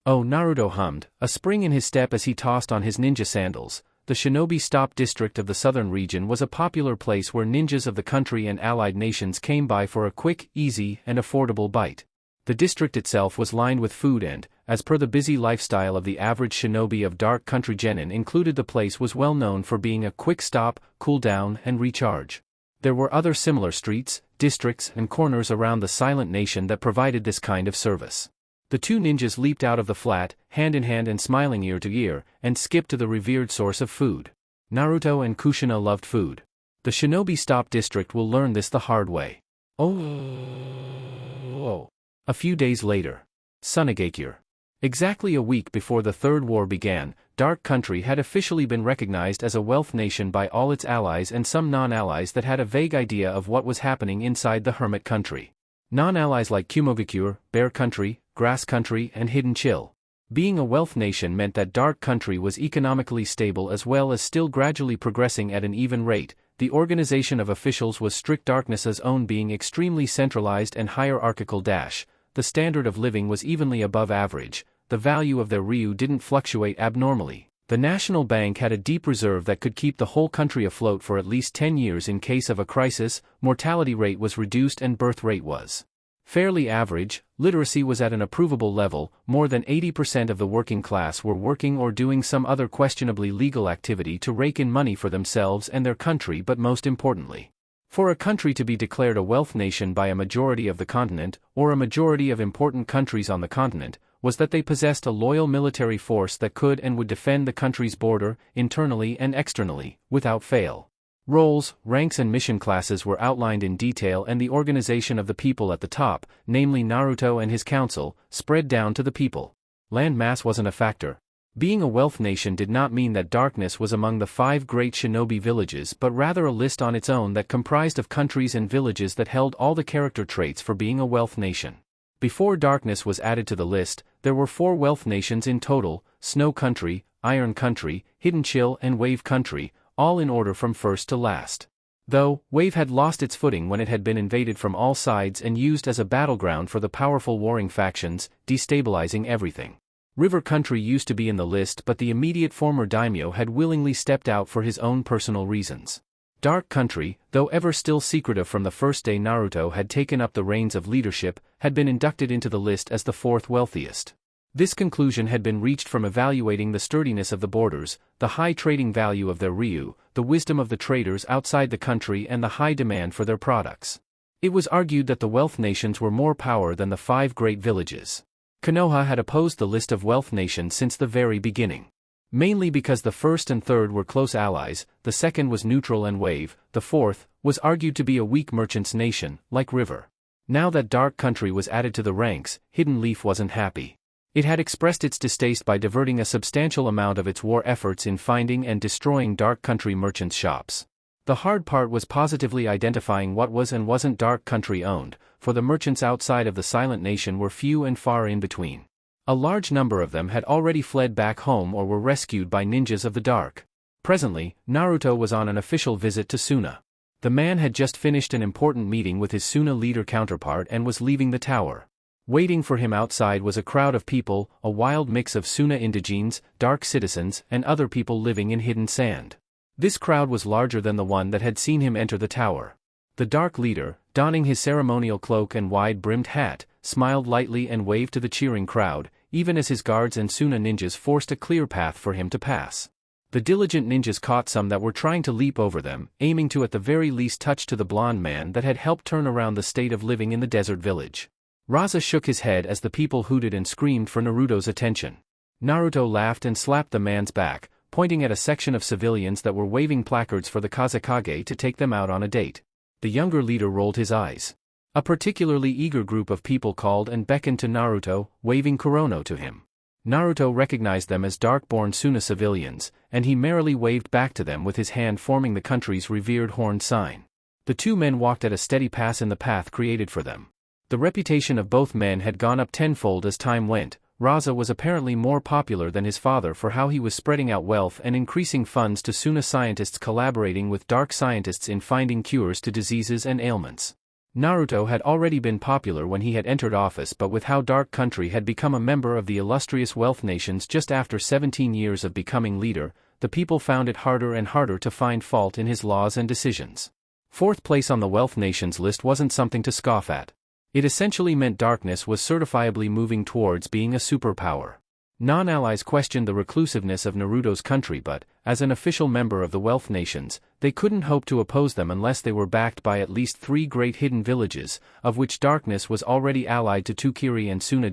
Oh, Naruto hummed, a spring in his step as he tossed on his ninja sandals. The Shinobi Stop district of the southern region was a popular place where ninjas of the country and allied nations came by for a quick, easy, and affordable bite. The district itself was lined with food and, as per the busy lifestyle of the average shinobi of dark country genin included, the place was well known for being a quick stop, cool down, and recharge. There were other similar streets, districts, and corners around the silent nation that provided this kind of service. The two ninjas leaped out of the flat, hand in hand and smiling ear to ear, and skipped to the revered source of food. Naruto and Kushina loved food. The Shinobi Stop district will learn this the hard way. Oh. A few days later. Sunagakure. Exactly a week before the Third War began, Dark Country had officially been recognized as a wealth nation by all its allies and some non-allies that had a vague idea of what was happening inside the Hermit Country. Non-allies like Kumogakure, Bear Country, Grass Country, and Hidden Chill. Being a wealth nation meant that Dark Country was economically stable as well as still gradually progressing at an even rate. the organization of officials was strict. Darkness's own being extremely centralized and hierarchical. The standard of living was evenly above average, the value of their ryu didn't fluctuate abnormally. The national bank had a deep reserve that could keep the whole country afloat for at least 10 years in case of a crisis. Mortality rate was reduced and birth rate was fairly average. Literacy was at an approvable level. More than 80% of the working class were working or doing some other questionably legal activity to rake in money for themselves and their country. But most importantly, for a country to be declared a wealth nation by a majority of the continent, or a majority of important countries on the continent, was that they possessed a loyal military force that could and would defend the country's border, internally and externally, without fail. Roles, ranks and mission classes were outlined in detail, and the organization of the people at the top, namely Naruto and his council, spread down to the people. Land mass wasn't a factor. Being a wealth nation did not mean that Darkness was among the 5 great shinobi villages, but rather a list on its own that comprised of countries and villages that held all the character traits for being a wealth nation. Before Darkness was added to the list, there were 4 wealth nations in total: Snow Country, Iron Country, Hidden Chill and Wave Country, all in order from first to last. Though, Wave had lost its footing when it had been invaded from all sides and used as a battleground for the powerful warring factions, destabilizing everything. River Country used to be in the list, but the immediate former daimyo had willingly stepped out for his own personal reasons. Dark Country, though ever still secretive from the first day Naruto had taken up the reins of leadership, had been inducted into the list as the 4th wealthiest. This conclusion had been reached from evaluating the sturdiness of the borders, the high trading value of their ryu, the wisdom of the traders outside the country and the high demand for their products. It was argued that the wealth nations were more power than the 5 great villages. Konoha had opposed the list of wealth nations since the very beginning. Mainly because the first and third were close allies, the second was neutral and Wave, the fourth was argued to be a weak merchant's nation, like River. Now that Dark Country was added to the ranks, Hidden Leaf wasn't happy. It had expressed its distaste by diverting a substantial amount of its war efforts in finding and destroying Dark Country merchants' shops. The hard part was positively identifying what was and wasn't Dark Country owned, for the merchants outside of the Silent Nation were few and far in between. A large number of them had already fled back home or were rescued by ninjas of the dark. Presently, Naruto was on an official visit to Suna. The man had just finished an important meeting with his Suna leader counterpart and was leaving the tower. Waiting for him outside was a crowd of people, a wild mix of Suna indigenes, dark citizens, and other people living in hidden sand. This crowd was larger than the one that had seen him enter the tower. The dark leader, donning his ceremonial cloak and wide-brimmed hat, smiled lightly and waved to the cheering crowd, even as his guards and Suna ninjas forced a clear path for him to pass. The diligent ninjas caught some that were trying to leap over them, aiming to at the very least touch to the blonde man that had helped turn around the state of living in the desert village. Raza shook his head as the people hooted and screamed for Naruto's attention. Naruto laughed and slapped the man's back, pointing at a section of civilians that were waving placards for the Kazekage to take them out on a date. The younger leader rolled his eyes. A particularly eager group of people called and beckoned to Naruto, waving korono to him. Naruto recognized them as dark-born Suna civilians, and he merrily waved back to them with his hand forming the country's revered horn sign. The 2 men walked at a steady pace in the path created for them. The reputation of both men had gone up tenfold as time went. Raza was apparently more popular than his father for how he was spreading out wealth and increasing funds to Suna scientists collaborating with dark scientists in finding cures to diseases and ailments. Naruto had already been popular when he had entered office, but with how Dark Country had become a member of the illustrious wealth nations just after 17 years of becoming leader, the people found it harder and harder to find fault in his laws and decisions. 4th place on the wealth nations list wasn't something to scoff at. It essentially meant Darkness was certifiably moving towards being a superpower. Non-allies questioned the reclusiveness of Naruto's country, but, as an official member of the wealth nations, they couldn't hope to oppose them unless they were backed by at least 3 great hidden villages, of which Darkness was already allied to Tukiri and Suna.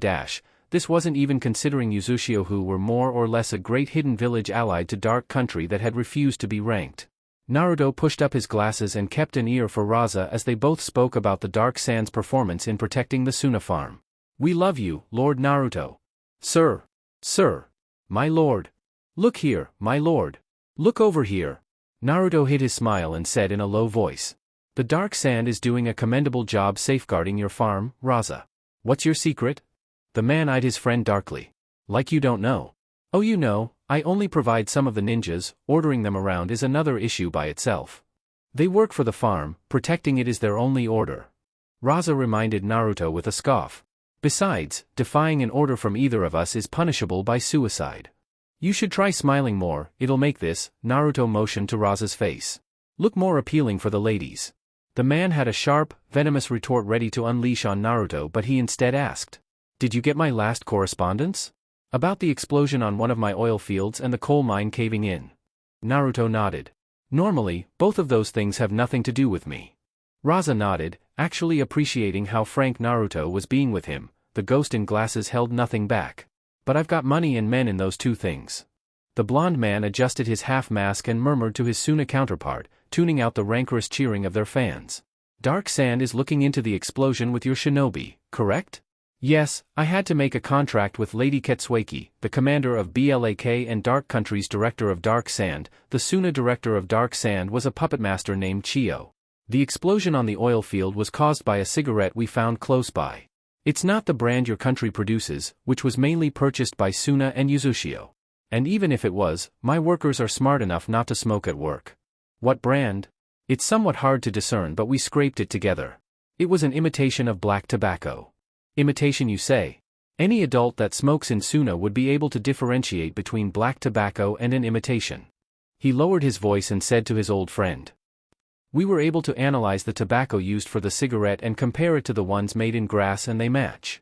This wasn't even considering Uzushio, who were more or less a great hidden village allied to Dark Country that had refused to be ranked. Naruto pushed up his glasses and kept an ear for Raza as they both spoke about the Dark Sand's performance in protecting the Suna farm. "We love you, Lord Naruto." "Sir. Sir. My lord. Look here, my lord. Look over here." Naruto hid his smile and said in a low voice. "The Dark Sand is doing a commendable job safeguarding your farm, Raza. What's your secret?" The man eyed his friend darkly. "Like you don't know." "Oh, you know, I only provide some of the ninjas, ordering them around is another issue by itself." They work for the farm, protecting it is their only order. Raza reminded Naruto with a scoff. Besides, defying an order from either of us is punishable by suicide. You should try smiling more, it'll make this, Naruto motioned to Raza's face, look more appealing for the ladies. The man had a sharp, venomous retort ready to unleash on Naruto, but he instead asked, "Did you get my last correspondence? About the explosion on one of my oil fields and the coal mine caving in?" Naruto nodded. "Normally, both of those things have nothing to do with me." Raza nodded, actually appreciating how frank Naruto was being with him. The ghost in glasses held nothing back. "But I've got money and men in those two things." The blonde man adjusted his half-mask and murmured to his Suna counterpart, tuning out the rancorous cheering of their fans. "Dark Sand is looking into the explosion with your shinobi, correct?" "Yes, I had to make a contract with Lady Ketsueki, the commander of Black and Dark Country's director of Dark Sand. The Suna director of Dark Sand was a puppet master named Chio. The explosion on the oil field was caused by a cigarette we found close by. It's not the brand your country produces, which was mainly purchased by Suna and Yuzushio. And even if it was, my workers are smart enough not to smoke at work." "What brand?" "It's somewhat hard to discern, but we scraped it together. It was an imitation of black tobacco." "Imitation, you say?" "Any adult that smokes in Suna would be able to differentiate between black tobacco and an imitation." He lowered his voice and said to his old friend, "We were able to analyze the tobacco used for the cigarette and compare it to the ones made in grass, and they match."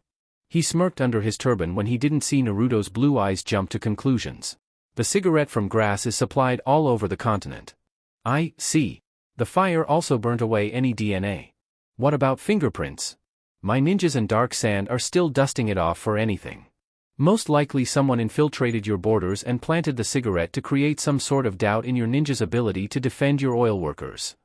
He smirked under his turban when he didn't see Naruto's blue eyes jump to conclusions. "The cigarette from grass is supplied all over the continent." "I see. The fire also burnt away any DNA. What about fingerprints?" "My ninjas and Dark Sand are still dusting it off for anything. Most likely someone infiltrated your borders and planted the cigarette to create some sort of doubt in your ninja's ability to defend your oil workers."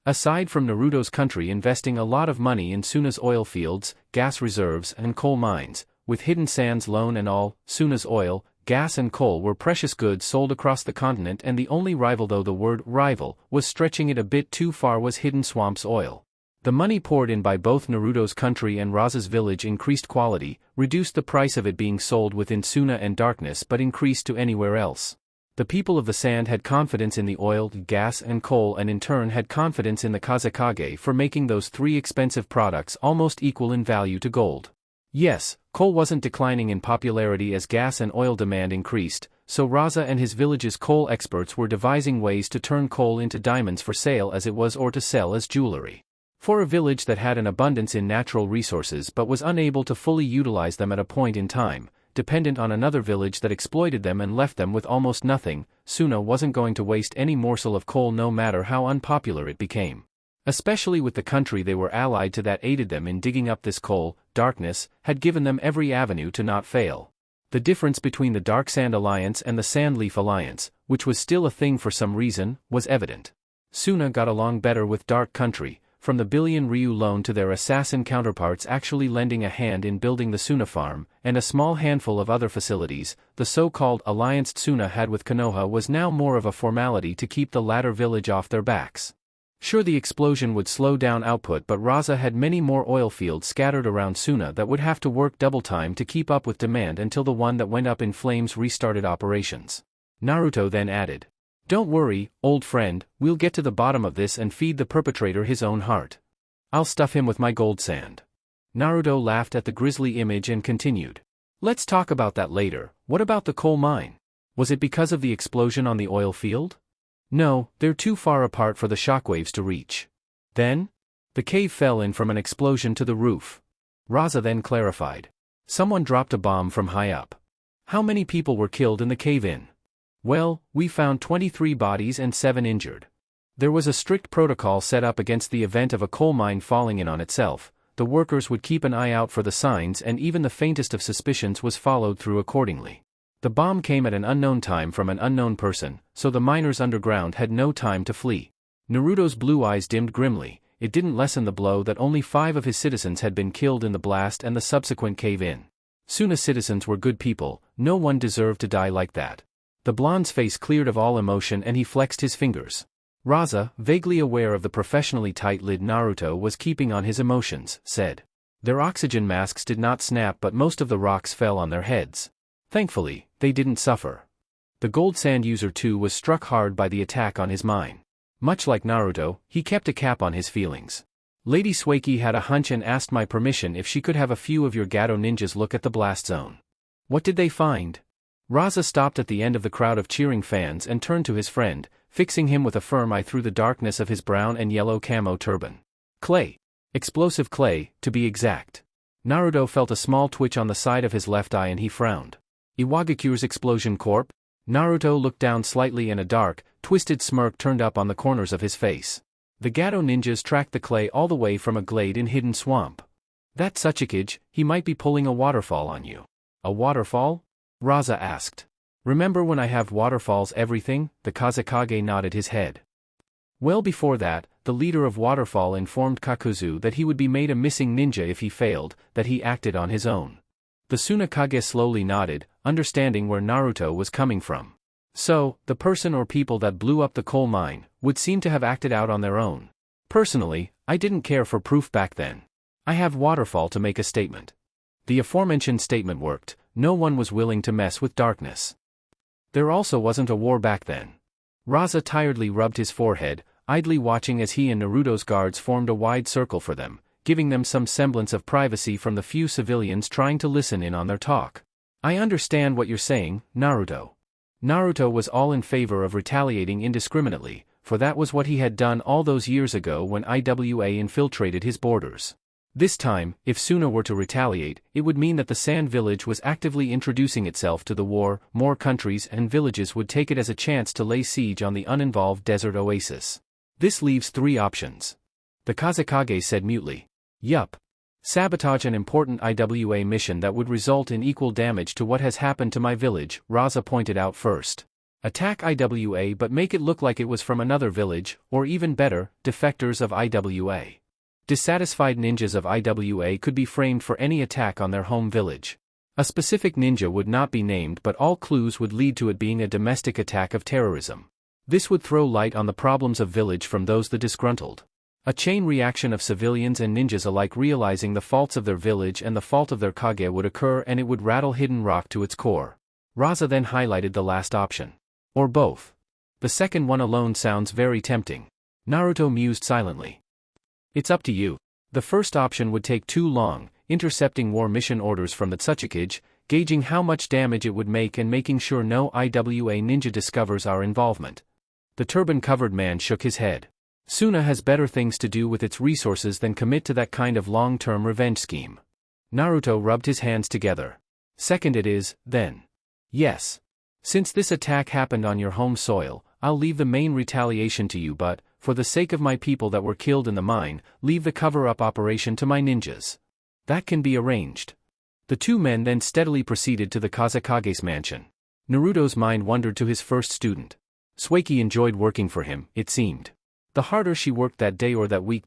Aside from Naruto's country investing a lot of money in Suna's oil fields, gas reserves, and coal mines, with hidden sands loan and all, Suna's oil, gas and coal were precious goods sold across the continent, and the only rival, though the word rival was stretching it a bit too far, was Hidden Swamp's oil. The money poured in by both Naruto's country and Raza's village increased quality, reduced the price of it being sold within Suna and Darkness, but increased to anywhere else. The people of the sand had confidence in the oil, gas and coal, and in turn had confidence in the Kazekage for making those three expensive products almost equal in value to gold. Yes, coal wasn't declining in popularity as gas and oil demand increased, so Raza and his village's coal experts were devising ways to turn coal into diamonds for sale as it was, or to sell as jewelry. For a village that had an abundance in natural resources but was unable to fully utilize them at a point in time, dependent on another village that exploited them and left them with almost nothing, Suna wasn't going to waste any morsel of coal no matter how unpopular it became. Especially with the country they were allied to that aided them in digging up this coal. Darkness had given them every avenue to not fail. The difference between the Dark Sand Alliance and the Sandleaf Alliance, which was still a thing for some reason, was evident. Suna got along better with Dark Country, from the billion Ryu loan to their assassin counterparts actually lending a hand in building the Suna farm, and a small handful of other facilities. The so-called alliance Suna had with Konoha was now more of a formality to keep the latter village off their backs. Sure, the explosion would slow down output, but Raza had many more oil fields scattered around Suna that would have to work double time to keep up with demand until the one that went up in flames restarted operations. Naruto then added, "Don't worry, old friend, we'll get to the bottom of this and feed the perpetrator his own heart. I'll stuff him with my gold sand." Naruto laughed at the grisly image and continued, "Let's talk about that later. What about the coal mine? Was it because of the explosion on the oil field?" "No, they're too far apart for the shockwaves to reach." "Then?" "The cave fell in from an explosion to the roof." Raza then clarified, "Someone dropped a bomb from high up." "How many people were killed in the cave-in?" "Well, we found 23 bodies and 7 injured. There was a strict protocol set up against the event of a coal mine falling in on itself. The workers would keep an eye out for the signs, and even the faintest of suspicions was followed through accordingly. The bomb came at an unknown time from an unknown person, so the miners underground had no time to flee." Naruto's blue eyes dimmed grimly. It didn't lessen the blow that only 5 of his citizens had been killed in the blast and the subsequent cave-in. Suna citizens were good people, no one deserved to die like that. The blonde's face cleared of all emotion and he flexed his fingers. Raza, vaguely aware of the professionally tight-lipped Naruto was keeping on his emotions, said, "Their oxygen masks did not snap, but most of the rocks fell on their heads. Thankfully, they didn't suffer. The gold sand user too was struck hard by the attack on his mine. Much like Naruto, he kept a cap on his feelings. Lady Sueki had a hunch and asked my permission if she could have a few of your Gato ninjas look at the blast zone. What did they find? Raza stopped at the end of the crowd of cheering fans and turned to his friend, fixing him with a firm eye through the darkness of his brown and yellow camo turban. Clay. Explosive clay, to be exact. Naruto felt a small twitch on the side of his left eye and he frowned. Iwagakure's explosion corp? Naruto looked down slightly and a dark, twisted smirk turned up on the corners of his face. The Gato ninjas tracked the clay all the way from a glade in Hidden Swamp. That Tsuchikage, he might be pulling a waterfall on you. A waterfall? Raza asked. Remember when I have waterfalls everything? The Kazekage nodded his head. Well before that, the leader of Waterfall informed Kakuzu that he would be made a missing ninja if he failed, that he acted on his own. The Tsunakage slowly nodded, understanding where Naruto was coming from. So, the person or people that blew up the coal mine would seem to have acted out on their own. Personally, I didn't care for proof back then. I have Waterfall to make a statement. The aforementioned statement worked, no one was willing to mess with darkness. There also wasn't a war back then. Raza tiredly rubbed his forehead, idly watching as he and Naruto's guards formed a wide circle for them, giving them some semblance of privacy from the few civilians trying to listen in on their talk. I understand what you're saying, Naruto. Naruto was all in favor of retaliating indiscriminately, for that was what he had done all those years ago when IWA infiltrated his borders. This time, if Suna were to retaliate, it would mean that the Sand Village was actively introducing itself to the war, more countries and villages would take it as a chance to lay siege on the uninvolved desert oasis. This leaves three options. The Kazekage said mutely. Yup. Sabotage an important IWA mission that would result in equal damage to what has happened to my village, Raza pointed out first. Attack IWA but make it look like it was from another village, or even better, defectors of IWA. Dissatisfied ninjas of IWA could be framed for any attack on their home village. A specific ninja would not be named but all clues would lead to it being a domestic attack of terrorism. This would throw light on the problems of village from those the disgruntled. A chain reaction of civilians and ninjas alike realizing the faults of their village and the fault of their kage would occur and it would rattle Hidden Rock to its core. Raza then highlighted the last option. Or both. The second one alone sounds very tempting. Naruto mused silently. It's up to you. The first option would take too long, intercepting war mission orders from the Tsuchikage, gauging how much damage it would make and making sure no IWA ninja discovers our involvement. The turban-covered man shook his head. Suna has better things to do with its resources than commit to that kind of long-term revenge scheme. Naruto rubbed his hands together. Second it is, then. Yes. Since this attack happened on your home soil, I'll leave the main retaliation to you but, for the sake of my people that were killed in the mine, leave the cover-up operation to my ninjas. That can be arranged. The two men then steadily proceeded to the Kazekage's mansion. Naruto's mind wandered to his first student. Sueki enjoyed working for him, it seemed. The harder she worked that day or that week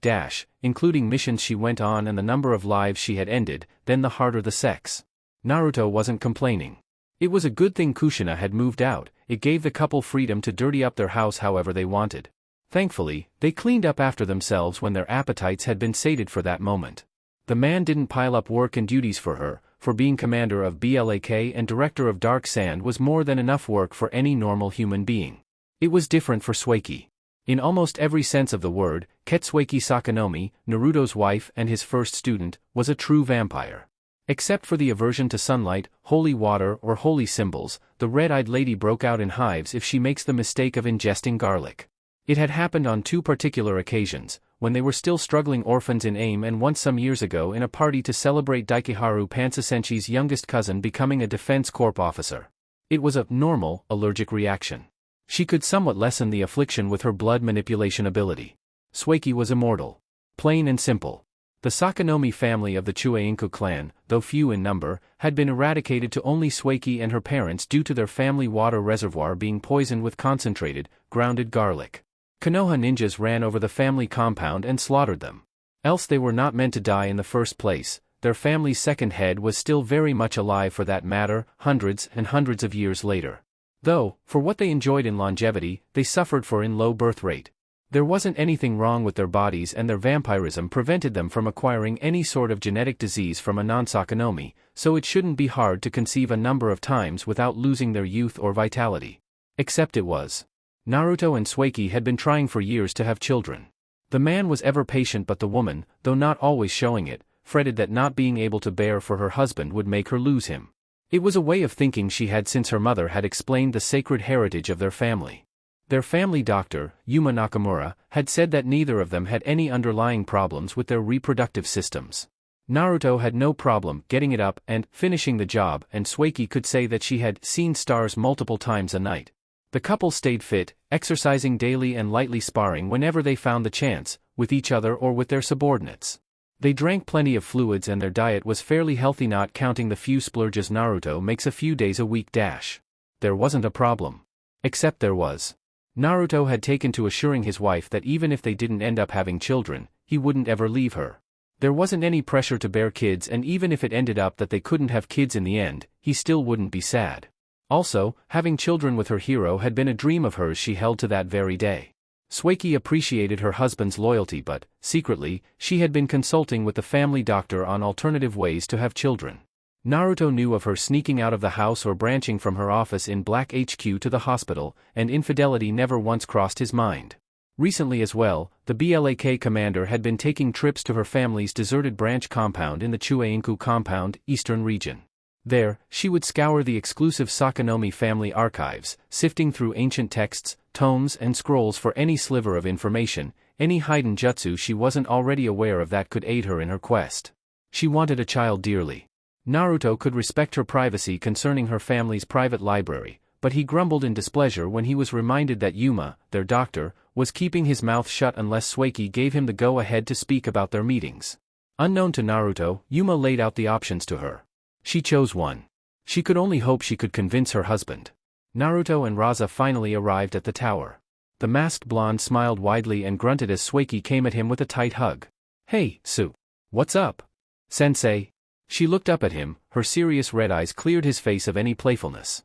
including missions she went on and the number of lives she had ended, then the harder the sex. Naruto wasn't complaining. It was a good thing Kushina had moved out, it gave the couple freedom to dirty up their house however they wanted. Thankfully, they cleaned up after themselves when their appetites had been sated for that moment. The man didn't pile up work and duties for her, for being commander of BLAK and director of Dark Sand was more than enough work for any normal human being. It was different for Sueki. In almost every sense of the word, Ketsueki Sakanomi, Naruto's wife and his first student, was a true vampire. Except for the aversion to sunlight, holy water or holy symbols, the red-eyed lady broke out in hives if she makes the mistake of ingesting garlic. It had happened on two particular occasions, when they were still struggling orphans in AIM and once some years ago in a party to celebrate Dakiharu Pansasenshi's youngest cousin becoming a Defense Corps officer. It was a normal, allergic reaction. She could somewhat lessen the affliction with her blood manipulation ability. Sueki was immortal. Plain and simple. The Sakanomi family of the Chueinku clan, though few in number, had been eradicated to only Sueki and her parents due to their family water reservoir being poisoned with concentrated, grounded garlic. Konoha ninjas ran over the family compound and slaughtered them. Else they were not meant to die in the first place. Their family's second head was still very much alive for that matter, hundreds and hundreds of years later. Though, for what they enjoyed in longevity, they suffered for in low birth rate. There wasn't anything wrong with their bodies and their vampirism prevented them from acquiring any sort of genetic disease from a non-Sakanomi, so it shouldn't be hard to conceive a number of times without losing their youth or vitality. Except it was. Naruto and Sueki had been trying for years to have children. The man was ever patient, but the woman, though not always showing it, fretted that not being able to bear for her husband would make her lose him. It was a way of thinking she had since her mother had explained the sacred heritage of their family. Their family doctor, Yuma Nakamura, had said that neither of them had any underlying problems with their reproductive systems. Naruto had no problem getting it up and finishing the job, and Sueki could say that she had seen stars multiple times a night. The couple stayed fit, exercising daily and lightly sparring whenever they found the chance, with each other or with their subordinates. They drank plenty of fluids and their diet was fairly healthy, not counting the few splurges Naruto makes a few days a week. There wasn't a problem. Except there was. Naruto had taken to assuring his wife that even if they didn't end up having children, he wouldn't ever leave her. There wasn't any pressure to bear kids, and even if it ended up that they couldn't have kids in the end, he still wouldn't be sad. Also, having children with her hero had been a dream of hers she held to that very day. Sueki appreciated her husband's loyalty, but, secretly, she had been consulting with the family doctor on alternative ways to have children. Naruto knew of her sneaking out of the house or branching from her office in Black HQ to the hospital, and infidelity never once crossed his mind. Recently as well, the BLAK commander had been taking trips to her family's deserted branch compound in the Chueinku compound, eastern region. There, she would scour the exclusive Sakanomi family archives, sifting through ancient texts, tomes and scrolls for any sliver of information, any hidden jutsu she wasn't already aware of that could aid her in her quest. She wanted a child dearly. Naruto could respect her privacy concerning her family's private library, but he grumbled in displeasure when he was reminded that Yuma, their doctor, was keeping his mouth shut unless Sueki gave him the go-ahead to speak about their meetings. Unknown to Naruto, Yuma laid out the options to her. She chose one. She could only hope she could convince her husband. Naruto and Raza finally arrived at the tower. The masked blonde smiled widely and grunted as Sueki came at him with a tight hug. "Hey, Su. What's up? Sensei?" She looked up at him, her serious red eyes cleared his face of any playfulness.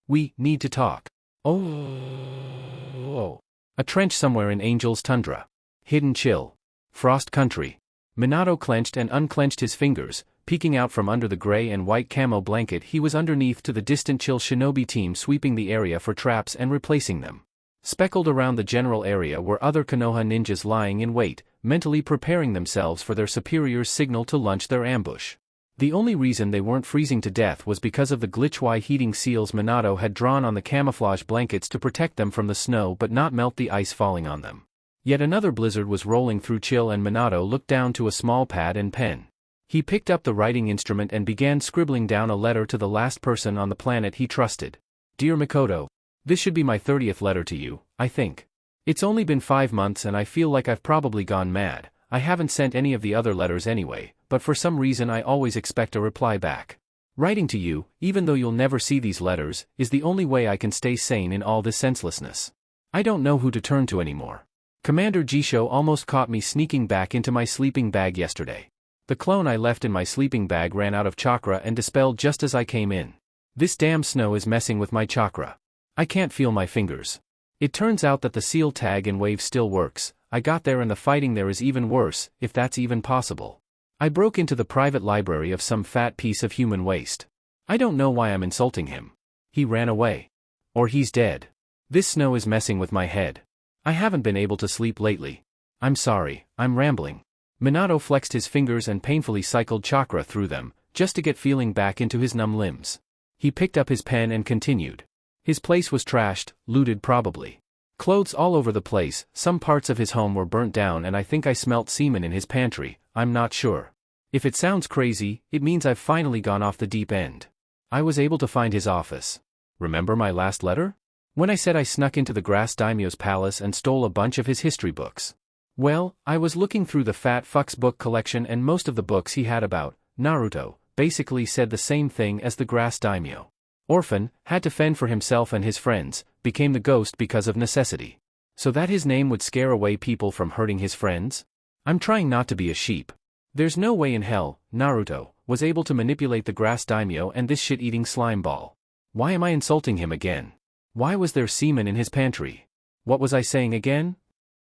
"We need to talk." Oh. A trench somewhere in Angel's Tundra. Hidden chill. Frost country. Minato clenched and unclenched his fingers, peeking out from under the gray and white camo blanket he was underneath to the distant chill shinobi team sweeping the area for traps and replacing them. Speckled around the general area were other Konoha ninjas lying in wait, mentally preparing themselves for their superior's signal to launch their ambush. The only reason they weren't freezing to death was because of the glitchY heating seals Minato had drawn on the camouflage blankets to protect them from the snow but not melt the ice falling on them. Yet another blizzard was rolling through chill and Minato looked down to a small pad and pen. He picked up the writing instrument and began scribbling down a letter to the last person on the planet he trusted. "Dear Mikoto, this should be my 30th letter to you, I think. It's only been 5 months and I feel like I've probably gone mad. I haven't sent any of the other letters anyway, but for some reason I always expect a reply back. Writing to you, even though you'll never see these letters, is the only way I can stay sane in all this senselessness. I don't know who to turn to anymore. Commander Jisho almost caught me sneaking back into my sleeping bag yesterday. The clone I left in my sleeping bag ran out of chakra and dispelled just as I came in. This damn snow is messing with my chakra. I can't feel my fingers. It turns out that the seal tag in Wave still works. I got there and the fighting there is even worse, if that's even possible. I broke into the private library of some fat piece of human waste. I don't know why I'm insulting him. He ran away. Or he's dead. This snow is messing with my head. I haven't been able to sleep lately. I'm sorry, I'm rambling." Minato flexed his fingers and painfully cycled chakra through them, just to get feeling back into his numb limbs. He picked up his pen and continued. His place was trashed, looted probably. Clothes all over the place, some parts of his home were burnt down and I think I smelt semen in his pantry, I'm not sure. If it sounds crazy, it means I've finally gone off the deep end. I was able to find his office. Remember my last letter? When I said I snuck into the Grass Daimyo's palace and stole a bunch of his history books. Well, I was looking through the fat fuck's book collection and most of the books he had about Naruto basically said the same thing as the Grass Daimyo. Orphan, had to fend for himself and his friends, became the ghost because of necessity. So that his name would scare away people from hurting his friends? I'm trying not to be a sheep. There's no way in hell Naruto was able to manipulate the Grass Daimyo and this shit-eating slime ball. Why am I insulting him again? Why was there semen in his pantry? What was I saying again?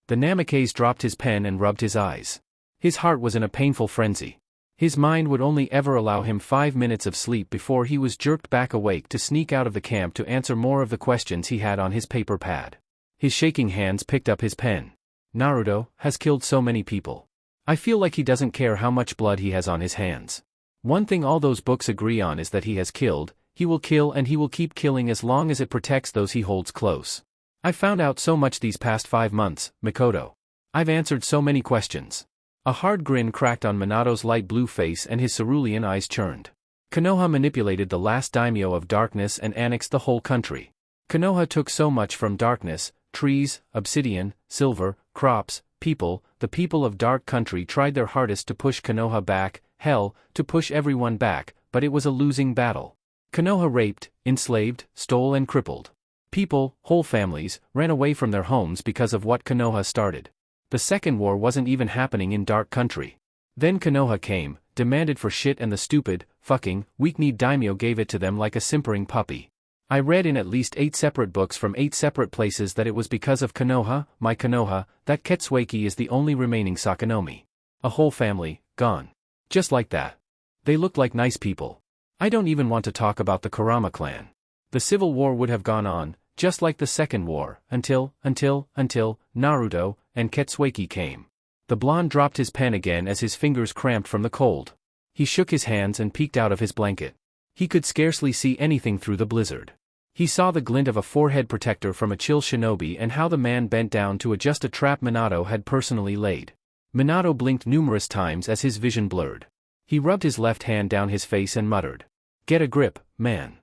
The Namikaze dropped his pen and rubbed his eyes. His heart was in a painful frenzy. His mind would only ever allow him 5 minutes of sleep before he was jerked back awake to sneak out of the camp to answer more of the questions he had on his paper pad. His shaking hands picked up his pen. Naruto has killed so many people. I feel like he doesn't care how much blood he has on his hands. One thing all those books agree on is that he has killed, he will kill, and he will keep killing as long as it protects those he holds close. I've found out so much these past 5 months, Mikoto. I've answered so many questions. A hard grin cracked on Minato's light blue face and his cerulean eyes churned. Konoha manipulated the last daimyo of darkness and annexed the whole country. Konoha took so much from darkness: trees, obsidian, silver, crops, people. The people of Dark Country tried their hardest to push Konoha back, hell, to push everyone back, but it was a losing battle. Konoha raped, enslaved, stole and crippled. People, whole families, ran away from their homes because of what Konoha started. The second war wasn't even happening in Dark Country. Then Konoha came, demanded for shit, and the stupid, fucking, weak-kneed daimyo gave it to them like a simpering puppy. I read in at least 8 separate books from 8 separate places that it was because of Konoha, my Konoha, that Ketsueki is the only remaining Sakonomi. A whole family, gone. Just like that. They looked like nice people. I don't even want to talk about the Kurama clan. The civil war would have gone on, just like the second war, until Naruto and Ketsueki came. The blonde dropped his pen again as his fingers cramped from the cold. He shook his hands and peeked out of his blanket. He could scarcely see anything through the blizzard. He saw the glint of a forehead protector from a chill shinobi and how the man bent down to adjust a trap Minato had personally laid. Minato blinked numerous times as his vision blurred. He rubbed his left hand down his face and muttered, "Get a grip, man."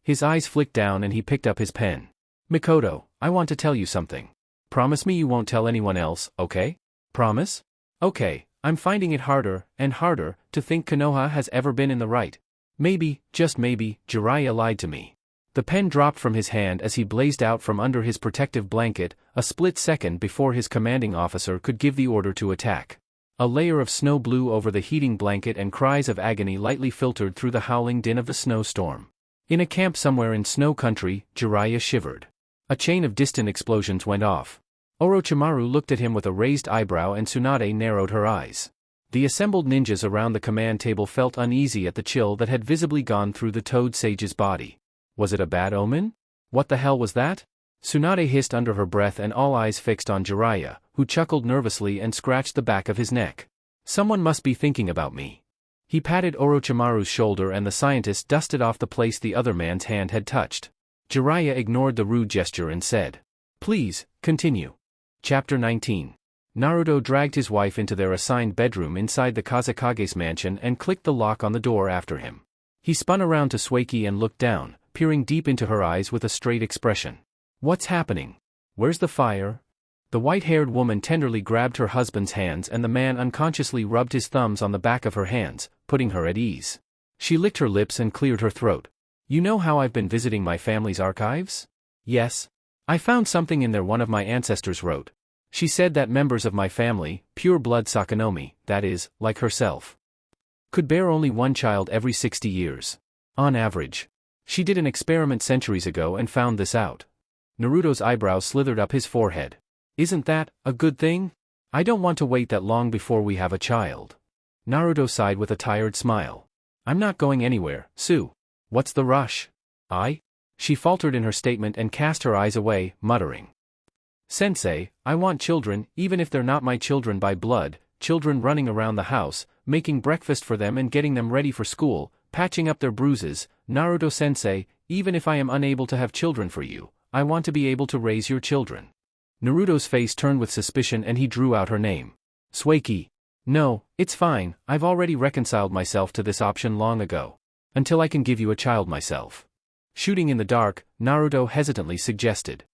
His eyes flicked down and he picked up his pen. "Mikoto, I want to tell you something. Promise me you won't tell anyone else, okay? Promise?" "Okay." I'm finding it harder and harder to think Konoha has ever been in the right. Maybe, just maybe, Jiraiya lied to me. The pen dropped from his hand as he blazed out from under his protective blanket, a split second before his commanding officer could give the order to attack. A layer of snow blew over the heating blanket and cries of agony lightly filtered through the howling din of the snowstorm. In a camp somewhere in Snow Country, Jiraiya shivered. A chain of distant explosions went off. Orochimaru looked at him with a raised eyebrow and Tsunade narrowed her eyes. The assembled ninjas around the command table felt uneasy at the chill that had visibly gone through the Toad Sage's body. Was it a bad omen? What the hell was that? Tsunade hissed under her breath and all eyes fixed on Jiraiya, who chuckled nervously and scratched the back of his neck. Someone must be thinking about me. He patted Orochimaru's shoulder and the scientist dusted off the place the other man's hand had touched. Jiraiya ignored the rude gesture and said, "Please, continue." Chapter 19. Naruto dragged his wife into their assigned bedroom inside the Kazekage's mansion and clicked the lock on the door after him. He spun around to Sueki and looked down, peering deep into her eyes with a straight expression. "What's happening? Where's the fire?" The white-haired woman tenderly grabbed her husband's hands and the man unconsciously rubbed his thumbs on the back of her hands, putting her at ease. She licked her lips and cleared her throat. "You know how I've been visiting my family's archives?" "Yes. I found something in there one of my ancestors wrote. She said that members of my family, pure-blood Sakonomi, that is, like herself, could bear only one child every 60 years. On average. She did an experiment centuries ago and found this out." Naruto's eyebrows slithered up his forehead. "Isn't that a good thing? I don't want to wait that long before we have a child." Naruto sighed with a tired smile. "I'm not going anywhere, Sue. What's the rush?" She faltered in her statement and cast her eyes away, muttering, "Sensei, I want children, even if they're not my children by blood, children running around the house, making breakfast for them and getting them ready for school, patching up their bruises. Naruto-sensei, even if I am unable to have children for you, I want to be able to raise your children." Naruto's face turned with suspicion and he drew out her name. "Sueki." "No, it's fine, I've already reconciled myself to this option long ago. Until I can give you a child myself." Shooting in the dark, Naruto hesitantly suggested.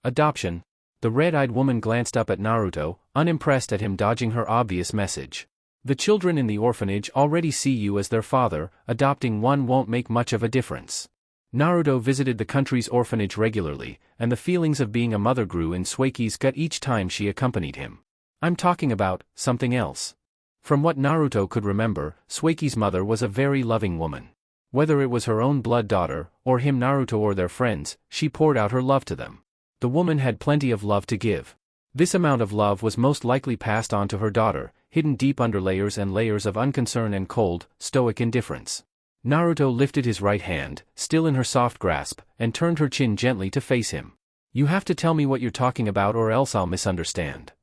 "Adoption." The red-eyed woman glanced up at Naruto, unimpressed at him dodging her obvious message. "The children in the orphanage already see you as their father, adopting one won't make much of a difference." Naruto visited the country's orphanage regularly, and the feelings of being a mother grew in Sueki's gut each time she accompanied him. "I'm talking about something else." From what Naruto could remember, Sueki's mother was a very loving woman. Whether it was her own blood daughter, or him Naruto or their friends, she poured out her love to them. The woman had plenty of love to give. This amount of love was most likely passed on to her daughter, hidden deep under layers and layers of unconcern and cold, stoic indifference. Naruto lifted his right hand, still in her soft grasp, and turned her chin gently to face him. You have to tell me what you're talking about or else I'll misunderstand.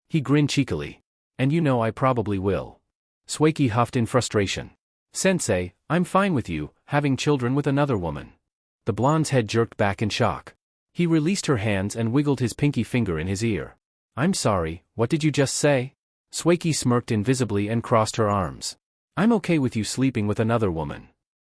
He grinned cheekily. And you know I probably will. Sueki huffed in frustration. Sensei, I'm fine with you, having children with another woman. The blonde's head jerked back in shock. He released her hands and wiggled his pinky finger in his ear. I'm sorry, what did you just say? Sueki smirked invisibly and crossed her arms. I'm okay with you sleeping with another woman.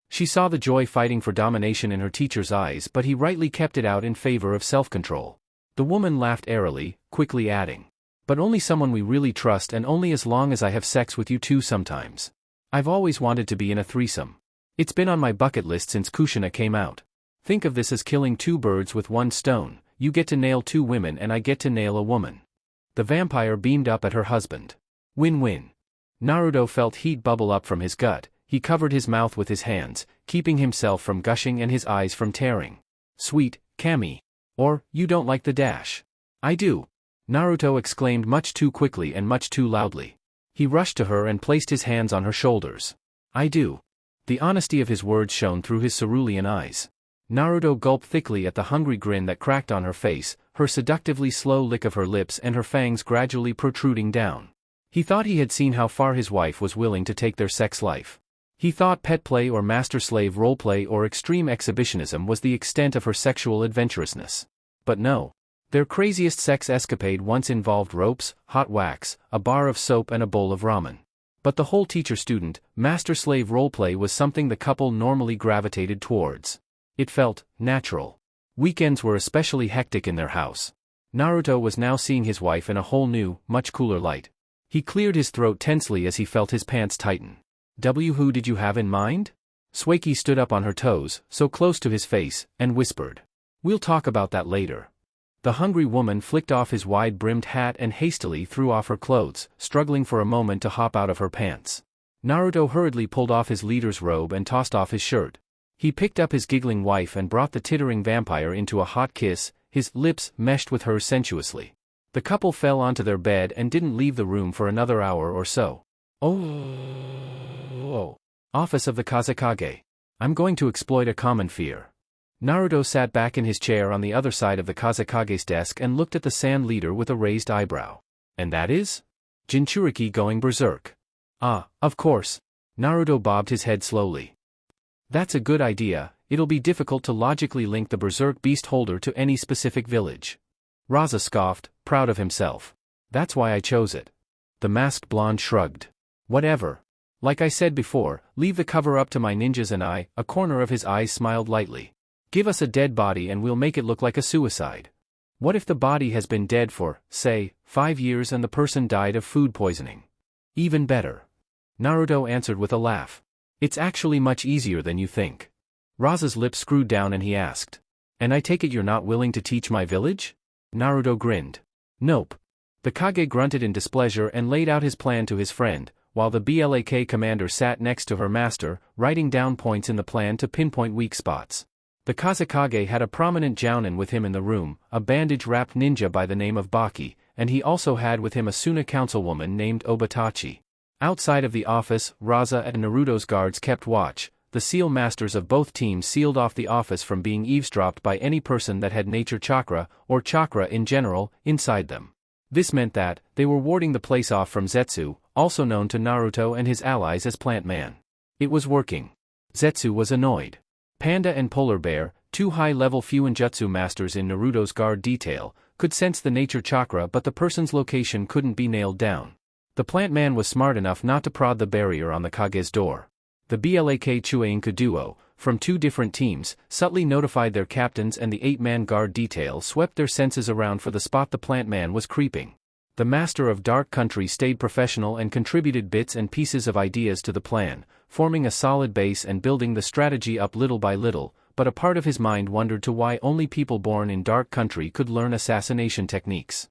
She saw the joy fighting for domination in her teacher's eyes, but he rightly kept it out in favor of self-control. The woman laughed airily, quickly adding. But only someone we really trust and only as long as I have sex with you too sometimes. I've always wanted to be in a threesome. It's been on my bucket list since Kushina came out. Think of this as killing two birds with one stone, you get to nail two women and I get to nail a woman. The vampire beamed up at her husband. Win-win. Naruto felt heat bubble up from his gut. He covered his mouth with his hands, keeping himself from gushing and his eyes from tearing. Sweet, Kami. Or, you don't like the dash. I do. Naruto exclaimed much too quickly and much too loudly. He rushed to her and placed his hands on her shoulders. I do. The honesty of his words shone through his cerulean eyes. Naruto gulped thickly at the hungry grin that cracked on her face, her seductively slow lick of her lips and her fangs gradually protruding down. He thought he had seen how far his wife was willing to take their sex life. He thought pet play or master-slave roleplay or extreme exhibitionism was the extent of her sexual adventurousness. But no. Their craziest sex escapade once involved ropes, hot wax, a bar of soap and a bowl of ramen. But the whole teacher-student, master-slave roleplay was something the couple normally gravitated towards. It felt natural. Weekends were especially hectic in their house. Naruto was now seeing his wife in a whole new, much cooler light. He cleared his throat tensely as he felt his pants tighten. Who did you have in mind? Sueki stood up on her toes, so close to his face, and whispered. We'll talk about that later. The hungry woman flicked off his wide-brimmed hat and hastily threw off her clothes, struggling for a moment to hop out of her pants. Naruto hurriedly pulled off his leader's robe and tossed off his shirt. He picked up his giggling wife and brought the tittering vampire into a hot kiss, his lips meshed with hers sensuously. The couple fell onto their bed and didn't leave the room for another hour or so. Oh. Office of the Kazekage. I'm going to exploit a common fear. Naruto sat back in his chair on the other side of the Kazekage's desk and looked at the sand leader with a raised eyebrow. And that is? Jinchuriki going berserk. Ah, of course. Naruto bobbed his head slowly. That's a good idea. It'll be difficult to logically link the berserk beast holder to any specific village. Raza scoffed, proud of himself. That's why I chose it. The masked blonde shrugged. Whatever. Like I said before, leave the cover up to my ninjas and I. A corner of his eyes smiled lightly. Give us a dead body and we'll make it look like a suicide. What if the body has been dead for, say, 5 years and the person died of food poisoning? Even better. Naruto answered with a laugh. It's actually much easier than you think. Raza's lips screwed down and he asked. And I take it you're not willing to teach my village? Naruto grinned. Nope. The Kage grunted in displeasure and laid out his plan to his friend, while the BLAK commander sat next to her master, writing down points in the plan to pinpoint weak spots. The Kazekage had a prominent jounin with him in the room, a bandage-wrapped ninja by the name of Baki, and he also had with him a Suna councilwoman named Obatachi. Outside of the office, Raza and Naruto's guards kept watch. The seal masters of both teams sealed off the office from being eavesdropped by any person that had nature chakra, or chakra in general, inside them. This meant that they were warding the place off from Zetsu, also known to Naruto and his allies as Plant Man. It was working. Zetsu was annoyed. Panda and Polar Bear, two high-level Fuinjutsu masters in Naruto's guard detail, could sense the nature chakra but the person's location couldn't be nailed down. The Plant Man was smart enough not to prod the barrier on the Kage's door. The BLAK Chueinka duo, from two different teams, subtly notified their captains and the 8-man guard detail swept their senses around for the spot the Plant Man was creeping. The Master of Dark Country stayed professional and contributed bits and pieces of ideas to the plan, forming a solid base and building the strategy up little by little, but a part of his mind wondered to why only people born in Dark Country could learn assassination techniques.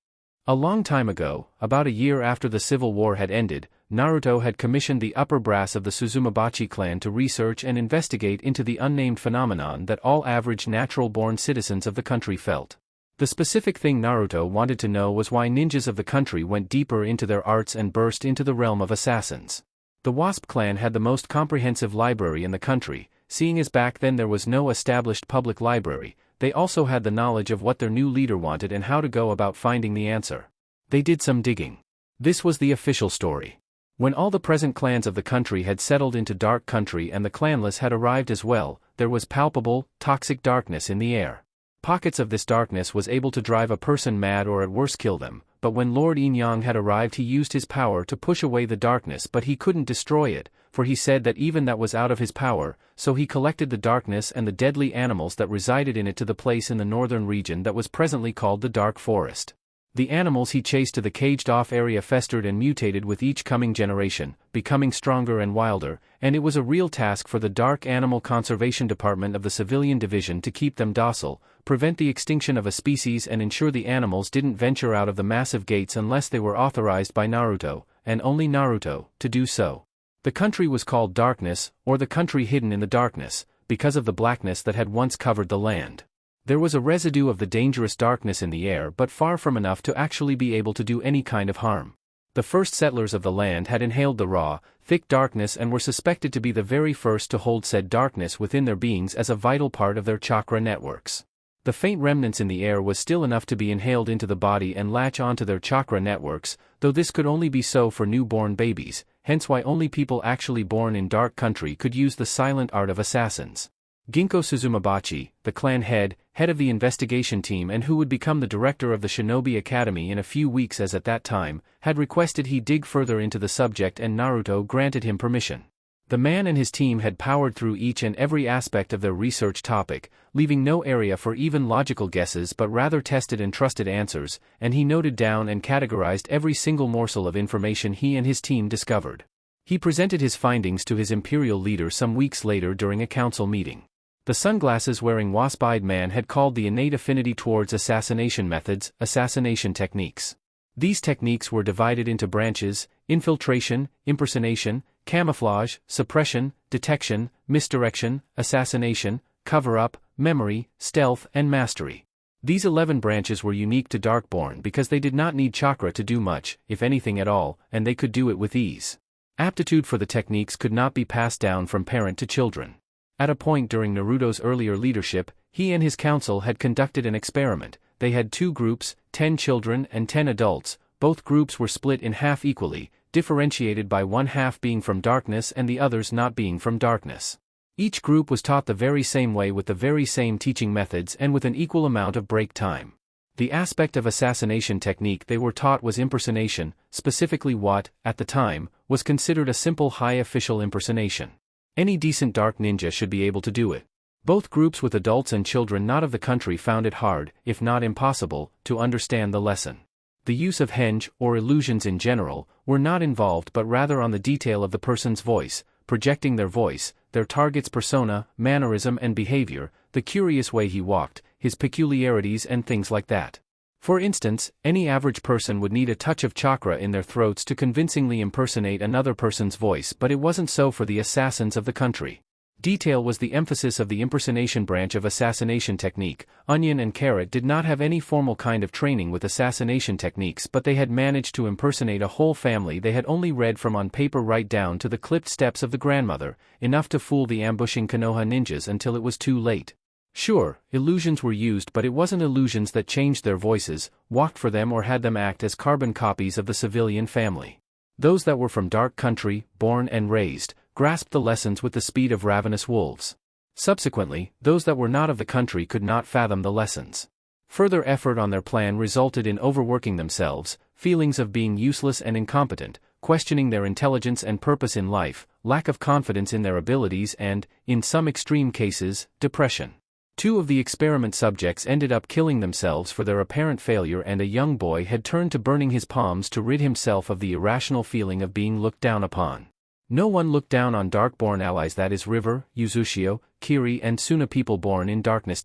A long time ago, about a year after the Civil War had ended, Naruto had commissioned the upper brass of the Suzumabachi clan to research and investigate into the unnamed phenomenon that all average natural-born citizens of the country felt. The specific thing Naruto wanted to know was why ninjas of the country went deeper into their arts and burst into the realm of assassins. The Wasp clan had the most comprehensive library in the country, seeing as back then there was no established public library. they also had the knowledge of what their new leader wanted and how to go about finding the answer. They did some digging. This was the official story. When all the present clans of the country had settled into Dark Country and the clanless had arrived as well, there was palpable, toxic darkness in the air. Pockets of this darkness was able to drive a person mad or at worst kill them, but when Lord Yin had arrived he used his power to push away the darkness, but he couldn't destroy it, for he said that even that was out of his power, so he collected the darkness and the deadly animals that resided in it to the place in the northern region that was presently called the Dark Forest. The animals he chased to the caged-off area festered and mutated with each coming generation, becoming stronger and wilder, and it was a real task for the Dark Animal Conservation Department of the Civilian Division to keep them docile, prevent the extinction of a species and ensure the animals didn't venture out of the massive gates unless they were authorized by Naruto, and only Naruto, to do so. The country was called Darkness, or the country hidden in the darkness, because of the blackness that had once covered the land. There was a residue of the dangerous darkness in the air but far from enough to actually be able to do any kind of harm. The first settlers of the land had inhaled the raw, thick darkness and were suspected to be the very first to hold said darkness within their beings as a vital part of their chakra networks. The faint remnants in the air was still enough to be inhaled into the body and latch onto their chakra networks, though this could only be so for newborn babies, hence why only people actually born in Dark Country could use the silent art of assassins. Ginkgo Suzumabachi, the clan head of the investigation team and who would become the director of the Shinobi Academy in a few weeks as at that time, had requested he dig further into the subject and Naruto granted him permission. The man and his team had powered through each and every aspect of their research topic, leaving no area for even logical guesses but rather tested and trusted answers, and he noted down and categorized every single morsel of information he and his team discovered. He presented his findings to his imperial leader some weeks later during a council meeting. The sunglasses-wearing wasp-eyed man had called the innate affinity towards assassination methods, assassination techniques. These techniques were divided into branches: infiltration, impersonation, camouflage, suppression, detection, misdirection, assassination, cover-up, memory, stealth, and mastery. These 11 branches were unique to Darkborn because they did not need chakra to do much, if anything at all, and they could do it with ease. Aptitude for the techniques could not be passed down from parent to children. At a point during Naruto's earlier leadership, he and his council had conducted an experiment. They had 2 groups, 10 children and 10 adults. Both groups were split in half equally, differentiated by one half being from darkness and the others not being from darkness. Each group was taught the very same way with the very same teaching methods and with an equal amount of break time. The aspect of assassination technique they were taught was impersonation, specifically what, at the time, was considered a simple high official impersonation. Any decent dark ninja should be able to do it. Both groups with adults and children not of the country found it hard, if not impossible, to understand the lesson. The use of henge, or illusions in general, were not involved but rather on the detail of the person's voice, projecting their voice, their target's persona, mannerism and behavior, the curious way he walked, his peculiarities and things like that. For instance, any average person would need a touch of chakra in their throats to convincingly impersonate another person's voice, but it wasn't so for the assassins of the country. Detail was the emphasis of the impersonation branch of assassination technique. Onion and Carrot did not have any formal kind of training with assassination techniques, but they had managed to impersonate a whole family they had only read from on paper right down to the clipped steps of the grandmother, enough to fool the ambushing Konoha ninjas until it was too late. Sure, illusions were used, but it wasn't illusions that changed their voices, walked for them or had them act as carbon copies of the civilian family. Those that were from Dark Country, born and raised, grasped the lessons with the speed of ravenous wolves. Subsequently, those that were not of the country could not fathom the lessons. Further effort on their plan resulted in overworking themselves, feelings of being useless and incompetent, questioning their intelligence and purpose in life, lack of confidence in their abilities and, in some extreme cases, depression. 2 of the experiment subjects ended up killing themselves for their apparent failure, and a young boy had turned to burning his palms to rid himself of the irrational feeling of being looked down upon. No one looked down on Darkborn allies, that is River, Uzushio, Kiri and Suna, people born in darkness.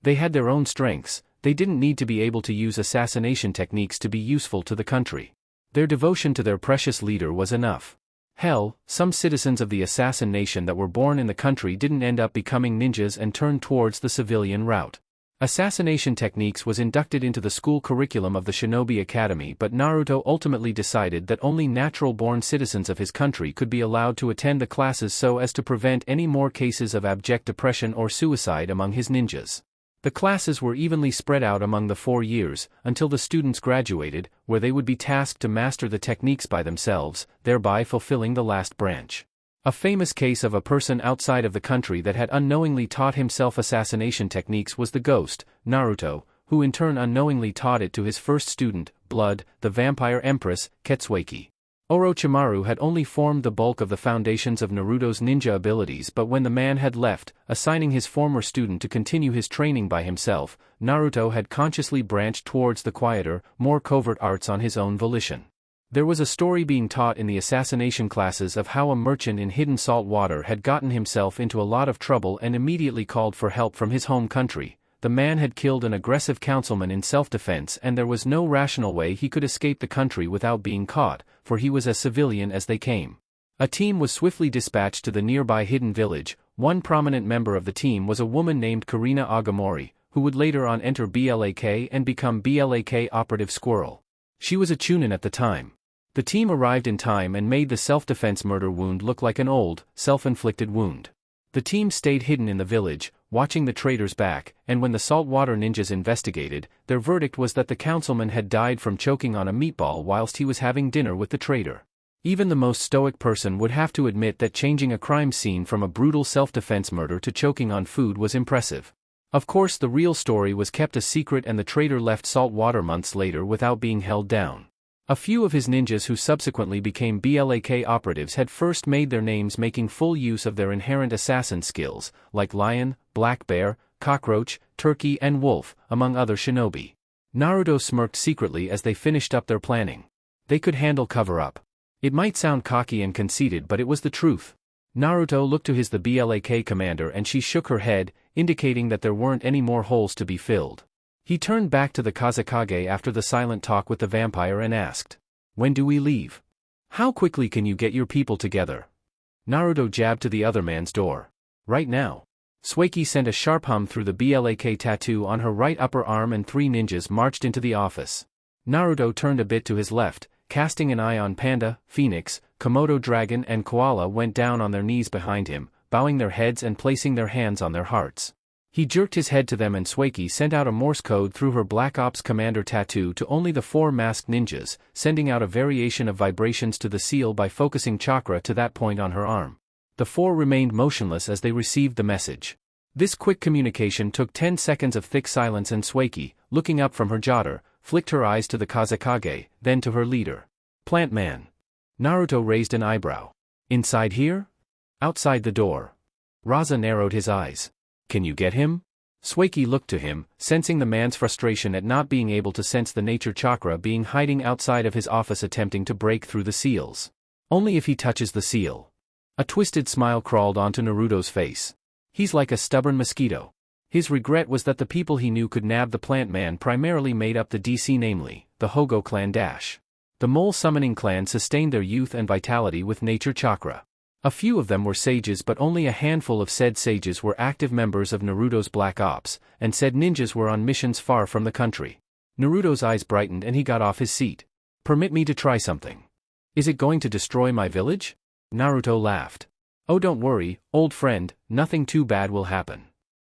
They had their own strengths, they didn't need to be able to use assassination techniques to be useful to the country. Their devotion to their precious leader was enough. Hell, some citizens of the assassin nation that were born in the country didn't end up becoming ninjas and turned towards the civilian route. Assassination techniques was inducted into the school curriculum of the Shinobi Academy, but Naruto ultimately decided that only natural-born citizens of his country could be allowed to attend the classes so as to prevent any more cases of abject depression or suicide among his ninjas. The classes were evenly spread out among the 4 years, until the students graduated, where they would be tasked to master the techniques by themselves, thereby fulfilling the last branch. A famous case of a person outside of the country that had unknowingly taught himself assassination techniques was the ghost, Naruto, who in turn unknowingly taught it to his first student, Blood, the vampire empress, Ketsueki. Orochimaru had only formed the bulk of the foundations of Naruto's ninja abilities, but when the man had left, assigning his former student to continue his training by himself, Naruto had consciously branched towards the quieter, more covert arts on his own volition. There was a story being taught in the assassination classes of how a merchant in hidden salt water had gotten himself into a lot of trouble and immediately called for help from his home country. The man had killed an aggressive councilman in self-defense, and there was no rational way he could escape the country without being caught, for he was as civilian as they came. A team was swiftly dispatched to the nearby hidden village. One prominent member of the team was a woman named Karina Agamori, who would later on enter BLAK and become BLAK Operative Squirrel. She was a chunin at the time. The team arrived in time and made the self-defense murder wound look like an old, self-inflicted wound. The team stayed hidden in the village, watching the traitors back, and when the saltwater ninjas investigated, their verdict was that the councilman had died from choking on a meatball whilst he was having dinner with the traitor. Even the most stoic person would have to admit that changing a crime scene from a brutal self-defense murder to choking on food was impressive. Of course, the real story was kept a secret, and the traitor left saltwater months later without being held down. A few of his ninjas who subsequently became BLAK operatives had first made their names making full use of their inherent assassin skills, like lion, black bear, cockroach, turkey and wolf, among other shinobi. Naruto smirked secretly as they finished up their planning. They could handle cover-up. It might sound cocky and conceited, but it was the truth. Naruto looked to the BLAK commander and she shook her head, indicating that there weren't any more holes to be filled. He turned back to the Kazekage after the silent talk with the vampire and asked, "When do we leave? How quickly can you get your people together?" Naruto jabbed to the other man's door. "Right now." Sueki sent a sharp hum through the BLAK tattoo on her right upper arm and 3 ninjas marched into the office. Naruto turned a bit to his left, casting an eye on Panda, Phoenix, Komodo Dragon and Koala went down on their knees behind him, bowing their heads and placing their hands on their hearts. He jerked his head to them and Sueki sent out a Morse code through her Black Ops Commander tattoo to only the 4 masked ninjas, sending out a variation of vibrations to the seal by focusing chakra to that point on her arm. The 4 remained motionless as they received the message. This quick communication took 10 seconds of thick silence, and Sueki, looking up from her jotter, flicked her eyes to the Kazekage, then to her leader. "Plant man." Naruto raised an eyebrow. "Inside here?" "Outside the door." Raza narrowed his eyes. "Can you get him?" Sueki looked to him, sensing the man's frustration at not being able to sense the nature chakra being hiding outside of his office attempting to break through the seals. "Only if he touches the seal." A twisted smile crawled onto Naruto's face. "He's like a stubborn mosquito." His regret was that the people he knew could nab the plant man primarily made up the DC, namely, the Hogo clan dash. The mole summoning clan sustained their youth and vitality with nature chakra. A few of them were sages, but only a handful of said sages were active members of Naruto's Black Ops, and said ninjas were on missions far from the country. Naruto's eyes brightened and he got off his seat. "Permit me to try something." "Is it going to destroy my village?" Naruto laughed. "Oh, don't worry, old friend, nothing too bad will happen."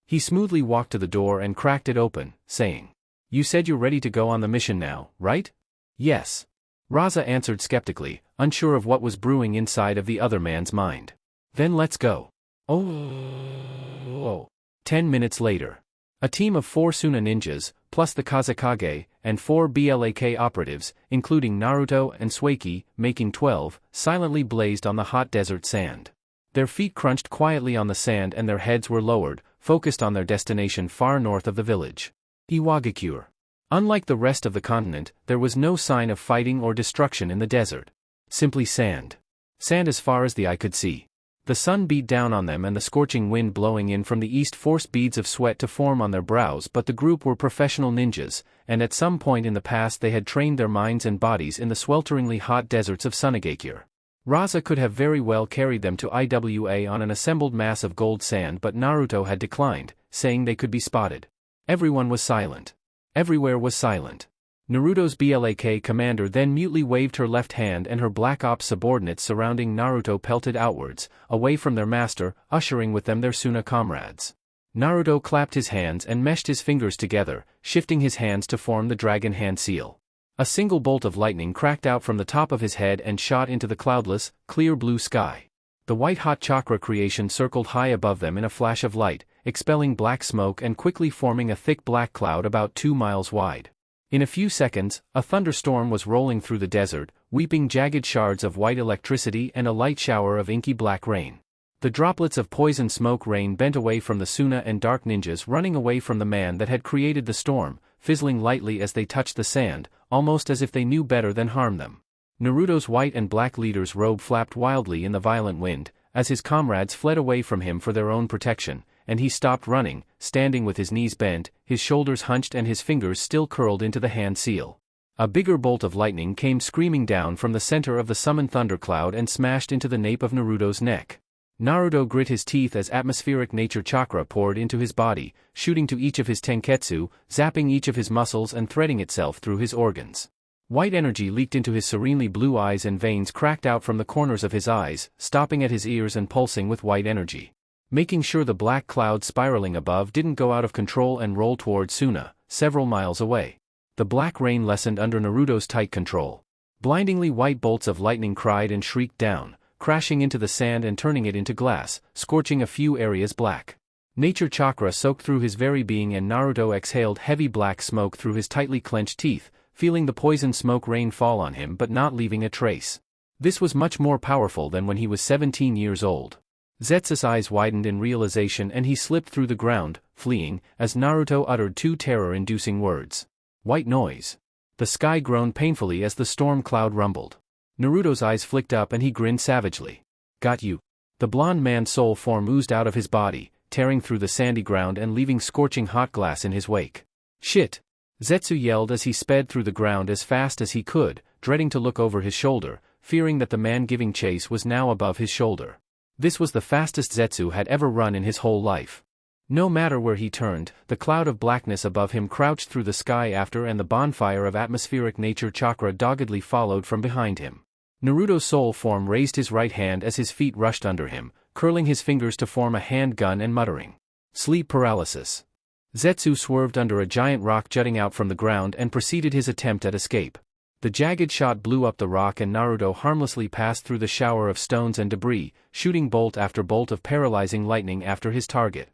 He smoothly walked to the door and cracked it open, saying, "You said you're ready to go on the mission now, right?" "Yes." Raza answered skeptically, unsure of what was brewing inside of the other man's mind. "Then let's go." Oh. 10 minutes later. A team of 4 Suna ninjas, plus the Kazekage, and 4 BLAK operatives, including Naruto and Sueki, making 12, silently blazed on the hot desert sand. Their feet crunched quietly on the sand and their heads were lowered, focused on their destination far north of the village. Iwagakure. Unlike the rest of the continent, there was no sign of fighting or destruction in the desert. Simply sand. Sand as far as the eye could see. The sun beat down on them and the scorching wind blowing in from the east forced beads of sweat to form on their brows, but the group were professional ninjas, and at some point in the past they had trained their minds and bodies in the swelteringly hot deserts of Sunagakure. Raza could have very well carried them to Iwa on an assembled mass of gold sand, but Naruto had declined, saying they could be spotted. Everyone was silent. Everywhere was silent. Naruto's BLAK commander then mutely waved her left hand and her Black Ops subordinates surrounding Naruto pelted outwards, away from their master, ushering with them their Suna comrades. Naruto clapped his hands and meshed his fingers together, shifting his hands to form the dragon hand seal. A single bolt of lightning cracked out from the top of his head and shot into the cloudless, clear blue sky. The white-hot chakra creation circled high above them in a flash of light, expelling black smoke and quickly forming a thick black cloud about 2 miles wide. In a few seconds, a thunderstorm was rolling through the desert, weeping jagged shards of white electricity and a light shower of inky black rain. The droplets of poison smoke rain bent away from the Suna and dark ninjas running away from the man that had created the storm, fizzling lightly as they touched the sand, almost as if they knew better than harm them. Naruto's white and black leader's robe flapped wildly in the violent wind, as his comrades fled away from him for their own protection, and he stopped running, standing with his knees bent, his shoulders hunched and his fingers still curled into the hand seal. A bigger bolt of lightning came screaming down from the center of the summoned thundercloud and smashed into the nape of Naruto's neck. Naruto grit his teeth as atmospheric nature chakra poured into his body, shooting to each of his tenketsu, zapping each of his muscles and threading itself through his organs. White energy leaked into his serenely blue eyes and veins cracked out from the corners of his eyes, stopping at his ears and pulsing with white energy. Making sure the black cloud spiraling above didn't go out of control and roll toward Suna, several miles away. The black rain lessened under Naruto's tight control. Blindingly white bolts of lightning cried and shrieked down, crashing into the sand and turning it into glass, scorching a few areas black. Nature chakra soaked through his very being and Naruto exhaled heavy black smoke through his tightly clenched teeth, feeling the poison smoke rain fall on him but not leaving a trace. This was much more powerful than when he was 17 years old. Zetsu's eyes widened in realization and he slipped through the ground, fleeing, as Naruto uttered 2 terror-inducing words. White noise. The sky groaned painfully as the storm cloud rumbled. Naruto's eyes flicked up and he grinned savagely. Got you. The blonde man's soul form oozed out of his body, tearing through the sandy ground and leaving scorching hot glass in his wake. Shit! Zetsu yelled as he sped through the ground as fast as he could, dreading to look over his shoulder, fearing that the man giving chase was now above his shoulder. This was the fastest Zetsu had ever run in his whole life. No matter where he turned, the cloud of blackness above him crouched through the sky after and the bonfire of atmospheric nature chakra doggedly followed from behind him. Naruto's soul form raised his right hand as his feet rushed under him, curling his fingers to form a handgun and muttering. Sleep paralysis. Zetsu swerved under a giant rock jutting out from the ground and proceeded his attempt at escape. The jagged shot blew up the rock and Naruto harmlessly passed through the shower of stones and debris, shooting bolt after bolt of paralyzing lightning after his target.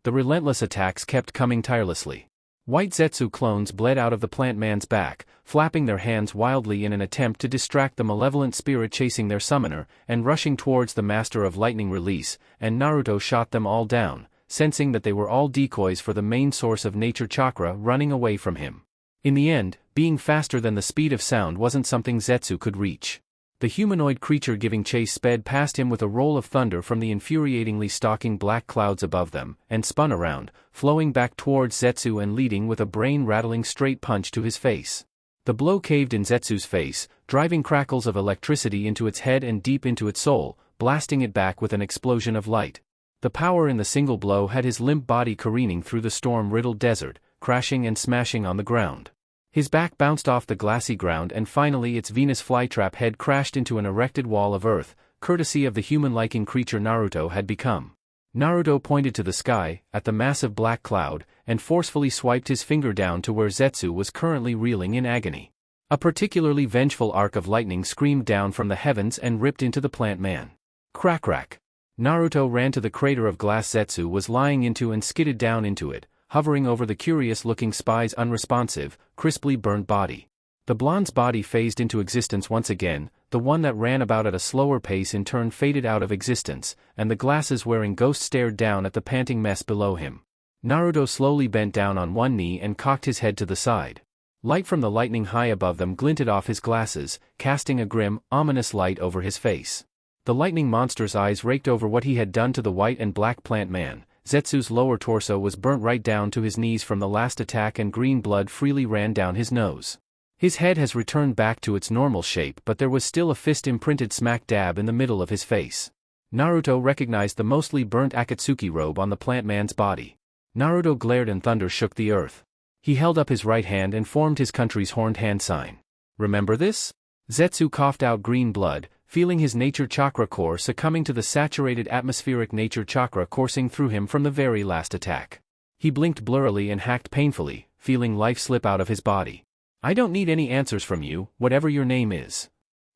The relentless attacks kept coming tirelessly. White Zetsu clones bled out of the plant man's back, flapping their hands wildly in an attempt to distract the malevolent spirit chasing their summoner, and rushing towards the master of lightning release, and Naruto shot them all down, sensing that they were all decoys for the main source of nature chakra running away from him. In the end, being faster than the speed of sound wasn't something Zetsu could reach. The humanoid creature giving chase sped past him with a roll of thunder from the infuriatingly stalking black clouds above them, and spun around, flowing back towards Zetsu and leading with a brain-rattling straight punch to his face. The blow caved in Zetsu's face, driving crackles of electricity into its head and deep into its soul, blasting it back with an explosion of light. The power in the single blow had his limp body careening through the storm-riddled desert, crashing and smashing on the ground. His back bounced off the glassy ground and finally its Venus flytrap head crashed into an erected wall of earth, courtesy of the human-liking creature Naruto had become. Naruto pointed to the sky, at the massive black cloud, and forcefully swiped his finger down to where Zetsu was currently reeling in agony. A particularly vengeful arc of lightning screamed down from the heavens and ripped into the plant man. Crack crack. Naruto ran to the crater of glass Zetsu was lying into and skidded down into it, hovering over the curious-looking spy's unresponsive, crisply burned body. The blonde's body phased into existence once again, the one that ran about at a slower pace in turn faded out of existence, and the glasses-wearing ghost stared down at the panting mess below him. Naruto slowly bent down on one knee and cocked his head to the side. Light from the lightning high above them glinted off his glasses, casting a grim, ominous light over his face. The lightning monster's eyes raked over what he had done to the white and black plant man. Zetsu's lower torso was burnt right down to his knees from the last attack and green blood freely ran down his nose. His head has returned back to its normal shape but there was still a fist imprinted smack dab in the middle of his face. Naruto recognized the mostly burnt Akatsuki robe on the plant man's body. Naruto glared and thunder shook the earth. He held up his right hand and formed his country's horned hand sign. Remember this? Zetsu coughed out green blood, feeling his nature chakra core succumbing to the saturated atmospheric nature chakra coursing through him from the very last attack. He blinked blurrily and hacked painfully, feeling life slip out of his body. I don't need any answers from you, whatever your name is.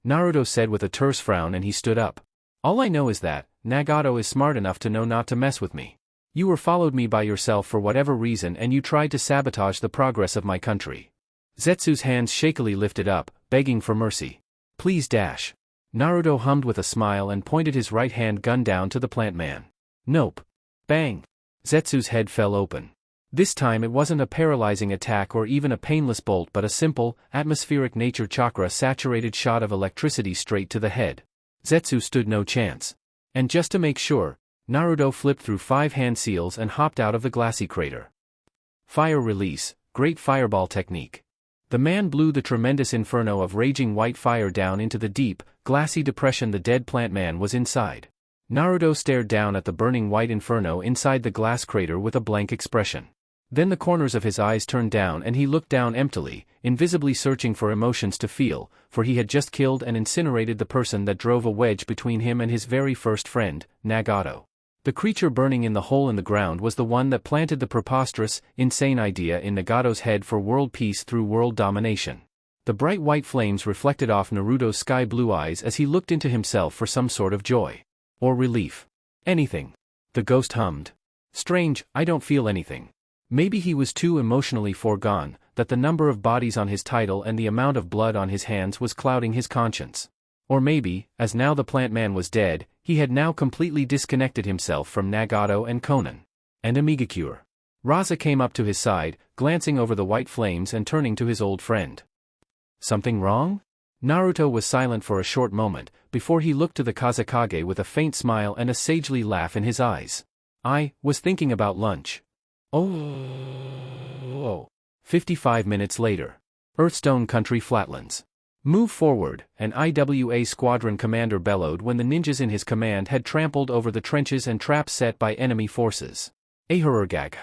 Naruto said with a terse frown, and he stood up. All I know is that, Nagato is smart enough to know not to mess with me. You were followed me by yourself for whatever reason, and you tried to sabotage the progress of my country. Zetsu's hands shakily lifted up, begging for mercy. Please dash. Naruto hummed with a smile and pointed his right hand gun down to the plant man. Nope. Bang. Zetsu's head fell open. This time it wasn't a paralyzing attack or even a painless bolt, but a simple, atmospheric nature chakra saturated shot of electricity straight to the head. Zetsu stood no chance. And just to make sure, Naruto flipped through 5 hand seals and hopped out of the glassy crater. Fire release, great fireball technique. The man blew the tremendous inferno of raging white fire down into the deep, glassy depression the dead plant man was inside. Naruto stared down at the burning white inferno inside the glass crater with a blank expression. Then the corners of his eyes turned down and he looked down emptily, invisibly searching for emotions to feel, for he had just killed and incinerated the person that drove a wedge between him and his very first friend, Nagato. The creature burning in the hole in the ground was the one that planted the preposterous, insane idea in Nagato's head for world peace through world domination. The bright white flames reflected off Naruto's sky-blue eyes as he looked into himself for some sort of joy. Or relief. Anything. The ghost hummed. Strange, I don't feel anything. Maybe he was too emotionally foregone, that the number of bodies on his title and the amount of blood on his hands was clouding his conscience. Or maybe, as now the plant man was dead, he had now completely disconnected himself from Nagato and Konan. And Amigakure. Raza came up to his side, glancing over the white flames and turning to his old friend. Something wrong? Naruto was silent for a short moment, before he looked to the Kazekage with a faint smile and a sagely laugh in his eyes. I was thinking about lunch. Oh. 55 minutes later. Earthstone Country Flatlands. Move forward, an IWA squadron commander bellowed when the ninjas in his command had trampled over the trenches and traps set by enemy forces. Ahururgag.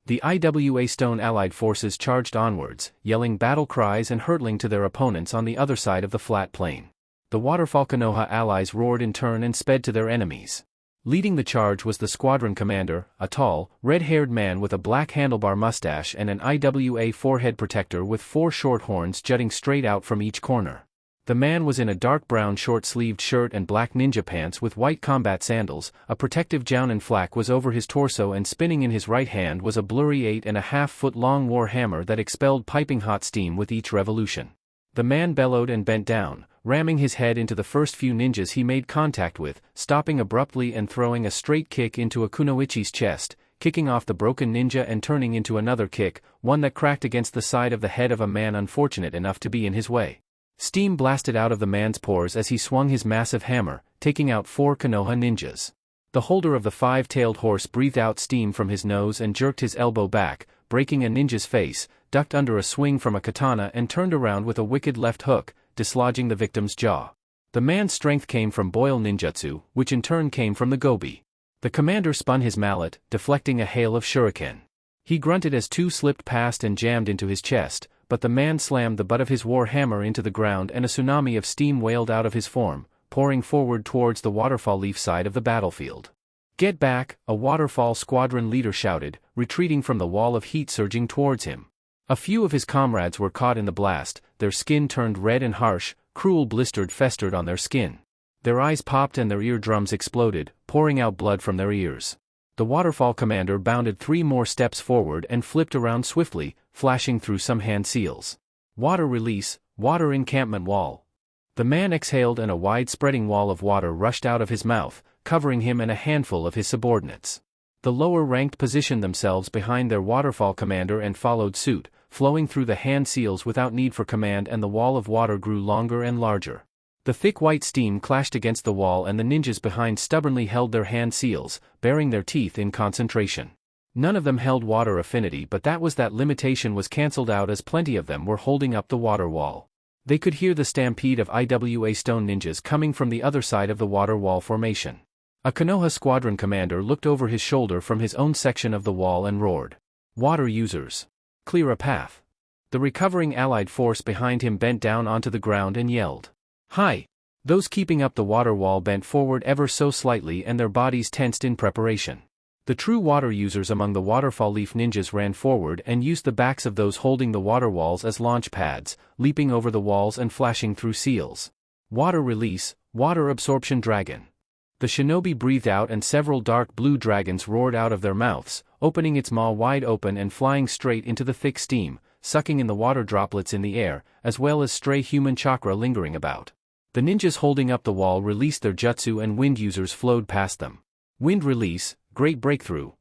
The IWA Stone allied forces charged onwards, yelling battle cries and hurtling to their opponents on the other side of the flat plain. The Waterfall Konoha allies roared in turn and sped to their enemies. Leading the charge was the squadron commander, a tall, red-haired man with a black handlebar mustache and an IWA forehead protector with 4 short horns jutting straight out from each corner. The man was in a dark brown short-sleeved shirt and black ninja pants with white combat sandals, a protective jounen flak was over his torso, and spinning in his right hand was a blurry 8.5-foot-long war hammer that expelled piping hot steam with each revolution. The man bellowed and bent down, ramming his head into the first few ninjas he made contact with, stopping abruptly and throwing a straight kick into a kunoichi's chest, kicking off the broken ninja and turning into another kick, one that cracked against the side of the head of a man unfortunate enough to be in his way. Steam blasted out of the man's pores as he swung his massive hammer, taking out 4 Konoha ninjas. The holder of the 5-tailed horse breathed out steam from his nose and jerked his elbow back, breaking a ninja's face, ducked under a swing from a katana and turned around with a wicked left hook, dislodging the victim's jaw. The man's strength came from boil ninjutsu, which in turn came from the gobi. The commander spun his mallet, deflecting a hail of shuriken. He grunted as 2 slipped past and jammed into his chest, but the man slammed the butt of his war hammer into the ground and a tsunami of steam wailed out of his form, pouring forward towards the waterfall leaf side of the battlefield. Get back, a waterfall squadron leader shouted, retreating from the wall of heat surging towards him. A few of his comrades were caught in the blast, their skin turned red and harsh, cruel blisters festered on their skin. Their eyes popped and their eardrums exploded, pouring out blood from their ears. The waterfall commander bounded 3 more steps forward and flipped around swiftly, flashing through some hand seals. Water release, water encampment wall. The man exhaled and a wide-spreading wall of water rushed out of his mouth, covering him and a handful of his subordinates. The lower-ranked positioned themselves behind their waterfall commander and followed suit, flowing through the hand seals without need for command, and the wall of water grew longer and larger. The thick white steam clashed against the wall and the ninjas behind stubbornly held their hand seals, baring their teeth in concentration. None of them held water affinity, but that limitation was cancelled out as plenty of them were holding up the water wall. They could hear the stampede of IWA stone ninjas coming from the other side of the water wall formation. A Konoha squadron commander looked over his shoulder from his own section of the wall and roared. Water users. Clear a path. The recovering allied force behind him bent down onto the ground and yelled. "Hi!" Those keeping up the water wall bent forward ever so slightly and their bodies tensed in preparation. The true water users among the waterfall leaf ninjas ran forward and used the backs of those holding the water walls as launch pads, leaping over the walls and flashing through seals. Water release, water absorption dragon. The shinobi breathed out and several dark blue dragons roared out of their mouths, opening its maw wide open and flying straight into the thick steam, sucking in the water droplets in the air, as well as stray human chakra lingering about. The ninjas holding up the wall released their jutsu and wind users flowed past them. Wind release, great breakthrough.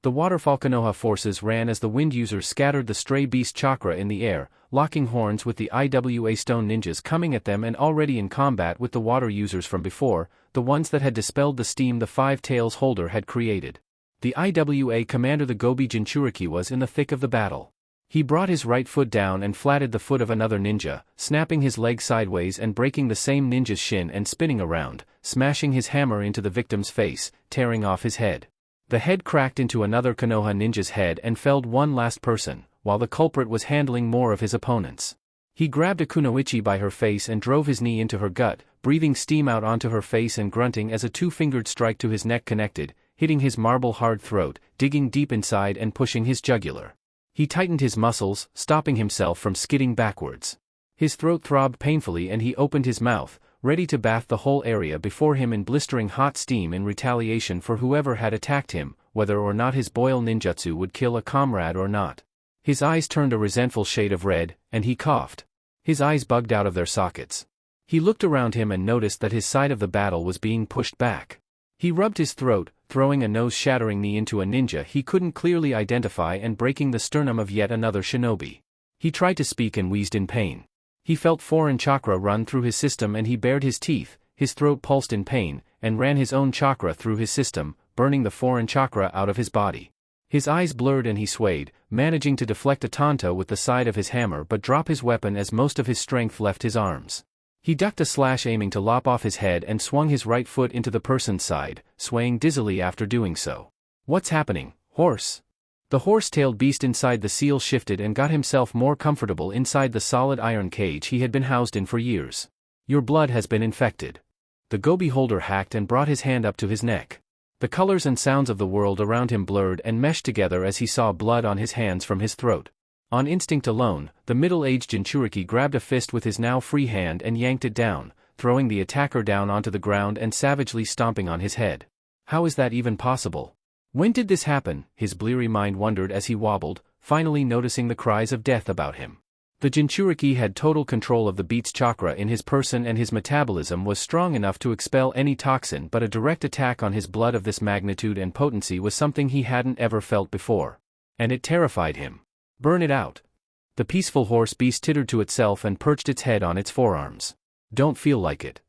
The waterfall Konoha forces ran as the wind users scattered the stray beast chakra in the air, locking horns with the IWA stone ninjas coming at them and already in combat with the water users from before, the ones that had dispelled the steam the Five Tails holder had created. The IWA commander the Gobi Jinchuriki was in the thick of the battle. He brought his right foot down and flatted the foot of another ninja, snapping his leg sideways and breaking the same ninja's shin and spinning around, smashing his hammer into the victim's face, tearing off his head. The head cracked into another Konoha ninja's head and felled one last person, while the culprit was handling more of his opponents. He grabbed a kunoichi by her face and drove his knee into her gut, breathing steam out onto her face and grunting as a two-fingered strike to his neck connected, hitting his marble-hard throat, digging deep inside and pushing his jugular. He tightened his muscles, stopping himself from skidding backwards. His throat throbbed painfully and he opened his mouth, ready to bath the whole area before him in blistering hot steam in retaliation for whoever had attacked him, whether or not his boil ninjutsu would kill a comrade or not. His eyes turned a resentful shade of red, and he coughed. His eyes bugged out of their sockets. He looked around him and noticed that his side of the battle was being pushed back. He rubbed his throat, throwing a nose-shattering knee into a ninja he couldn't clearly identify and breaking the sternum of yet another shinobi. He tried to speak and wheezed in pain. He felt foreign chakra run through his system and he bared his teeth, his throat pulsed in pain, and ran his own chakra through his system, burning the foreign chakra out of his body. His eyes blurred and he swayed, managing to deflect a tanto with the side of his hammer but drop his weapon as most of his strength left his arms. He ducked a slash aiming to lop off his head and swung his right foot into the person's side, swaying dizzily after doing so. "What's happening, horse?" The horse-tailed beast inside the seal shifted and got himself more comfortable inside the solid iron cage he had been housed in for years. "Your blood has been infected." The gobi holder hacked and brought his hand up to his neck. The colors and sounds of the world around him blurred and meshed together as he saw blood on his hands from his throat. On instinct alone, the middle-aged Jinchuriki grabbed a fist with his now free hand and yanked it down, throwing the attacker down onto the ground and savagely stomping on his head. How is that even possible? When did this happen? His bleary mind wondered as he wobbled, finally noticing the cries of death about him. The Jinchuriki had total control of the beast's chakra in his person and his metabolism was strong enough to expel any toxin, but a direct attack on his blood of this magnitude and potency was something he hadn't ever felt before. And it terrified him. "Burn it out." The peaceful horse beast tittered to itself and perched its head on its forearms. "Don't feel like it."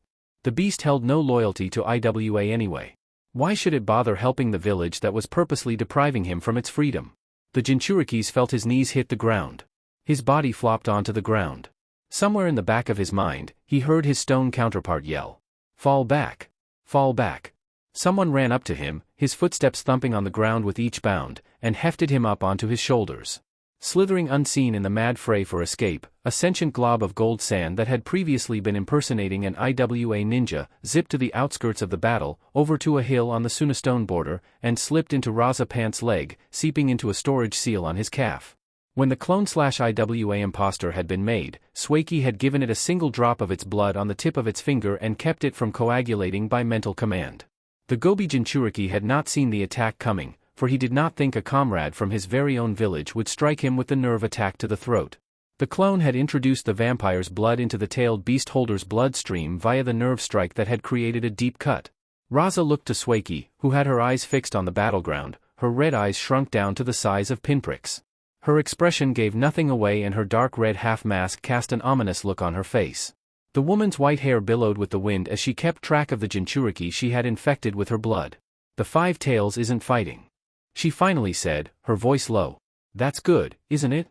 The beast held no loyalty to IWA anyway. Why should it bother helping the village that was purposely depriving him from its freedom? The Jinchurikis felt his knees hit the ground. His body flopped onto the ground. Somewhere in the back of his mind, he heard his stone counterpart yell, "Fall back! Fall back!" Someone ran up to him, his footsteps thumping on the ground with each bound, and hefted him up onto his shoulders. Slithering unseen in the mad fray for escape, a sentient glob of gold sand that had previously been impersonating an IWA ninja zipped to the outskirts of the battle, over to a hill on the Sunastone border, and slipped into Raza Pant's leg, seeping into a storage seal on his calf. When the clone/IWA imposter had been made, Swaki had given it a single drop of its blood on the tip of its finger and kept it from coagulating by mental command. The Gobi Jinchuriki had not seen the attack coming, for he did not think a comrade from his very own village would strike him with the nerve attack to the throat. The clone had introduced the vampire's blood into the tailed beast holder's bloodstream via the nerve strike that had created a deep cut. Raza looked to Swaki, who had her eyes fixed on the battleground, her red eyes shrunk down to the size of pinpricks. Her expression gave nothing away and her dark red half-mask cast an ominous look on her face. The woman's white hair billowed with the wind as she kept track of the Jinchuriki she had infected with her blood. "The Five Tails isn't fighting," she finally said, her voice low. "That's good, isn't it?"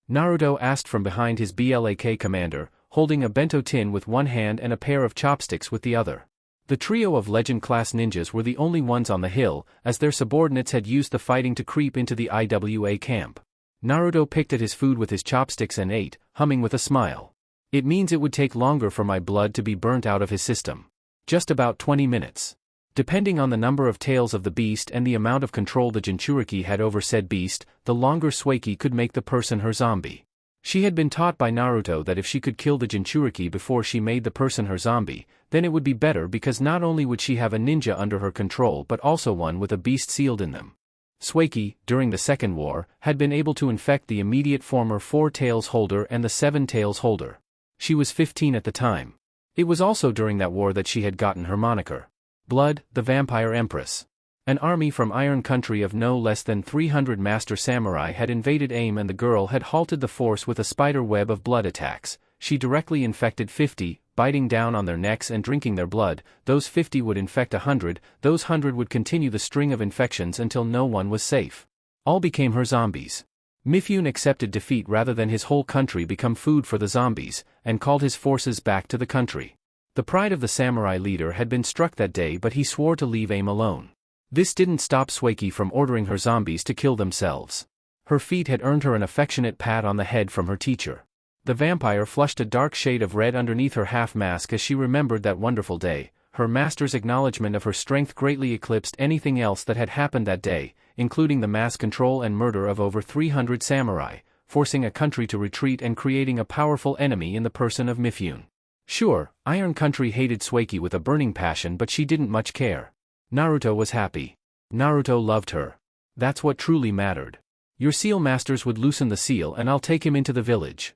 Naruto asked from behind his BLAK commander, holding a bento tin with one hand and a pair of chopsticks with the other. The trio of legend-class ninjas were the only ones on the hill, as their subordinates had used the fighting to creep into the IWA camp. Naruto picked at his food with his chopsticks and ate, humming with a smile. It means it would take longer for my blood to be burnt out of his system. Just about 20 minutes. Depending on the number of tails of the beast and the amount of control the Jinchuriki had over said beast, the longer Suiki could make the person her zombie. She had been taught by Naruto that if she could kill the Jinchuriki before she made the person her zombie, then it would be better because not only would she have a ninja under her control but also one with a beast sealed in them. Suiki, during the Second War, had been able to infect the immediate former 4 tails holder and the 7 tails holder. She was 15 at the time. It was also during that war that she had gotten her moniker. Blood, the Vampire Empress. An army from Iron Country of no less than 300 master samurai had invaded AIM and the girl had halted the force with a spider web of blood attacks. She directly infected 50, biting down on their necks and drinking their blood. Those 50 would infect 100, those 100 would continue the string of infections until no one was safe. All became her zombies. Mifune accepted defeat rather than his whole country become food for the zombies, and called his forces back to the country. The pride of the samurai leader had been struck that day but he swore to leave AIM alone. This didn't stop Suiki from ordering her zombies to kill themselves. Her feat had earned her an affectionate pat on the head from her teacher. The vampire flushed a dark shade of red underneath her half-mask as she remembered that wonderful day. Her master's acknowledgement of her strength greatly eclipsed anything else that had happened that day, including the mass control and murder of over 300 samurai, forcing a country to retreat and creating a powerful enemy in the person of Mifune. Sure, Iron Country hated Suiki with a burning passion but she didn't much care. Naruto was happy. Naruto loved her. That's what truly mattered. Your seal masters would loosen the seal and I'll take him into the village.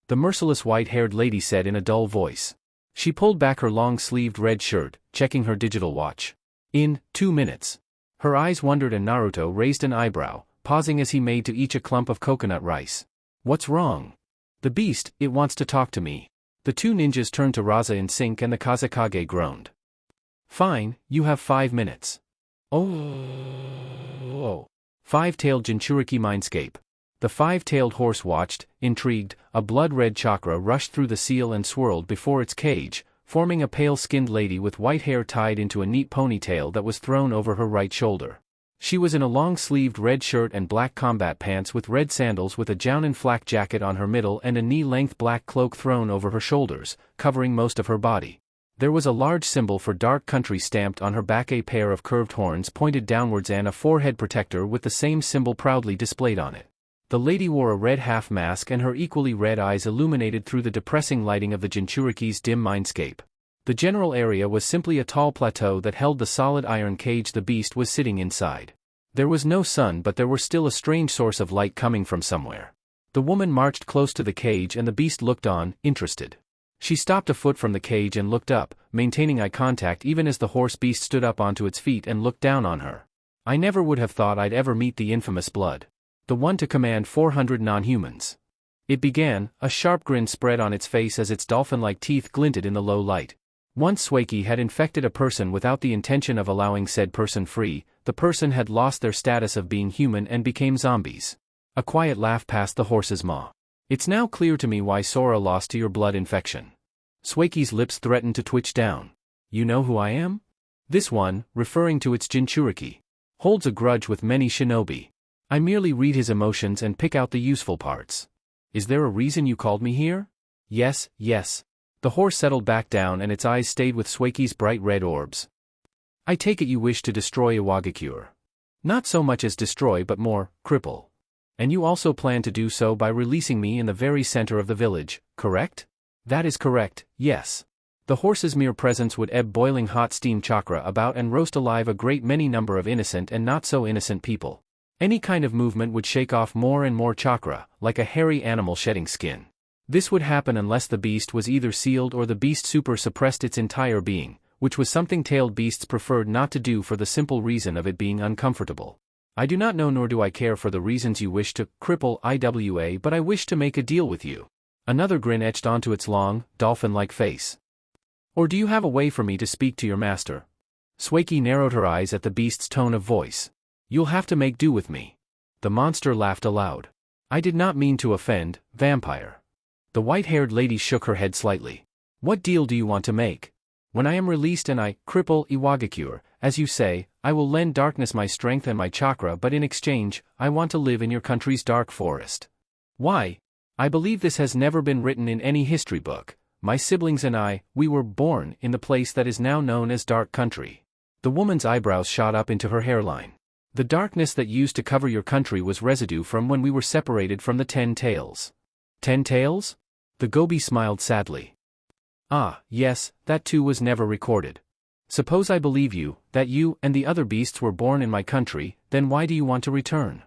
The merciless white-haired lady said in a dull voice. She pulled back her long-sleeved red shirt, checking her digital watch. In 2 minutes. Her eyes wandered and Naruto raised an eyebrow, pausing as he made to each a clump of coconut rice. What's wrong? The beast, it wants to talk to me. The 2 ninjas turned to Raza in sync and the Kazekage groaned. Fine, you have 5 minutes. Oh. 5-tailed Jinchuriki mindscape. The 5-tailed horse watched, intrigued. A blood-red chakra rushed through the seal and swirled before its cage, forming a pale-skinned lady with white hair tied into a neat ponytail that was thrown over her right shoulder. She was in a long-sleeved red shirt and black combat pants with red sandals with a jounin flak jacket on her middle and a knee-length black cloak thrown over her shoulders, covering most of her body. There was a large symbol for Dark Country stamped on her back, a pair of curved horns pointed downwards and a forehead protector with the same symbol proudly displayed on it. The lady wore a red half-mask and her equally red eyes illuminated through the depressing lighting of the Jinchuriki's dim mindscape. The general area was simply a tall plateau that held the solid iron cage the beast was sitting inside. There was no sun but there was still a strange source of light coming from somewhere. The woman marched close to the cage and the beast looked on, interested. She stopped a foot from the cage and looked up, maintaining eye contact even as the horse beast stood up onto its feet and looked down on her. I never would have thought I'd ever meet the infamous Blood. The one to command 400 non-humans. It began, a sharp grin spread on its face as its dolphin-like teeth glinted in the low light. Once Suiki had infected a person without the intention of allowing said person free, the person had lost their status of being human and became zombies. A quiet laugh passed the horse's maw. It's now clear to me why Sora lost to your blood infection. Suiki's lips threatened to twitch down. You know who I am? This one, referring to its Jinchuriki, holds a grudge with many shinobi. I merely read his emotions and pick out the useful parts. Is there a reason you called me here? Yes. The horse settled back down and its eyes stayed with Suiki's bright red orbs. I take it you wish to destroy Iwagakure. Not so much as destroy but more, cripple. And you also plan to do so by releasing me in the very center of the village, correct? That is correct, yes. The horse's mere presence would ebb boiling hot steam chakra about and roast alive a great many number of innocent and not so innocent people. Any kind of movement would shake off more and more chakra, like a hairy animal shedding skin. This would happen unless the beast was either sealed or the beast super suppressed its entire being, which was something tailed beasts preferred not to do for the simple reason of it being uncomfortable. I do not know nor do I care for the reasons you wish to cripple IWA, but I wish to make a deal with you. Another grin etched onto its long, dolphin-like face. Or do you have a way for me to speak to your master? Suiki narrowed her eyes at the beast's tone of voice. You'll have to make do with me. The monster laughed aloud. I did not mean to offend, vampire. The white-haired lady shook her head slightly. What deal do you want to make? When I am released and I cripple Iwagakure, as you say, I will lend darkness my strength and my chakra, but in exchange, I want to live in your country's dark forest. Why? I believe this has never been written in any history book. My siblings and I, we were born in the place that is now known as Dark Country. The woman's eyebrows shot up into her hairline. The darkness that used to cover your country was residue from when we were separated from the 10 Tails. 10 Tails? The Gobi smiled sadly. Ah, yes, that too was never recorded. Suppose I believe you, that you and the other beasts were born in my country, then why do you want to return?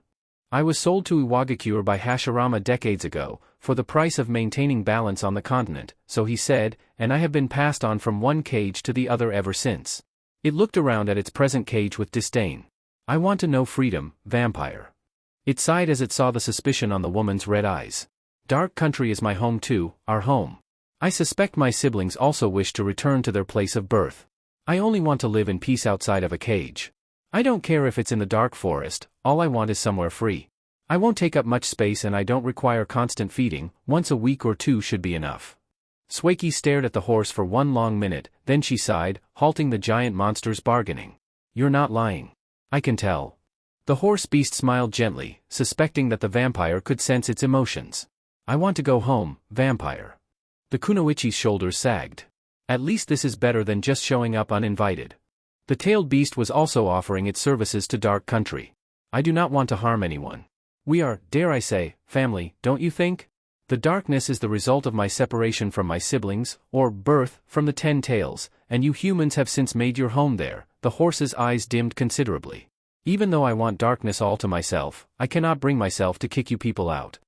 I was sold to Iwagakure by Hashirama decades ago, for the price of maintaining balance on the continent, so he said, and I have been passed on from one cage to the other ever since. It looked around at its present cage with disdain. I want to know freedom, vampire. It sighed as it saw the suspicion on the woman's red eyes. Dark Country is my home too, our home. I suspect my siblings also wish to return to their place of birth. I only want to live in peace outside of a cage. I don't care if it's in the dark forest, all I want is somewhere free. I won't take up much space and I don't require constant feeding, once a week or two should be enough. Swaki stared at the horse for one long minute, then she sighed, halting the giant monster's bargaining. You're not lying. I can tell. The horse beast smiled gently, suspecting that the vampire could sense its emotions. I want to go home, vampire. The kunoichi's shoulders sagged. At least this is better than just showing up uninvited. The tailed beast was also offering its services to Dark Country. I do not want to harm anyone. We are, dare I say, family, don't you think? The darkness is the result of my separation from my siblings, or birth, from the 10 Tails, and you humans have since made your home there. The horse's eyes dimmed considerably. Even though I want darkness all to myself, I cannot bring myself to kick you people out.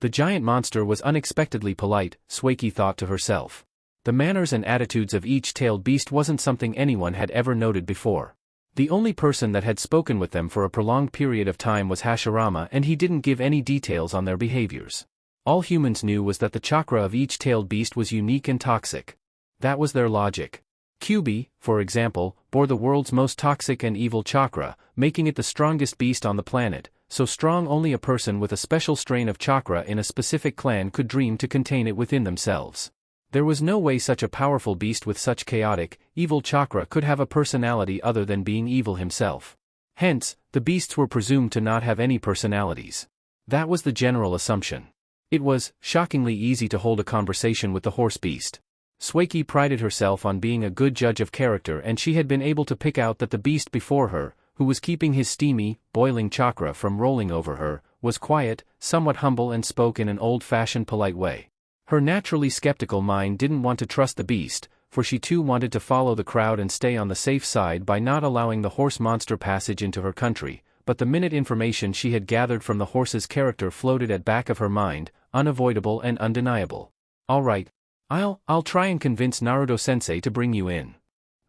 The giant monster was unexpectedly polite, Swaki thought to herself. The manners and attitudes of each tailed beast wasn't something anyone had ever noted before. The only person that had spoken with them for a prolonged period of time was Hashirama, and he didn't give any details on their behaviors. All humans knew was that the chakra of each tailed beast was unique and toxic. That was their logic. Kyubi, for example, bore the world's most toxic and evil chakra, making it the strongest beast on the planet, so strong only a person with a special strain of chakra in a specific clan could dream to contain it within themselves. There was no way such a powerful beast with such chaotic, evil chakra could have a personality other than being evil himself. Hence, the beasts were presumed to not have any personalities. That was the general assumption. It was, shockingly easy to hold a conversation with the horse beast. Swaki prided herself on being a good judge of character, and she had been able to pick out that the beast before her, who was keeping his steamy, boiling chakra from rolling over her, was quiet, somewhat humble and spoke in an old-fashioned polite way. Her naturally skeptical mind didn't want to trust the beast, for she too wanted to follow the crowd and stay on the safe side by not allowing the horse monster passage into her country, but the minute information she had gathered from the horse's character floated at back of her mind, unavoidable and undeniable. All right. I'll try and convince Naruto-sensei to bring you in.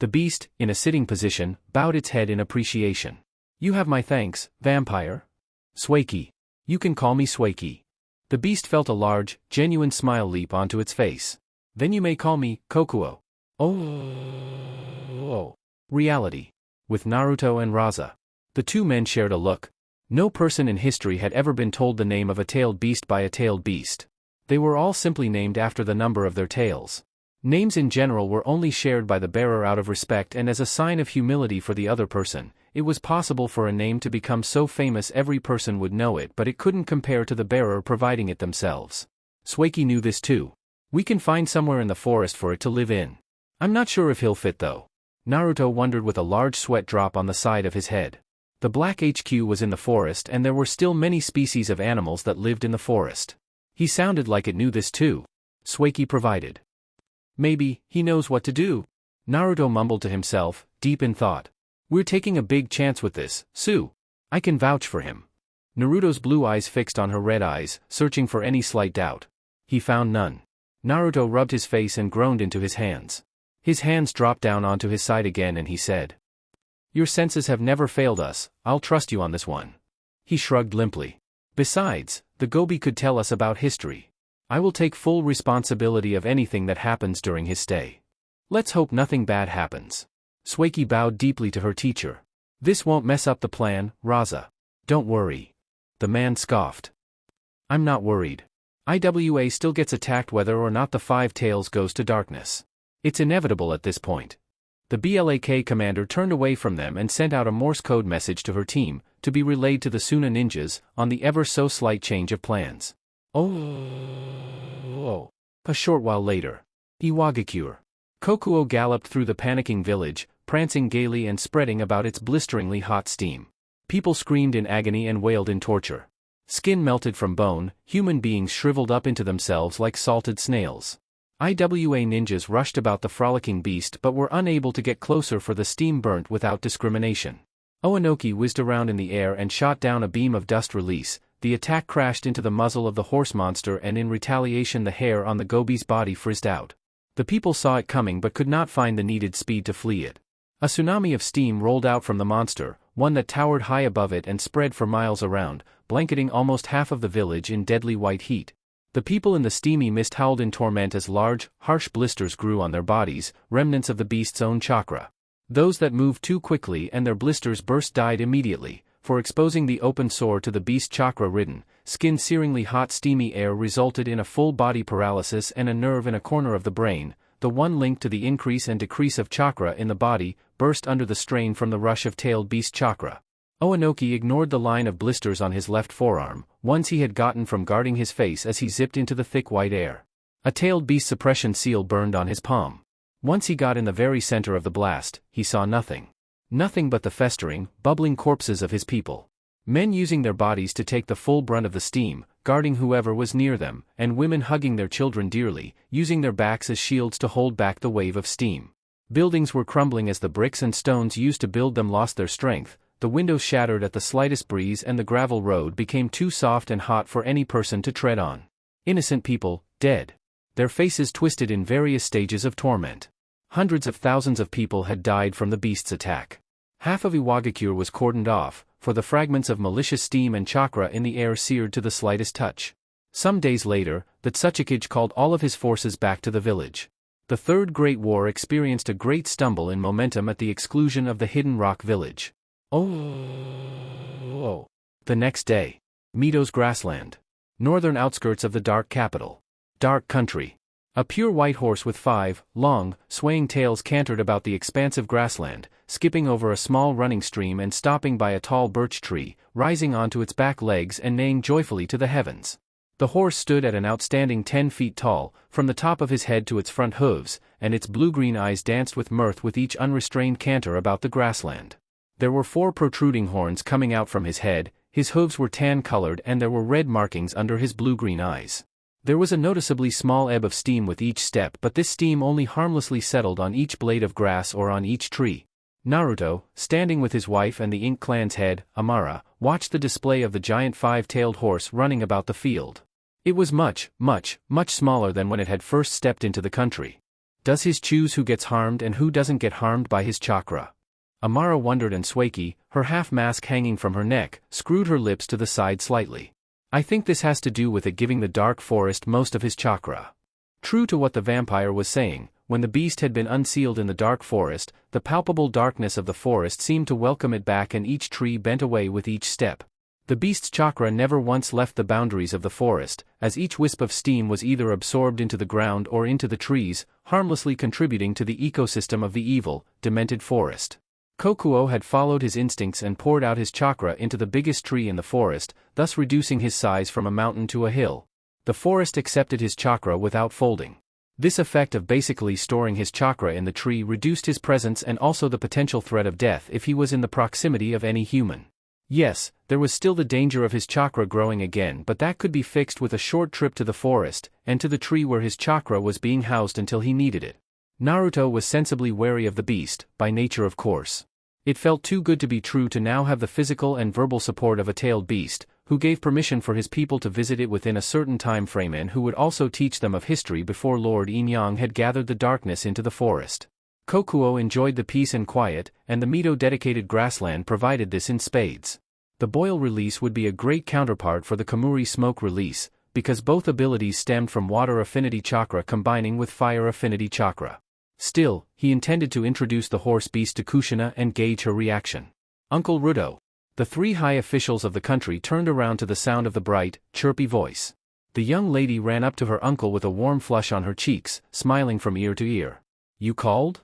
The beast, in a sitting position, bowed its head in appreciation. You have my thanks, vampire. Swaki. You can call me Swaki. The beast felt a large, genuine smile leap onto its face. Then you may call me Kokuo. Oh. Reality. With Naruto and Raza. The two men shared a look. No person in history had ever been told the name of a tailed beast by a tailed beast. They were all simply named after the number of their tails. Names in general were only shared by the bearer out of respect and as a sign of humility for the other person. It was possible for a name to become so famous every person would know it, but it couldn't compare to the bearer providing it themselves. Swaki knew this too. We can find somewhere in the forest for it to live in. I'm not sure if he'll fit though. Naruto wondered with a large sweat drop on the side of his head. The Black HQ was in the forest and there were still many species of animals that lived in the forest. He sounded like it knew this too. Swaki provided. Maybe, he knows what to do. Naruto mumbled to himself, deep in thought. We're taking a big chance with this, Sue. I can vouch for him. Naruto's blue eyes fixed on her red eyes, searching for any slight doubt. He found none. Naruto rubbed his face and groaned into his hands. His hands dropped down onto his side again and he said. Your senses have never failed us, I'll trust you on this one. He shrugged limply. Besides, the Gobi could tell us about history. I will take full responsibility of anything that happens during his stay. Let's hope nothing bad happens. Swaki bowed deeply to her teacher. This won't mess up the plan, Raza. Don't worry. The man scoffed. I'm not worried. IWA still gets attacked whether or not the 5 Tails goes to darkness. It's inevitable at this point. The BLAK commander turned away from them and sent out a Morse code message to her team, to be relayed to the Suna ninjas, on the ever-so-slight change of plans. Oh. A short while later. Iwagakure. Kokuo galloped through the panicking village, prancing gaily and spreading about its blisteringly hot steam. People screamed in agony and wailed in torture. Skin melted from bone, human beings shriveled up into themselves like salted snails. IWA ninjas rushed about the frolicking beast but were unable to get closer for the steam burnt without discrimination. Oanoki whizzed around in the air and shot down a beam of dust release. The attack crashed into the muzzle of the horse monster and in retaliation the hair on the gobi's body frizzed out. The people saw it coming but could not find the needed speed to flee it. A tsunami of steam rolled out from the monster, one that towered high above it and spread for miles around, blanketing almost half of the village in deadly white heat. The people in the steamy mist howled in torment as large, harsh blisters grew on their bodies, remnants of the beast's own chakra. Those that moved too quickly and their blisters burst died immediately, for exposing the open sore to the beast's chakra-ridden, skin-searingly hot steamy air resulted in a full-body paralysis and a nerve in a corner of the brain, the one linked to the increase and decrease of chakra in the body, burst under the strain from the rush of tailed beast chakra. Oanoki ignored the line of blisters on his left forearm, ones he had gotten from guarding his face as he zipped into the thick white air. A tailed beast suppression seal burned on his palm. Once he got in the very center of the blast, he saw nothing. Nothing but the festering, bubbling corpses of his people. Men using their bodies to take the full brunt of the steam, guarding whoever was near them, and women hugging their children dearly, using their backs as shields to hold back the wave of steam. Buildings were crumbling as the bricks and stones used to build them lost their strength, the windows shattered at the slightest breeze and the gravel road became too soft and hot for any person to tread on. Innocent people, dead. Their faces twisted in various stages of torment. Hundreds of thousands of people had died from the beast's attack. Half of Iwagakure was cordoned off, for the fragments of malicious steam and chakra in the air seared to the slightest touch. Some days later, the Tsuchikage called all of his forces back to the village. The Third Great War experienced a great stumble in momentum at the exclusion of the Hidden Rock village. The next day. Mito's grassland. Northern outskirts of the Dark Capital. Dark Country. A pure white horse with 5, long, swaying tails cantered about the expansive grassland, skipping over a small running stream and stopping by a tall birch tree, rising onto its back legs and neighing joyfully to the heavens. The horse stood at an outstanding 10 feet tall, from the top of his head to its front hooves, and its blue-green eyes danced with mirth with each unrestrained canter about the grassland. There were 4 protruding horns coming out from his head, his hooves were tan-colored and there were red markings under his blue-green eyes. There was a noticeably small ebb of steam with each step, but this steam only harmlessly settled on each blade of grass or on each tree. Naruto, standing with his wife and the Ink clan's head, Amara, watched the display of the giant 5-tailed horse running about the field. It was much smaller than when it had first stepped into the country. Does his choose who gets harmed and who doesn't get harmed by his chakra? Amara wondered, and Sueki, her half-mask hanging from her neck, screwed her lips to the side slightly. I think this has to do with it giving the dark forest most of his chakra. True to what the vampire was saying, when the beast had been unsealed in the dark forest, the palpable darkness of the forest seemed to welcome it back and each tree bent away with each step. The beast's chakra never once left the boundaries of the forest, as each wisp of steam was either absorbed into the ground or into the trees, harmlessly contributing to the ecosystem of the evil, demented forest. Kokuo had followed his instincts and poured out his chakra into the biggest tree in the forest, thus reducing his size from a mountain to a hill. The forest accepted his chakra without folding. This effect of basically storing his chakra in the tree reduced his presence and also the potential threat of death if he was in the proximity of any human. Yes, there was still the danger of his chakra growing again, but that could be fixed with a short trip to the forest, and to the tree where his chakra was being housed until he needed it. Naruto was sensibly wary of the beast, by nature of course. It felt too good to be true to now have the physical and verbal support of a tailed beast, who gave permission for his people to visit it within a certain time frame and who would also teach them of history before Lord Inyang had gathered the darkness into the forest. Kokuo enjoyed the peace and quiet, and the Mito-dedicated grassland provided this in spades. The boil release would be a great counterpart for the Kamuri smoke release, because both abilities stemmed from water affinity chakra combining with fire affinity chakra. Still, he intended to introduce the horse beast to Kushina and gauge her reaction. Uncle Ruto. The 3 high officials of the country turned around to the sound of the bright, chirpy voice. The young lady ran up to her uncle with a warm flush on her cheeks, smiling from ear to ear. You called?